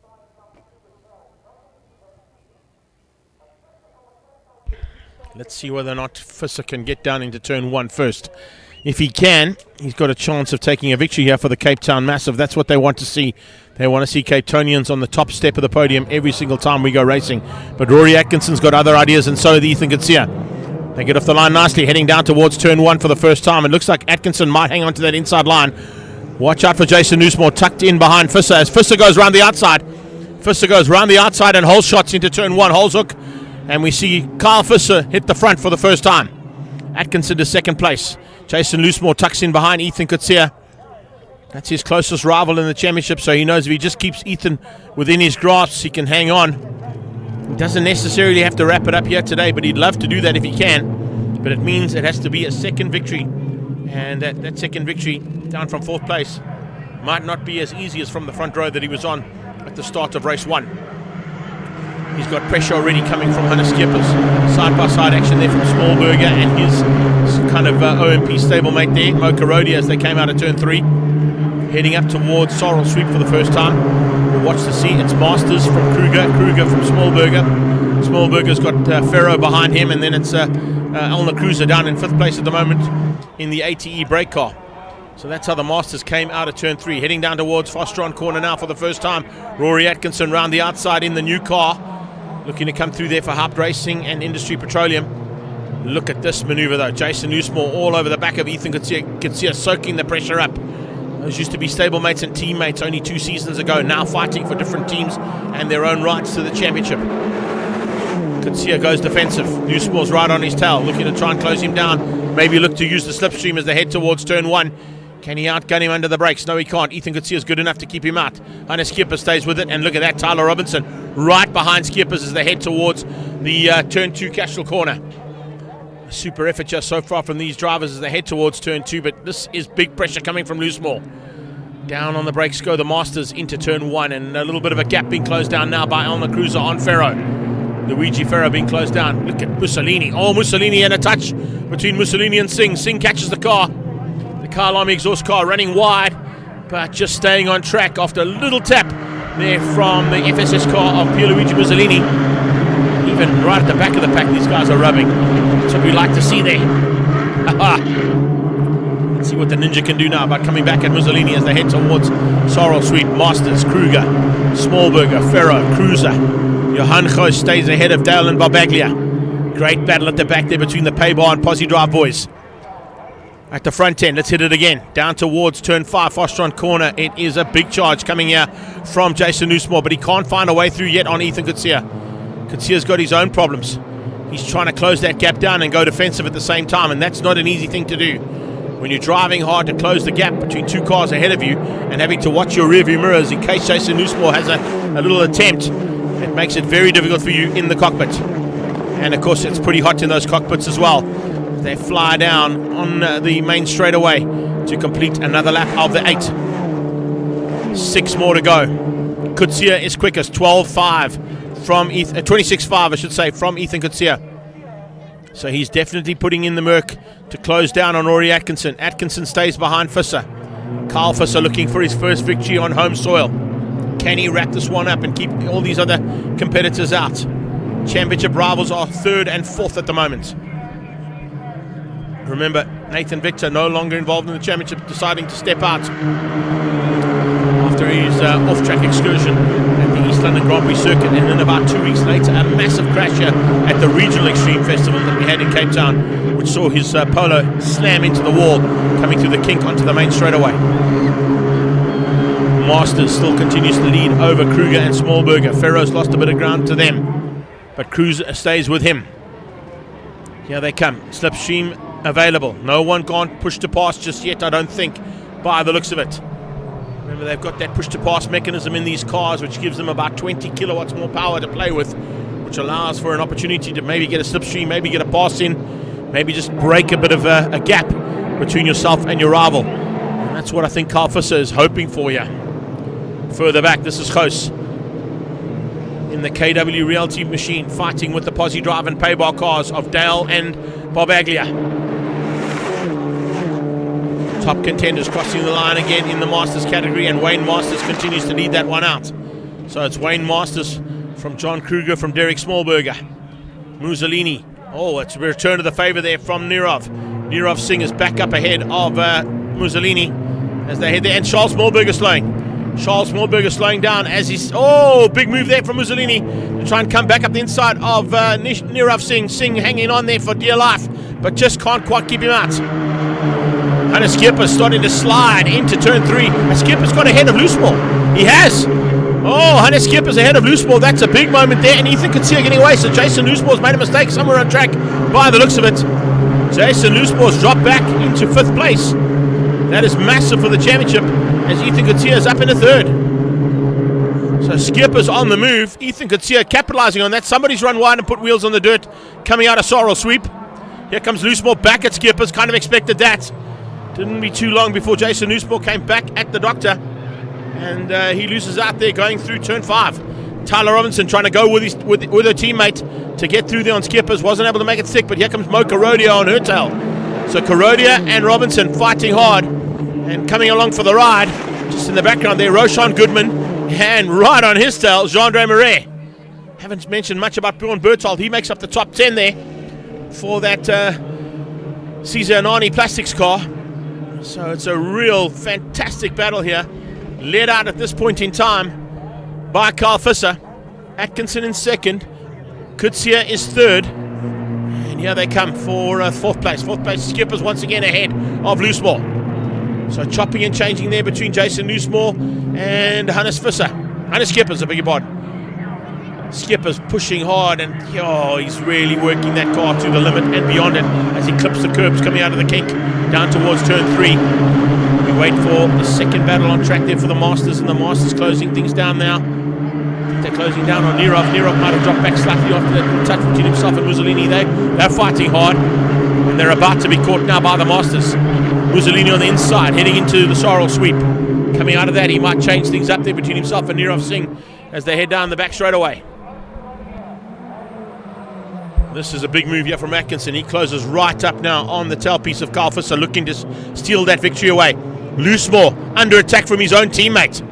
Let's see whether or not Visser can get down into turn 1 first. If he can, he's got a chance of taking a victory here for the Cape Town Massive. That's what they want to see. They want to see Cape Townians on the top step of the podium every single time we go racing. But Rory Atkinson's got other ideas, and so did Ethan Kutsia. They get off the line nicely, heading down towards turn 1 for the first time. It looks like Atkinson might hang on to that inside line. Watch out for Jason Loosemore tucked in behind Visser as Visser goes around the outside. Visser goes around the outside and holds shots into turn 1, holds hook. And we see Carl Visser hit the front for the first time. Atkinson to 2nd place. Jason Loosemore tucks in behind Ethan Kutsia. That's his closest rival in the championship, so he knows if he just keeps Ethan within his grasp, he can hang on. He doesn't necessarily have to wrap it up here today, but he'd love to do that if he can. But it means it has to be a second victory. And that second victory down from 4th place might not be as easy as from the front row that he was on at the start of race 1. He's got pressure already coming from Hannes Skippers. Side-by-side action there from Smallberger and his kind of OMP stablemate there, Mo Karodi, as they came out of turn 3. Heading up towards Sorrel Sweep for the first time. We'll watch to see. It's Masters from Kruger, Kruger from Smallberger. Smallberger's got Ferro behind him, and then it's Elna Cruiser down in 5th place at the moment in the ATE brake car. So that's how the Masters came out of turn 3. Heading down towards Fostron corner now for the first time. Rory Atkinson round the outside in the new car. Looking to come through there for Harp Racing and Industry Petroleum. Look at this maneuver though. Jason Loosemore all over the back of Ethan Kutsia, soaking the pressure up. Those used to be stablemates and teammates only 2 seasons ago, now fighting for different teams and their own rights to the championship. Kutsia goes defensive. Loosemore's right on his tail, looking to try and close him down. Maybe look to use the slipstream as they head towards turn 1. Can he outgun him under the brakes? No, he can't. Ethan Kutsia is good enough to keep him out. Hannes Skippers stays with it, and look at that, Tyler Robinson right behind Skippers as they head towards the turn 2 Cashel corner. A super effort just so far from these drivers as they head towards turn 2, but this is big pressure coming from Loosemore. Down on the brakes go the Masters into turn 1, and a little bit of a gap being closed down now by Elna Cruiser on Ferro. Luigi Ferro being closed down. Look at Mussolini. Oh, Mussolini and a touch between Mussolini and Singh. Singh catches the car. The Kylarney exhaust car running wide, but just staying on track after a little tap there from the FSS car of Pierluigi Mussolini. Even right at the back of the pack, these guys are rubbing. That's what we like to see there. Let's see what the Ninja can do now about coming back at Mussolini as they head towards Sorrel Sweep. Masters, Kruger, Smallberger, Ferro, Cruiser. Johan Goos stays ahead of Dale and Barbaglia. Great battle at the back there between the Paybar and Posse Drive boys. At the front end, let's hit it again. Down towards turn 5, Fostron corner. It is a big charge coming here from Jason Loosemore, but he can't find a way through yet on Ethan Kutsia. Kutsia's got his own problems. He's trying to close that gap down and go defensive at the same time, and that's not an easy thing to do. When you're driving hard to close the gap between 2 cars ahead of you and having to watch your rearview mirrors in case Jason Loosemore has a little attempt, it makes it very difficult for you in the cockpit. And of course, it's pretty hot in those cockpits as well. They fly down on the main straightaway to complete another lap of the 8. 6 more to go. Kutsia is quickest, 12.5 from 26.5, I should say, from Ethan Kutsia. So he's definitely putting in the Merc to close down on Rory Atkinson. Atkinson stays behind Fisser. Carl Fisser looking for his first victory on home soil. Can he wrap this one up and keep all these other competitors out? Championship rivals are 3rd and 4th at the moment. Remember, Nathan Victor no longer involved in the championship, deciding to step out after his off-track excursion at the East London Grand Prix circuit, and then about 2 weeks later a massive crash at the Regional Extreme Festival that we had in Cape Town, which saw his Polo slam into the wall coming through the kink onto the main straightaway. Masters still continues to lead over Kruger and Smallberger. Ferro's lost a bit of ground to them, but Cruiser stays with him. Here they come. Slipstream available. No one can't push to pass just yet, I don't think, by the looks of it. Remember, they've got that push to pass mechanism in these cars, which gives them about 20 kilowatts more power to play with, which allows for an opportunity to maybe get a slipstream, maybe get a pass in, maybe just break a bit of a gap between yourself and your rival. And that's what I think Carl Fisser is hoping for you. Further back, this is Goos in the KW Realty machine, fighting with the Posse Drive and Paybar cars of Dale and Barbaglia. Top contenders crossing the line again in the Masters category, and Wayne Masters continues to lead that one out. So it's Wayne Masters from John Kruger, from Derek Smallberger. Mussolini. Oh, it's a return to the favour there from Nirov. Nirov Singh is back up ahead of Mussolini as they head there, and Charles Smallberger slowing. Charles Smallberger slowing down as he's... Oh, big move there from Mussolini to try and come back up the inside of Nirav Singh. Singh hanging on there for dear life, but just can't quite keep him out. Hannes Skippers starting to slide into turn 3. Skippers got ahead of Loosemore. He has. Oh, Hannes Skippers ahead of Loosemore. That's a big moment there, and Ethan Kutsia getting away. So Jason Loosemore's made a mistake somewhere on track by the looks of it. Jason Loosemore's dropped back into 5th place. That is massive for the championship as Ethan Gatia is up in the 3rd. So Skipper's on the move. Ethan Gatia capitalizing on that. Somebody's run wide and put wheels on the dirt coming out of Sorrel Sweep. Here comes Loosemore back at Skipper's. Kind of expected that. Didn't be too long before Jason Loosemore came back at the doctor. And he loses out there going through turn 5. Tyler Robinson trying to go with her teammate to get through there on Skippers. Wasn't able to make it stick, but here comes Mo Karodia on her tail. So Karodia and Robinson fighting hard and coming along for the ride. Just in the background there, Roshan Goodman, and right on his tail, Jean-Andre Marais. Haven't mentioned much about Bjorn Berthold. He makes up the top 10 there for that Caesar Anani Plastics car. So it's a real fantastic battle here. Led out at this point in time by Carl Visser. Atkinson in 2nd. Kutsia is 3rd. And here they come for 4th place. 4th place, Skippers once again ahead of Loosemore. So chopping and changing there between Jason Loosemore and Hannes Visser. Hannes Skippers, I beg your pardon. Skippers pushing hard, and he's really working that car to the limit and beyond it as he clips the curbs coming out of the kink down towards turn 3. We wait for the second battle on track there for the Masters, and the Masters closing things down now. They're closing down on Nirov. Nirov might have dropped back slightly after that touch between himself and Mussolini. They're fighting hard, and they're about to be caught now by the Masters. Mussolini on the inside, heading into the Sorrel Sweep. Coming out of that, he might change things up there between himself and Nirov Singh as they head down the back straight away. This is a big move here from Atkinson. He closes right up now on the tailpiece of Carl Visser, looking to steal that victory away. Loosemore under attack from his own teammate.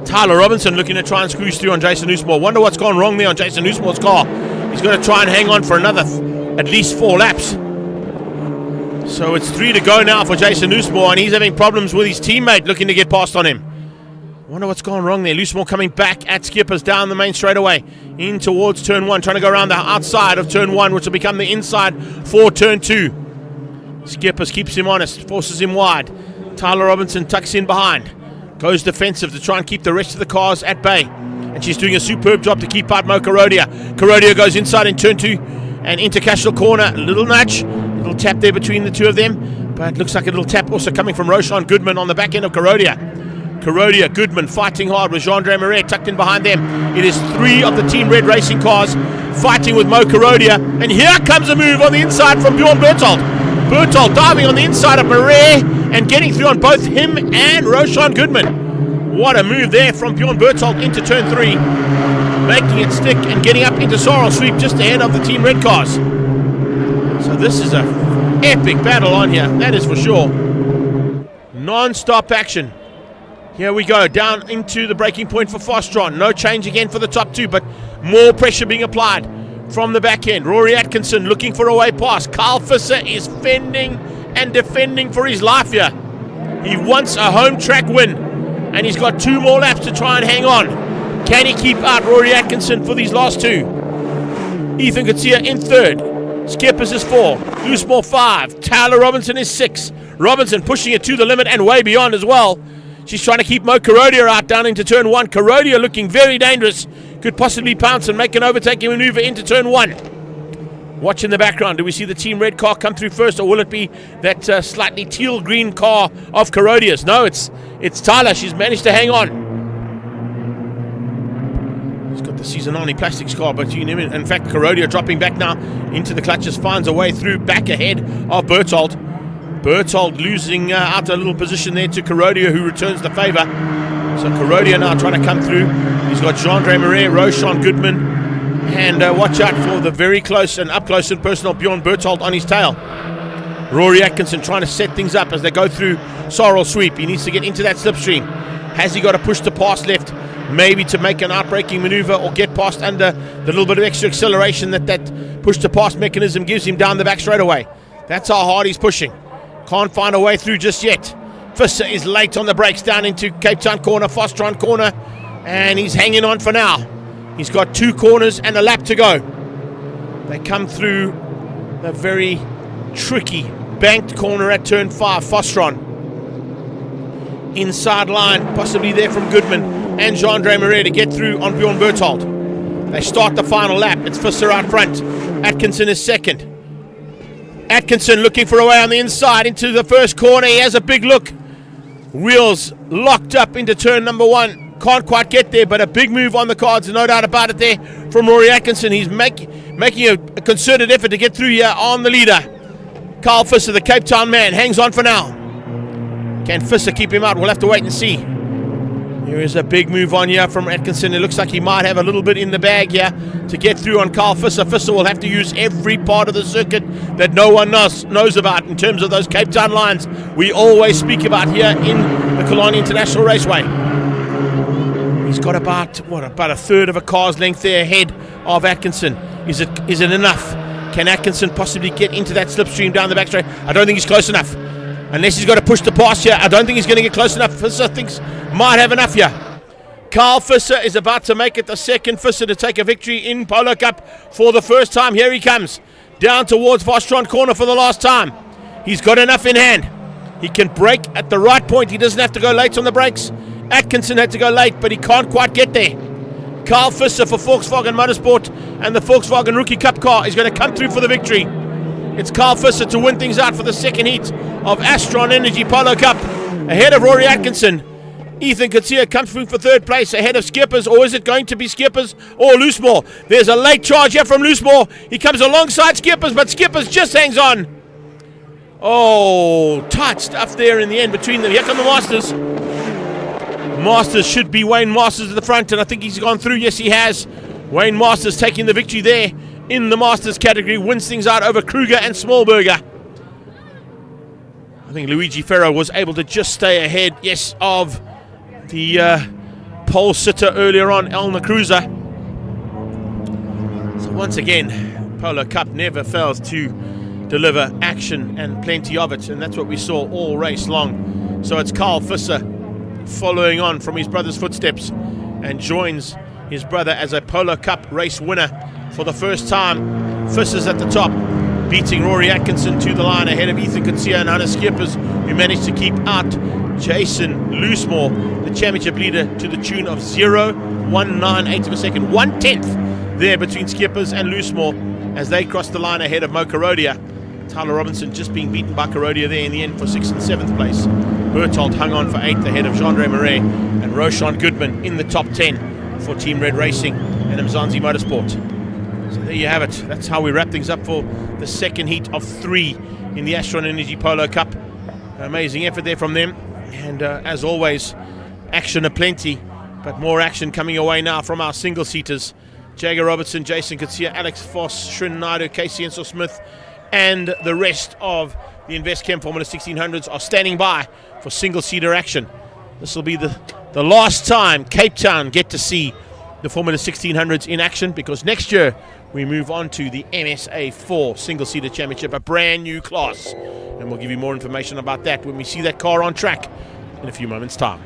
Tyler Robinson looking to try and squeeze through on Jason Loosemore. Wonder what's gone wrong there on Jason Loosemore's car. He's going to try and hang on for another at least 4 laps. So it's 3 to go now for Jason Loosemore, and he's having problems with his teammate looking to get past on him. Wonder what's gone wrong there. Loosemore coming back at Skippers down the main straightaway in towards turn 1, trying to go around the outside of turn 1, which will become the inside for turn 2. Skippers keeps him honest, forces him wide. Tyler Robinson tucks in behind, goes defensive to try and keep the rest of the cars at bay, and she's doing a superb job to keep out Mo Karodia. Karodia goes inside in turn 2 and into Cashel corner. A little nudge, little tap there between the two of them, but it looks like a little tap also coming from Roshan Goodman on the back end of Karodia. Karodia, Goodman fighting hard with Jean-Andre Marais tucked in behind them. It is 3 of the Team Red racing cars fighting with Mo Karodia. And here comes a move on the inside from Bjorn Berthold. Berthold diving on the inside of Marais and getting through on both him and Roshan Goodman. What a move there from Bjorn Berthold into turn 3. Making it stick and getting up into Sorrel Sweep just ahead of the Team Red cars. So this is an epic battle on here, that is for sure. Non-stop action. Here we go, down into the breaking point for Fostron. No change again for the top 2, but more pressure being applied from the back end. Rory Atkinson looking for a way past. Carl Visser is fending and defending for his life here. He wants a home track win, and he's got 2 more laps to try and hang on. Can he keep out Rory Atkinson for these last 2? Ethan Gatia in 3rd. Skippers is 4. Loosemore 5. Tyler Robinson is 6. Robinson pushing it to the limit and way beyond as well. She's trying to keep Mo Karodia out down into turn 1. Karodia looking very dangerous. Could possibly pounce and make an overtaking maneuver into turn 1. Watch in the background. Do we see the Team Red car come through first, or will it be that slightly teal-green car of Karodia's? No, it's Tyler. She's managed to hang on. He's got the Seasonani Plastics car, but in fact, Karodia dropping back now into the clutches, finds a way through back ahead of Berthold. Berthold losing out a little position there to Karodia, who returns the favour. So Karodia now trying to come through. He's got Jean-Andre Marais, Roshan Goodman, and watch out for the very close and up close and personal Bjorn Berthold on his tail. Rory Atkinson trying to set things up as they go through Sorrel Sweep. He needs to get into that slipstream. Has he got to push the pass left, maybe to make an outbraking maneuver or get past under the little bit of extra acceleration that push to pass mechanism gives him down the back straightaway? That's how hard he's pushing. Can't find a way through just yet. Visser is late on the brakes down into Cape Town corner, Fostron corner, and he's hanging on for now. He's got 2 corners and a lap to go. They come through the very tricky banked corner at turn 5, Fostron. Inside line, possibly there from Goodman and Jean-Andre Marais to get through on Bjorn Berthold. They start the final lap. It's Visser out front. Atkinson is 2nd. Atkinson looking for a way on the inside into the first corner. He has a big look. Wheels locked up into turn number 1. Can't quite get there, but a big move on the cards, no doubt about it there from Rory Atkinson. He's making a concerted effort to get through here on the leader. Carl Visser, the Cape Town man, hangs on for now. Can Visser keep him out? We'll have to wait and see. There is a big move on here from Atkinson. It looks like he might have a little bit in the bag here to get through on Carl Visser. Visser will have to use every part of the circuit that no one knows about in terms of those Cape Town lines we always speak about here in the Killarney International Raceway. He's got about a third of a car's length there ahead of Atkinson. Is it enough? Can Atkinson possibly get into that slipstream down the back straight? I don't think he's close enough. Unless he's got to push the pass here, I don't think he's going to get close enough. Visser thinks might have enough here. Carl Visser is about to make it the second Visser to take a victory in Polo Cup for the first time. Here he comes, down towards Vostron corner for the last time. He's got enough in hand. He can brake at the right point. He doesn't have to go late on the brakes. Atkinson had to go late, but he can't quite get there. Carl Visser for Volkswagen Motorsport and the Volkswagen Rookie Cup car is going to come through for the victory. It's Carl Visser to win things out for the second heat of Astron Energy Polo Cup. Ahead of Rory Atkinson. Ethan Katsia comes through for third place ahead of Skippers, or is it going to be Skippers or Loosemore? There's a late charge here from Loosemore. He comes alongside Skippers, but Skippers just hangs on. Oh, tight stuff there in the end between them. Here come the Masters. Masters should be Wayne Masters at the front, and I think he's gone through. Yes, he has. Wayne Masters taking the victory there in the Masters category, wins things out over Kruger and Smallberger. I think Luigi Ferro was able to just stay ahead, yes, of the pole sitter earlier on, Elna Cruiser. So once again, Polo Cup never fails to deliver action and plenty of it, and that's what we saw all race long. So it's Carl Visser following on from his brother's footsteps and joins his brother as a Polo Cup race winner for the first time. Visser's at the top, beating Rory Atkinson to the line ahead of Ethan Kutsia and Hannes Skippers, who managed to keep out Jason Loosemore, the championship leader, to the tune of 0.198 of a second. 1/10 there between Skippers and Loosemore as they crossed the line ahead of Mo Karodia. Tyler Robinson just being beaten by Karodia there in the end for 6th and 7th place. Berthold hung on for 8th ahead of Jean-Andre Marais, and Roshan Goodman in the top 10 for Team Red Racing and Mzansi Motorsport. So there you have it. That's how we wrap things up for the second heat of 3 in the Astron Energy Polo Cup. Amazing effort there from them. And as always, action aplenty, but more action coming away now from our single-seaters. Jagger Robertson, Jason Katsia, Alex Foss, Srin Naidu, Casey Ensel Smith, and the rest of the InvestChem Formula 1600s are standing by for single-seater action. This will be the last time Cape Town get to see the Formula 1600s in action, because next year we move on to the MSA4 Single-Seater Championship, a brand new class. And we'll give you more information about that when we see that car on track in a few moments' time.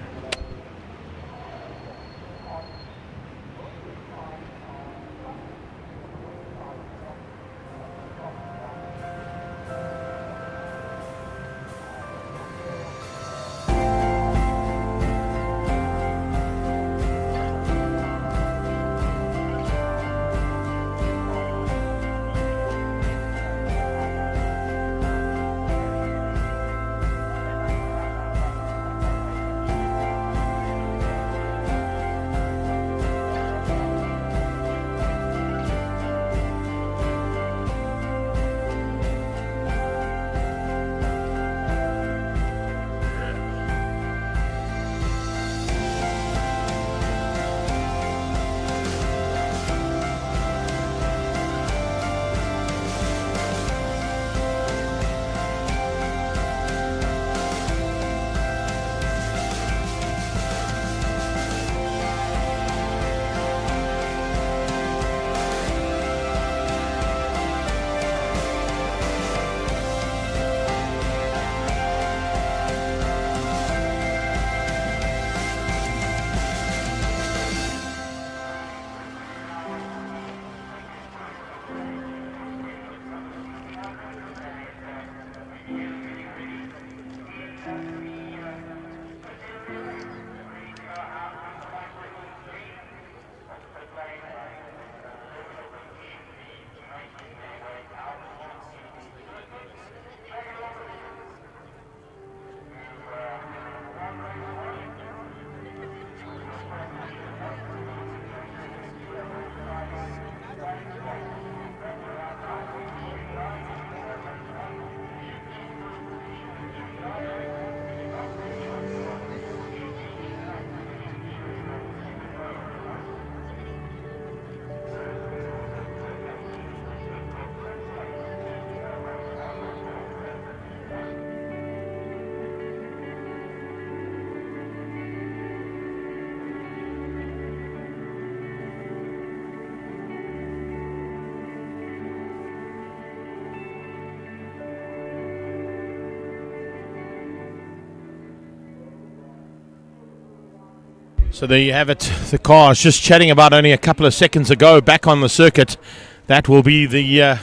So there you have it. The car I was just chatting about only a couple of seconds ago back on the circuit. That will be the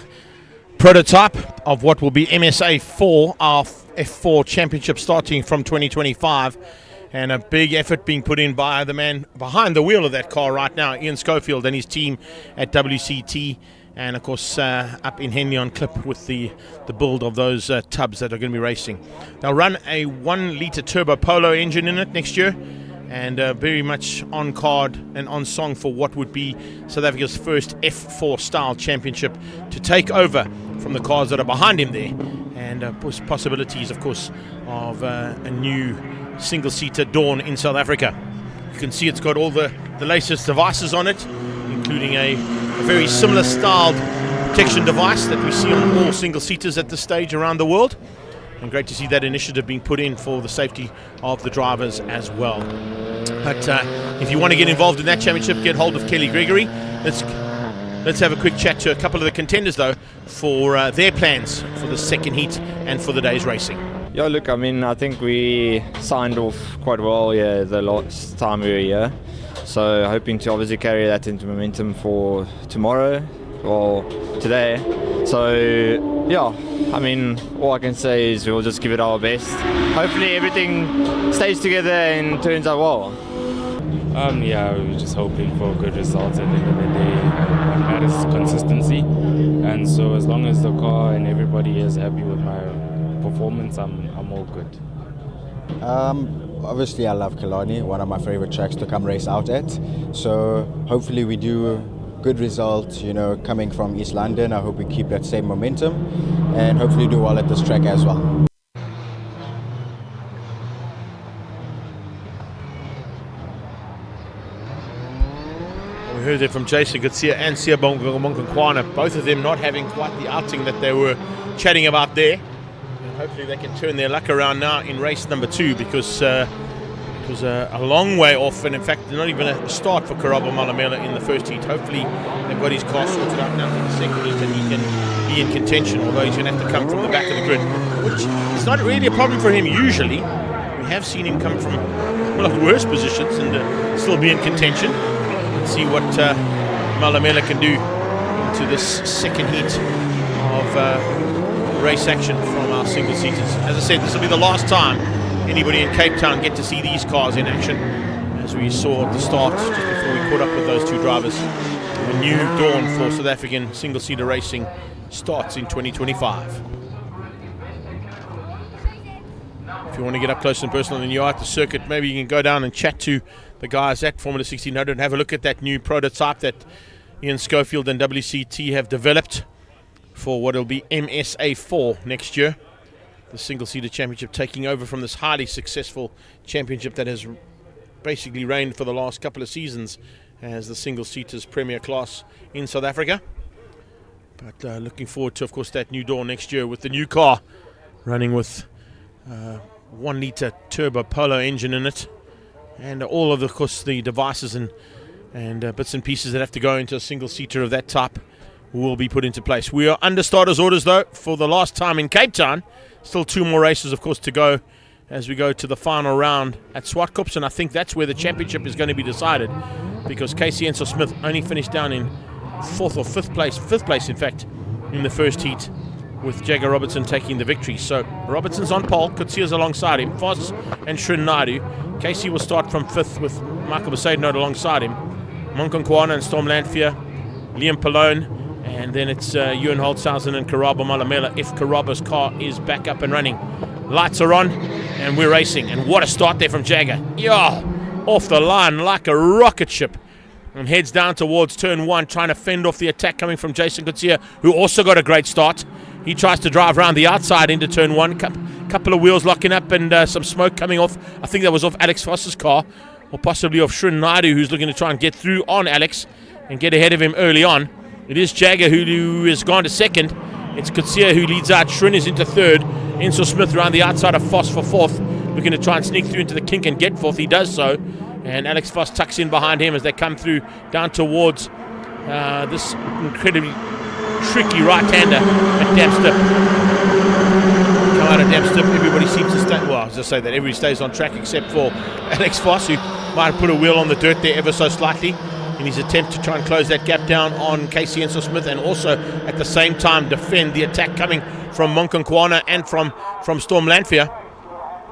prototype of what will be MSA 4, our F4 championship starting from 2025. And a big effort being put in by the man behind the wheel of that car right now, Ian Schofield and his team at WCT. And of course up in Henley on Clip with the build of those tubs that are going to be racing. They'll run a 1-litre turbo Polo engine in it next year, and very much on card and on song for what would be South Africa's first F4 style championship to take over from the cars that are behind him there, and possibilities of course of a new single-seater Dawn in South Africa. You can see it's got all the latest devices on it, including a very similar styled protection device that we see on all single-seaters at this stage around the world. And great to see that initiative being put in for the safety of the drivers as well. But if you want to get involved in that championship, get hold of Kelly Gregory. Let's have a quick chat to a couple of the contenders, though, for their plans for the second heat and for the day's racing. Yeah, look, I mean, I think we signed off quite well the last time we were here. So hoping to obviously carry that into momentum for tomorrow or today. So yeah, I mean, all I can say is we'll just give it our best. Hopefully everything stays together and turns out well. Yeah, we were just hoping for a good result at the end of the day. What matters is consistency, and so as long as the car and everybody is happy with my performance, I'm all good. Obviously I love Killarney, one of my favorite tracks to come race out at. So hopefully we do good results, coming from East London. I hope we keep that same momentum and hopefully do well at this track as well. We heard it from Jason Garcia and Sia Monkankwana, both of them not having quite the outing that they were chatting about there. Hopefully they can turn their luck around now in race number 2, because it was a long way off, and in fact not even a start for Karabo Malamela in the first heat. Hopefully they've got his car sorted out now for the second heat and he can be in contention, although he's going to have to come from the back of the grid, which is not really a problem for him usually. We have seen him come from one of the worst positions and still be in contention. Let's see what Malamela can do into this second heat of race action from our single seaters. As I said, this will be the last time anybody in Cape Town get to see these cars in action, as we saw at the start just before we caught up with those two drivers. A new dawn for South African single-seater racing starts in 2025. If you want to get up close and personal and you're at the circuit, maybe you can go down and chat to the guys at Formula 1600 and have a look at that new prototype that Ian Schofield and WCT have developed for what will be MSA 4 next year. The single-seater championship taking over from this highly successful championship that has basically reigned for the last couple of seasons as the single-seaters premier class in South Africa. But looking forward to, of course, that new dawn next year with the new car running with 1-litre turbo Polo engine in it, and all of course, the devices and bits and pieces that have to go into a single-seater of that type will be put into place. We are under starters orders, though, for the last time in Cape Town. Still 2 more races, of course, to go as we go to the final round at Swartkops, and I think that's where the championship is going to be decided, because Casey Enso Smith only finished down in 4th or 5th place, in fact, in the first heat, with Jagger Robertson taking the victory. So Robertson's on pole, Kutsia's alongside him, Foss and Srin Naidu. Casey will start from 5th with Michael Besaidnote alongside him, Monkankwana and Storm Lanfear, Liam Pallone, and then it's Ewan Holtzhausen and Karabo Malamela if Karabo's car is back up and running. Lights are on and we're racing, and what a start there from Jagger. Yeah, off the line like a rocket ship, and heads down towards turn 1, trying to fend off the attack coming from Jason Kutsia, who also got a great start. He tries to drive around the outside into turn 1, couple of wheels locking up and some smoke coming off. I think that was off Alex Foss's car, or possibly off Srin Naidu, who's looking to try and get through on Alex and get ahead of him early on. It is Jagger who has gone to 2nd. It's Kutsia who leads out. Srin is into 3rd. Enso Smith around the outside of Foss for 4th, looking to try and sneak through into the kink and get 4th. He does so, and Alex Foss tucks in behind him as they come through down towards this incredibly tricky right-hander at Dam Stip. Come out of Dam Stip, everybody seems to stay, well, as I say, that everybody stays on track except for Alex Voss, who might have put a wheel on the dirt there ever so slightly in his attempt to try and close that gap down on Casey Ensor-Smith, and also at the same time defend the attack coming from Monkonkwana and from Storm Lanphier.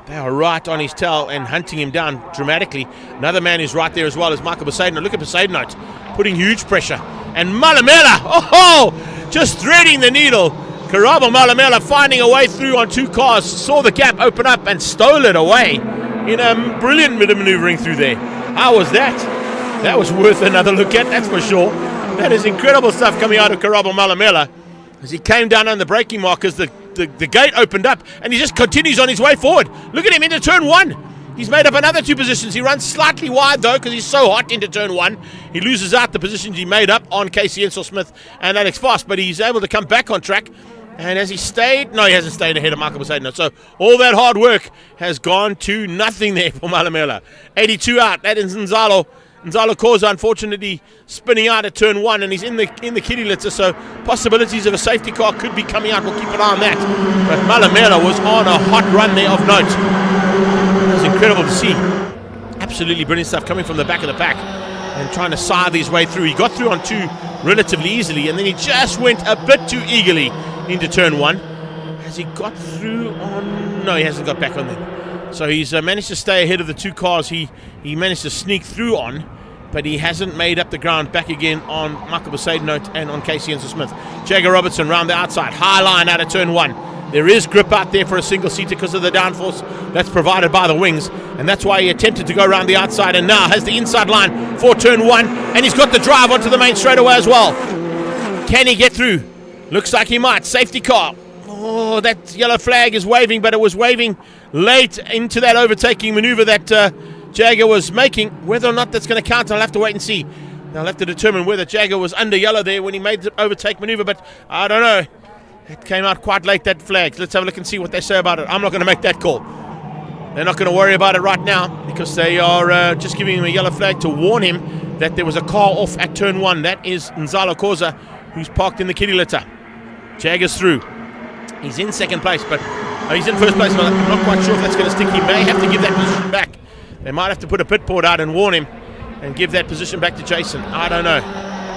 They are right on his tail and hunting him down dramatically. Another man who's right there as well is Michael Besaidnout. Look at Besaidnout putting huge pressure. And Malamela, just threading the needle. Karabo Malamela finding a way through on 2 cars, saw the gap open up and stole it away in a brilliant bit of maneuvering through there. How was that? That was worth another look at, that's for sure. That is incredible stuff coming out of Karabo Malamela. As he came down on the braking markers, the gate opened up and he just continues on his way forward. Look at him into turn 1. He's made up another 2 positions. He runs slightly wide though because he's so hot into turn 1. He loses out the positions he made up on Casey Ensor-Smith and Alex Voss, but he's able to come back on track. And has he stayed? No, he hasn't stayed ahead of Michael Besaidnout. So all that hard work has gone to nothing there for Malamela. 82 out. That is Nzalo Khoza, unfortunately, spinning out at turn 1, and he's in the kitty litter, so possibilities of a safety car could be coming out. We'll keep an eye on that. But Malamela was on a hot run there of note. It was incredible to see. Absolutely brilliant stuff coming from the back of the pack and trying to scythe his way through. He got through on 2 relatively easily, and then he just went a bit too eagerly into turn 1. Has he got through on... No, he hasn't got back on them. So he's managed to stay ahead of the 2 cars he managed to sneak through on, but he hasn't made up the ground back again on Michael Besaidnout and on Casey Ensor-Smith. Jagger Robertson round the outside, high line out of turn 1. There is grip out there for a single-seater because of the downforce that's provided by the wings, and that's why he attempted to go around the outside and now has the inside line for turn 1, and he's got the drive onto the main straightaway as well. Can he get through? Looks like he might. Safety car. Oh, that yellow flag is waving, but it was waving late into that overtaking maneuver that Jagger was making. Whether or not that's going to count, I'll have to wait and see. They'll have to determine whether Jagger was under yellow there when he made the overtake maneuver, but I don't know. It came out quite late, that flag. Let's have a look and see what they say about it. I'm not going to make that call. They're not going to worry about it right now because they are just giving him a yellow flag to warn him that there was a car off at turn 1. That is Nzalo Khoza, who's parked in the kitty litter. Jagger's through. He's in second place, but he's in first place, but I'm not quite sure if that's going to stick. He may have to give that position back. They might have to put a pit board out and warn him and give that position back to Jason. I don't know.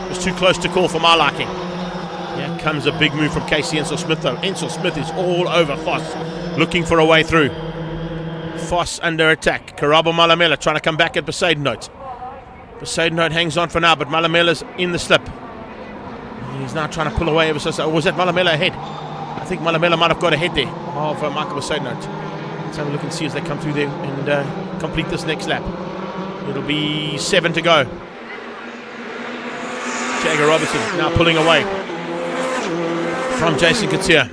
It was too close to call for my liking. Here comes a big move from Casey Ensor-Smith, though. Ensor-Smith is all over Voss, looking for a way through. Voss under attack. Karabo Malamela trying to come back at Besaidnout. Besaidnout hangs on for now, but Malamela's in the slip. He's now trying to pull away ever so. Was that Malamela ahead? I think Malamela might have got ahead there of Michael Besaidnout. Let's have a look and see as they come through there and complete this next lap. It'll be 7 to go. Jagger Robertson now pulling away from Jason Katia.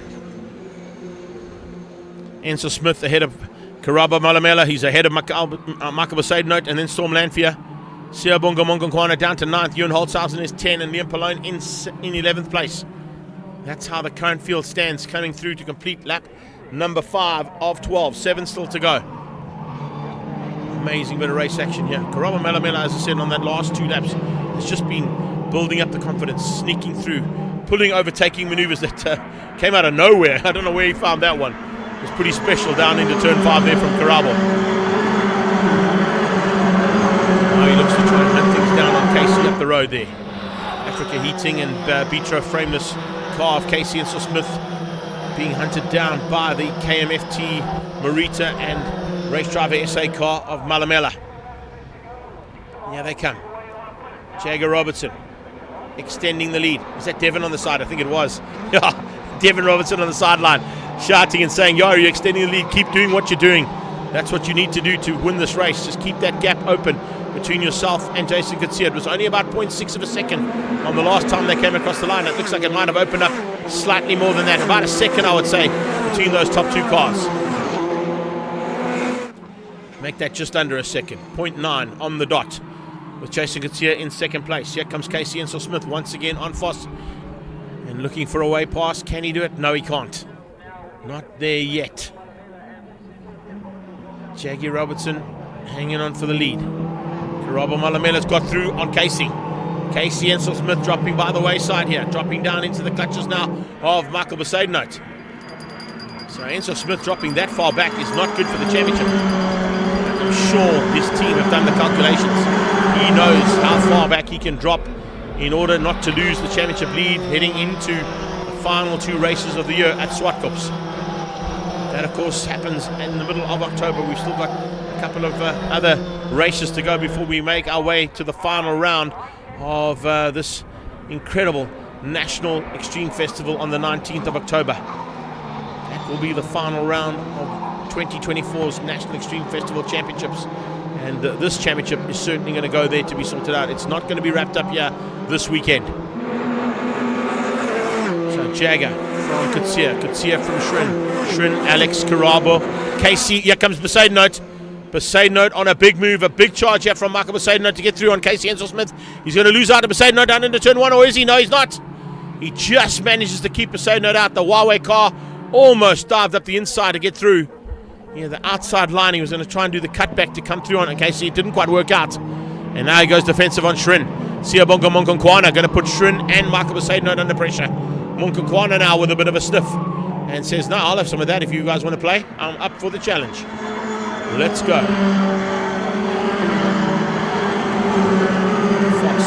Ensor-Smith ahead of Karabo Malamela. He's ahead of Michael Besaidnout and then Storm Lanphier. Siyabonga Monkonkwana down to 9th. Ewan Holtzhausen is 10 and Liam Pallone in 11th place. That's how the current field stands, coming through to complete lap number 5 of 12. 7 still to go. Amazing bit of race action here. Karabo Malamela, as I said, on that last 2 laps, has just been building up the confidence, sneaking through, pulling overtaking maneuvers that came out of nowhere. I don't know where he found that one. It was pretty special down into turn 5 there from Karabo. Now he looks to try and hunt things down on Casey up the road there. Africa Heating and Beatro frameless car of Casey Ensor-Smith being hunted down by the KMFT Marita and Race Driver SA car of Malamela. Here they come. Jagger Robertson extending the lead. Is that Devon on the side? I think it was. Yeah, Devon Robertson on the sideline shouting and saying, yo, you're extending the lead, keep doing what you're doing. That's what you need to do to win this race. Just keep that gap open between yourself and Jason Katia. It was only about 0.6 of a second on the last time they came across the line. It looks like it might have opened up slightly more than that. About a second, I would say, between those top 2 cars. Make that just under a second. 0.9 on the dot with Jason Katia in second place. Here comes Casey Ensor-Smith once again on Voss and looking for a way past. Can he do it? No, he can't. Not there yet. Jaggy Robertson hanging on for the lead. Karabo Malamela's got through on Casey. Casey Ensor-Smith dropping by the wayside here, dropping down into the clutches now of Michael Besaidnout. So So Enzo Smith dropping that far back is not good for the championship. I'm sure his team have done the calculations. He knows how far back he can drop in order not to lose the championship lead heading into the final 2 races of the year at Swartkops. That, of course, happens in the middle of October. We've still got a couple of other races to go before we make our way to the final round of this incredible National Extreme Festival on the 19th of October. That will be the final round of 2024's National Extreme Festival Championships. And this championship is certainly going to go there to be sorted out. It's not going to be wrapped up here this weekend. So Jagger from Kutsia from Shrin, Alex Karabo, Casey. Here comes Besaidenote. Besaidenote on a big move, a big charge here from Michael Besaidenote to get through on Casey Hensel-Smith. He's going to lose out to Besaidenote down into turn 1, or is he? No, he's not. He just manages to keep Besaidenote out. The Huawei car almost dived up the inside to get through. Yeah, the outside line, he was going to try and do the cutback to come through on Casey. It didn't quite work out. And now he goes defensive on Shrin. Siabonga Monkonkwana going to put Shrin and Michael Besaidenote under pressure. Monkonkwana now with a bit of a sniff and says, no, I'll have some of that if you guys want to play. I'm up for the challenge. Let's go. Fox.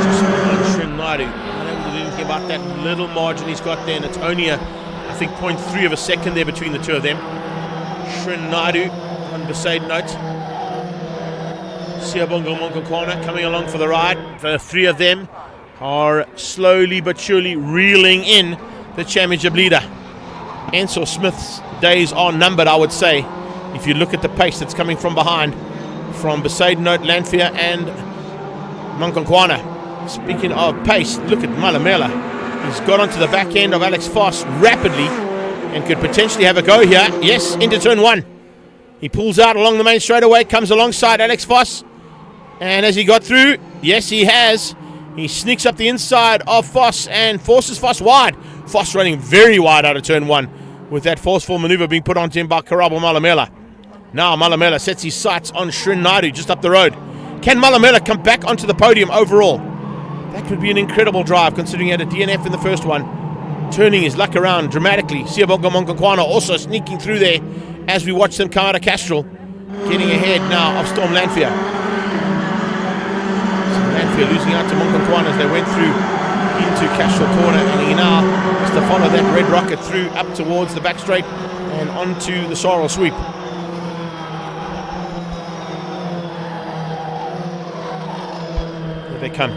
Just on Shrin Naidu. I don't really think about that little margin he's got there, and it's only I think 0.3 of a second there between the two of them. Shrin Naidu on Besaidenote. Siabonga Monkonkwana coming along for the ride. The 3 of them are slowly but surely reeling in the championship leader. Enzo Smith's days are numbered, I would say, if you look at the pace that's coming from behind from Besaidenote, Lanfear and Monkonkwana. Speaking of pace, look at Malamela. He's got onto the back end of Alex Foss rapidly and could potentially have a go here. Yes, into turn 1. He pulls out along the main straightaway, comes alongside Alex Foss. And as he got through, yes, he has. He sneaks up the inside of Foss and forces Foss wide. Foss running very wide out of turn 1 with that forceful maneuver being put onto him by Karabo Malamela. Now Malamela sets his sights on Shrin Naidu just up the road. Can Malamela come back onto the podium overall? That could be an incredible drive considering he had a DNF in the first one. Turning his luck around dramatically. Siabonga Monkonkwana also sneaking through there as we watch them come out of Castrol. Getting ahead now of Storm Lanfear. Lanfear losing out to Monkonkwana as they went through into Castrol corner, and he now has to follow that red rocket through up towards the back straight and onto the Sorrel sweep. Here they come.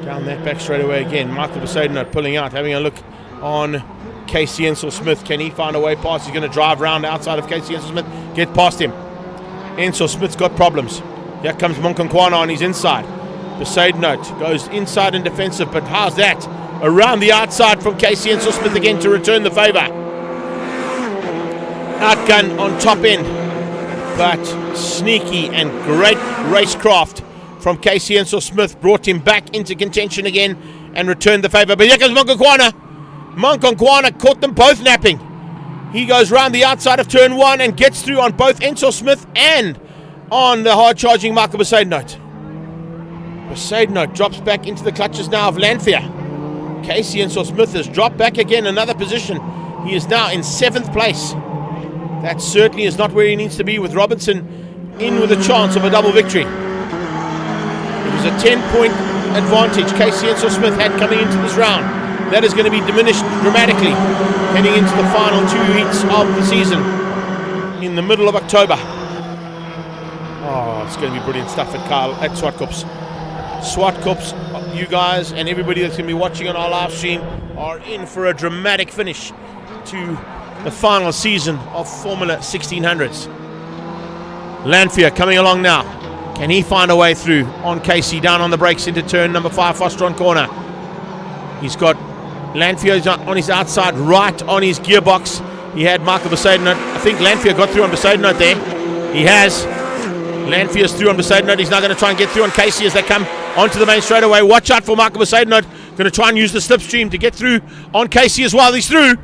Down that back straight away again. Michael Besaidenote pulling out, having a look on Casey Hensel-Smith. Can he find a way past? He's going to drive round outside of Casey Hensel-Smith. Get past him. Hensel-Smith's got problems. Here comes Monkonkwana on his inside. Besaidenote goes inside and defensive, but how's that? Around the outside from Casey Hensel-Smith again to return the favour. Outgun on top end, but sneaky and great racecraft from Casey Hensel-Smith brought him back into contention again and returned the favour. But here comes Monkonkwana. Monkonkwana caught them both napping. He goes round the outside of turn 1 and gets through on both Hensel-Smith and on the hard-charging Michael Besaidenote. Besaidenote drops back into the clutches now of Lanfear. Casey Hensel-Smith has dropped back again another position. He is now in 7th place. That certainly is not where he needs to be, with Robinson in with a chance of a double victory. It was a 10-point advantage Casey Hensel-Smith had coming into this round. That is going to be diminished dramatically heading into the final 2 heats of the season in the middle of October. Oh, it's going to be brilliant stuff at Swartkops. Swartkops, you guys and everybody that's going to be watching on our live stream are in for a dramatic finish to the final season of Formula 1600s. Lanfear coming along now. Can he find a way through on Casey down on the brakes into turn number 5, Fostron corner? He's got Lanfear on his outside, right on his gearbox. He had Michael Besaidenote. I think Lanfear got through on Besaidenote there. He has. Lanfear's through on Besaidenote. He's now going to try and get through on Casey as they come onto the main straightaway. Watch out for Michael Besaidenote. Going to try and use the slipstream to get through on Casey as well. He's through.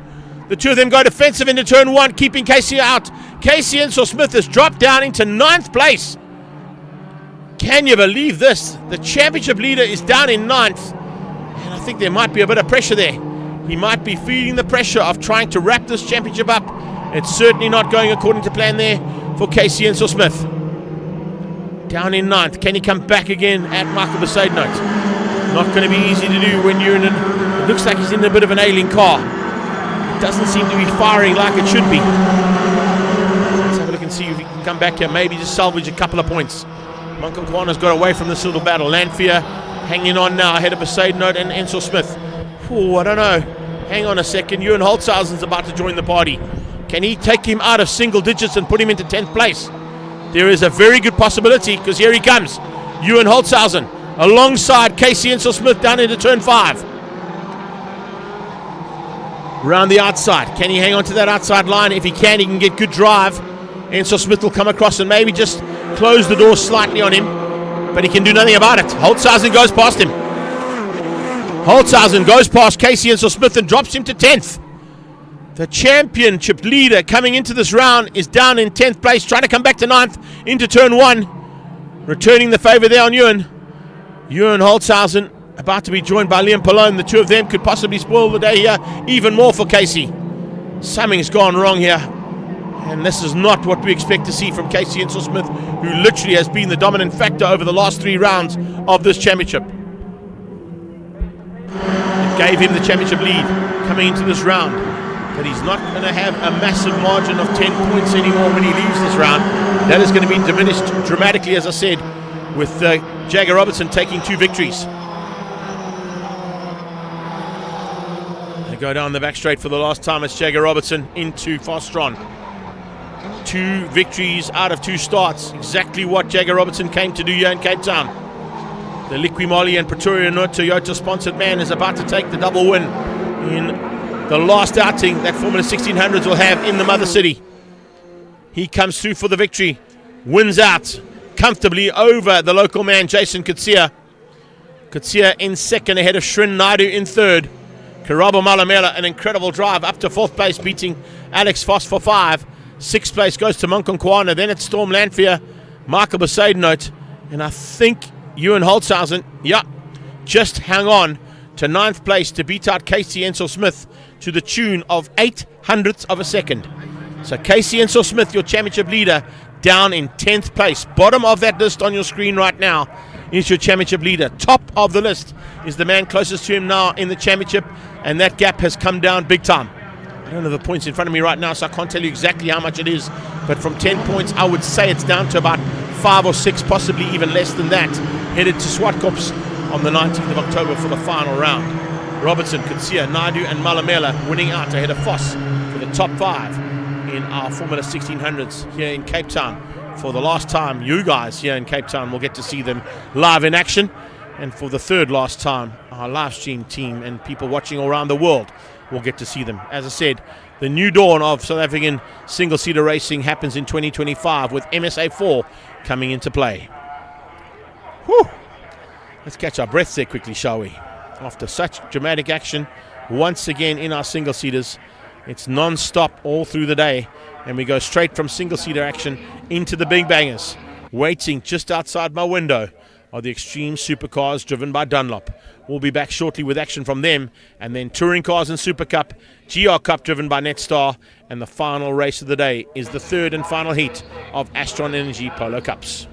The two of them go defensive into turn 1, keeping Casey out. Casey Hensel-Smith has dropped down into 9th place. Can you believe this? The championship leader is down in 9th. And I think there might be a bit of pressure there. He might be feeling the pressure of trying to wrap this championship up. It's certainly not going according to plan there for Casey Ensel-Smith. Down in 9th. Can he come back again at Michael Besaidnout? Not going to be easy to do when you're in it looks like he's in a bit of an ailing car. It doesn't seem to be firing like it should be. Let's have a look and see if he can come back here. Maybe just salvage a couple of points. Monkhonkwaana's got away from this little battle. Lanphier hanging on now ahead of Besaidnout and Ensel-Smith. Oh, I don't know. Hang on a second. Ewan Holtzhausen's about to join the party. Can he take him out of single digits and put him into 10th place? There is a very good possibility, because here he comes. Ewan Holtzhausen alongside Casey Ensel-Smith down into turn 5. Round the outside. Can he hang on to that outside line? If he can get good drive. Ensel-Smith will come across and maybe just close the door slightly on him, but he can do nothing about it. Holtzhausen goes past him. Holtzhausen goes past Casey Ensel-Smith and drops him to 10th. The championship leader coming into this round is down in 10th place, trying to come back to 9th into turn 1. Returning the favour there on Ewan. Ewan Holtzhausen about to be joined by Liam Pallone. The two of them could possibly spoil the day here even more for Casey. Something's gone wrong here. And this is not what we expect to see from Casey Ensel-Smith, who literally has been the dominant factor over the last 3 rounds of this championship. It gave him the championship lead coming into this round, but he's not going to have a massive margin of 10 points anymore when he leaves this round. That is going to be diminished dramatically, as I said, with Jagger Robertson taking 2 victories. They go down the back straight for the last time. It's Jagger Robertson into Fastron. 2 victories out of 2 starts. Exactly what Jagger Robertson came to do here in Cape Town. The Liqui-Moly and Pretoria North Toyota sponsored man is about to take the double win in the last outing that Formula 1600s will have in the mother city. He comes through for the victory, wins out comfortably over the local man Jason Kutsia. Kutsia in second ahead of Shrin Naidu in third. Karabo Malamela, an incredible drive up to 4th place, beating Alex Voss for 5. 6th place goes to Monkhonkwaana. Then it's Storm Lanphier, Michael Besaidnout, and I think Ewan Holtzhausen, just hang on to 9th place to beat out Casey Ensel-Smith to the tune of 0.08 of a second. So Casey Ensel-Smith, your championship leader, down in 10th place. Bottom of that list on your screen right now is your championship leader. Top of the list is the man closest to him now in the championship, and that gap has come down big time. I don't have the points in front of me right now, so I can't tell you exactly how much it is, but from 10 points I would say it's down to about 5 or 6, possibly even less than that, headed to Swartkops on the 19th of October for the final round. Robertson, Kutsia, Naidu and Malamela winning out ahead of Voss for the top 5 in our Formula 1600s here in Cape Town. For the last time, you guys here in Cape Town will get to see them live in action, and for the 3rd last time, our live stream team and people watching all around the world will get to see them. As I said, the new dawn of South African single-seater racing happens in 2025 with MSA4 coming into play. Whew. Let's catch our breaths there quickly, shall we? After such dramatic action, once again in our single-seaters, it's non-stop all through the day, and we go straight from single-seater action into the big bangers. Waiting just outside my window are the Extreme Supercars driven by Dunlop. We'll be back shortly with action from them, and then Touring Cars and Super Cup, GR Cup driven by Netstar, and the final race of the day is the 3rd and final heat of Astron Energy Polo Cups.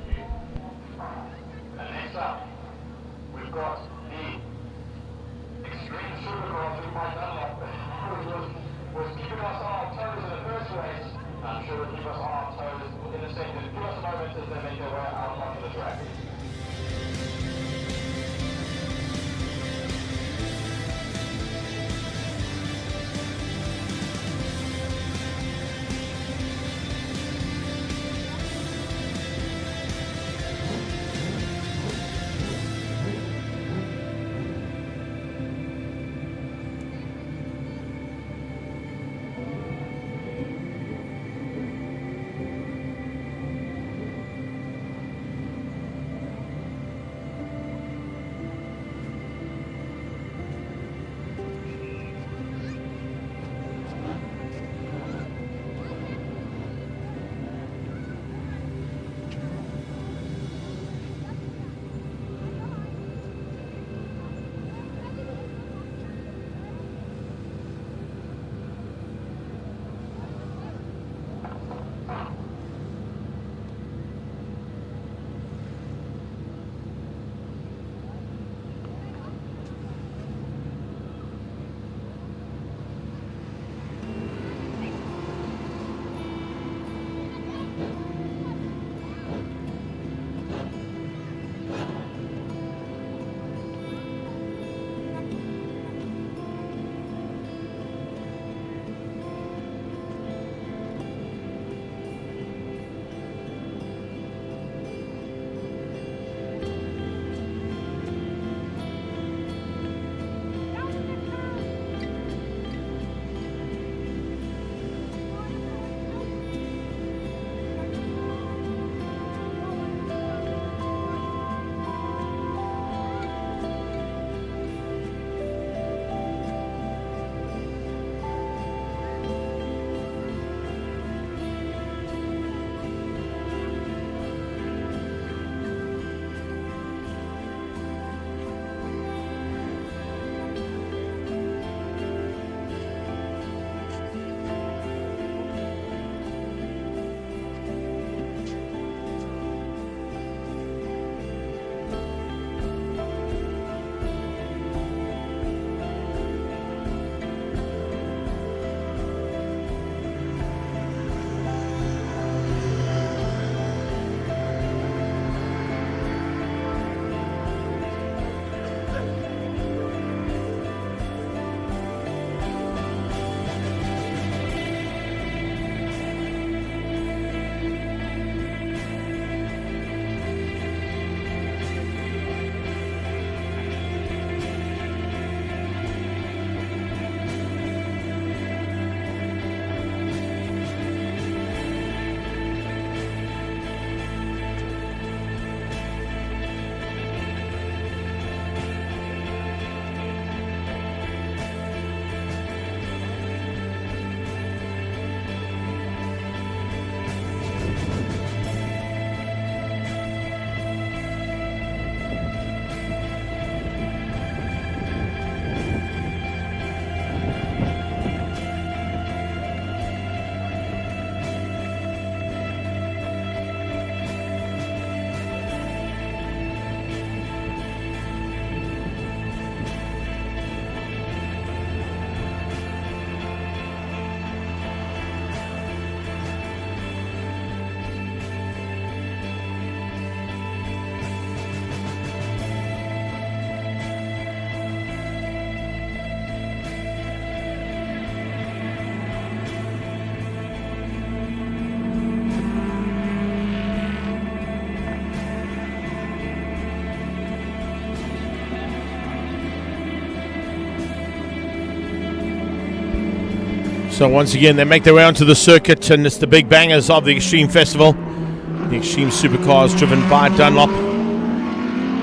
So once again, they make their way onto the circuit, and it's the big bangers of the Extreme Festival. The Extreme Supercars driven by Dunlop.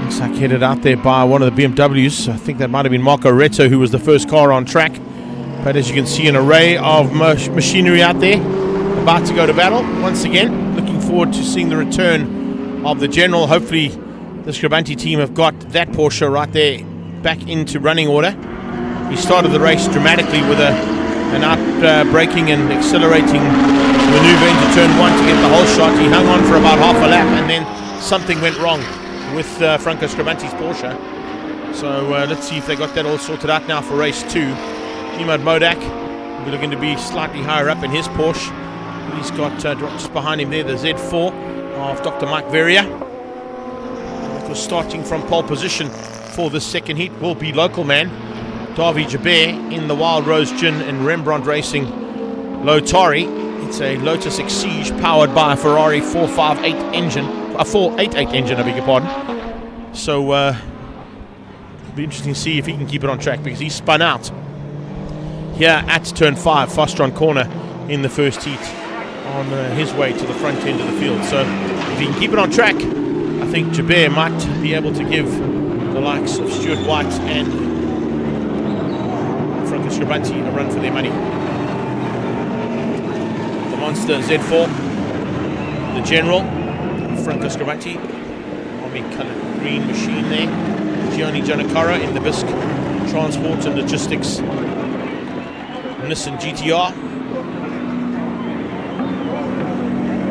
Looks like headed out there by one of the BMWs. I think that might have been Marco Retto, who was the first car on track. But as you can see, an array of machinery out there about to go to battle. Once again, looking forward to seeing the return of the General. Hopefully the Scribanti team have got that Porsche right there back into running order. He started the race dramatically with an out-braking and accelerating maneuver into turn 1 to get the whole shot. He hung on for about half a lap, and then something went wrong with Franco Scribanti's Porsche. So let's see if they got that all sorted out now for race 2. Emad Modak will be looking to be slightly higher up in his Porsche. He's got just behind him there the Z4 of Dr. Mike Veria. Of course, starting from pole position for the second heat will be local man Davi Jabir in the Wild Rose Gin and Rembrandt Racing Lotari. It's a Lotus Exige powered by a Ferrari 458 engine, a 488 engine, I beg your pardon. So it'll be interesting to see if he can keep it on track, because he spun out here at turn 5, Fostron corner in the first heat on his way to the front end of the field. So if he can keep it on track, I think Jabir might be able to give the likes of Stuart White and Franco Scribanti a run for their money. The Monster Z4, the General, Franco Scribanti, army coloured green machine there. Gianni Giannacara in the Bisc Transport and Logistics Nissan GTR.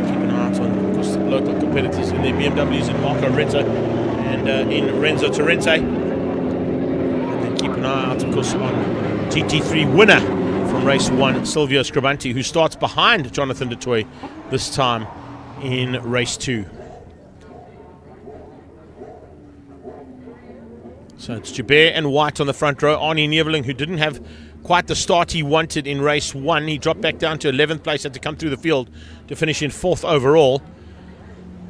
Keep an eye out on, of course, the local competitors in their BMWs in Marco Retta and in Renzo Torrente. And then keep an eye out, of course, on GT3 winner from race 1, Silvio Scribanti, who starts behind Jonathan Dutoy this time in race 2. So it's Jabir and White on the front row. Arnie Neveling, who didn't have quite the start he wanted in race 1. He dropped back down to 11th place, had to come through the field to finish in 4th overall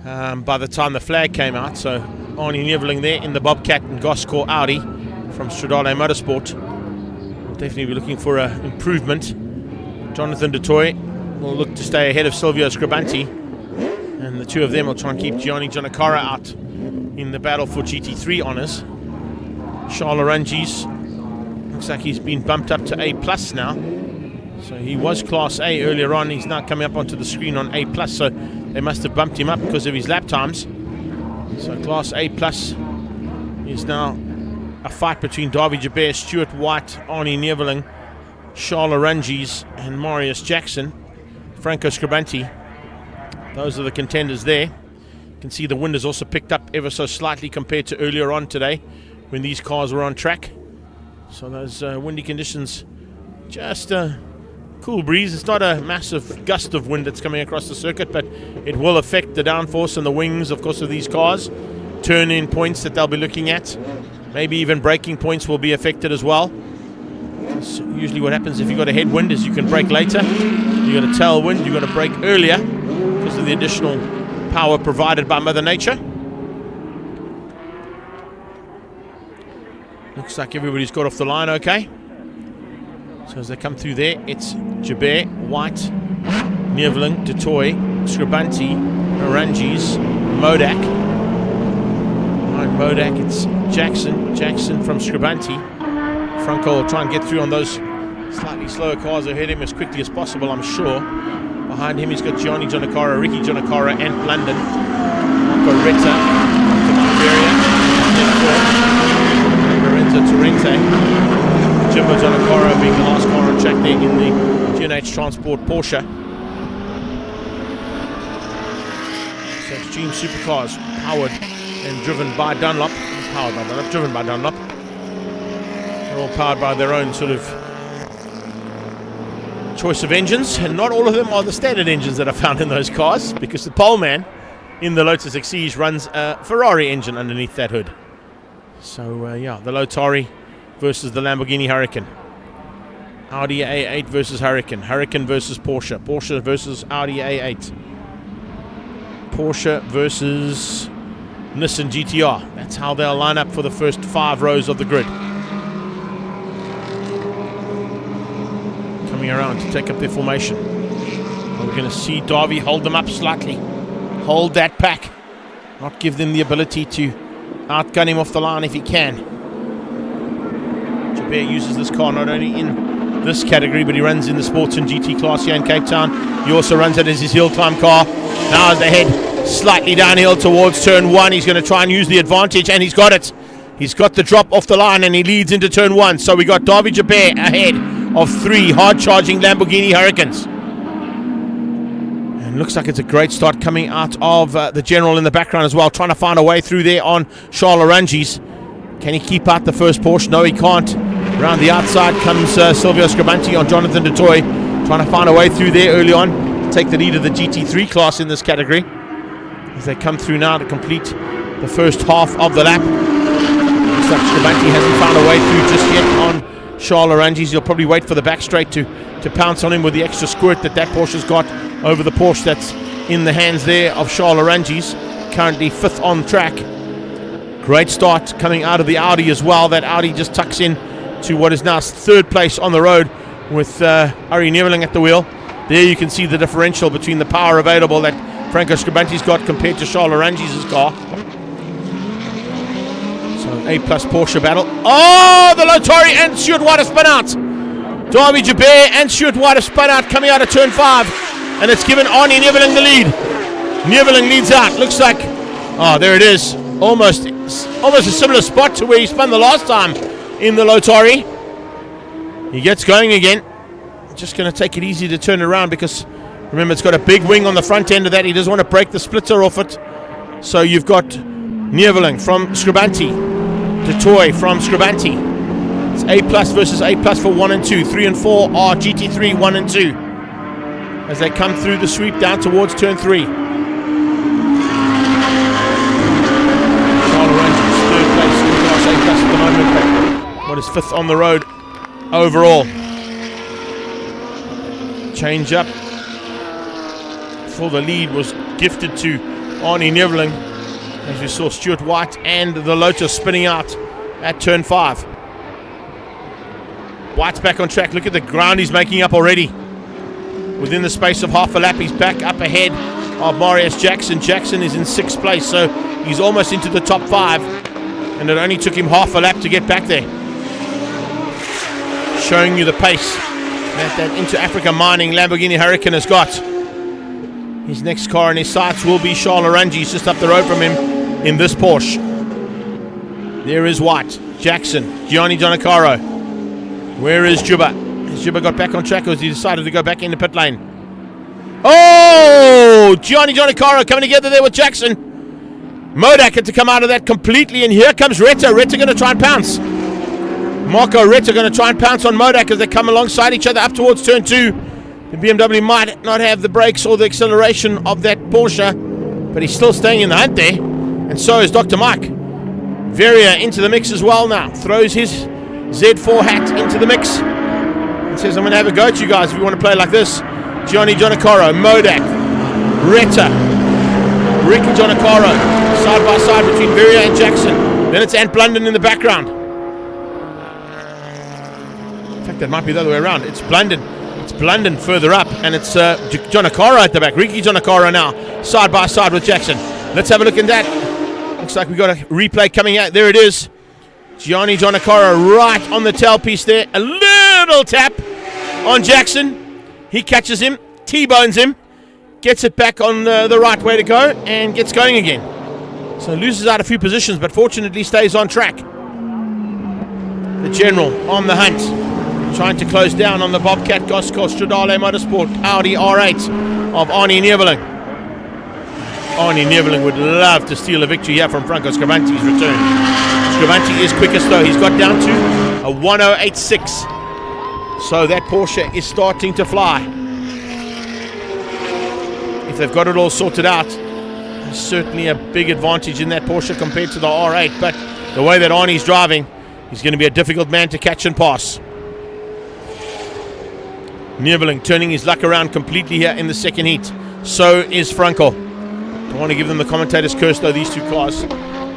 by the time the flag came out. So Arnie Neveling there in the Bobcat and Goscor Audi from Stradale Motorsport. We'll definitely be looking for an improvement. Jonathan Dutoy will look to stay ahead of Silvio Scribanti, and the two of them will try and keep Gianni Giannacara out in the battle for GT3 honours. Charles Orangis looks like he's been bumped up to A+ now. So he was Class A earlier on. He's now coming up onto the screen on A+. So they must have bumped him up because of his lap times. So Class A+ is now a fight between Davi Jabir, Stuart White, Arnie Neveling, Charles Orangis, and Marius Jackson. Franco Scribanti. Those are the contenders there. You can see the wind has also picked up ever so slightly compared to earlier on today when these cars were on track. So those windy conditions, just a cool breeze. It's not a massive gust of wind that's coming across the circuit, but it will affect the downforce and the wings, of course, of these cars. Turn-in points that they'll be looking at. Maybe even braking points will be affected as well. So usually what happens if you've got a headwind is you can brake later. You've got a tailwind, you've got to brake earlier because of the additional power provided by Mother Nature. Looks like everybody's got off the line okay. So as they come through there, it's Jabir, White, Neveling, Dutoy, Scribanti, Orangis, Modak. Behind Modak, it's Jackson from Scribanti. Franco will try and get through on those slightly slower cars ahead of him as quickly as possible, I'm sure. Behind him, he's got Gianni Giannacara, Ricky Giannacara, and London. Marco Retta, Lorenzo Torrente. Jimbo Giannacara being the last car on track there in the G&H Transport Porsche. So Extreme Supercars powered and driven by Dunlop. Driven by Dunlop. They're all powered by their own sort of choice of engines, and not all of them are the standard engines that are found in those cars, because the poleman in the Lotus Exige runs a Ferrari engine underneath that hood. So yeah, the Lotari versus the Lamborghini Huracan. Audi A8 versus Huracan. Huracan versus Porsche. Porsche versus Audi A8. Porsche versus Nissan GTR. That's how they'll line up for the first 5 rows of the grid. Coming coming around to take up their formation. We're going to see Darby hold them up slightly. Hold that pack. Not give them the ability to outgun him off the line if he can. Jabir uses this car not only in this category, but he runs in the sports and GT class here in Cape Town. He also runs it as his hill climb car. Now as they head slightly downhill towards turn 1, he's going to try and use the advantage, and he's got it. He's got the drop off the line, and he leads into turn 1. So we got Darby Jabir ahead of 3 hard-charging Lamborghini Hurricanes. And looks like it's a great start coming out of the General in the background as well, trying to find a way through there on Charles Oranges. Can he keep out the first Porsche? No, he can't. Around the outside comes Silvio Scribanti on Jonathan DeToy, trying to find a way through there early on, take the lead of the GT3 class in this category as they come through now to complete the first half of the lap. Looks like Scribanti hasn't found a way through just yet on Charles Oranges. He'll probably wait for the back straight to pounce on him with the extra squirt that Porsche's got over the Porsche that's in the hands there of Charles Oranges, currently 5th on track. Great start coming out of the Audi as well. That Audi just tucks in to what is now 3rd place on the road with Ari Neveling at the wheel. There you can see the differential between the power available that Franco Scribanti's got compared to Charles Oranges' car. So an A-plus Porsche battle. Oh, the Lotari and Stuart White have spun out. Darby Jabir and Stuart White have spun out coming out of turn 5. And it's given Arnie Neveling the lead. Neveling leads out. Looks like, oh, there it is. Almost a similar spot to where he spun the last time in the Lotari. He gets going again. Just going to take it easy to turn around because, remember, it's got a big wing on the front end of that. He doesn't want to break the splitter off it. So you've got Neveling from Scribanti, DeToy from Scribanti. It's A-plus versus A-plus for 1 and 2. 3 and 4 are GT3 1 and 2 as they come through the sweep down towards turn 3. Charles Oranges, 3rd place in the class A-plus at the moment. What is 5th on the road overall? Change up for the lead was gifted to Arnie Neveling, as we saw Stuart White and the Lotus spinning out at turn 5. White's back on track. Look at the ground he's making up already. Within the space of half a lap, he's back up ahead of Marius Jackson. Jackson is in 6th place, so he's almost into the top 5, and it only took him half a lap to get back there. Showing you the pace that Inter Africa Mining Lamborghini Hurricane has got. His next car in his sights will be Charles Oranges, just up the road from him in this Porsche. There is White, Jackson, Gianni Giannacaro. Where is Juba? Has Juba got back on track, or has he decided to go back into pit lane? Oh! Gianni Giannacaro coming together there with Jackson. Modak had to come out of that completely, and here comes Retta. Retta going to try and pounce. Marco Retta going to try and pounce on Modak as they come alongside each other up towards turn 2. The BMW might not have the brakes or the acceleration of that Porsche, but he's still staying in the hunt there. And so is Dr. Mike. Veria into the mix as well now. Throws his Z4 hat into the mix and says, I'm going to have a go at you guys if you want to play like this. Gianni Giannacaro, Modak, Retta, Ricky Giannacaro, side by side between Veria and Jackson. Then it's Ant Blunden in the background. In fact, that might be the other way around. It's Blunden. It's Blunden further up, and it's Giannacaro at the back. Ricky Giannacaro now, side by side with Jackson. Let's have a look at that. Looks like we've got a replay coming out. There it is. Gianni Giannacaro right on the tailpiece there. A little tap on Jackson. He catches him, T-bones him, gets it back on the right way to go, and gets going again. So loses out a few positions, but fortunately stays on track. The General on the hunt, trying to close down on the Bobcat Gosko Stradale Motorsport Audi R8 of Arnie Neveling. Arnie Neveling would love to steal a victory here from Franco Scribanti's return. Scribanti is quickest though. He's got down to a 1:08.6. So that Porsche is starting to fly. If they've got it all sorted out, there's certainly a big advantage in that Porsche compared to the R8. But the way that Arnie's driving, he's going to be a difficult man to catch and pass. Neveling turning his luck around completely here in the second heat. So is Franco. Don't want to give them the commentator's curse though, these two cars.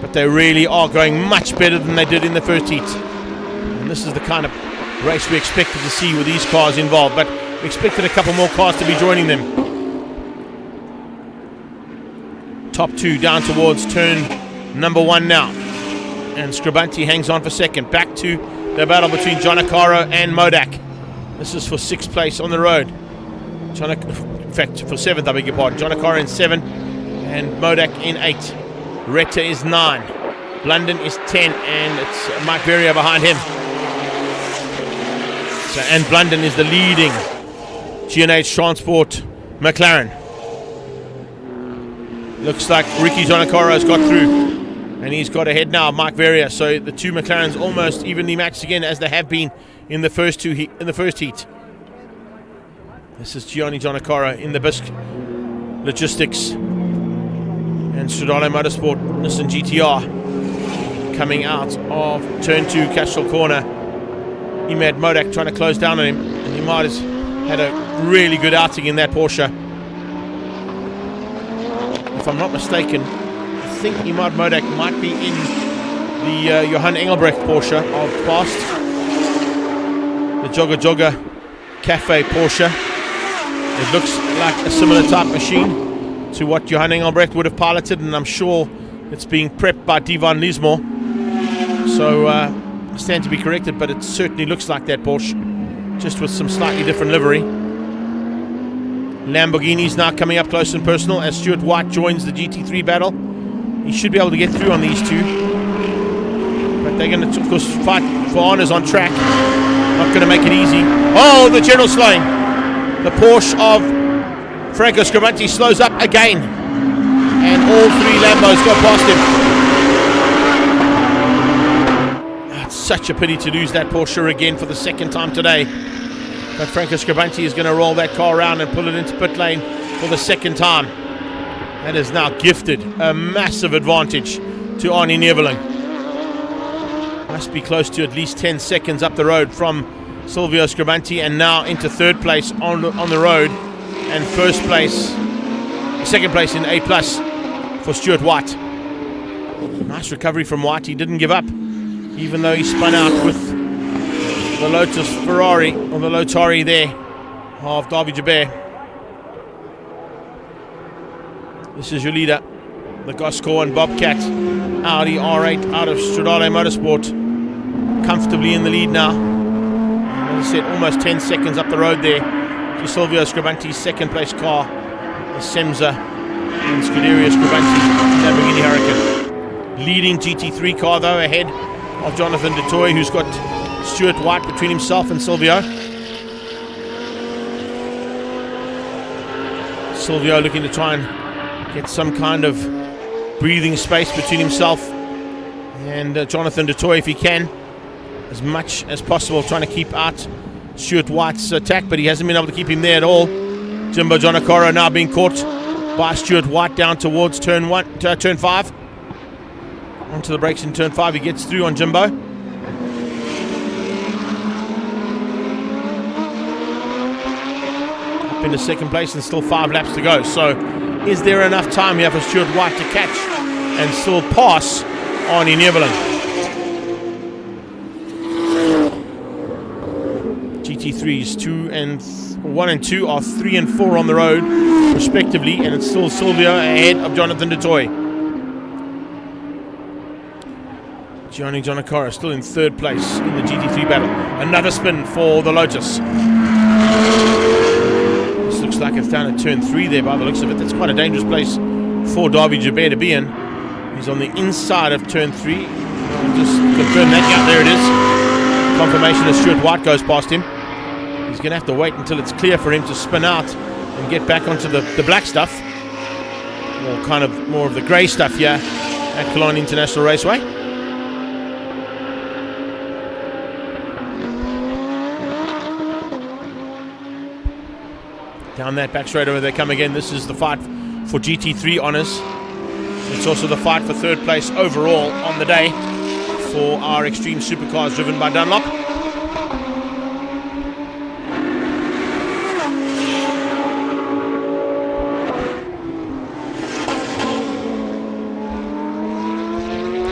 But they really are going much better than they did in the first heat. And this is the kind of race we expected to see with these cars involved, but we expected a couple more cars to be joining them. Top two down towards turn number 1 now. And Scribanti hangs on for second. Back to the battle between Jonakaro and Modak. This is for 6th place on the road. In fact, for 7th, I beg your pardon. Jonakaro in 7 and Modak in 8. Retta is 9. London is 10, and it's Mike Verrier behind him. So, and Blunden is the leading G&H Transport McLaren. Looks like Ricky Jonakaro has got through, and he's got ahead now of Mike Verrier. So the two McLarens almost evenly matched again, as they have been in the first heat. This is Gianni Jonakaro in the Bisque Logistics and Stradale Motorsport Nissan GTR coming out of turn 2, Castro Corner. Imad Modak trying to close down on him, and Imad has had a really good outing in that Porsche. If I'm not mistaken, I think Imad Modak might be in the Johan Engelbrecht Porsche of past, the Jogga Jogga Cafe Porsche. It looks like a similar type machine to what Johan Engelbrecht would have piloted, and I'm sure it's being prepped by Divan Lismo. So I stand to be corrected, but it certainly looks like that Porsche, just with some slightly different livery. Lamborghini's now coming up close and personal as Stuart White joins the GT3 battle. He should be able to get through on these two, but they're going to, of course, fight for honours on track. Not going to make it easy. Oh, the general slowing. The Porsche of Franco Scribanti slows up again, and all 3 Lambos go past him. It's such a pity to lose that Porsche again for the second time today. But Franco Scribanti is going to roll that car around and pull it into pit lane for the second time. That is now gifted a massive advantage to Arnie Neveling. Must be close to at least 10 seconds up the road from Silvio Scribanti, and now into 3rd place on the road, and second place in A+ for Stuart White. Nice recovery from White. He didn't give up, even though he spun out with the Lotus Ferrari, or the Lotari there, of Davy Jabert. This is your leader, the Gosco and Bobcat Audi R8 out of Stradale Motorsport, comfortably in the lead now. As I said, almost 10 seconds up the road there to Silvio Scribanti's 2nd place car, the Semza and Scuderia Scribanti Lamborghini Huracan. Leading GT3 car though, ahead of Jonathan Dutoy, who's got Stuart White between himself and Silvio. Silvio looking to try and get some kind of breathing space between himself and Jonathan Dutoy if he can, as much as possible, trying to keep out Stuart White's attack, but he hasn't been able to keep him there at all. Jimbo Jonakaro now being caught by Stuart White down towards turn 5. Onto the brakes in turn 5, he gets through on Jimbo. Up into 2nd place and still 5 laps to go. So is there enough time here for Stuart White to catch and still pass Arnie Neveling? GT3s 1 and 2 are 3 and 4 on the road respectively, and it's still Silvio ahead of Jonathan Dutoy. Gianni Jonakaro still in 3rd place in the GT3 battle. Another spin for the Lotus. This looks like it's down at turn 3 there by the looks of it. That's quite a dangerous place for Davy Jabert to be in. He's on the inside of turn 3. I'll just confirm that. Yeah, there it is. Confirmation as Stuart White goes past him. He's going to have to wait until it's clear for him to spin out and get back onto the black stuff, or kind of more of the grey stuff here at Killarney International Raceway. Down that back straight over they come again. This is the fight for GT3 honours. It's also the fight for 3rd place overall on the day for our extreme supercars driven by Dunlop.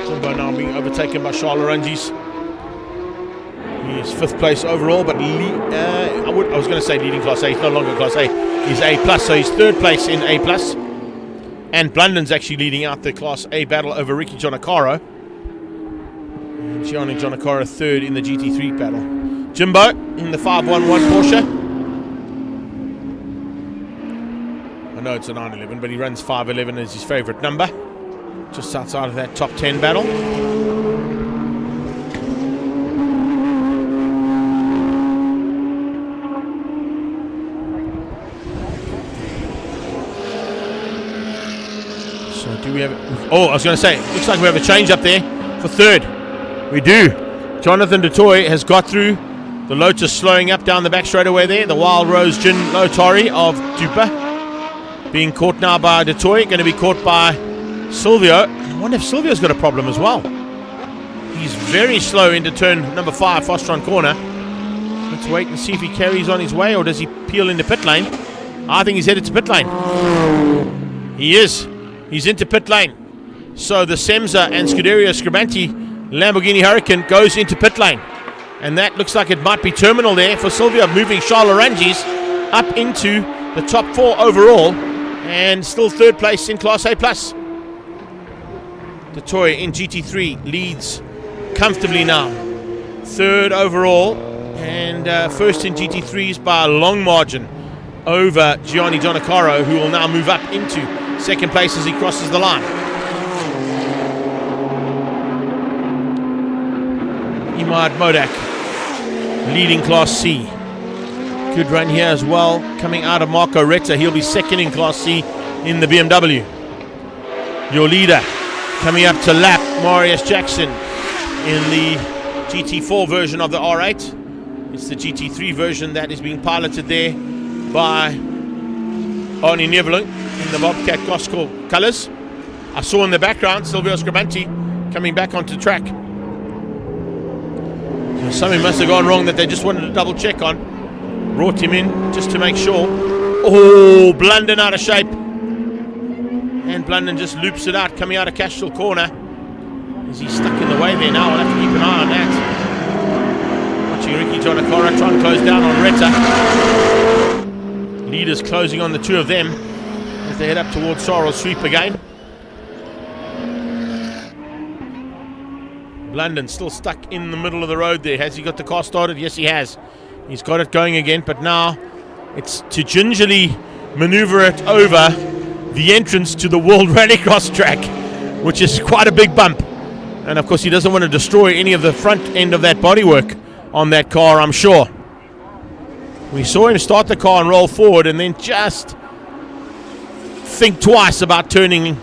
Jimbo now being overtaken by Charles Orangis. He He's 5th place overall, but I was going to say leading Class A. He's no longer Class A. He's A+, so he's 3rd place in A+. And Blunden's actually leading out the Class A battle over Ricky Jonakaro. And Gianni Jonakaro 3rd in the GT3 battle. Jimbo in the 511 Porsche. I know it's a 911, but he runs 511 as his favourite number. Just outside of that top 10 battle. So do we have... Oh, I was going to say, looks like we have a change up there for 3rd. We do. Jonathan Dutoy has got through. The Lotus slowing up down the back straightaway there. The Wild Rose Jin Lotari of Dupa being caught now by Dutoy. Going to be caught by Silvio. I wonder if Silvio's got a problem as well. He's very slow into turn number 5, Fostron corner. Let's wait and see if he carries on his way, or does he peel into pit lane? I think he's headed to pit lane. He is. He's into pit lane. So the Semza and Scuderia Scribanti Lamborghini Huracan goes into pit lane. And that looks like it might be terminal there for Silvio, moving Charles Orangis up into the top 4 overall. And still 3rd place in Class A+. Dutoy in GT3 leads comfortably now. 3rd overall and 1st in GT3s by a long margin over Gianni Jonakaro, who will now move up into 2nd place as he crosses the line. Imad Modak leading Class C. Good run here as well, coming out of Marco Retta. He'll be 2nd in Class C in the BMW. Your leader coming up to lap Marius Jackson in the GT4 version of the R8. It's the GT3 version that is being piloted there by Arnie Neveling in the Bobcat Gospel colours. I saw in the background Silvio Scribanti coming back onto the track. So something must have gone wrong that they just wanted to double check on. Brought him in just to make sure. Oh, Blunden out of shape. And Blunden just loops it out, coming out of Castral corner. Is he stuck in the way there now? We'll have to keep an eye on that. Watching Ricky Jonakaro try and close down on Retta. Leaders closing on the 2 of them as they head up towards Sorrel Sweep again. Blunden still stuck in the middle of the road there. Has he got the car started? Yes, he has. He's got it going again, but now it's to gingerly maneuver it over the entrance to the World Rallycross track, which is quite a big bump. And of course he doesn't want to destroy any of the front end of that bodywork on that car, I'm sure. We saw him start the car and roll forward and then just think twice about turning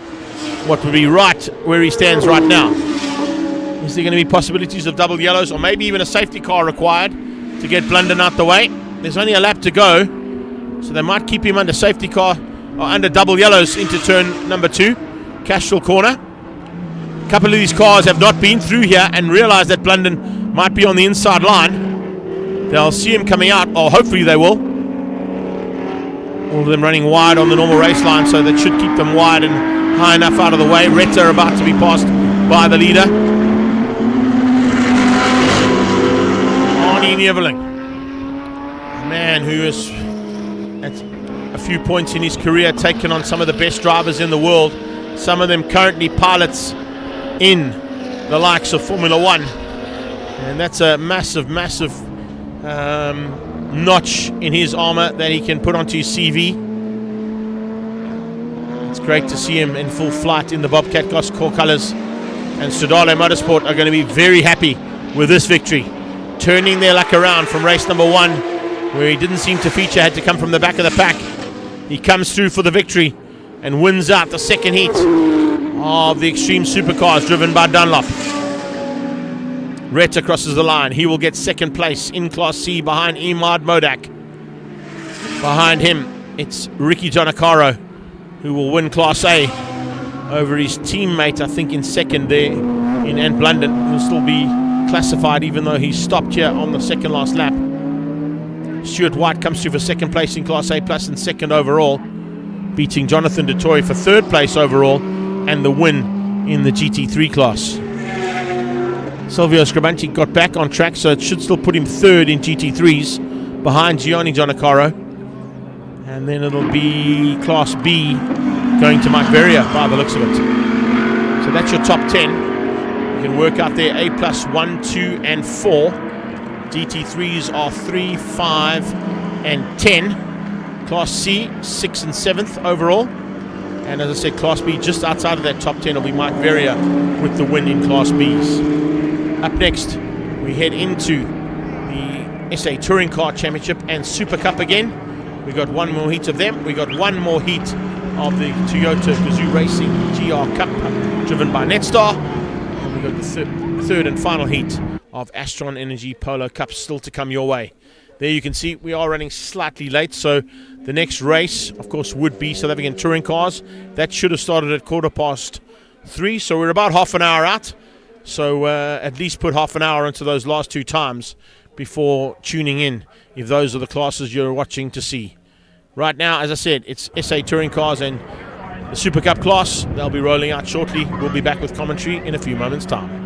what would be right where he stands right now. Is there going to be possibilities of double yellows or maybe even a safety car required to get Blunden out the way? There's only a lap to go, so they might keep him under safety car or under double yellows into turn number 2, Castral corner. A couple of these cars have not been through here and realized that Blunden might be on the inside line. They'll see him coming out, or hopefully they will. All of them running wide on the normal race line, so that should keep them wide and high enough out of the way. Retta about to be passed by the leader. Arnie Neveling, a man who has at a few points in his career taken on some of the best drivers in the world, some of them currently pilots in the likes of Formula One, and that's a massive notch in his armor that he can put onto his CV. It's great to see him in full flight in the Bobcat Gospel colours, and Sodale Motorsport are going to be very happy with this victory, turning their luck around from race number 1, where he didn't seem to feature, had to come from the back of the pack. He comes through for the victory and wins out the second heat of the Extreme Supercars driven by Dunlop. Retta crosses the line. He will get second place in Class C behind Imad Modak. Behind him, it's Ricky Jonakaro, who will win Class A over his teammate, I think, in second there in Ant Blunden. He'll still be classified even though he stopped here on the second last lap. Stuart White comes through for second place in Class A Plus and second overall, beating Jonathan Dutoy for third place overall and the win in the GT3 class. Silvio Scribanti got back on track, so it should still put him third in GT3s behind Gianni Giannacaro. And then it'll be Class B going to Mike Verrier by the looks of it. So that's your top 10. You can work out there A plus 1, 2, and 4. GT3s are 3, 5, and 10. Class C, 6th and 7th overall. And as I said, Class B just outside of that top 10 will be Mike Verrier with the win in Class Bs. Up next, we head into the SA Touring Car Championship and Super Cup again. We got one more heat of them. We got one more heat of the Toyota Gazoo Racing GR Cup driven by Netstar. And we got the third and final heat of Astron Energy Polo Cup still to come your way. There you can see we are running slightly late, so the next race, of course, would be South African Touring Cars. That should have started at 3:15, so we're about half an hour out. So at least put half an hour into those last two times before tuning in, if those are the classes you're watching to see. Right now, as I said, it's SA Touring Cars and the Super Cup class. They'll be rolling out shortly. We'll be back with commentary in a few moments' time.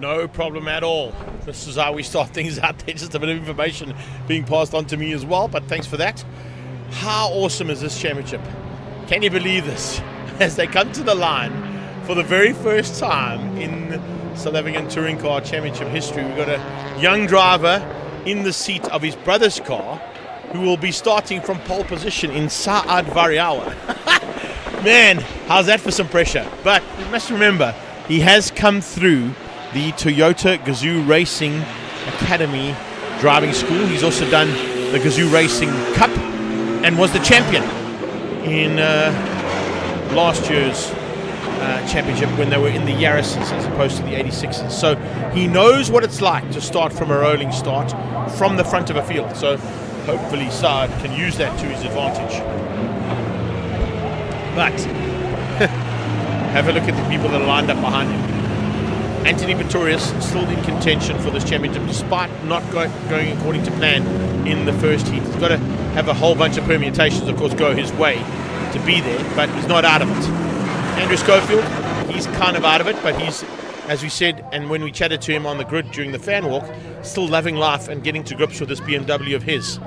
No problem at all. This is how we start things out there. Just a bit of information being passed on to me as well, but thanks for that. How awesome is this championship? Can you believe this? As they come to the line for the very first time in South African Touring Car Championship history, we've got a young driver in the seat of his brother's car who will be starting from pole position in Saad Variawa. Man, how's that for some pressure? But you must remember, he has come through the Toyota Gazoo Racing Academy driving school. He's also done the Gazoo Racing Cup and was the champion in last year's championship when they were in the Yarrisons as opposed to the 86s. So he knows what it's like to start from a rolling start from the front of a field. So hopefully Saad can use that to his advantage. But have a look at the people that are lined up behind him. Anthony Pretorius still in contention for this championship despite not going according to plan in the first heat. He's got to have a whole bunch of permutations, of course, go his way to be there, but he's not out of it. Andrew Schofield, he's kind of out of it, but he's, as we said, and when we chatted to him on the grid during the fan walk, still loving life and getting to grips with this BMW of his.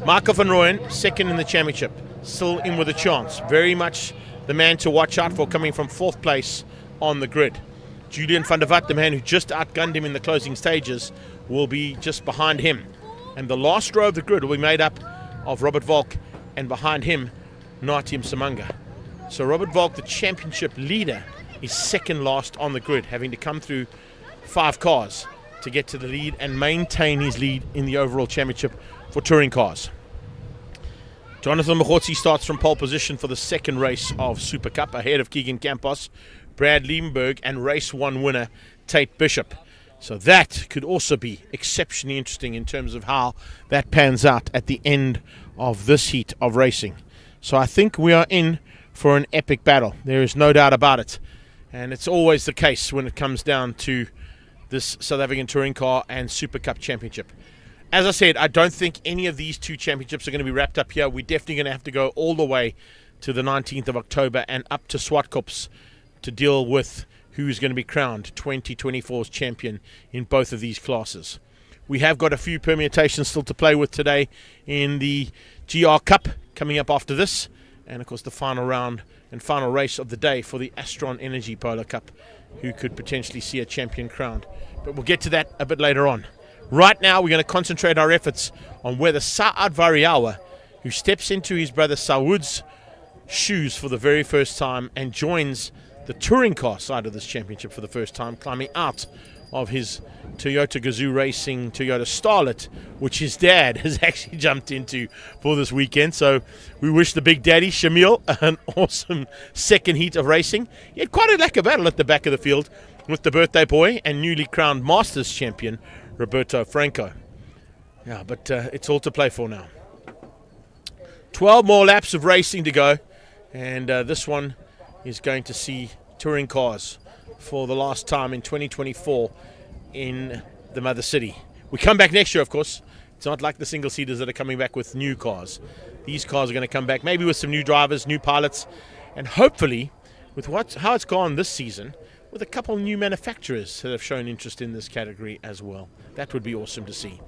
Michael van Rooyen, second in the championship, still in with a chance. Very much the man to watch out for, coming from fourth place on the grid. Julian van der Vat, the man who just outgunned him in the closing stages, will be just behind him. And the last row of the grid will be made up of Robert Volk, and behind him, Natim Samanga. So Robert Volk, the championship leader, is second last on the grid, having to come through 5 cars to get to the lead and maintain his lead in the overall championship for touring cars. Jonathan Mogotsi starts from pole position for the second race of Super Cup, ahead of Keegan Campos, Brad Liebenberg, and race 1 winner Tate Bishop. So that could also be exceptionally interesting in terms of how that pans out at the end of this heat of racing. So I think we are in for an epic battle. There is no doubt about it. And it's always the case when it comes down to this South African Touring Car and Super Cup Championship. As I said, I don't think any of these 2 championships are going to be wrapped up here. We're definitely going to have to go all the way to the 19th of October and up to Swartkops to deal with who is going to be crowned 2024's champion in both of these classes. We have got a few permutations still to play with today in the GR Cup coming up after this, and of course the final round and final race of the day for the Astron Energy Polo Cup, who could potentially see a champion crowned. But we'll get to that a bit later on. Right now we're going to concentrate our efforts on whether Saad Variawa, who steps into his brother Saoud's shoes for the very first time and joins the touring car side of this championship for the first time, climbing out of his Toyota Gazoo Racing Toyota Starlet, which his dad has actually jumped into for this weekend. So we wish the big daddy, Shamil, an awesome second heat of racing. He had quite a lacquer battle at the back of the field with the birthday boy and newly crowned Masters champion, Roberto Franco. Yeah, but it's all to play for now. 12 more laps of racing to go, and this one is going to see touring cars for the last time in 2024 in the Mother City. We come back next year, of course. It's not like the single-seaters that are coming back with new cars. These cars are going to come back maybe with some new drivers, new pilots, and hopefully with how it's gone this season, with a couple new manufacturers that have shown interest in this category as well. That would be awesome to see.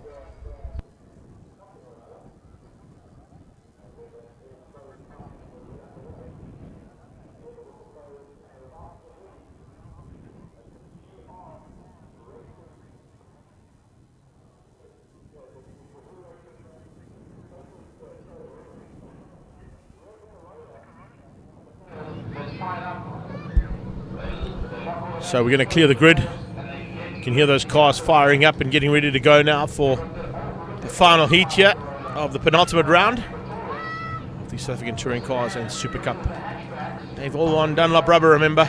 So we're going to clear the grid. You can hear those cars firing up and getting ready to go now for the final heat here of the penultimate round of the South African Touring Cars and Super Cup. They've all won Dunlop Rubber, remember.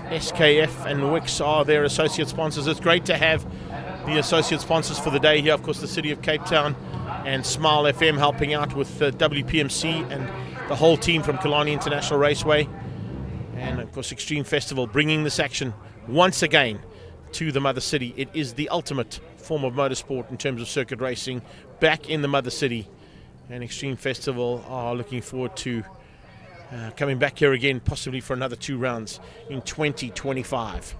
SKF and Wix are their associate sponsors. It's great to have the associate sponsors for the day here. Of course, the City of Cape Town and Smile FM helping out with WPMC and the whole team from Killarney International Raceway. And of course Extreme Festival bringing this action once again to the Mother City. It is the ultimate form of motorsport in terms of circuit racing back in the Mother City. And Extreme Festival are looking forward to coming back here again, possibly for another 2 rounds in 2025.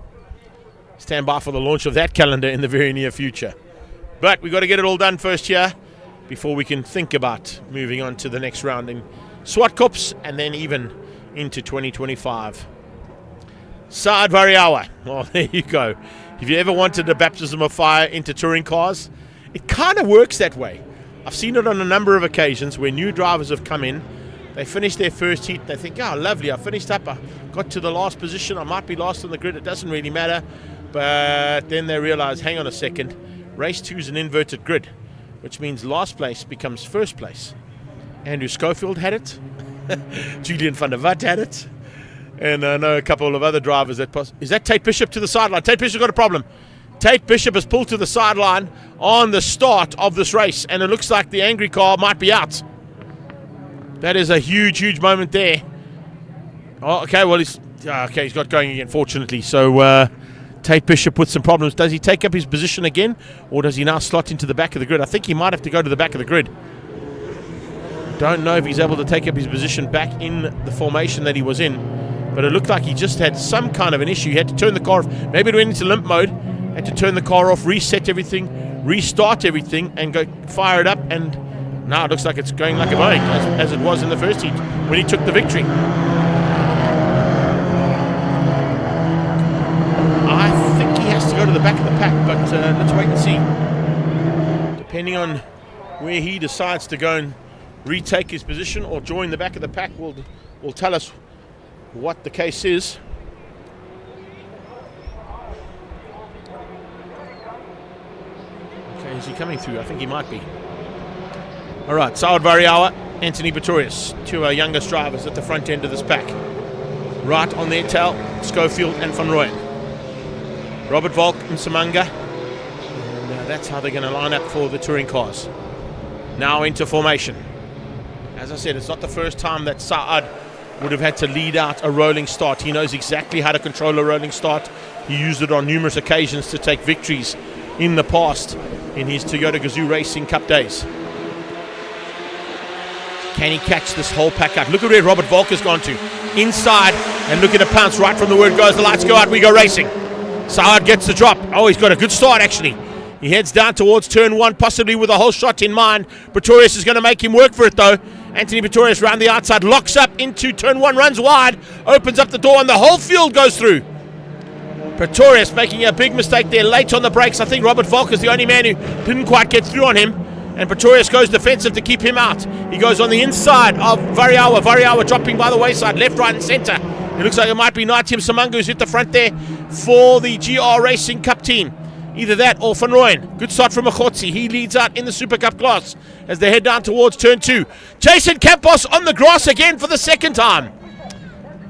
stand by for the launch of that calendar in the very near future. But we've got to get it all done first here before we can think about moving on to the next round in SWAT Cups and then even into 2025. Saad Variawa. Oh, there you go. If you ever wanted a baptism of fire into touring cars, it kind of works that way. I've seen it on a number of occasions where new drivers have come in. They finish their first heat. They think, oh, lovely, I finished up. I got to the last position. I might be last on the grid. It doesn't really matter. But then they realize, hang on a second. Race 2 is an inverted grid, which means last place becomes first place. Andrew Schofield had it. Julian van der Walt had it. And I know a couple of other drivers that is that Tate Bishop to the sideline? Tate Bishop's got a problem. Tate Bishop has pulled to the sideline on the start of this race, and it looks like the angry car might be out. That is a huge, huge moment there. Oh, okay, well, he's got going again, fortunately. So Tate Bishop with some problems. Does he take up his position again, or does he now slot into the back of the grid? I think he might have to go to the back of the grid. Don't know if he's able to take up his position back in the formation that he was in, but it looked like he just had some kind of an issue. He had to turn the car off. Maybe it went into limp mode. Had to turn the car off, reset everything, restart everything, and go fire it up. And now it looks like it's going like a Boeing, as it was in the first heat when he took the victory. I think he has to go to the back of the pack, but let's wait and see. Depending on where he decides to go and retake his position or join the back of the pack will tell us what the case is. Okay, is he coming through? I think he might be. All right, Saad Variawa, Anthony Pretorius, two of our youngest drivers at the front end of this pack. Right on their tail, Schofield and Van Rooyen. Robert Volk and Samanga. And that's how they're going to line up for the touring cars. Now into formation. As I said, it's not the first time that Saad would have had to lead out a rolling start. He knows exactly how to control a rolling start. He used it on numerous occasions to take victories in the past in his Toyota Gazoo Racing Cup days. Can he catch this whole pack up? Look at where Robert Volk has gone to. Inside, and look at a pounce right from the word goes. The lights go out, we go racing. Saad gets the drop. Oh, he's got a good start actually. He heads down towards turn 1, possibly with a whole shot in mind. Pretorius is going to make him work for it though. Anthony Pretorius round the outside, locks up into turn 1, runs wide, opens up the door, and the whole field goes through. Pretorius making a big mistake there, late on the brakes. I think Robert Volk is the only man who didn't quite get through on him. And Pretorius goes defensive to keep him out. He goes on the inside of Variawa. Variawa dropping by the wayside, left, right, and centre. It looks like it might be Natim Samanga who's at the front there for the GR Racing Cup team. Either that or Van Rooyen. Good start from Machotsi. He leads out in the Super Cup class as they head down towards turn 2. Jason Campos on the grass again for the second time.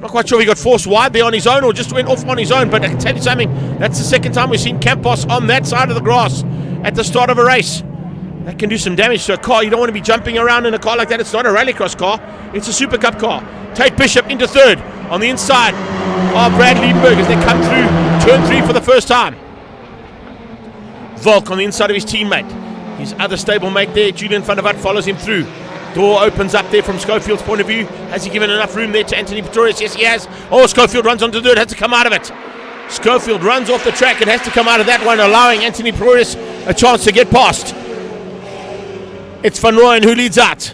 Not quite sure if he got forced wide there on his own or just went off on his own, but I can tell you something, that's the second time we've seen Campos on that side of the grass at the start of a race. That can do some damage to a car. You don't want to be jumping around in a car like that. It's not a rallycross car. It's a Super Cup car. Tate Bishop into third on the inside of Brad Liebenberg as they come through turn 3 for the first time. Volk on the inside of his teammate. His other stablemate there, Julian van der Walt, follows him through. Door opens up there from Schofield's point of view. Has he given enough room there to Anthony Pretorius? Yes, he has. Oh, Schofield runs onto the dirt, has to come out of it. Schofield runs off the track and has to come out of that one, allowing Anthony Pretorius a chance to get past. It's Van Rooyen who leads out.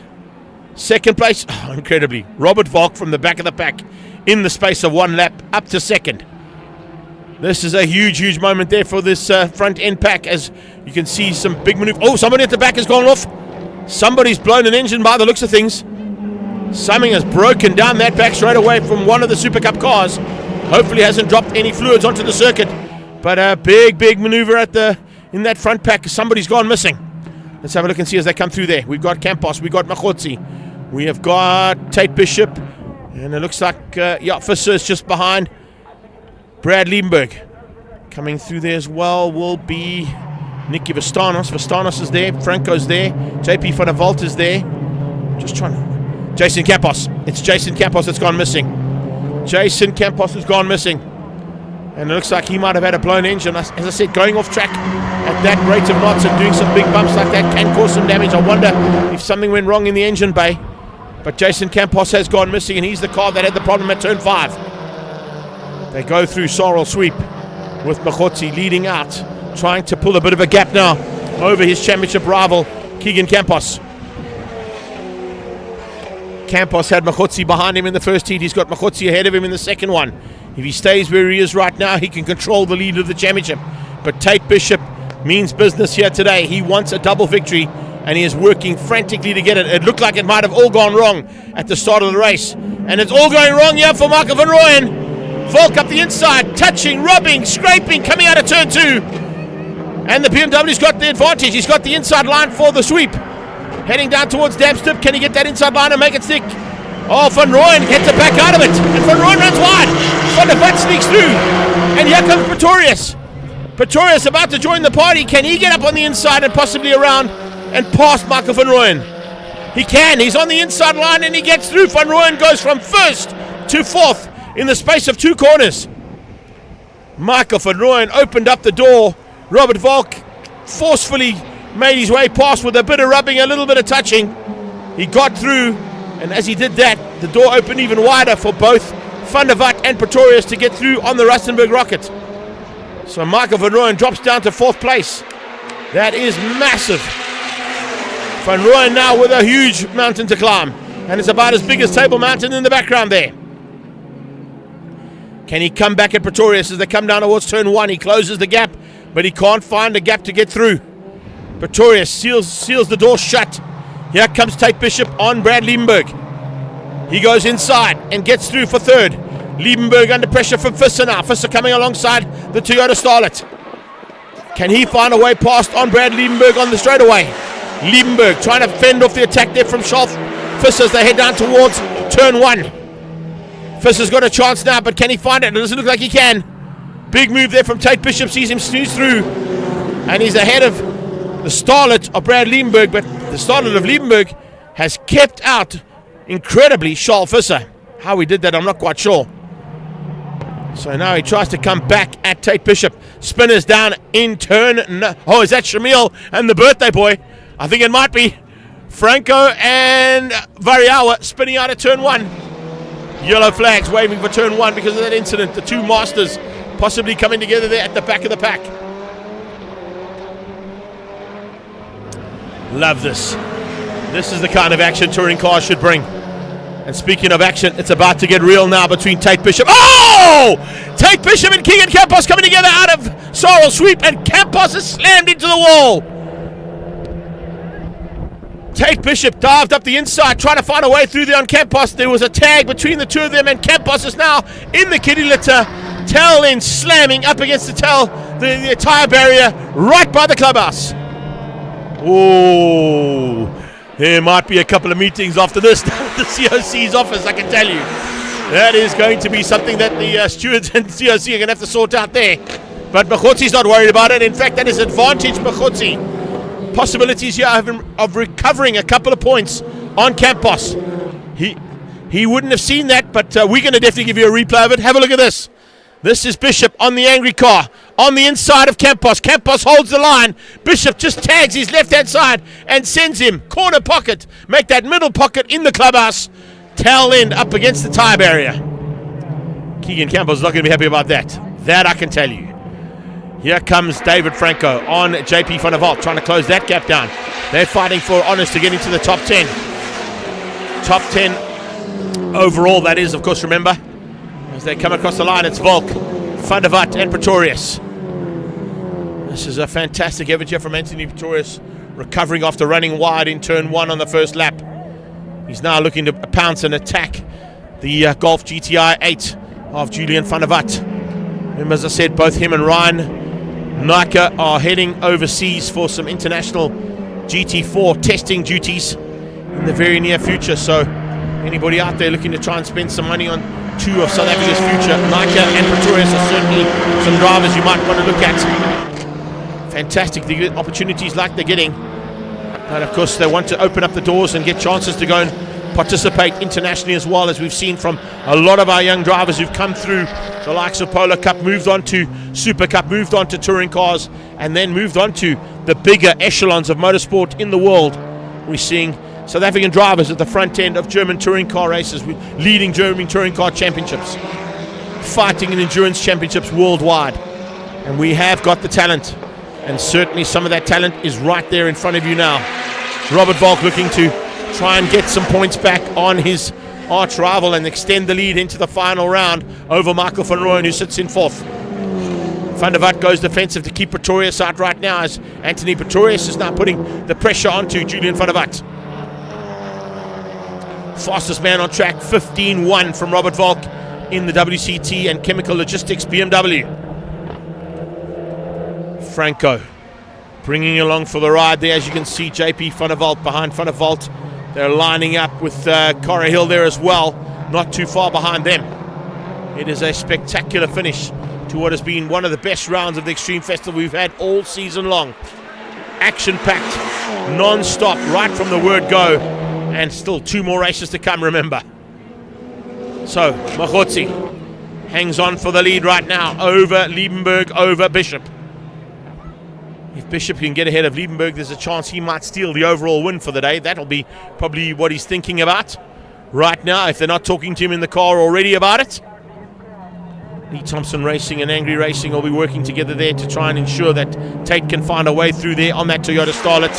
Second place, incredibly, Robert Volk from the back of the pack in the space of one lap up to second. This is a huge, huge moment there for this front end pack as you can see some big maneuver. Oh, somebody at the back has gone off. Somebody's blown an engine by the looks of things. Something has broken down that back straight away from one of the Super Cup cars. Hopefully hasn't dropped any fluids onto the circuit. But a big, big maneuver in that front pack. Somebody's gone missing. Let's have a look and see as they come through there. We've got Campos, we've got Machotsi, we have got Tate Bishop, and it looks like Fisser is just behind. Brad Liebenberg coming through there as well will be Nicky Vastanos. Vastanos is there, Franco's there, JP van der Walt is there. Just trying to... Jason Campos. It's Jason Campos that's gone missing. Jason Campos has gone missing. And it looks like he might have had a blown engine. As I said, going off track at that rate of knots and doing some big bumps like that can cause some damage. I wonder if something went wrong in the engine bay. But Jason Campos has gone missing, and he's the car that had the problem at turn 5. They go through Sorrel Sweep. with Machotsi leading out, trying to pull a bit of a gap now over his championship rival, Keegan Campos. Campos had Machotsi behind him in the first heat. He's got Machotsi ahead of him in the second one. If he stays where he is right now, he can control the lead of the championship. But Tate Bishop means business here today. He wants a double victory, and he is working frantically to get it. It looked like it might have all gone wrong at the start of the race. And it's all going wrong here for Michael van Rooyen. Volk up the inside, touching, rubbing, scraping, coming out of turn 2. And the BMW's got the advantage. He's got the inside line for the sweep. Heading down towards Dapstip. Can he get that inside line and make it stick? Oh, Van Rooyen gets it back out of it. And Van Rooyen runs wide. Van der Vat sneaks through. And here comes Pretorius. Pretorius about to join the party. Can he get up on the inside and possibly around and past Michael van Rooyen? He can. He's on the inside line and he gets through. Van Rooyen goes from first to fourth in the space of 2 corners. Michael van Rooyen opened up the door. Robert Volk forcefully made his way past with a bit of rubbing, a little bit of touching. He got through, and as he did that, the door opened even wider for both Van der Vat and Pretorius to get through on the Rustenburg Rocket. So Michael van Rooyen drops down to 4th place. That is massive. Van Rooyen now with a huge mountain to climb, and it's about as big as Table Mountain in the background there. Can he come back at Pretorius as they come down towards turn 1? He closes the gap, but he can't find a gap to get through. Pretorius seals the door shut. Here comes Tate Bishop on Brad Liebenberg. He goes inside and gets through for 3rd. Liebenberg under pressure from Visser now. Visser coming alongside the Toyota Starlet. Can he find a way past on Brad Liebenberg on the straightaway? Liebenberg trying to fend off the attack there from Schalf Visser as they head down towards turn 1. Visser's got a chance now, but can he find it? It doesn't look like he can. Big move there from Tate Bishop. Sees him snooze through. And he's ahead of the Starlet of Brad Liebenberg, but the Starlet of Liebenberg has kept out incredibly Charles Visser. How he did that, I'm not quite sure. So now he tries to come back at Tate Bishop. Spinners down in turn. Oh, is that Shamil and the birthday boy? I think it might be. Franco and Variawa spinning out of turn 1. Yellow flags waving for turn 1 because of that incident. The 2 masters possibly coming together there at the back of the pack. Love this. This is the kind of action touring cars should bring. And speaking of action, it's about to get real now between Tate Bishop. Oh! Tate Bishop and Keegan Campos coming together out of Sorrel sweep, and Campos is slammed into the wall. Tate Bishop dived up the inside, trying to find a way through there on Campos. There was a tag between the 2 of them, and Campos is now in the kiddie litter. Tail end slamming up against the tyre barrier right by the clubhouse. Oh, there might be a couple of meetings after this at the COC's office, I can tell you. That is going to be something that the stewards and COC are going to have to sort out there. But Machotzi's not worried about it. In fact, that is advantage Machotzi. Possibilities here of recovering a couple of points on Campos. He wouldn't have seen that, but we're going to definitely give you a replay of it. Have a look at this. This is Bishop on the angry car, on the inside of Campos. Campos holds the line. Bishop just tags his left-hand side and sends him corner pocket. Make that middle pocket in the clubhouse. Tail end up against the tyre barrier. Keegan Campos not going to be happy about that. That I can tell you. Here comes David Franco on JP van der Walt, trying to close that gap down. They're fighting for honours to get into the top 10. Top 10 overall, that is, of course, remember. As they come across the line, it's Volk, Van der Vat and Pretorius. This is a fantastic effort here from Anthony Pretorius, recovering after running wide in turn 1 on the first lap. He's now looking to pounce and attack the Golf GTI 8 of Julian Van der Vat. Remember, as I said, both him and Ryan Naka are heading overseas for some international GT4 testing duties in the very near future. So anybody out there looking to try and spend some money on 2 of South Africa's future, Naka and Pretorius are certainly some drivers you might want to look at. Fantastic, the opportunities like they're getting. But of course they want to open up the doors and get chances to go and participate internationally as well, as we've seen from a lot of our young drivers who've come through the likes of Polo Cup, moved on to Super Cup, moved on to touring cars, and then moved on to the bigger echelons of motorsport in the world. We're seeing South African drivers at the front end of German touring car races, with leading German touring car championships, fighting in endurance championships worldwide. And we have got the talent. And certainly some of that talent is right there in front of you now. Robert Volk looking to try and get some points back on his arch rival and extend the lead into the final round over Michael van Rooyen, who sits in fourth. Van der Walt goes defensive to keep Pretorius out right now, as Anthony Pretorius is now putting the pressure onto Julian van der Walt. Fastest man on track, 15-1 from Robert Volk in the WCT and Chemical Logistics BMW. Franco bringing along for the ride there, as you can see, JP van der Walt behind Van der Walt. They're lining up with Cora Hill there as well, not too far behind them. It is a spectacular finish to what has been one of the best rounds of the Extreme Festival we've had all season long. Action-packed, non-stop, right from the word go, and still 2 more races to come, remember. So, Mahotsi hangs on for the lead right now over Liebenberg, over Bishop. If Bishop can get ahead of Liebenberg, there's a chance he might steal the overall win for the day. That'll be probably what he's thinking about right now, if they're not talking to him in the car already about it. Lee Thompson Racing and Angry Racing will be working together there to try and ensure that Tate can find a way through there on that Toyota Starlet.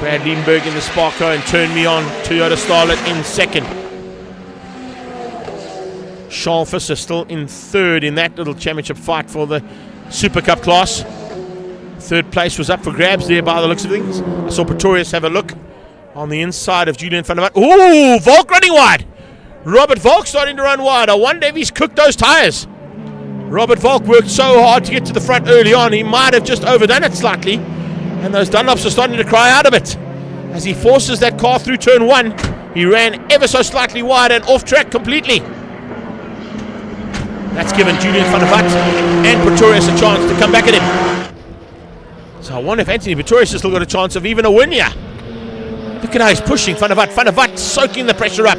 Brad Liebenberg in the Sparko and Turn Me On Toyota Starlet in second. Charles Visser still in third in that little championship fight for the Super Cup class. Third place was up for grabs there by the looks of things. I saw Pretorius have a look on the inside of Julian van der Walt. Ooh, Volk running wide. Robert Volk starting to run wide. I wonder if he's cooked those tyres. Robert Volk worked so hard to get to the front early on, he might have just overdone it slightly. And those Dunlops are starting to cry out a bit. As he forces that car through turn 1, he ran ever so slightly wide and off track completely. That's given Julian van der Walt and Pretorius a chance to come back at him. So I wonder if Anthony Pretorius has still got a chance of even a win here. Look at how he's pushing Van der Walt. Van der Walt soaking the pressure up.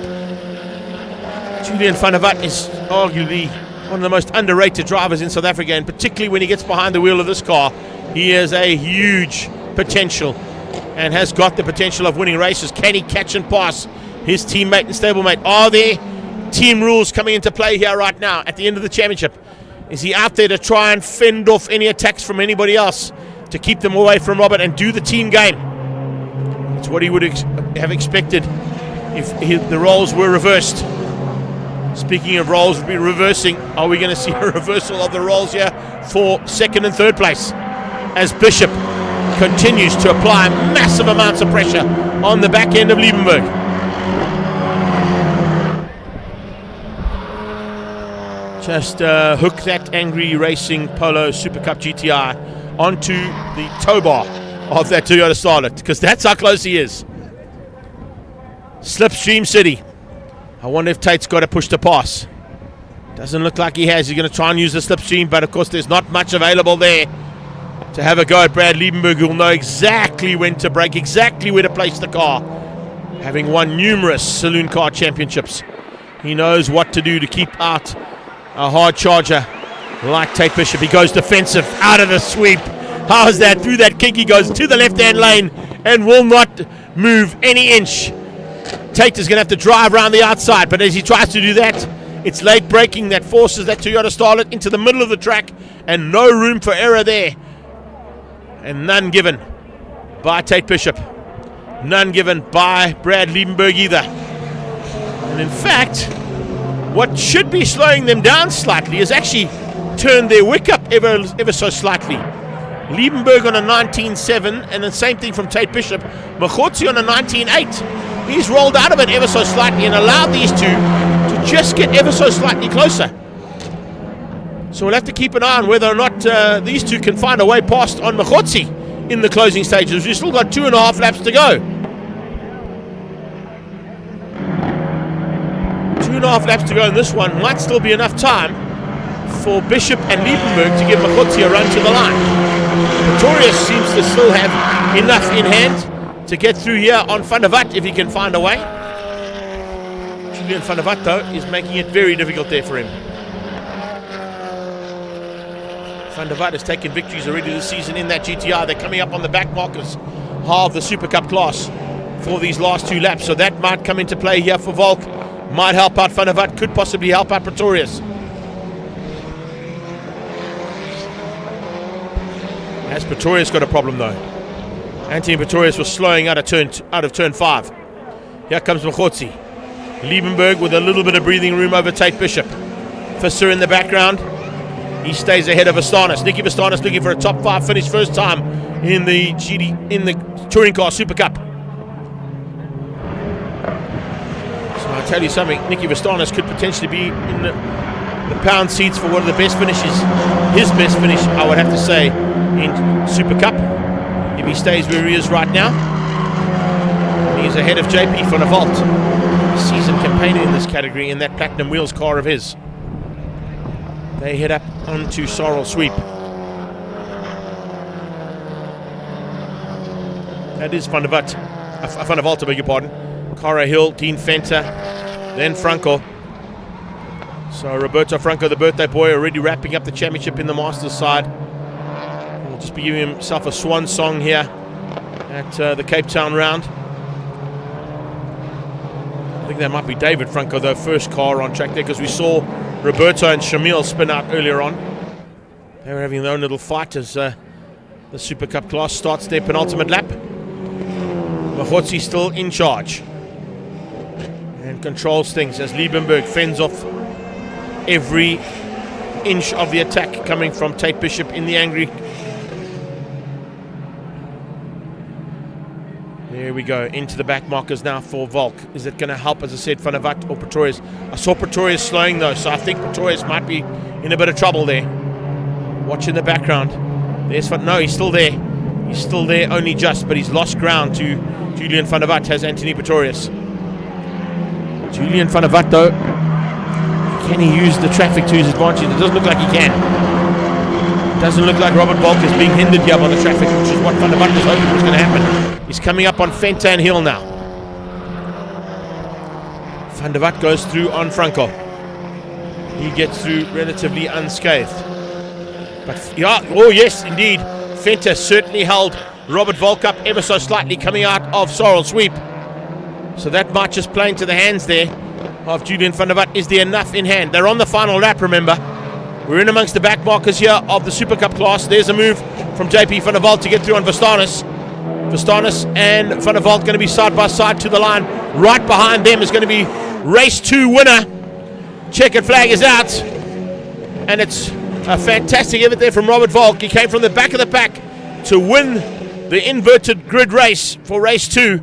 Julian van der Walt is arguably one of the most underrated drivers in South Africa, and particularly when he gets behind the wheel of this car, he has a huge potential and has got the potential of winning races. Can he catch and pass his teammate and stablemate? Are there team rules coming into play here right now at the end of the championship? Is he out there to try and fend off any attacks from anybody else to keep them away from Robert and do the team game? It's what he would have expected if the roles were reversed. Speaking of roles reversing, are we going to see a reversal of the roles here for second and third place as Bishop continues to apply massive amounts of pressure on the back end of Liebenberg? Just hook that Angry Racing Polo Super Cup GTI onto the tow bar of that Toyota Starlet, because that's how close he is. Slipstream City. I wonder if Tate's got a push to pass. Doesn't look like he has. He's going to try and use the slipstream, but of course there's not much available there to have a go at Brad Liebenberg, who will know exactly when to brake, exactly where to place the car. Having won numerous saloon car championships, he knows what to do to keep out a hard charger like Tate Bishop. He goes defensive out of the sweep. How's that? Through that kink, he goes to the left-hand lane and will not move any inch. Tate is going to have to drive around the outside, but as he tries to do that, it's late braking that forces that Toyota Starlet into the middle of the track, and no room for error there. And none given by Tate Bishop. None given by Brad Liebenberg either. And in fact, what should be slowing them down slightly is actually turned their wick up ever so slightly. Liebenberg on a 19.7, and the same thing from Tate Bishop. Mahotsi on a 19.8. He's rolled out of it ever so slightly and allowed these two to just get ever so slightly closer. So we'll have to keep an eye on whether or not these two can find a way past on Mahotsi in the closing stages. We've still got 2.5 laps to go. 2.5 laps to go in this one. Might still be enough time for Bishop and Liebenberg to give Mahotsi a run to the line. Pretorius seems to still have enough in hand to get through here on Van der Walt if he can find a way. Julian van der Walt, though, is making it very difficult there for him. Van der Walt has taken victories already this season in that GTR. They're coming up on the back markers of the Super Cup class for these last 2 laps, so that might come into play here for Volk. Might help out Van der Walt, could possibly help out Pretorius. Has Pretorius got a problem though? Anthony Pretorius was slowing out of turn 5. Here comes Machotsi. Liebenberg with a little bit of breathing room over Tate Bishop. Visser in the background. He stays ahead of Vastanis. Nicky Vastanis looking for a top 5 finish, first time in the Touring Car Super Cup. So I'll tell you something, Nicky Vastanis could potentially be in the pound seats for one of the best finishes. His best finish, I would have to say, in Super Cup, if he stays where he is right now. He's ahead of JP van der Walt, seasoned campaigner in this category, in that Platinum Wheels car of his. They head up onto Sorrel Sweep. That is Van der Walt, I beg your pardon. Cara Hill, Dean Fenter, then Franco. So Roberto Franco, the birthday boy, already wrapping up the championship in the Masters side. He'll just be giving himself a swan song here at the Cape Town round. I think that might be David Franco, the first car on track there, because we saw Roberto and Shamil spin out earlier on. They were having their own little fight as the Super Cup class starts their penultimate lap. Machotsi still in charge and controls things as Liebenberg fends off every inch of the attack coming from Tate Bishop in the angry. There we go, into the back markers now for Volk. Is it going to help, as I said, Van der Walt or Pretorius? I saw Pretorius slowing though, so I think Pretorius might be in a bit of trouble there. Watch in the background. There's no, he's still there. He's still there, only just, but he's lost ground to Julian Van der Walt, has Anthony Pretorius. Julian Van der Walt though, can he use the traffic to his advantage? It doesn't look like he can. It doesn't look like Robert Volk is being hindered here by the traffic, which is what Van der Walt was hoping was going to happen. He's coming up on Fenton Hill now. Van der Walt goes through on Franco. He gets through relatively unscathed. But yeah, oh yes, indeed. Fenter certainly held Robert Volk up ever so slightly coming out of Sorrel Sweep. So that might just play into the hands there of Julian Van der Walt. Is there enough in hand? They're on the final lap, remember. We're in amongst the back markers here of the Super Cup class. There's a move from JP Van der Walt to get through on Vastanis. Vastanis and Van der Walt going to be side by side to the line. Right behind them is going to be race 2 winner. Checkered flag is out. And it's a fantastic effort there from Robert Volk. He came from the back of the pack to win the inverted grid race for race 2.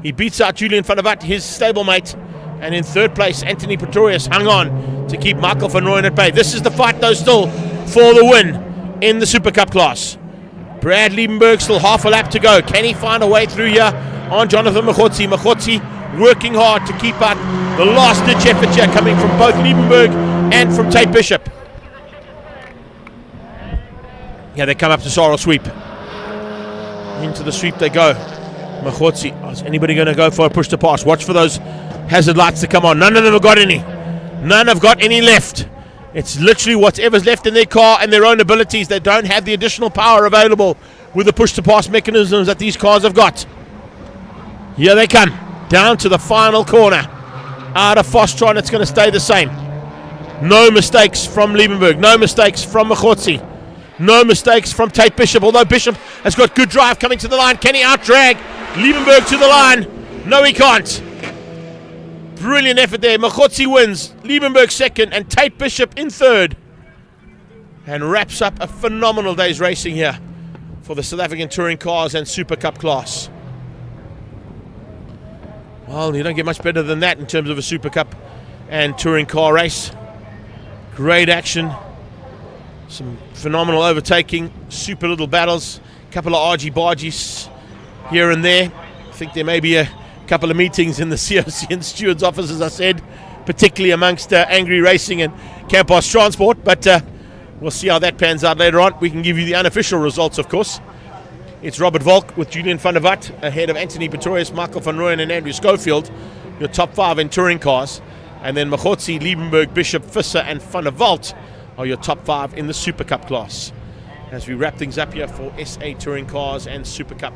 He beats out Julian Van der Walt, his stablemate. And in third place, Anthony Pretorius hung on to keep Michael van Rooyen at bay. This is the fight, though, still for the win in the Super Cup class. Brad Liebenberg still half a lap to go. Can he find a way through here on Jonathan Machotsi? Machotsi working hard to keep out the last-ditch effort here coming from both Liebenberg and from Tate Bishop. Yeah, they come up to Sorrel Sweep. Into the sweep they go. Machotsi. Oh, is anybody going to go for a push to pass? Watch for those hazard lights to come on. None of them have got any. None have got any left. It's literally whatever's left in their car and their own abilities. They don't have the additional power available with the push-to-pass mechanisms that these cars have got. Here they come, down to the final corner. Out of Fostron, it's going to stay the same. No mistakes from Liebenberg. No mistakes from Machotsi. No mistakes from Tate Bishop, although Bishop has got good drive coming to the line. Can he out-drag Liebenberg to the line? No, he can't. Brilliant effort there. Machotsi wins, Liebenberg second, and Tate Bishop in third. And wraps up a phenomenal day's racing here for the South African Touring Cars and Super Cup class. Well, you don't get much better than that in terms of a Super Cup and Touring Car race. Great action. Some phenomenal overtaking. Super little battles. A couple of argy-bargies here and there. I think there may be a couple of meetings in the COC and stewards' office, as I said, particularly amongst Angry Racing and Campos Transport, but we'll see how that pans out later on. We can give you the unofficial results, of course. It's Robert Volk with Julian Van der Walt ahead of Anthony Pretorius, Michael van Rooyen and Andrew Schofield, your top 5 in touring cars. And then Machotsi, Liebenberg, Bishop, Visser and Van der Walt are your top 5 in the Super Cup class. As we wrap things up here for SA Touring Cars and Super Cup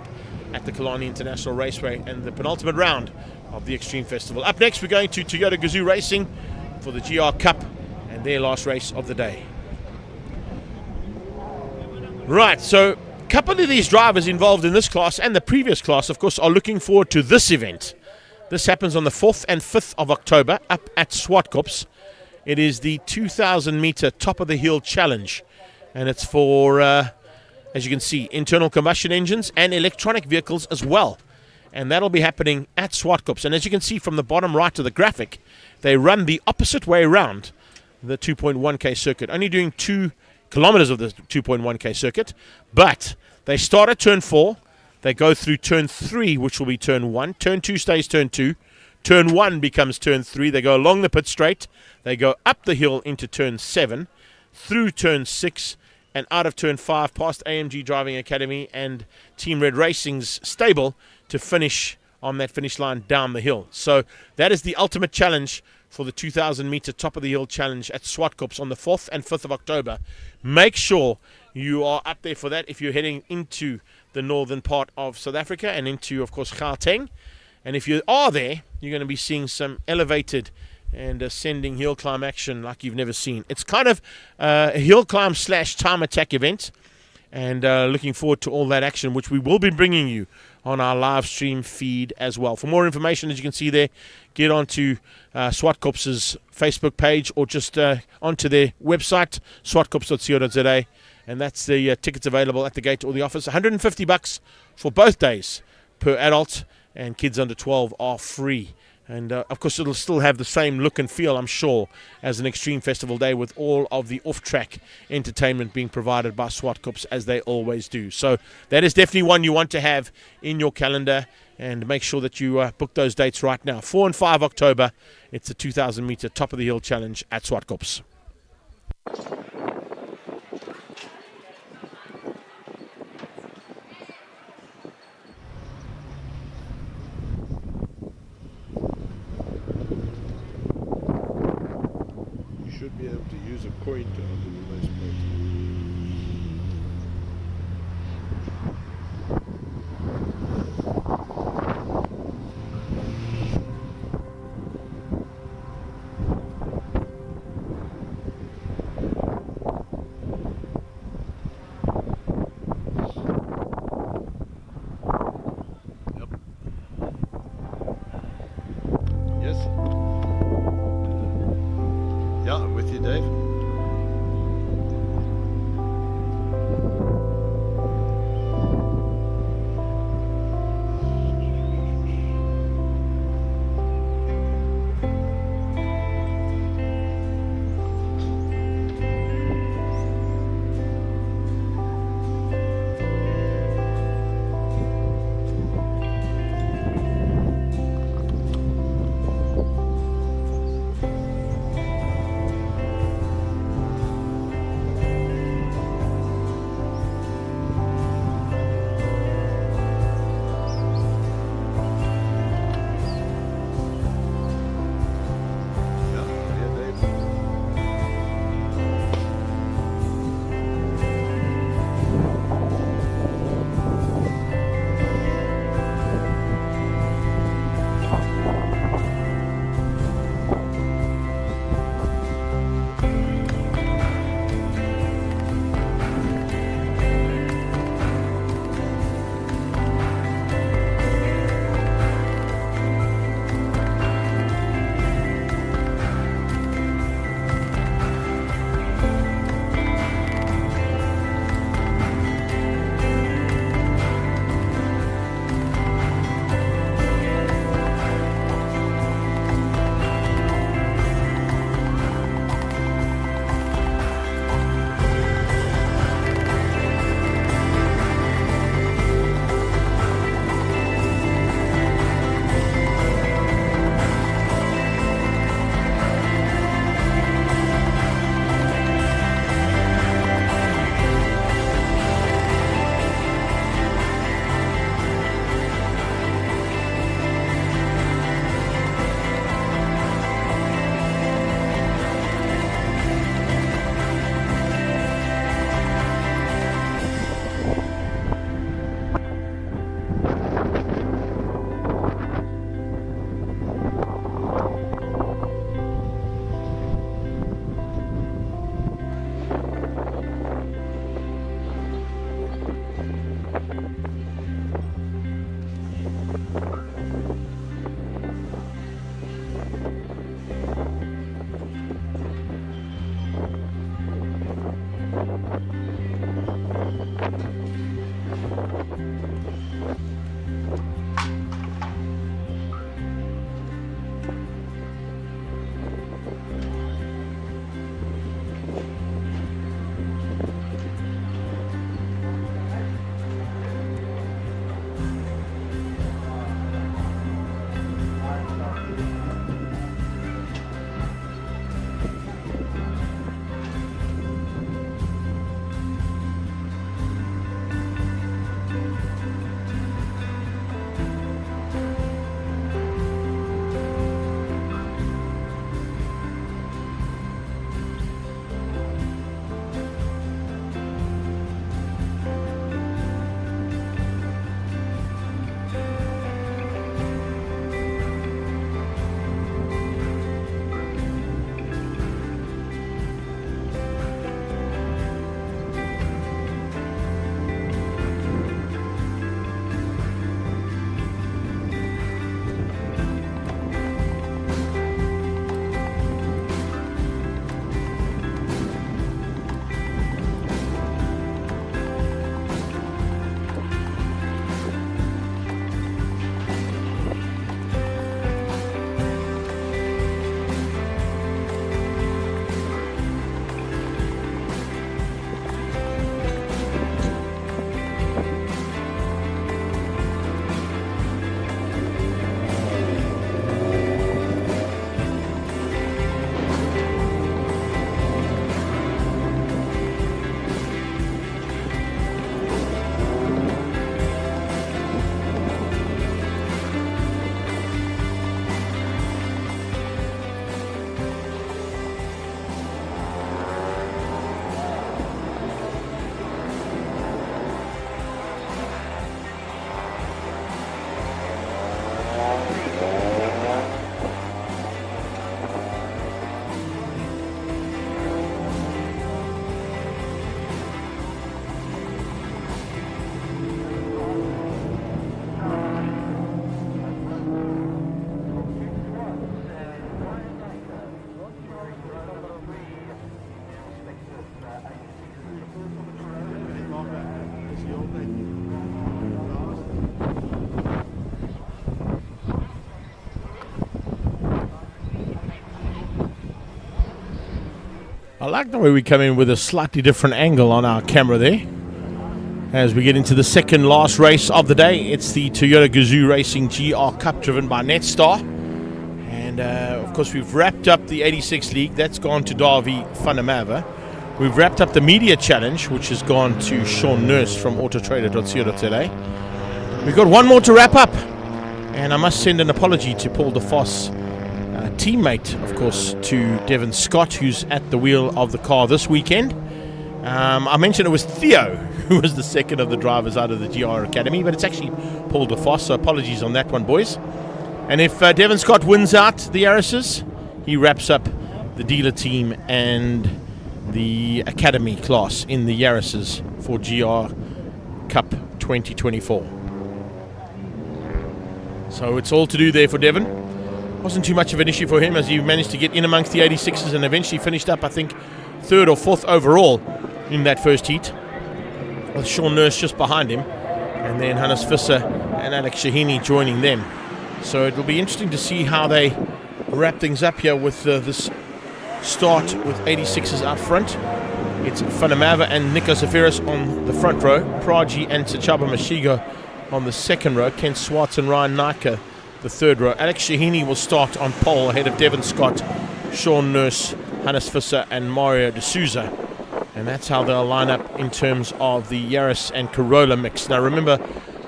at the Killarney International Raceway and the penultimate round of the Extreme Festival. Up next, we're going to Toyota Gazoo Racing for the GR Cup and their last race of the day. Right, so couple of these drivers involved in this class and the previous class, of course, are looking forward to this event. This happens on the 4th and 5th of October up at Swartkops. It is the 2,000 meter top of the hill challenge, and it's for, as you can see, internal combustion engines and electronic vehicles as well. And that'll be happening at Swartkops. And as you can see from the bottom right of the graphic, they run the opposite way around the 2.1k circuit, only doing 2 kilometers of the 2.1k circuit, but they start at turn 4, they go through turn 3, which will be turn 1, turn 2 stays turn 2, turn 1 becomes turn 3, they go along the pit straight, they go up the hill into turn 7, through turn 6, and out of turn 5 past AMG Driving Academy and Team Red Racing's stable to finish on that finish line down the hill. So that is the ultimate challenge for the 2,000 meter top of the hill challenge at Swartkops on the 4th and 5th of October. Make sure you are up there for that if you're heading into the northern part of South Africa and into, of course, Gauteng. And if you are there, you're going to be seeing some elevated and ascending hill climb action like you've never seen. It's kind of a hill climb / time attack event, and looking forward to all that action, which we will be bringing you on our live stream feed as well. For more information, as you can see there, get onto Swartkops' Facebook page or just onto their website, swartkops.co.za, and that's the tickets available at the gate or the office. $150 for both days per adult, and kids under 12 are free. And, of course, it'll still have the same look and feel, I'm sure, as an Extreme Festival Day, with all of the off-track entertainment being provided by Swartkops, as they always do. So that is definitely one you want to have in your calendar, and make sure that you book those dates right now. 4 and 5 October, it's the 2,000 meter top of the hill challenge at Swartkops. Should be able to use a coin to open the most part. Yeah, I'm with you, Dave. I like the way we come in with a slightly different angle on our camera there. As we get into the second last race of the day, it's the Toyota Gazoo Racing GR Cup driven by Netstar. And of course, we've wrapped up the 86 League. That's gone to Davy van der Merwe. We've wrapped up the Media Challenge, which has gone to Sean Nurse from autotrader.co.za. We've got one more to wrap up. And I must send an apology to Paul de Vos, teammate, of course, to Devon Scott, who's at the wheel of the car this weekend. I mentioned it was Theo who was the second of the drivers out of the GR Academy, but it's actually Paul de Vos, so apologies on that one, boys. And if Devon Scott wins out the Yaris's, he wraps up the dealer team and the Academy class in the Yaris's for GR Cup 2024. So it's all to do there for Devon. Wasn't too much of an issue for him as he managed to get in amongst the 86s and eventually finished up, I think, third or fourth overall in that first heat, with Sean Nurse just behind him, and then Hannes Visser and Alex Shahini joining them. So it will be interesting to see how they wrap things up here with this start with 86s out front. It's Van der Merwe and Nico Zafiris on the front row, Praji and Sachaba Mashigo on the second row, Ken Swartz and Ryan Nike the third row. Alex Shahini will start on pole ahead of Devon Scott, Sean Nurse, Hannes Visser and Mario D'Souza. And that's how they'll line up in terms of the Yaris and Corolla mix. Now remember,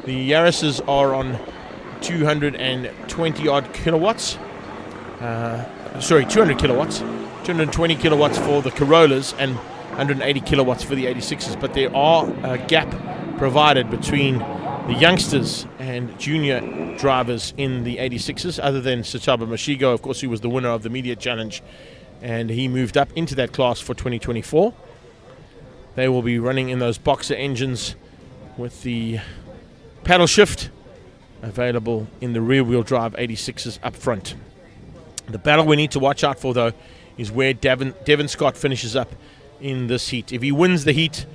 the Yaris's are on 220 odd kilowatts. 200 kilowatts. 220 kilowatts for the Corollas and 180 kilowatts for the 86s. But there are a gap provided between the youngsters and junior drivers in the 86s, other than Sachaba Mashigo, of course, who was the winner of the Media Challenge, and he moved up into that class for 2024. They will be running in those boxer engines with the paddle shift available in the rear-wheel drive 86s up front. The battle we need to watch out for, though, is where Devon Scott finishes up in this heat. If he wins the heat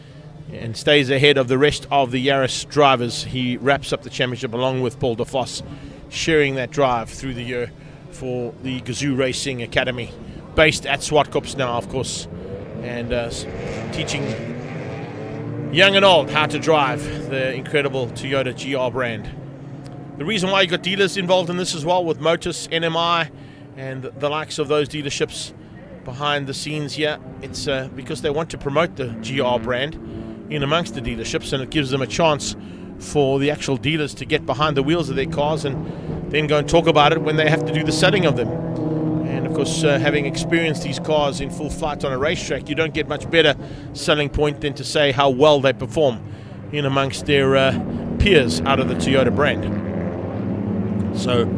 and stays ahead of the rest of the Yaris drivers, he wraps up the championship along with Paul de Vos, sharing that drive through the year for the Gazoo Racing Academy, based at Swartkops now, of course, and teaching young and old how to drive the incredible Toyota GR brand. The reason why you got dealers involved in this as well, with Motus, NMI, and the likes of those dealerships behind the scenes here, it's because they want to promote the GR brand in amongst the dealerships, and it gives them a chance for the actual dealers to get behind the wheels of their cars and then go and talk about it when they have to do the selling of them. And of course, having experienced these cars in full flight on a racetrack, you don't get much better selling point than to say how well they perform in amongst their peers out of the Toyota brand. So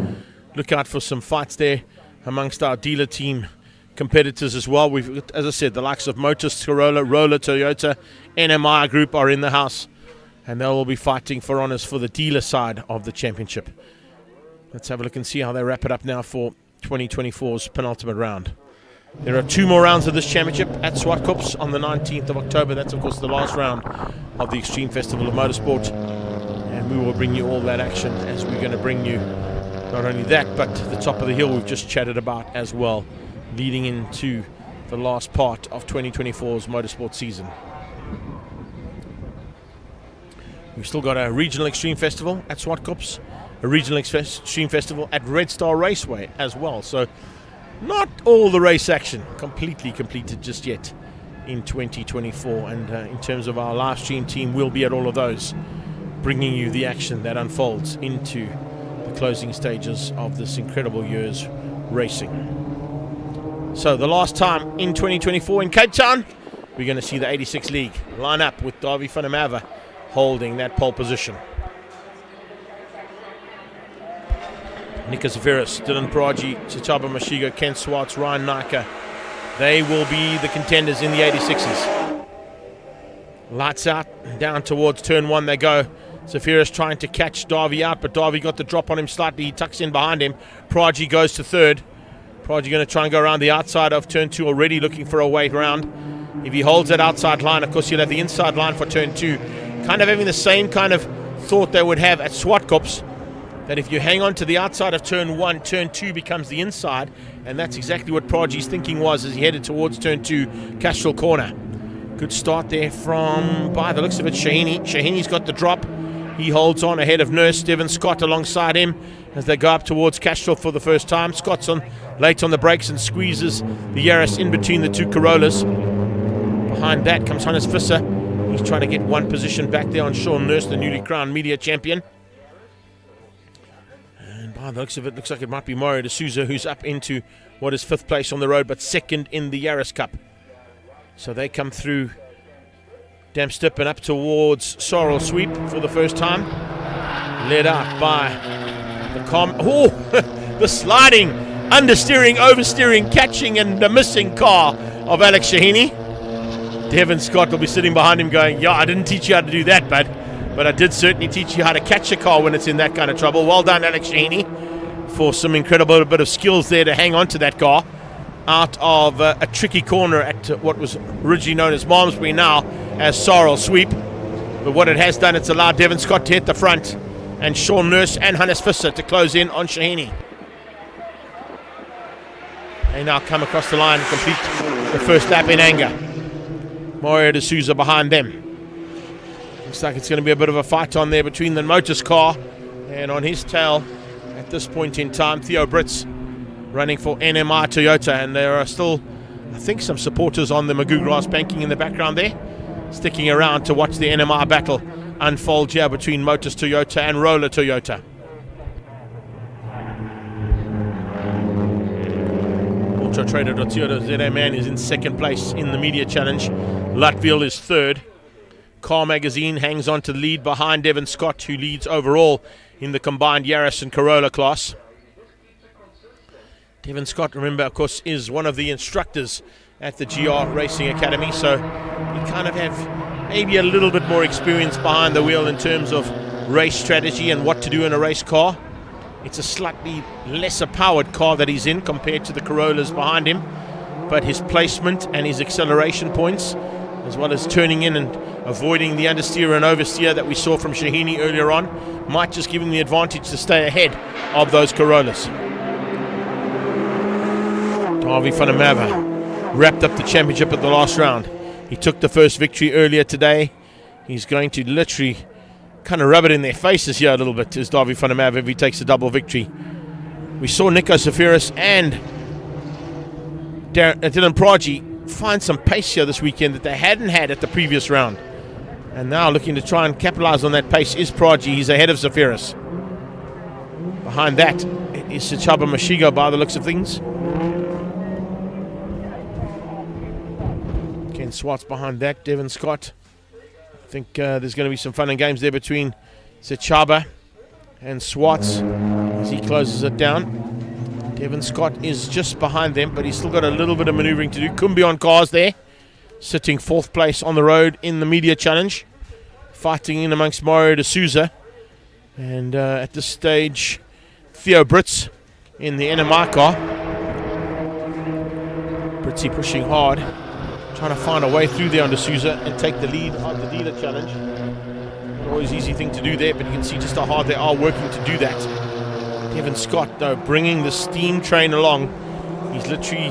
look out for some fights there amongst our dealer team competitors as well. We've, as I said, the likes of Motus, Corolla, Roller, Toyota, NMI Group are in the house, and they will be fighting for honours for the dealer side of the championship. Let's have a look and see how they wrap it up now for 2024's penultimate round. There are two more rounds of this championship at Swartkops on the 19th of October. That's, of course, the last round of the Extreme Festival of Motorsport, and we will bring you all that action as we're going to bring you not only that, but the top of the hill we've just chatted about as well, leading into the last part of 2024's motorsport season. We've still got a regional Extreme Festival at Swartkops, a regional Extreme Festival at Red Star Raceway as well. So not all the race action completely completed just yet in 2024. And in terms of our live stream team, we'll be at all of those, bringing you the action that unfolds into the closing stages of this incredible year's racing. So the last time in 2024 in Cape Town, we're going to see the 86 League line up with Davy van der Merwe holding that pole position. Nico Zafiris, Dylan Praji, Chachaba Mashigo, Ken Swartz, Ryan Nike. They will be the contenders in the 86s. Lights out, down towards turn one they go. Zafiris trying to catch Davy out, but Davy got the drop on him slightly. He tucks in behind him. Praji goes to third. Praji going to try and go around the outside of turn two, already looking for a weight round. If he holds that outside line, of course, he'll have the inside line for turn two. Kind of having the same kind of thought they would have at Swartkops, that if you hang on to the outside of turn 1, turn 2 becomes the inside, and that's exactly what Praji's thinking was as he headed towards turn 2, Castrol Corner. Good start there from, by the looks of it, Shahini. Shahini's got the drop. He holds on ahead of Nurse. Devon Scott alongside him as they go up towards Castrol for the first time. Scott's late on the brakes and squeezes the Yaris in between the two Corollas. Behind that comes Hannes Visser. He's trying to get one position back there on Sean Nurse, the newly crowned media champion. And by the looks of it, looks like it might be Mario de Souza who's up into what is 5th place on the road, but 2nd in the Yaris Cup. So they come through Damstip and up towards Sorrel Sweep for the first time. Led out by the sliding, understeering, oversteering, catching and the missing car of Alex Shahini. Devon Scott will be sitting behind him going, yeah, I didn't teach you how to do that, bud, but I did certainly teach you how to catch a car when it's in that kind of trouble. Well done, Alex Shahini, for some incredible bit of skills there to hang on to that car out of a tricky corner at what was originally known as Malmesbury, now as Sorrel Sweep. But what it has done, it's allowed Devon Scott to hit the front and Sean Nurse and Hannes Visser to close in on Shahini. They now come across the line and complete the first lap in anger. Mario de Souza behind them. Looks like it's going to be a bit of a fight on there between the Motus car and on his tail at this point in time, Theo Brits running for NMI Toyota, and there are still, I think, some supporters on the Magoo grass banking in the background there, sticking around to watch the NMI battle unfold here between Motus Toyota and Roller Toyota. AutoTrader.co.za man is in 2nd place in the media challenge. Latviel is 3rd. Car Magazine hangs on to the lead behind Devon Scott, who leads overall in the combined Yaris and Corolla class. Devon Scott, remember, of course, is one of the instructors at the GR Racing Academy, so he kind of have maybe a little bit more experience behind the wheel in terms of race strategy and what to do in a race car. It's a slightly lesser powered car that he's in compared to the Corollas behind him, but his placement and his acceleration points, as well as turning in and avoiding the understeer and oversteer that we saw from Shahini earlier on, might just give him the advantage to stay ahead of those Corollas. Davy van der Merwe wrapped up the championship at the last round. He took the first victory earlier today. He's going to literally kind of rub it in their faces here a little bit, as Davy van der Merwe, if he takes a double victory. We saw Nico Safiris and Dylan Praji find some pace here this weekend that they hadn't had at the previous round. And now looking to try and capitalize on that pace is Praji. He's ahead of Safiris. Behind that, it is Sichaba Mashigo by the looks of things. Ken Swartz behind that, Devon Scott. I think there's going to be some fun and games there between Sichaba and Swartz as he closes it down. Devon Scott is just behind them, but he's still got a little bit of maneuvering to do. Kumbi on cars there, sitting 4th place on the road in the media challenge, fighting in amongst Mario de Souza. And at this stage, Theo Brits in the NMI car. Britsy pushing hard, trying to find a way through there on de Souza and take the lead on the dealer challenge. Not always easy thing to do there, but you can see just how hard they are working to do that. Devon Scott, though, bringing the steam train along. He's literally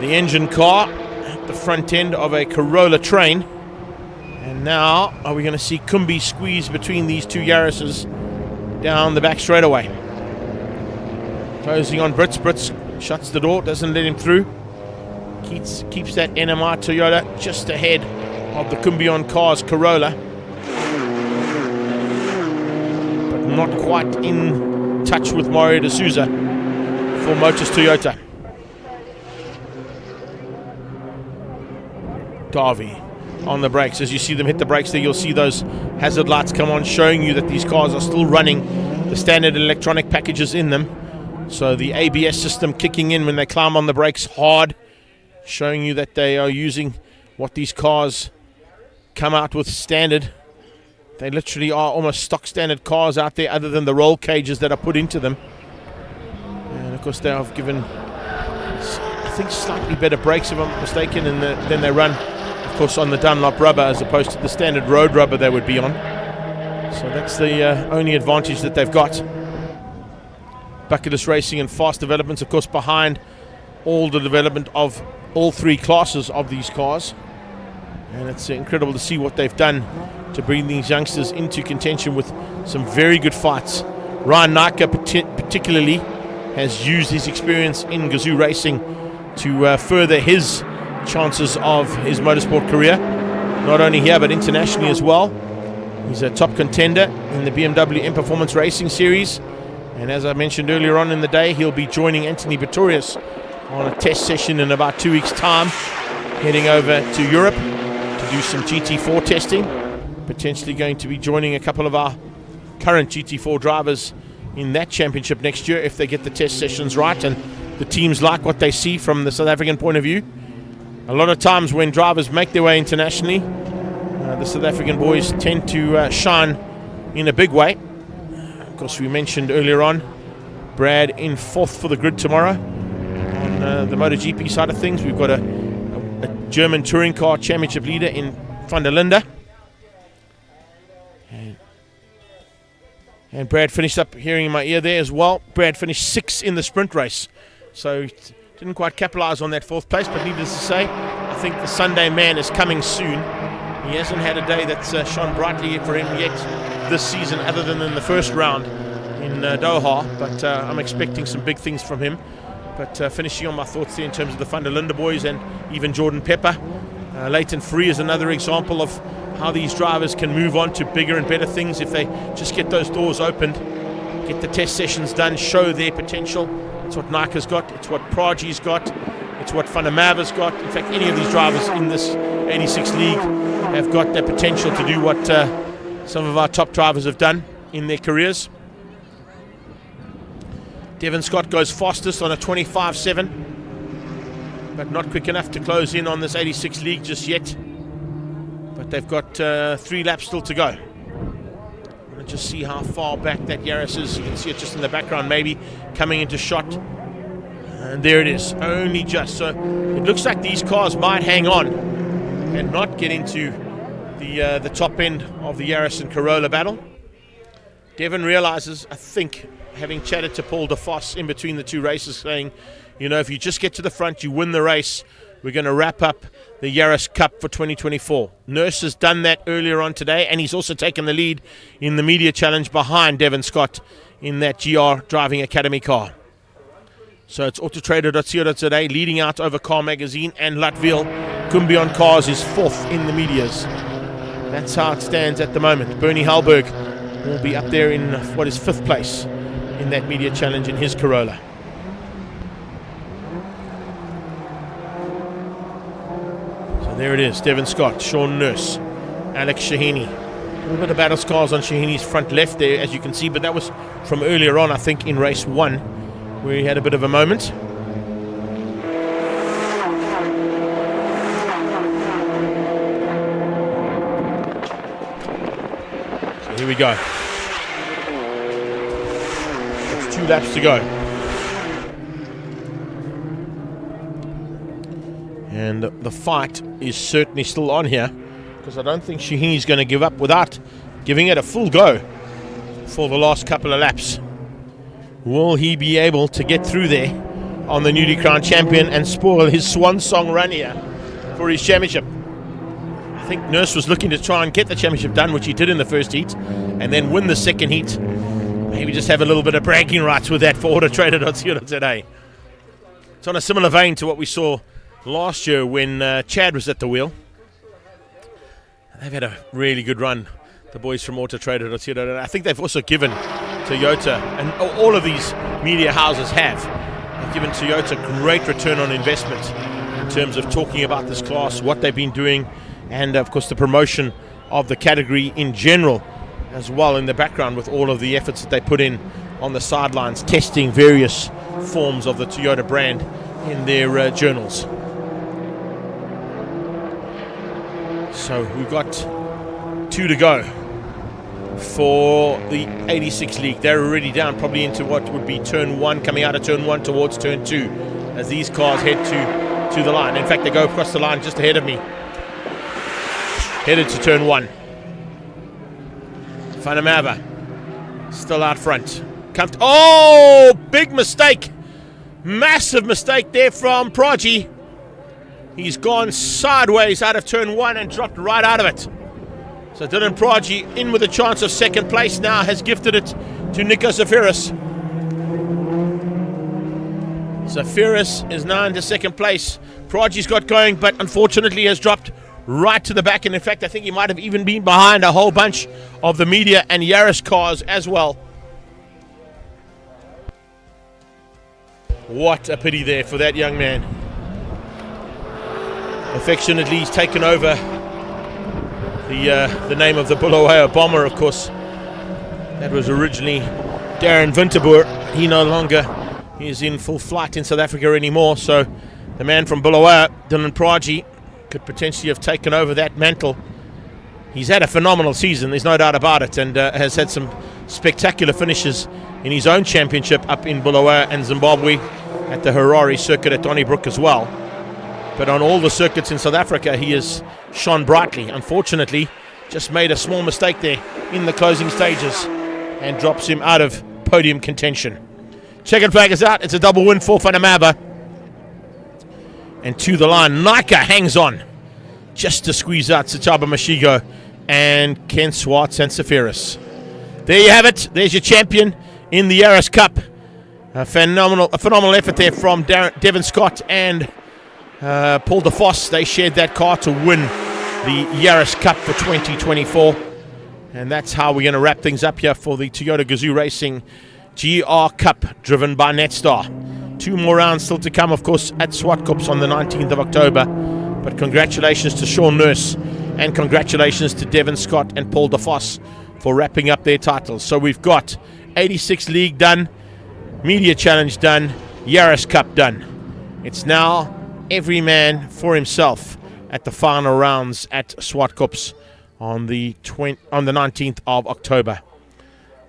the engine car at the front end of a Corolla train. And now, are we going to see Kumbi squeeze between these two Yarises down the back straightaway? Closing on Brits. Brits shuts the door, doesn't let him through. Keeps that NMI Toyota just ahead of the Kumbion Cars Corolla, but not quite in touch with Mario de Souza for Motus Toyota. Davy on the brakes. As you see them hit the brakes there, you'll see those hazard lights come on, showing you that these cars are still running the standard electronic packages in them. So the ABS system kicking in when they climb on the brakes hard, showing you that they are using what these cars come out with standard. They literally are almost stock standard cars out there, other than the roll cages that are put into them. And of course they have given, I think, slightly better brakes if I'm not mistaken, and then they run, of course, on the Dunlop rubber as opposed to the standard road rubber they would be on. So that's the only advantage that they've got. Bucketless racing and fast developments, of course, behind all the development of all three classes of these cars. And it's incredible to see what they've done to bring these youngsters into contention with some very good fights. Ryan Naka particularly has used his experience in Gazoo racing to further his chances of his motorsport career, not only here but internationally as well. He's a top contender in the BMW M Performance Racing Series, and as I mentioned earlier on in the day, he'll be joining Anthony Pretorius on a test session in about 2 weeks' time, heading over to Europe to do some GT4 testing, potentially going to be joining a couple of our current GT4 drivers in that championship next year if they get the test sessions right and the teams like what they see from the South African point of view. A lot of times when drivers make their way internationally, the South African boys tend to shine in a big way. Of course, we mentioned earlier on Brad in 4th for the grid tomorrow. On the MotoGP side of things, we've got a German touring car championship leader in Van der Linde. And Brad finished up, hearing in my ear there as well, Brad finished 6th in the sprint race. So didn't quite capitalize on that 4th place, but needless to say, I think the Sunday man is coming soon. He hasn't had a day that's shone brightly for him yet this season, other than in the first round in Doha, but I'm expecting some big things from him. But finishing on my thoughts there in terms of the Van der Linde boys and even Jordan Pepper. Leighton Free is another example of how these drivers can move on to bigger and better things if they just get those doors opened, get the test sessions done, show their potential. It's what Naka's got, it's what Praji's got, it's what Van der Merwe's got. In fact, any of these drivers in this 86 league have got the potential to do what some of our top drivers have done in their careers. Devon Scott goes fastest on a 25.7, but not quick enough to close in on this 86 league just yet. But they've got 3 laps still to go. Let's just see how far back that Yaris is. You can see it just in the background, maybe coming into shot. And there it is, only just. So it looks like these cars might hang on and not get into the top end of the Yaris and Corolla battle. Devon realizes, I think, having chatted to Paul DeFoss in between the two races, saying, you know, if you just get to the front, you win the race. We're going to wrap up the Yaris Cup for 2024. Nurse has done that earlier on today, and he's also taken the lead in the media challenge behind Devon Scott in that GR Driving Academy car. So it's autotrader.co.za leading out over Car Magazine, and Latviel Kumbion Cars is 4th in the medias. That's how it stands at the moment. Bernie Halberg will be up there in what is 5th place in that media challenge in his Corolla. So there it is, Devon Scott, Sean Nurse, Alex Shahini. A little bit of battle scars on Shahini's front left there, as you can see, but that was from earlier on, I think, in race 1, where he had a bit of a moment. So here we go. 2 laps to go. And the fight is certainly still on here, because I don't think Shahini's going to give up without giving it a full go for the last couple of laps. Will he be able to get through there on the newly crowned champion and spoil his swan song run here for his championship? I think Nurse was looking to try and get the championship done, which he did in the first heat, and then win the second heat. Maybe just have a little bit of bragging rights with that for autotrader.co today. It's on a similar vein to what we saw last year when Chad was at the wheel. They've had a really good run, the boys from autotrader.co. I think they've also given Toyota, and all of these media houses have given Toyota great return on investment in terms of talking about this class, what they've been doing, and of course the promotion of the category in general as well in the background, with all of the efforts that they put in on the sidelines, testing various forms of the Toyota brand in their journals. So we've got 2 to go for the 86 league. They're already down probably into what would be turn 1, coming out of turn 1 towards turn 2 as these cars head to the line. In fact, they go across the line just ahead of me, headed to turn 1. Van der Merwe still out front. Oh, big mistake. Massive mistake there from Prodigy. He's gone sideways out of turn 1 and dropped right out of it. So Dylan Prodigy in with a chance of second place now, has gifted it to Nico Zafiris. Zafiris is now into second place. Prodigy's got going, but unfortunately has dropped right to the back. And in fact, I think he might have even been behind a whole bunch of the media and Yaris cars as well. What a pity there for that young man. Affectionately, he's taken over the name of the Bulawayo Bomber, of course. That was originally Darren Winterboer. He no longer is in full flight in South Africa anymore, so the man from Bulawayo, Dylan Prodigy, could potentially have taken over that mantle. He's had a phenomenal season, there's no doubt about it, and has had some spectacular finishes in his own championship up in Bulawayo and Zimbabwe at the Harare circuit at Donnybrook as well. But on all the circuits in South Africa, he has shone brightly. Unfortunately, just made a small mistake there in the closing stages and drops him out of podium contention. Checkered flag is out. It's a double win for Van der Merwe. And to the line, Nika hangs on just to squeeze out Sachaba Mashigo and Ken Swartz and Zafiris. There you have it. There's your champion in the Yaris Cup. A phenomenal effort there from Devon Scott and Paul de Vos. They shared that car to win the Yaris Cup for 2024. And that's how we're going to wrap things up here for the Toyota Gazoo Racing GR Cup, driven by Netstar. 2 more rounds still to come, of course, at Swartkops on the 19th of October. But congratulations to Sean Nurse and congratulations to Devon Scott and Paul de Vos for wrapping up their titles. So we've got 86 League done, Media Challenge done, Yaris Cup done. It's now every man for himself at the final rounds at Swartkops on the 19th of October.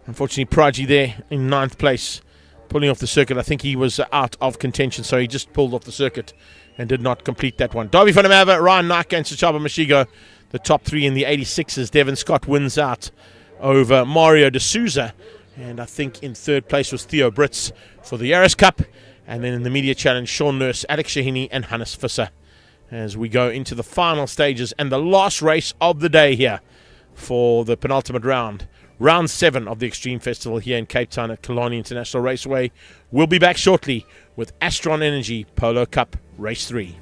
Unfortunately, Prodigy there in 9th place, pulling off the circuit. I think he was out of contention, so he just pulled off the circuit and did not complete that one. Davy van der Merwe, Ryan Nika and Sachaba Mashigo, the top 3 in the 86s. Devon Scott wins out over Mario de Souza. And I think in 3rd place was Theo Brits for the Yaris Cup. And then in the Media Challenge, Sean Nurse, Alex Shahini and Hannes Visser, as we go into the final stages and the last race of the day here for the penultimate round. Round 7 of the Extreme Festival here in Cape Town at Killarney International Raceway. We'll be back shortly with Astron Energy Polo Cup Race 3.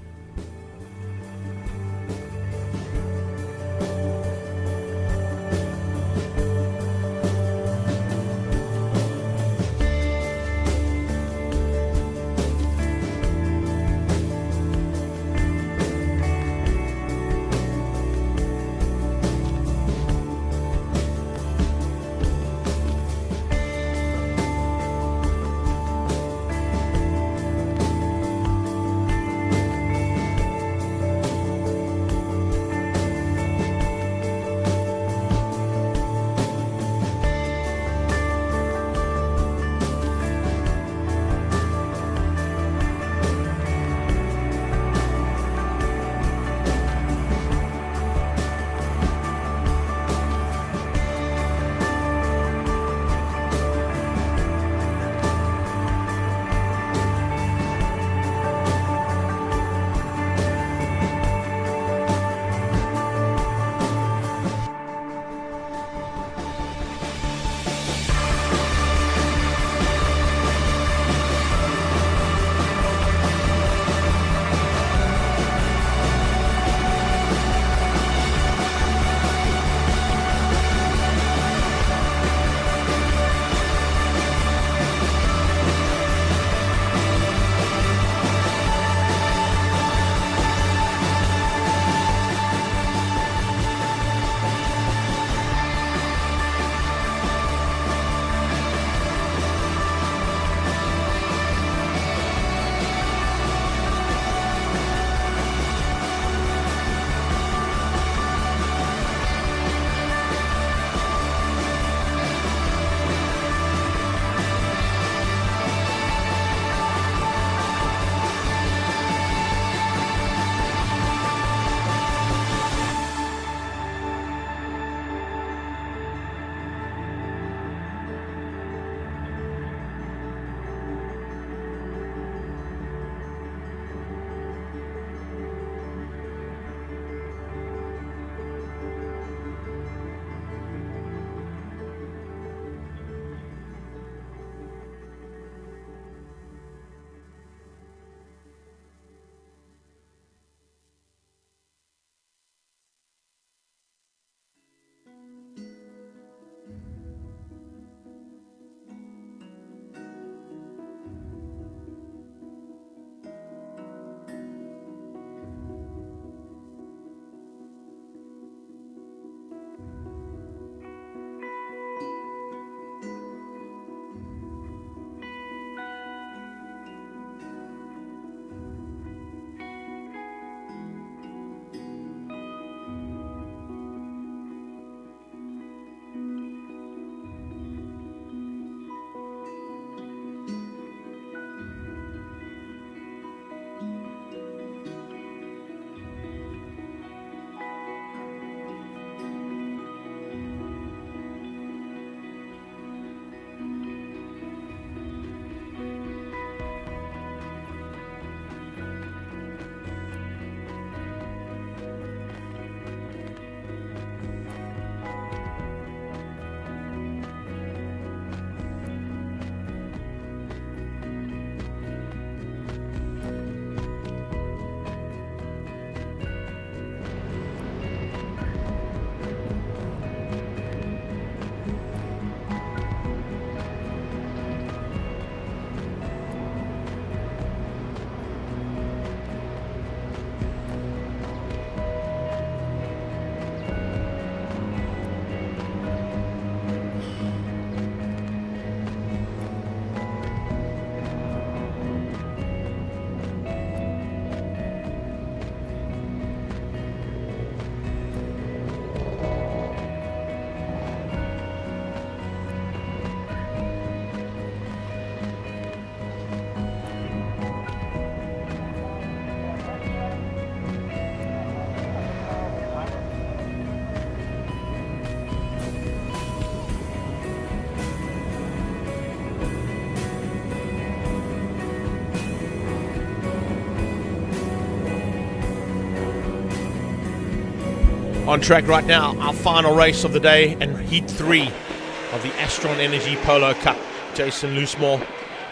On track right now, our final race of the day and Heat 3 of the Astron Energy Polo Cup. Jason Loosemore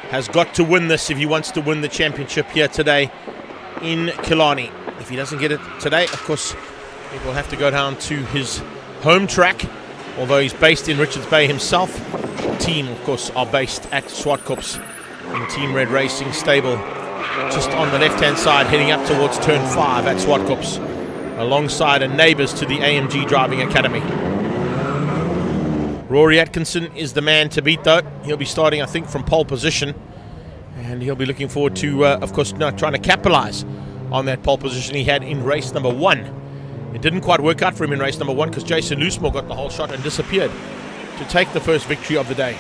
has got to win this if he wants to win the championship here today in Killarney. If he doesn't get it today, of course, he will have to go down to his home track, although he's based in Richards Bay himself. The team, of course, are based at Swartkops in Team Red Racing Stable, just on the left-hand side, heading up towards Turn 5 at Swartkops, alongside and neighbours to the AMG Driving Academy. Rory Atkinson is the man to beat, though. He'll be starting, I think, from pole position, and he'll be looking forward to, of course, now trying to capitalise on that pole position he had in race number 1. It didn't quite work out for him in race number 1 because Jason Loosemore got the whole shot and disappeared to take the first victory of the day.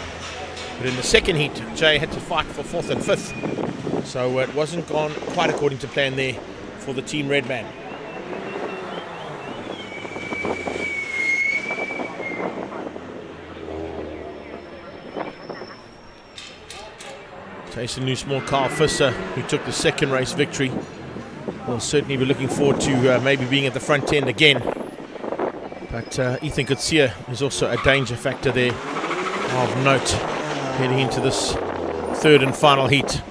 But in the second heat, Jay had to fight for 4th and 5th, so it wasn't gone quite according to plan there for the Team Red man. Jason Loosemore, Carl Visser, who took the second race victory, will certainly be looking forward to maybe being at the front end again. But Ethan Kutsia is also a danger factor there of note heading into this third and final heat.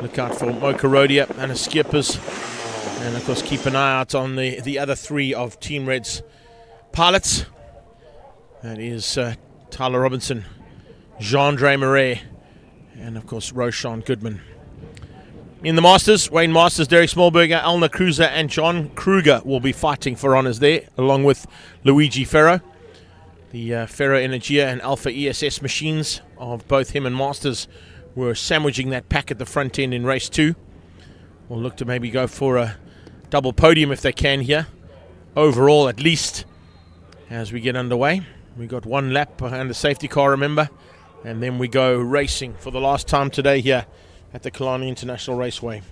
Look out for Mokarodia and his skippers, and of course keep an eye out on the other 3 of Team Red's pilots. That is Tyler Robinson, Jean-Dre Marais, and of course Roshan Goodman. In the Masters, Wayne Masters, Derek Smallberger, Elna Cruiser and John Kruger will be fighting for honours there, along with Luigi Ferro. The Ferro Energia and Alpha ESS machines of both him and Masters were sandwiching that pack at the front end in race 2. We'll look to maybe go for a double podium if they can here, overall at least, as we get underway. We got 1 lap behind the safety car, remember, and then we go racing for the last time today here at the Killarney International Raceway.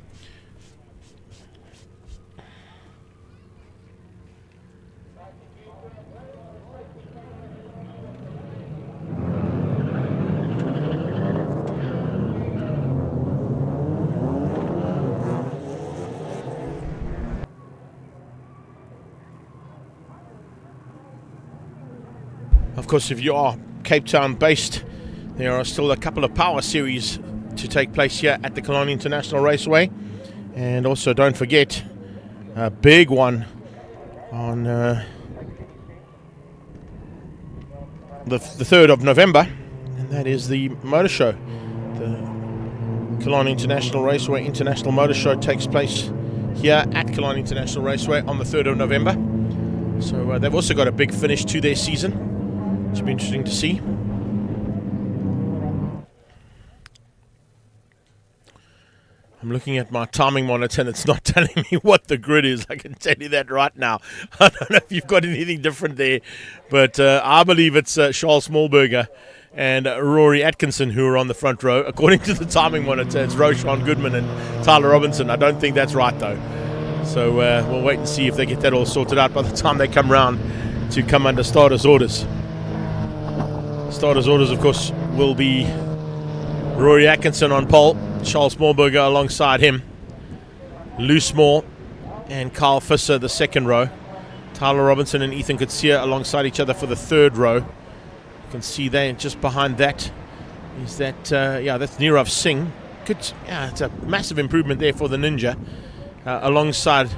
Of course, if you are Cape Town based, there are still a couple of power series to take place here at the Killarney International Raceway. And also don't forget a big one on the 3rd of November, and that is the motor show. The Killarney International Raceway International Motor Show takes place here at Killarney International Raceway on the 3rd of November. So they've also got a big finish to their season, which will be interesting to see. I'm looking at my timing monitor and it's not telling me what the grid is. I can tell you that right now. I don't know if you've got anything different there, but I believe it's Charles Smallberger and Rory Atkinson who are on the front row. According to the timing monitor, it's Roshan Goodman and Tyler Robinson. I don't think that's right, though. So we'll wait and see if they get that all sorted out by the time they come round to come under starters' orders. Starters' orders, of course, will be Rory Atkinson on pole, Charles Smallberger alongside him, Loosemore and Carl Visser the second row, Tyler Robinson and Ethan Kutsia alongside each other for the third row. You can see there just behind that is that that's Nirav Singh. Good, it's a massive improvement there for the Ninja, alongside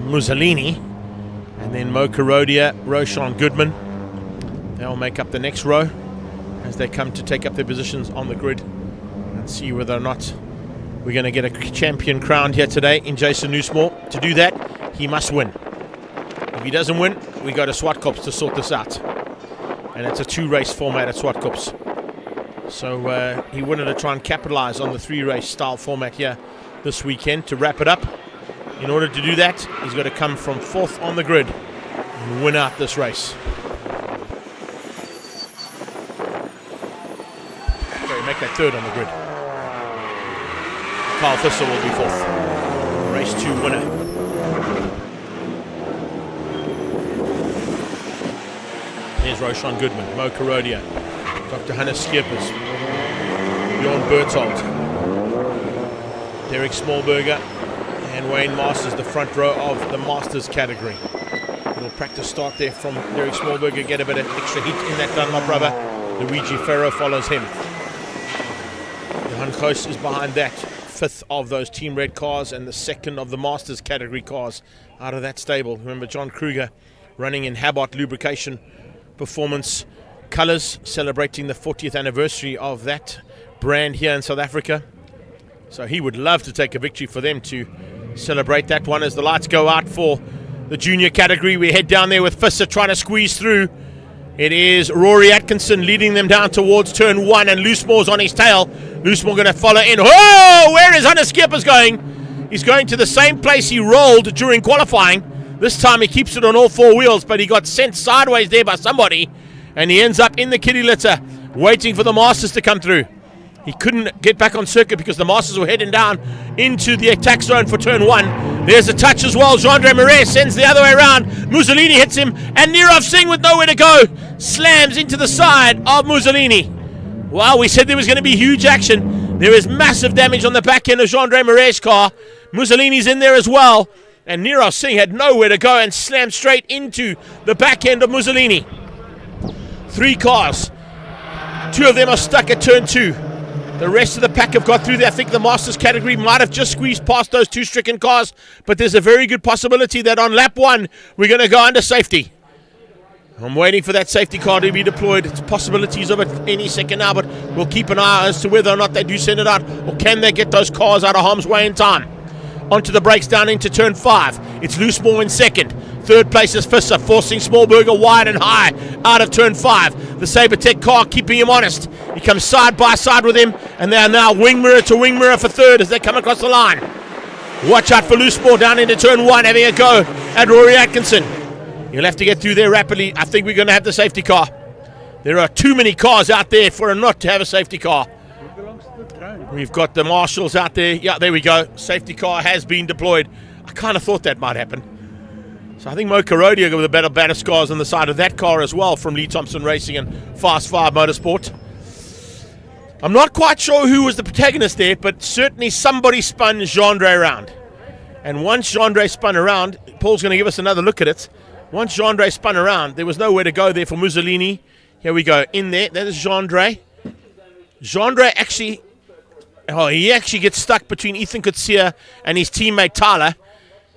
Mussolini, and then Mo Karodia, Roshan Goodman. They'll make up the next row as they come to take up their positions on the grid and see whether or not we're going to get a champion crowned here today in Jason Loosemore. To do that, he must win. If he doesn't win, we go to Swartkops to sort this out. And it's a 2-race format at Swartkops. So he wanted to try and capitalize on the 3-race style format here this weekend to wrap it up. In order to do that, he's got to come from 4th on the grid and win out this race. Make that 3rd on the grid. Carl Visser will be 4th. Race 2 winner. Here's Roshan Goodman, Mo Karodia, Dr. Hannes Skierpers, Bjorn Berthold, Derek Smallberger And Wayne Masters, the front row of the Masters category. Little practice start there from Derek Smallberger, get a bit of extra heat in that Dunlop rubber. Luigi Ferro follows him. Johan Goos is behind that. 5th of those Team Red cars and the 2nd of the Masters category cars out of that stable. Remember, John Kruger running in Habart Lubrication Performance colours, celebrating the 40th anniversary of that brand here in South Africa. So he would love to take a victory for them to celebrate that one as the lights go out for the junior category. We head down there with Fisser trying to squeeze through. It is Rory Atkinson leading them down towards turn 1, and Loosemore's on his tail. Loosemore going to follow in. Oh, where is Hunter Skippers going? He's going to the same place he rolled during qualifying. This time he keeps it on all 4 wheels, but he got sent sideways there by somebody, and he ends up in the kiddie litter waiting for the Masters to come through. He couldn't get back on circuit because the Masters were heading down into the attack zone for turn 1. There's a touch as well. Jean-Andre Marais sends the other way around. Mussolini hits him, and Nirav Singh with nowhere to go slams into the side of Mussolini. Well, we said there was going to be huge action. There is massive damage on the back end of Jean-Andre Marais' car. Mussolini's in there as well, and Nirav Singh had nowhere to go and slammed straight into the back end of Mussolini. 3 cars. 2 of them are stuck at turn 2. The rest of the pack have got through there. I think the Masters category might have just squeezed past those 2 stricken cars, but there's a very good possibility that on lap 1, we're going to go under safety. I'm waiting for that safety car to be deployed. It's possibilities of it any second now, but we'll keep an eye as to whether or not they do send it out, or can they get those cars out of harm's way in time. Onto the brakes down into turn 5. It's Loosemore in 2nd. 3rd place is Fisser, forcing Smallberger wide and high out of turn 5. The Sabertech car keeping him honest. He comes side by side with him, and they are now wing mirror to wing mirror for 3rd as they come across the line. Watch out for Loosemore down into turn 1, having a go at Rory Atkinson. You'll have to get through there rapidly. I think we're going to have the safety car. There are too many cars out there for him not to have a safety car. We've got the marshals out there. Yeah, there we go. Safety car has been deployed. I kind of thought that might happen. So I think Mo Karodia with the better scars on the side of that car as well from Lee Thompson Racing and Fast 5 Motorsport. I'm not quite sure who was the protagonist there, but certainly somebody spun Jean-Andre around. And once Jean-Andre spun around, Paul's going to give us another look at it. Once Jean-Andre spun around, there was nowhere to go there for Mussolini. Here we go. In there. That is Jean-Andre. Jean-Andre actually... Oh, he actually gets stuck between Ethan Coetzee and his teammate Tyler.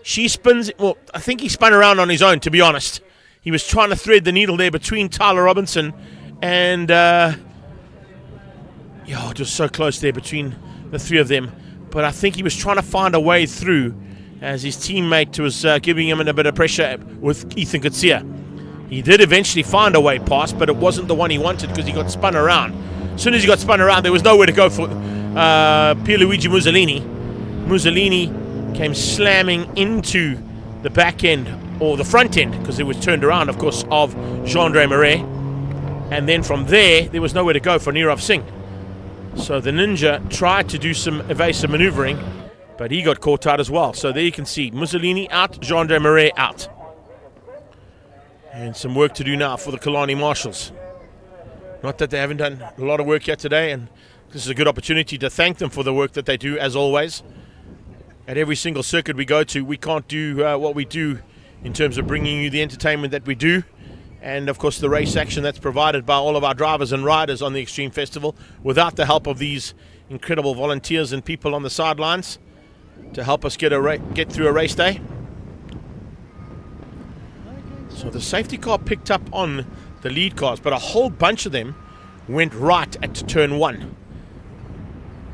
She spins... Well, I think he spun around on his own, to be honest. He was trying to thread the needle there between Tyler Robinson and... just so close there between the 3 of them. But I think he was trying to find a way through as his teammate was giving him a bit of pressure with Ethan Coetzee. He did eventually find a way past, but it wasn't the one he wanted because he got spun around. As soon as he got spun around, there was nowhere to go for Pierluigi Mussolini. Mussolini came slamming into the back end, or the front end, because it was turned around, of course, of Jean-Andre Marais. And then from there was nowhere to go for Nirav Singh. So the Ninja tried to do some evasive maneuvering, but he got caught out as well. So there you can see Mussolini out, Jean-Andre Marais out. And some work to do now for the Killarney Marshals. Not that they haven't done a lot of work yet today, and this is a good opportunity to thank them for the work that they do, as always. At every single circuit we go to, we can't do what we do in terms of bringing you the entertainment that we do. And, of course, the race action that's provided by all of our drivers and riders on the Extreme Festival without the help of these incredible volunteers and people on the sidelines to help us get through a race day. So the safety car picked up on the lead cars, but a whole bunch of them went right at turn 1.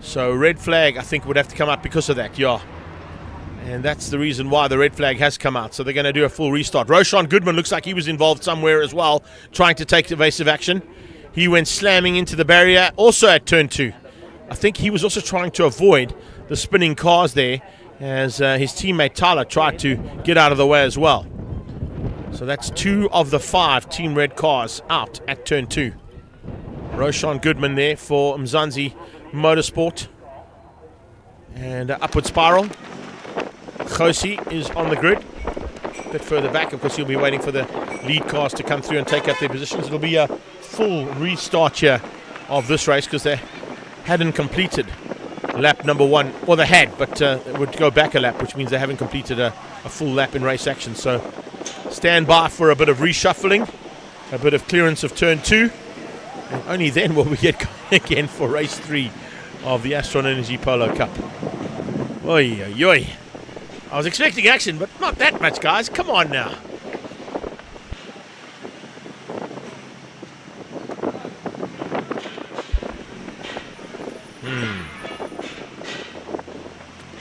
So red flag, I think, would have to come out because of that, yeah. And that's the reason why the red flag has come out. So they're going to do a full restart. Roshan Goodman looks like he was involved somewhere as well, trying to take evasive action. He went slamming into the barrier, also at turn 2. I think he was also trying to avoid the spinning cars there, as his teammate Tyler tried to get out of the way as well. So that's 2 of the 5 Team Red cars out at turn 2. Roshan Goodman there for Mzansi Motorsport. And upward spiral. Khosi is on the grid. A bit further back, of course, he'll be waiting for the lead cars to come through and take up their positions. It'll be a full restart here of this race because they hadn't completed lap number 1. Well, they had, but it would go back a lap, which means they haven't completed a full lap in race action. So stand by for a bit of reshuffling, a bit of clearance of turn 2, and only then will we get going again for race 3 of the Astron Energy Polo Cup. Oi, oi, oi. I was expecting action, but not that much, guys. Come on now.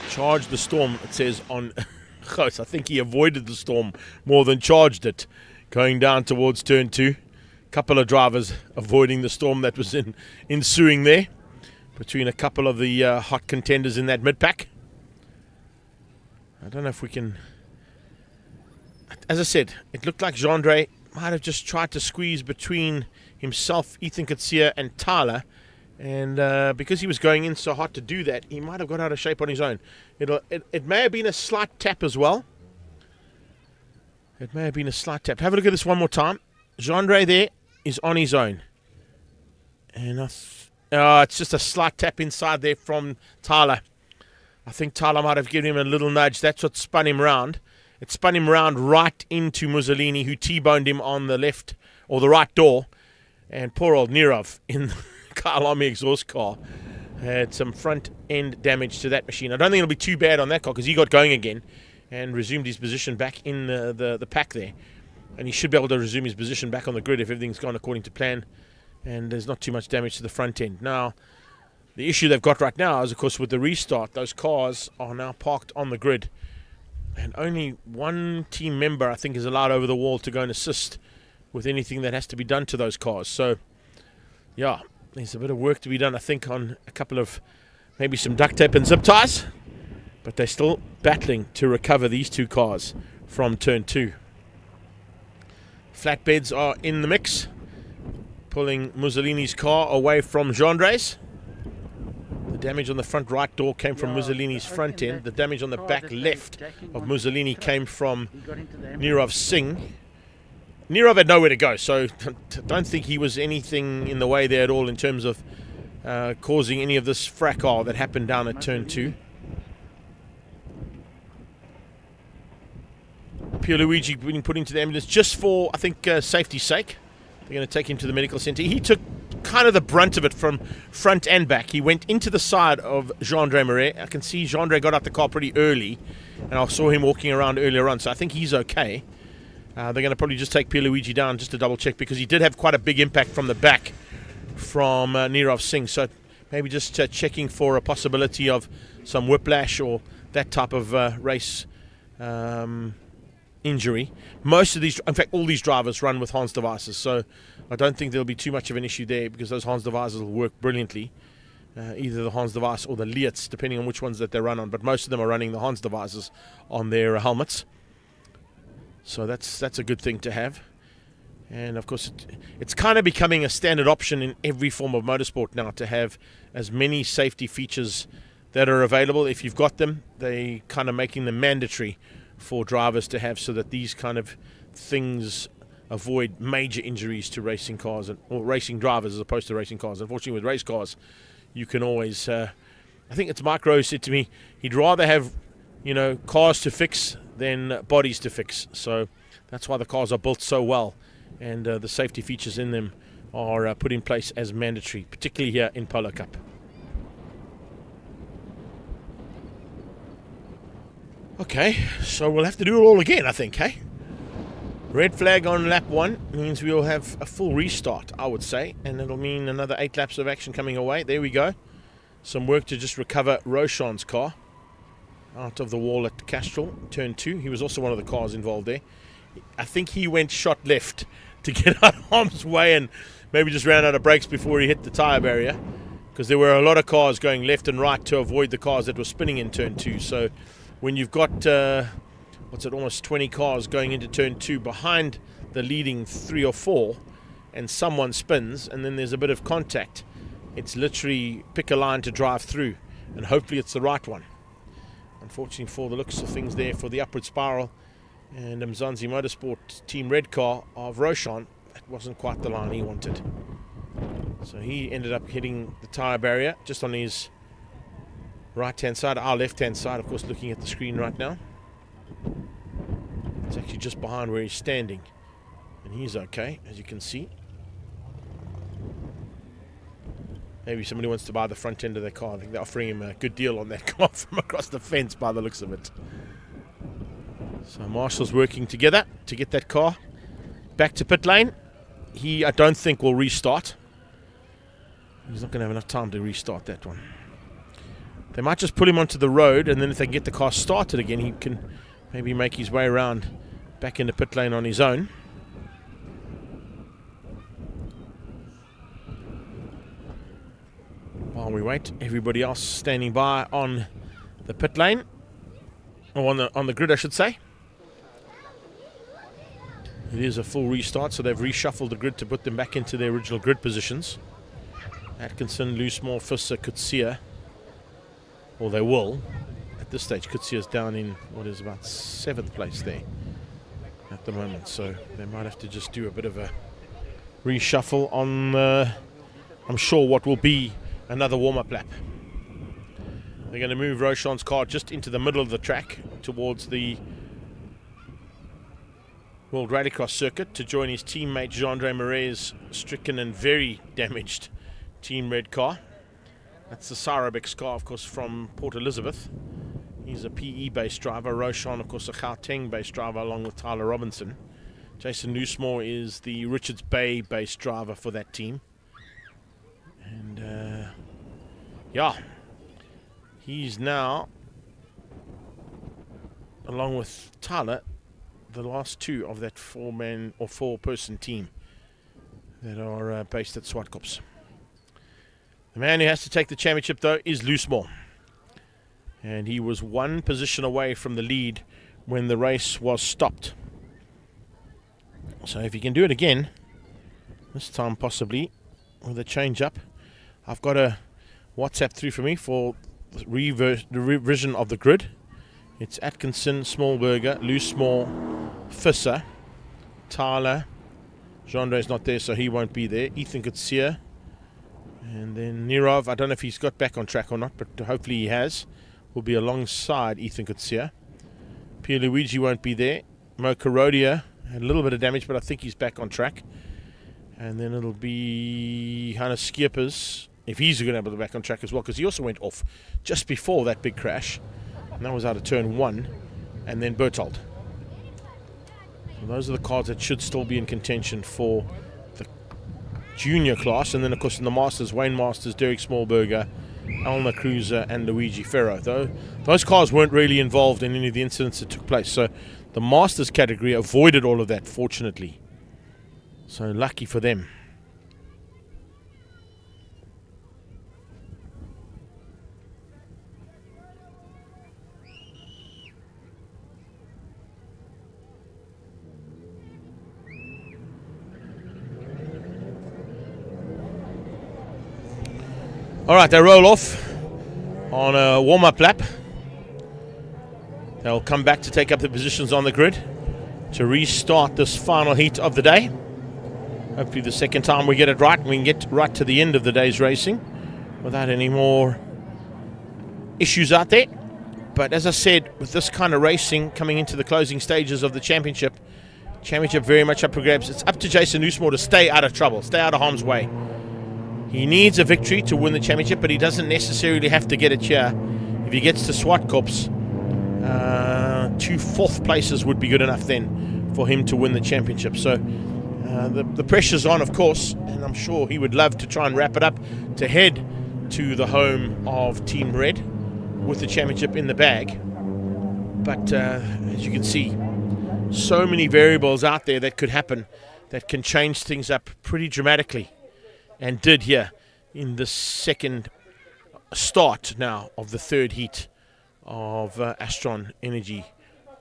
Charged the storm, it says on Ghost. I think he avoided the storm more than charged it, going down towards turn 2. Couple of drivers avoiding the storm that was ensuing there between a couple of the hot contenders in that mid-pack. I don't know if we can... As I said, it looked like Gendre might have just tried to squeeze between himself, Ethan Katsia, and Tyler. And because he was going in so hot to do that, he might have got out of shape on his own. It may have been a slight tap as well. It may have been a slight tap. Have a look at this one more time. Gendre there is on his own. And it's just a slight tap inside there from Tyler. I think Tyler might have given him a little nudge. That's what spun him round. It spun him round right into Mussolini, who T-boned him on the left or the right door. And poor old Nirov in the Kyle Army exhaust car had some front end damage to that machine. I don't think it'll be too bad on that car because he got going again and resumed his position back in the pack there. And he should be able to resume his position back on the grid if everything's gone according to plan and there's not too much damage to the front end. Now, the issue they've got right now is, of course, with the restart, those cars are now parked on the grid. And only one team member, I think, is allowed over the wall to go and assist with anything that has to be done to those cars. So, yeah, there's a bit of work to be done, I think, on a couple of maybe some duct tape and zip ties. But they're still battling to recover these two cars from turn 2. Flatbeds are in the mix, pulling Mussolini's car away from Gendre's. The damage on the front right door came from Mussolini's front end. The damage on the back left of Mussolini came from Nirav Singh. Nirav had nowhere to go, so don't think he was anything in the way there at all in terms of causing any of this fracas that happened down at turn 2. Pierluigi being put into the ambulance just for, I think, safety's sake. They're going to take him to the medical centre. He took kind of the brunt of it from front and back. He went into the side of Gendre Marais. I can see Gendre got out the car pretty early, and I saw him walking around earlier on, so I think he's okay. They're going to probably just take Pierluigi down just to double check because he did have quite a big impact from the back from Nirav Singh. So maybe just checking for a possibility of some whiplash or that type of race injury. Most of these, in fact, all these drivers run with Hans devices, so I don't think there'll be too much of an issue there because those Hans devices will work brilliantly. Either the Hans device or the Lietz, depending on which ones that they run on. But most of them are running the Hans devices on their helmets. So that's a good thing to have. And of course, it's kind of becoming a standard option in every form of motorsport now to have as many safety features that are available. If you've got them, they kind of making them mandatory for drivers to have so that these kind of things avoid major injuries to racing cars or racing drivers as opposed to racing cars. Unfortunately, with race cars, you can always... I think it's Mike Rose said to me, he'd rather have, cars to fix than bodies to fix. So that's why the cars are built so well, and the safety features in them are put in place as mandatory, particularly here in Polo Cup. Okay, so we'll have to do it all again, I think, hey? Red flag on lap 1 means we'll have a full restart, I would say, and it'll mean another 8 laps of action coming away. There we go. Some work to just recover Roshan's car out of the wall at Castrol, turn 2. He was also one of the cars involved there. I think he went shot left to get out of harm's way and maybe just ran out of brakes before he hit the tyre barrier, because there were a lot of cars going left and right to avoid the cars that were spinning in turn 2. So when you've got, almost 20 cars going into turn 2 behind the leading 3 or 4, and someone spins, and then there's a bit of contact, it's literally pick a line to drive through, and hopefully it's the right one. Unfortunately, for the looks of things there, for the upward spiral and Mzansi Motorsport Team Red car of Roshan, that wasn't quite the line he wanted. So he ended up hitting the tyre barrier just on his right-hand side, our left-hand side, of course, looking at the screen right now. It's actually just behind where he's standing. And he's okay, as you can see. Maybe somebody wants to buy the front end of their car. I think they're offering him a good deal on that car from across the fence by the looks of it. So Marshall's working together to get that car back to pit lane. He, I don't think, will restart. He's not going to have enough time to restart that one. They might just put him onto the road, and then if they can get the car started again, he can maybe make his way around back into pit lane on his own. While we wait, everybody else standing by on the pit lane, or on the grid, I should say. It is a full restart, so they've reshuffled the grid to put them back into their original grid positions. Atkinson, Loosemore, Visser, Kutsia, or they will. At this stage, Kutsia's down in what is about 7th place there at the moment, so they might have to just do a bit of a reshuffle on, I'm sure, what will be another warm-up lap. They're going to move Roshan's car just into the middle of the track towards the World Rallycross circuit to join his teammate Jean-Andre Marais' stricken and very damaged Team Red car. That's the Cyrobex car, of course, from Port Elizabeth. He's a PE-based driver. Roshan, of course, a Gauteng-based driver along with Tyler Robinson. Jason Loosemore is the Richards Bay-based driver for that team. And, yeah, he's now, along with Tyler, the last two of that four-man or four-person team that are based at Swartkops. The man who has to take the championship, though, is Loosemore. And he was one position away from the lead when the race was stopped. So if he can do it again, this time possibly with a change-up. I've got a WhatsApp through for me for the revision of the grid. It's Atkinson, Smallberger, Loosemore, Visser, Tyler. Jean-Andre's not there, so he won't be there. Ethan Kutsia. And then Nirov, I don't know if he's got back on track or not, but hopefully he has. Will be alongside Ethan Kutsia. Pierluigi won't be there. Mo Karodia had a little bit of damage, but I think he's back on track. And then it'll be Hannes Skippers, if he's going to be back on track as well, because he also went off just before that big crash. And that was out of turn 1. And then Berthold. So those are the cars that should still be in contention for the junior class. And then, of course, in the Masters, Wayne Masters, Derek Smallberger, Alna Cruiser and Luigi Ferro. Though those cars weren't really involved in any of the incidents that took place. So the Masters category avoided all of that, fortunately. So lucky for them. All right, they roll off on a warm-up lap. They'll come back to take up the positions on the grid to restart this final heat of the day. Hopefully the second time we get it right, we can get right to the end of the day's racing without any more issues out there. But as I said, with this kind of racing coming into the closing stages of the championship very much up for grabs. It's up to Jason Loosemore to stay out of trouble, stay out of harm's way. He needs a victory to win the championship, but he doesn't necessarily have to get it here. If he gets to Swartkops, 2 fourth places would be good enough then for him to win the championship. So the pressure's on, of course, and I'm sure he would love to try and wrap it up to head to the home of Team Red with the championship in the bag. But as you can see, so many variables out there that could happen that can change things up pretty dramatically. And did here in the second start now of the third heat of Astron Energy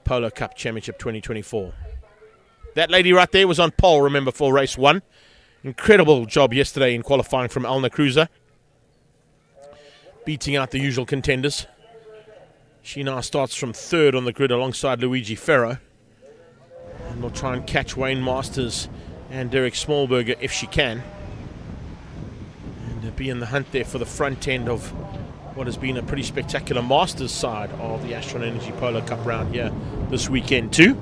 Polo Cup Championship 2024. That lady right there was on pole, remember, for race 1. Incredible job yesterday in qualifying from Alna Cruiser, beating out the usual contenders. She now starts from 3rd on the grid alongside Luigi Ferro. And will try and catch Wayne Masters and Derek Smallberger if she can. Be in the hunt there for the front end of what has been a pretty spectacular Masters side of the Astron Energy Polo Cup round here this weekend too.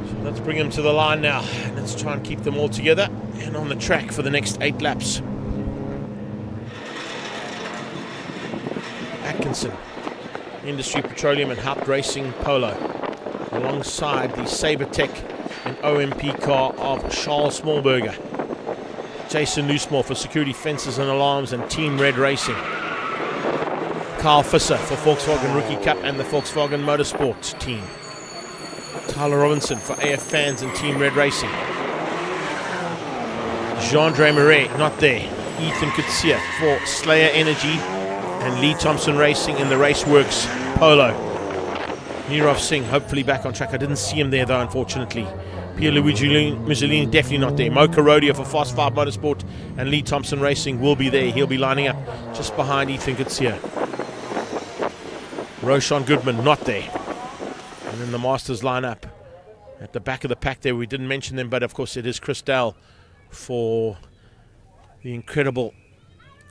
So let's bring them to the line now. Let's try and keep them all together and on the track for the next 8 laps. Atkinson, Industry Petroleum and Haupt Racing Polo, alongside the Sabertech and OMP car of Charles Smallberger. Jason Loosemore for Security Fences and Alarms and Team Red Racing. Carl Visser for Volkswagen Rookie Cup and the Volkswagen Motorsport team. Tyler Robinson for AF Fans and Team Red Racing. Jean-Andre Marais, not there. Ethan Kutsia for Slayer Energy and Lee Thompson Racing in the Raceworks Polo. Nirav Singh hopefully back on track. I didn't see him there though, unfortunately. Pierluigi Mussolini definitely not there. Mocha Rodeo for Fast 5 Motorsport and Lee Thompson Racing will be there. He'll be lining up just behind Ethan Kutsia. Roshan Goodman not there. And then the Masters lineup at the back of the pack there. We didn't mention them, but of course it is Chris Dell for the incredible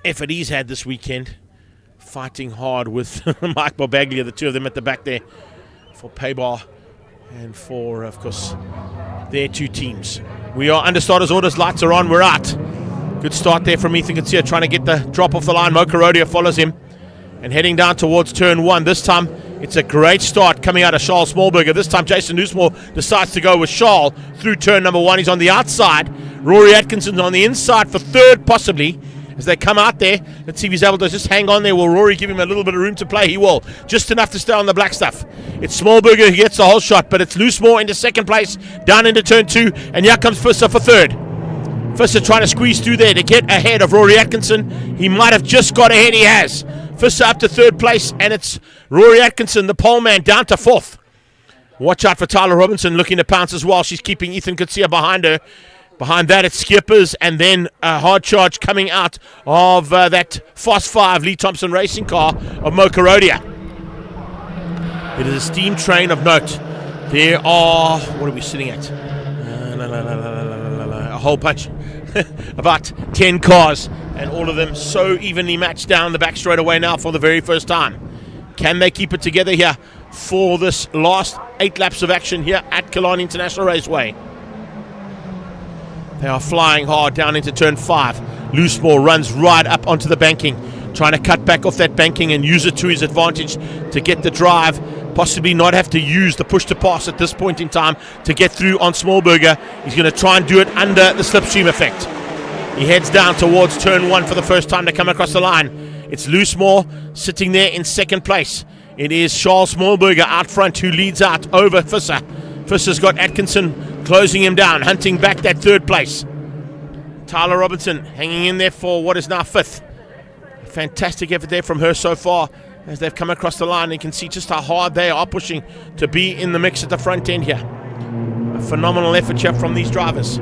effort he's had this weekend, fighting hard with Mike Barbaglia, the two of them at the back there for Paybar and for, of course, their two teams. We are under starters orders. Lights are on. We're out. Good start there from Ethan Kutsia, trying to get the drop off the line. Mocha Rodeo follows him and heading down towards turn 1. This time it's a great start coming out of Charles Smallberger. This time Jason Loosemore decides to go with Charles through turn number 1. He's on the outside. Rory Atkinson's on the inside for third, possibly, as they come out there. Let's see if he's able to just hang on there. Will Rory give him a little bit of room to play? He will. Just enough to stay on the black stuff. It's Smallberger who gets the whole shot, but it's Loosemore into second place, down into turn 2, and here comes Visser for third. Visser trying to squeeze through there to get ahead of Rory Atkinson. He might have just got ahead. He has. Visser up to third place, and it's Rory Atkinson, the pole man, down to fourth. Watch out for Tyler Robinson looking to pounce as well. She's keeping Ethan Kutsia behind her. Behind that, it's Skippers, and then a hard charge coming out of that Fast 5 Lee Thompson racing car of Mocha Rodeo. It is a steam train of note. There are, what are we sitting at? A whole bunch. About 10 cars, and all of them so evenly matched down the back straight away now for the very first time. Can they keep it together here for this last 8 laps of action here at Killarney International Raceway? They are flying hard down into turn 5. Loosemore runs right up onto the banking, trying to cut back off that banking and use it to his advantage to get the drive, possibly not have to use the push to pass at this point in time to get through on Smallberger. He's going to try and do it under the slipstream effect. He heads down towards turn 1 for the first time to come across the line. It's Loosemore sitting there in second place. It is Charles Smallberger out front who leads out over Visser. Visser's got Atkinson closing him down, hunting back that third place. Tyler Robinson hanging in there for what is now 5th. A fantastic effort there from her so far as they've come across the line. You can see just how hard they are pushing to be in the mix at the front end here. A phenomenal effort here from these drivers.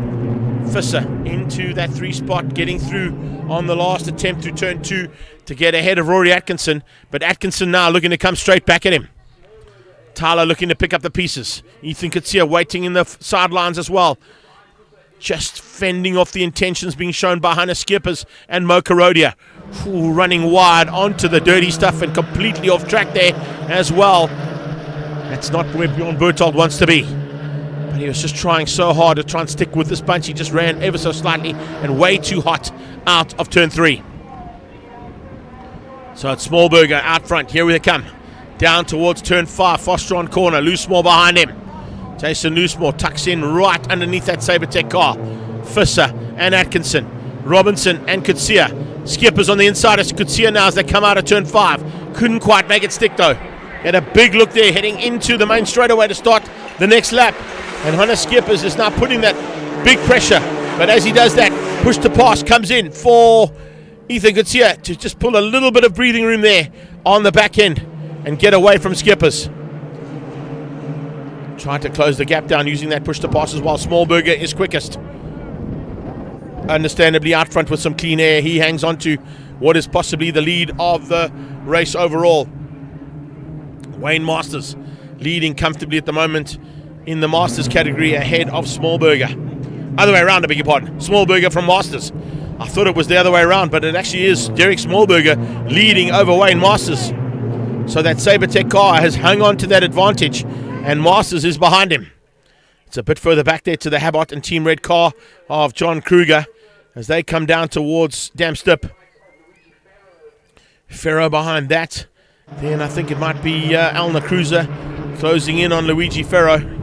Visser into that 3 spot, getting through on the last attempt through turn 2 to get ahead of Rory Atkinson, but Atkinson now looking to come straight back at him. Tyler looking to pick up the pieces. Ethan Kutsia waiting in the sidelines as well. Just fending off the intentions being shown by Hannah Skippers and Mocha Rodeo. Running wide onto the dirty stuff and completely off track there as well. That's not where Bjorn Berthold wants to be. But he was just trying so hard to try and stick with this bunch. He just ran ever so slightly and way too hot out of turn 3. So it's Smallberger out front. Here we come. Down towards turn 5, Foster on corner, Loosemore behind him. Jason Loosemore tucks in right underneath that Sabertech car. Visser and Atkinson, Robinson and Kutsia. Skippers on the inside of Kutsia now as they come out of turn 5. Couldn't quite make it stick though. Had a big look there heading into the main straightaway to start the next lap. And Hannah Skippers is now putting that big pressure. But as he does that, push to pass comes in for Ethan Kutsia to just pull a little bit of breathing room there on the back end and get away from Skippers. Trying to close the gap down using that push to pass as well. Smallberger is quickest. Understandably out front with some clean air. He hangs on to what is possibly the lead of the race overall. Wayne Masters leading comfortably at the moment in the Masters category ahead of Smallberger. Other way around, I beg your pardon. Smallberger from Masters. I thought it was the other way around, but it actually is Derek Smallberger leading over Wayne Masters. So that Sabertech car has hung on to that advantage, and Masters is behind him. It's a bit further back there to the Habot and Team Red car of John Kruger as they come down towards Damstip. Ferro behind that. Then I think it might be Alna Cruiser closing in on Luigi Ferro.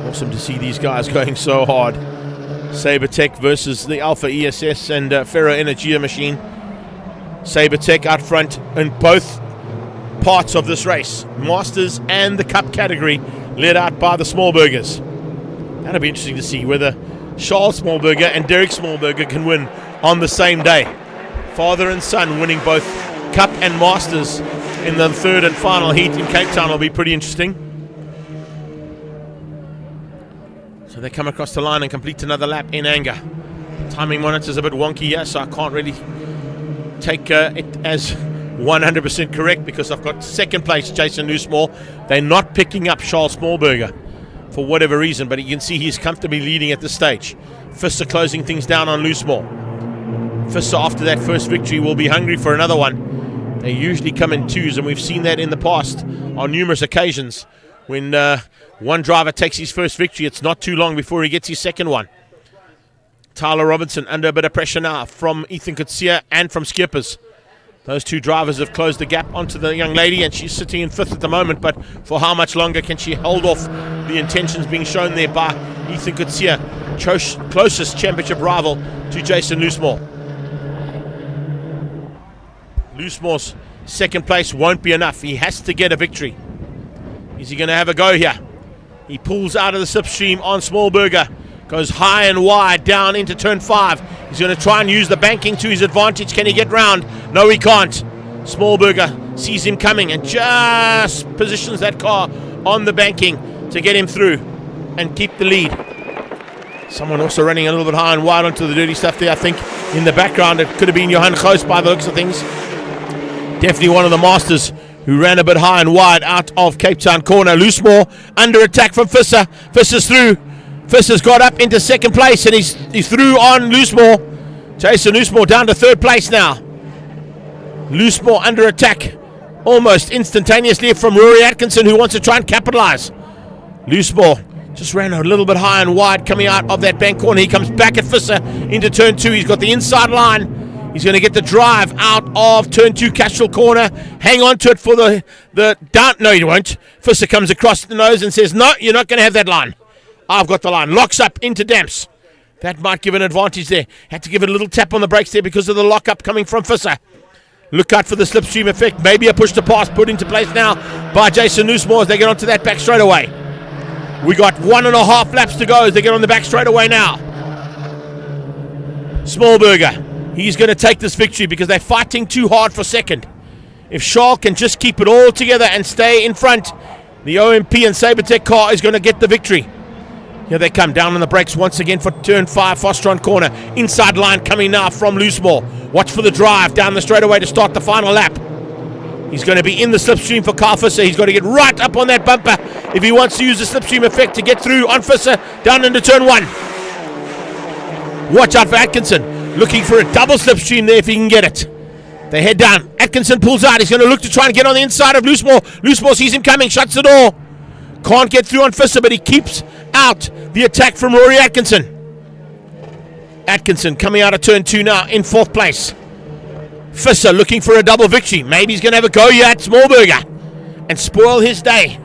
Awesome to see these guys going so hard. Sabertech versus the Alpha ESS and Ferro Energia machine. Sabertech out front in both parts of this race. Masters and the Cup category led out by the Smallbergers. That'll be interesting to see whether Charles Smallberger and Derek Smallberger can win on the same day. Father and son winning both Cup and Masters in the third and final heat in Cape Town will be pretty interesting. So they come across the line and complete another lap in anger. Timing monitor's a bit wonky here, so I can't really take it as 100% correct because I've got second place Jason Loosmore. They're not picking up Charles Smallberger for whatever reason, but you can see he's comfortably leading at this stage. Fister closing things down on Loosmore. Fister, after that first victory, will be hungry for another one. They usually come in twos, and we've seen that in the past on numerous occasions. When one driver takes his first victory, it's not too long before he gets his second one. Tyler Robinson under a bit of pressure now from Ethan Kutsia and from Skippers. Those two drivers have closed the gap onto the young lady, and she's sitting in fifth at the moment, but for how much longer can she hold off the intentions being shown there by Ethan Kutsia, closest championship rival to Jason Loosemore. Loosemore's second place won't be enough. He has to get a victory. Is he going to have a go here? He pulls out of the slipstream on Smallberger, goes high and wide down into turn 5. He's going to try and use the banking to his advantage. Can he get round? No, he can't. Smallberger sees him coming and just positions that car on the banking to get him through and keep the lead. Someone also running a little bit high and wide onto the dirty stuff there. I think in the background it could have been Johan Goos by the looks of things. Definitely one of the Masters who ran a bit high and wide out of Cape Town corner. Loosemore under attack from Visser. Visser's through. Visser's got up into second place and he's through on Loosemore. Jason Loosemore down to third place now. Loosemore under attack almost instantaneously from Rory Atkinson, who wants to try and capitalize. Loosemore just ran a little bit high and wide coming out of that bank corner. He comes back at Visser into turn 2. He's got the inside line. He's going to get the drive out of turn 2 Castrol corner. Hang on to it for the down. No, he won't. Visser comes across the nose and says, no, you're not going to have that line. I've got the line. Locks up into Damps. That might give an advantage there. Had to give it a little tap on the brakes there because of the lockup coming from Visser. Look out for the slipstream effect. Maybe a push to pass put into place now by Jason Loosemore as they get onto that back straightaway. We got 1.5 laps to go as they get on the back straightaway now. Smallberger. He's going to take this victory because they're fighting too hard for second. If Shaw can just keep it all together and stay in front, the OMP and Sabertech car is going to get the victory. Here they come, down on the brakes once again for turn 5, Fostron corner. Inside line coming now from Loosemore. Watch for the drive down the straightaway to start the final lap. He's going to be in the slipstream for Carl Visser. He's got to get right up on that bumper if he wants to use the slipstream effect to get through on Visser down into turn 1. Watch out for Atkinson. Looking for a double slipstream there if he can get it. They head down. Atkinson pulls out. He's going to look to try and get on the inside of Loosemore. Loosemore sees him coming, shuts the door. Can't get through on Visser, but he keeps out the attack from Rory Atkinson. Atkinson coming out of turn 2 now in 4th place. Visser looking for a double victory. Maybe he's going to have a go here at Smallberger and spoil his day.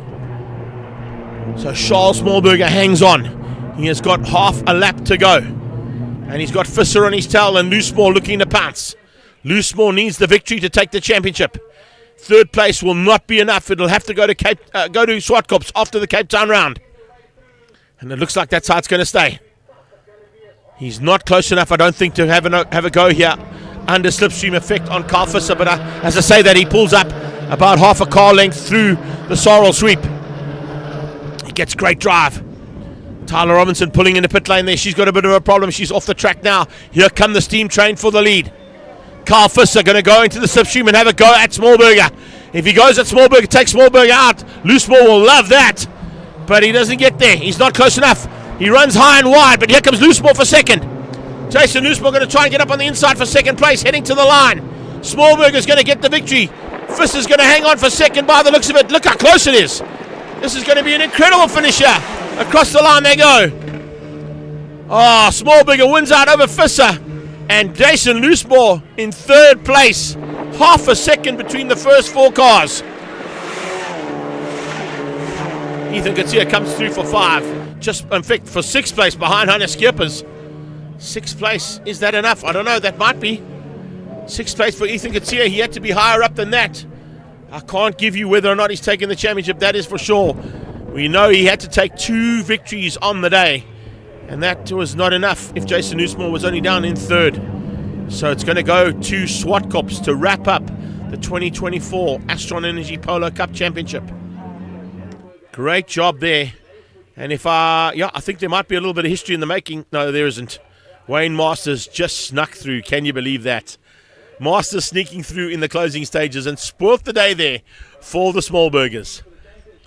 So Charles Smallberger hangs on. He has got half a lap to go. And he's got Visser on his tail and Loosemore looking to pounce. Loosemore needs the victory to take the championship. 3rd place will not be enough. It'll have to go to Swartkops after the Cape Town round. And it looks like that's how it's going to stay. He's not close enough, I don't think, to have a go here under slipstream effect on Carl Visser. But as I say that, he pulls up about half a car length through the Sorrel sweep. He gets great drive. Tyler Robinson pulling into pit lane there. She's got a bit of a problem. She's off the track now. Here come the steam train for the lead. Carl Visser going to go into the slipstream and have a go at Smallberger. If he goes at Smallberger, takes Smallberger out. Loosemore will love that. But he doesn't get there. He's not close enough. He runs high and wide, but here comes Loosemore for second. Jason Loosemore going to try and get up on the inside for second place, heading to the line. Smallburger's going to get the victory. Fiss is going to hang on for second by the looks of it. Look how close it is. This is going to be an incredible finisher. Across the line they go. Oh, Smallburger wins out over Fisser. And Jason Loosemore in third place. Half a second between the first 4 cars. Ethan Garcia comes through for 5. Just, in fact, for 6th place behind Hannes Schippers. 6th place, is that enough? I don't know, that might be. 6th place for Ethan Garcia. He had to be higher up than that. I can't give you whether or not he's taking the championship, that is for sure. We know he had to take 2 victories on the day, and that was not enough if Jason Loosemore was only down in 3rd. So it's going to go to Swartkops to wrap up the 2024 Astron Energy Polo Cup Championship. Great job there. And I think there might be a little bit of history in the making. No, there isn't. Wayne Masters just snuck through. Can you believe that? Masters sneaking through in the closing stages and spoilt the day there for the Smallburgers.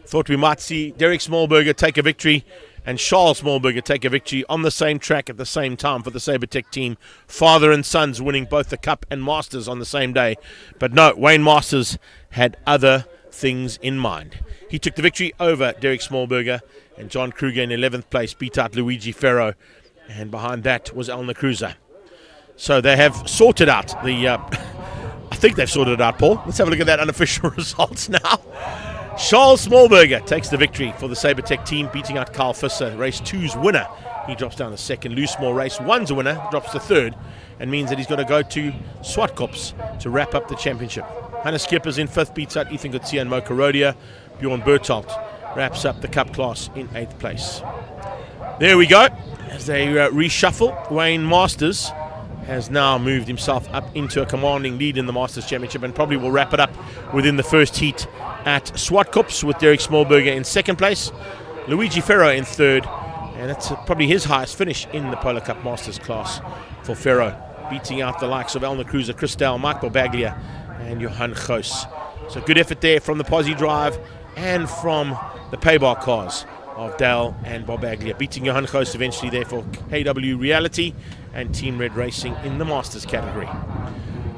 Thought we might see Derek Smallburger take a victory and Charles Smallburger take a victory on the same track at the same time for the Sabertech team. Father and sons winning both the Cup and Masters on the same day. But no, Wayne Masters had other things in mind. He took the victory over Derek Smallburger, and John Kruger in 11th place beat out Luigi Ferro, and behind that was Elna Cruiser. So they have sorted out the... I think they've sorted it out, Paul. Let's have a look at that unofficial results now. Charles Smallburger takes the victory for the Sabertech team, beating out Carl Fisser, race 2's winner. He drops down to 2nd. Loosemore, race 1's winner, drops to 3rd, and means that he's got to go to Swartkops to wrap up the championship. Hannes Schippers in 5th, beats out Ethan Garcia and Mocha Rodia. Bjorn Bertelt wraps up the Cup class in 8th place. There we go. As they reshuffle, Wayne Masters has now moved himself up into a commanding lead in the Masters Championship and probably will wrap it up within the first heat at Swartkops with Derek Smallburger in 2nd place, Luigi Ferro in 3rd, and that's probably his highest finish in the Polo Cup Masters class for Ferro, beating out the likes of Elna Cruiser, Chris Dale, Mike Bobaglia and Johan Goos. So good effort there from the Posse Drive and from the Paybar cars of Dale and Bobaglia, beating Johan Goos eventually there for KW Reality and Team Red Racing in the Masters category.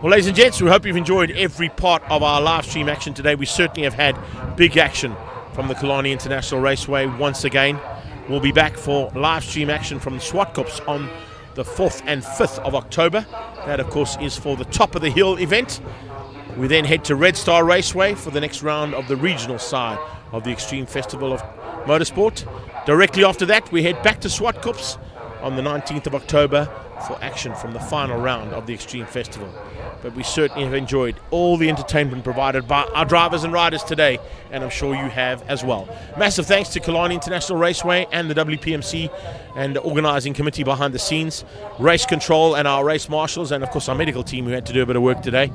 Well, ladies and gents, we hope you've enjoyed every part of our live stream action today. We certainly have had big action from the Killarney International Raceway once again. We'll be back for live stream action from the Swartkops on the 4th and 5th of October. That, of course, is for the Top of the Hill event. We then head to Red Star Raceway for the next round of the regional side of the Extreme Festival of Motorsport. Directly after that, we head back to Swartkops on the 19th of October for action from the final round of the Extreme Festival. But we certainly have enjoyed all the entertainment provided by our drivers and riders today, and I'm sure you have as well. Massive thanks to Killarney International Raceway and the WPMC and the organising committee behind the scenes, race control and our race marshals, and of course our medical team who had to do a bit of work today.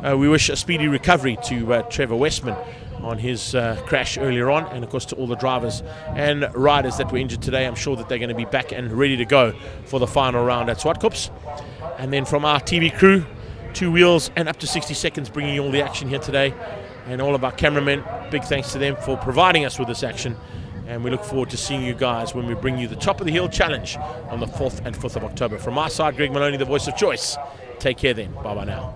We wish a speedy recovery to Trevor Westman on his crash earlier on, and of course to all the drivers and riders that were injured today. I'm sure that they're going to be back and ready to go for the final round at Swartkops. And then from our TV crew, 2 wheels and up to 60 seconds, bringing you all the action here today, and all of our cameramen, big thanks to them for providing us with this action, and we look forward to seeing you guys when we bring you the Top of the Hill Challenge on the 4th and 5th of October. From my side, Greg Maloney, the voice of choice. Take care then. Bye-bye now.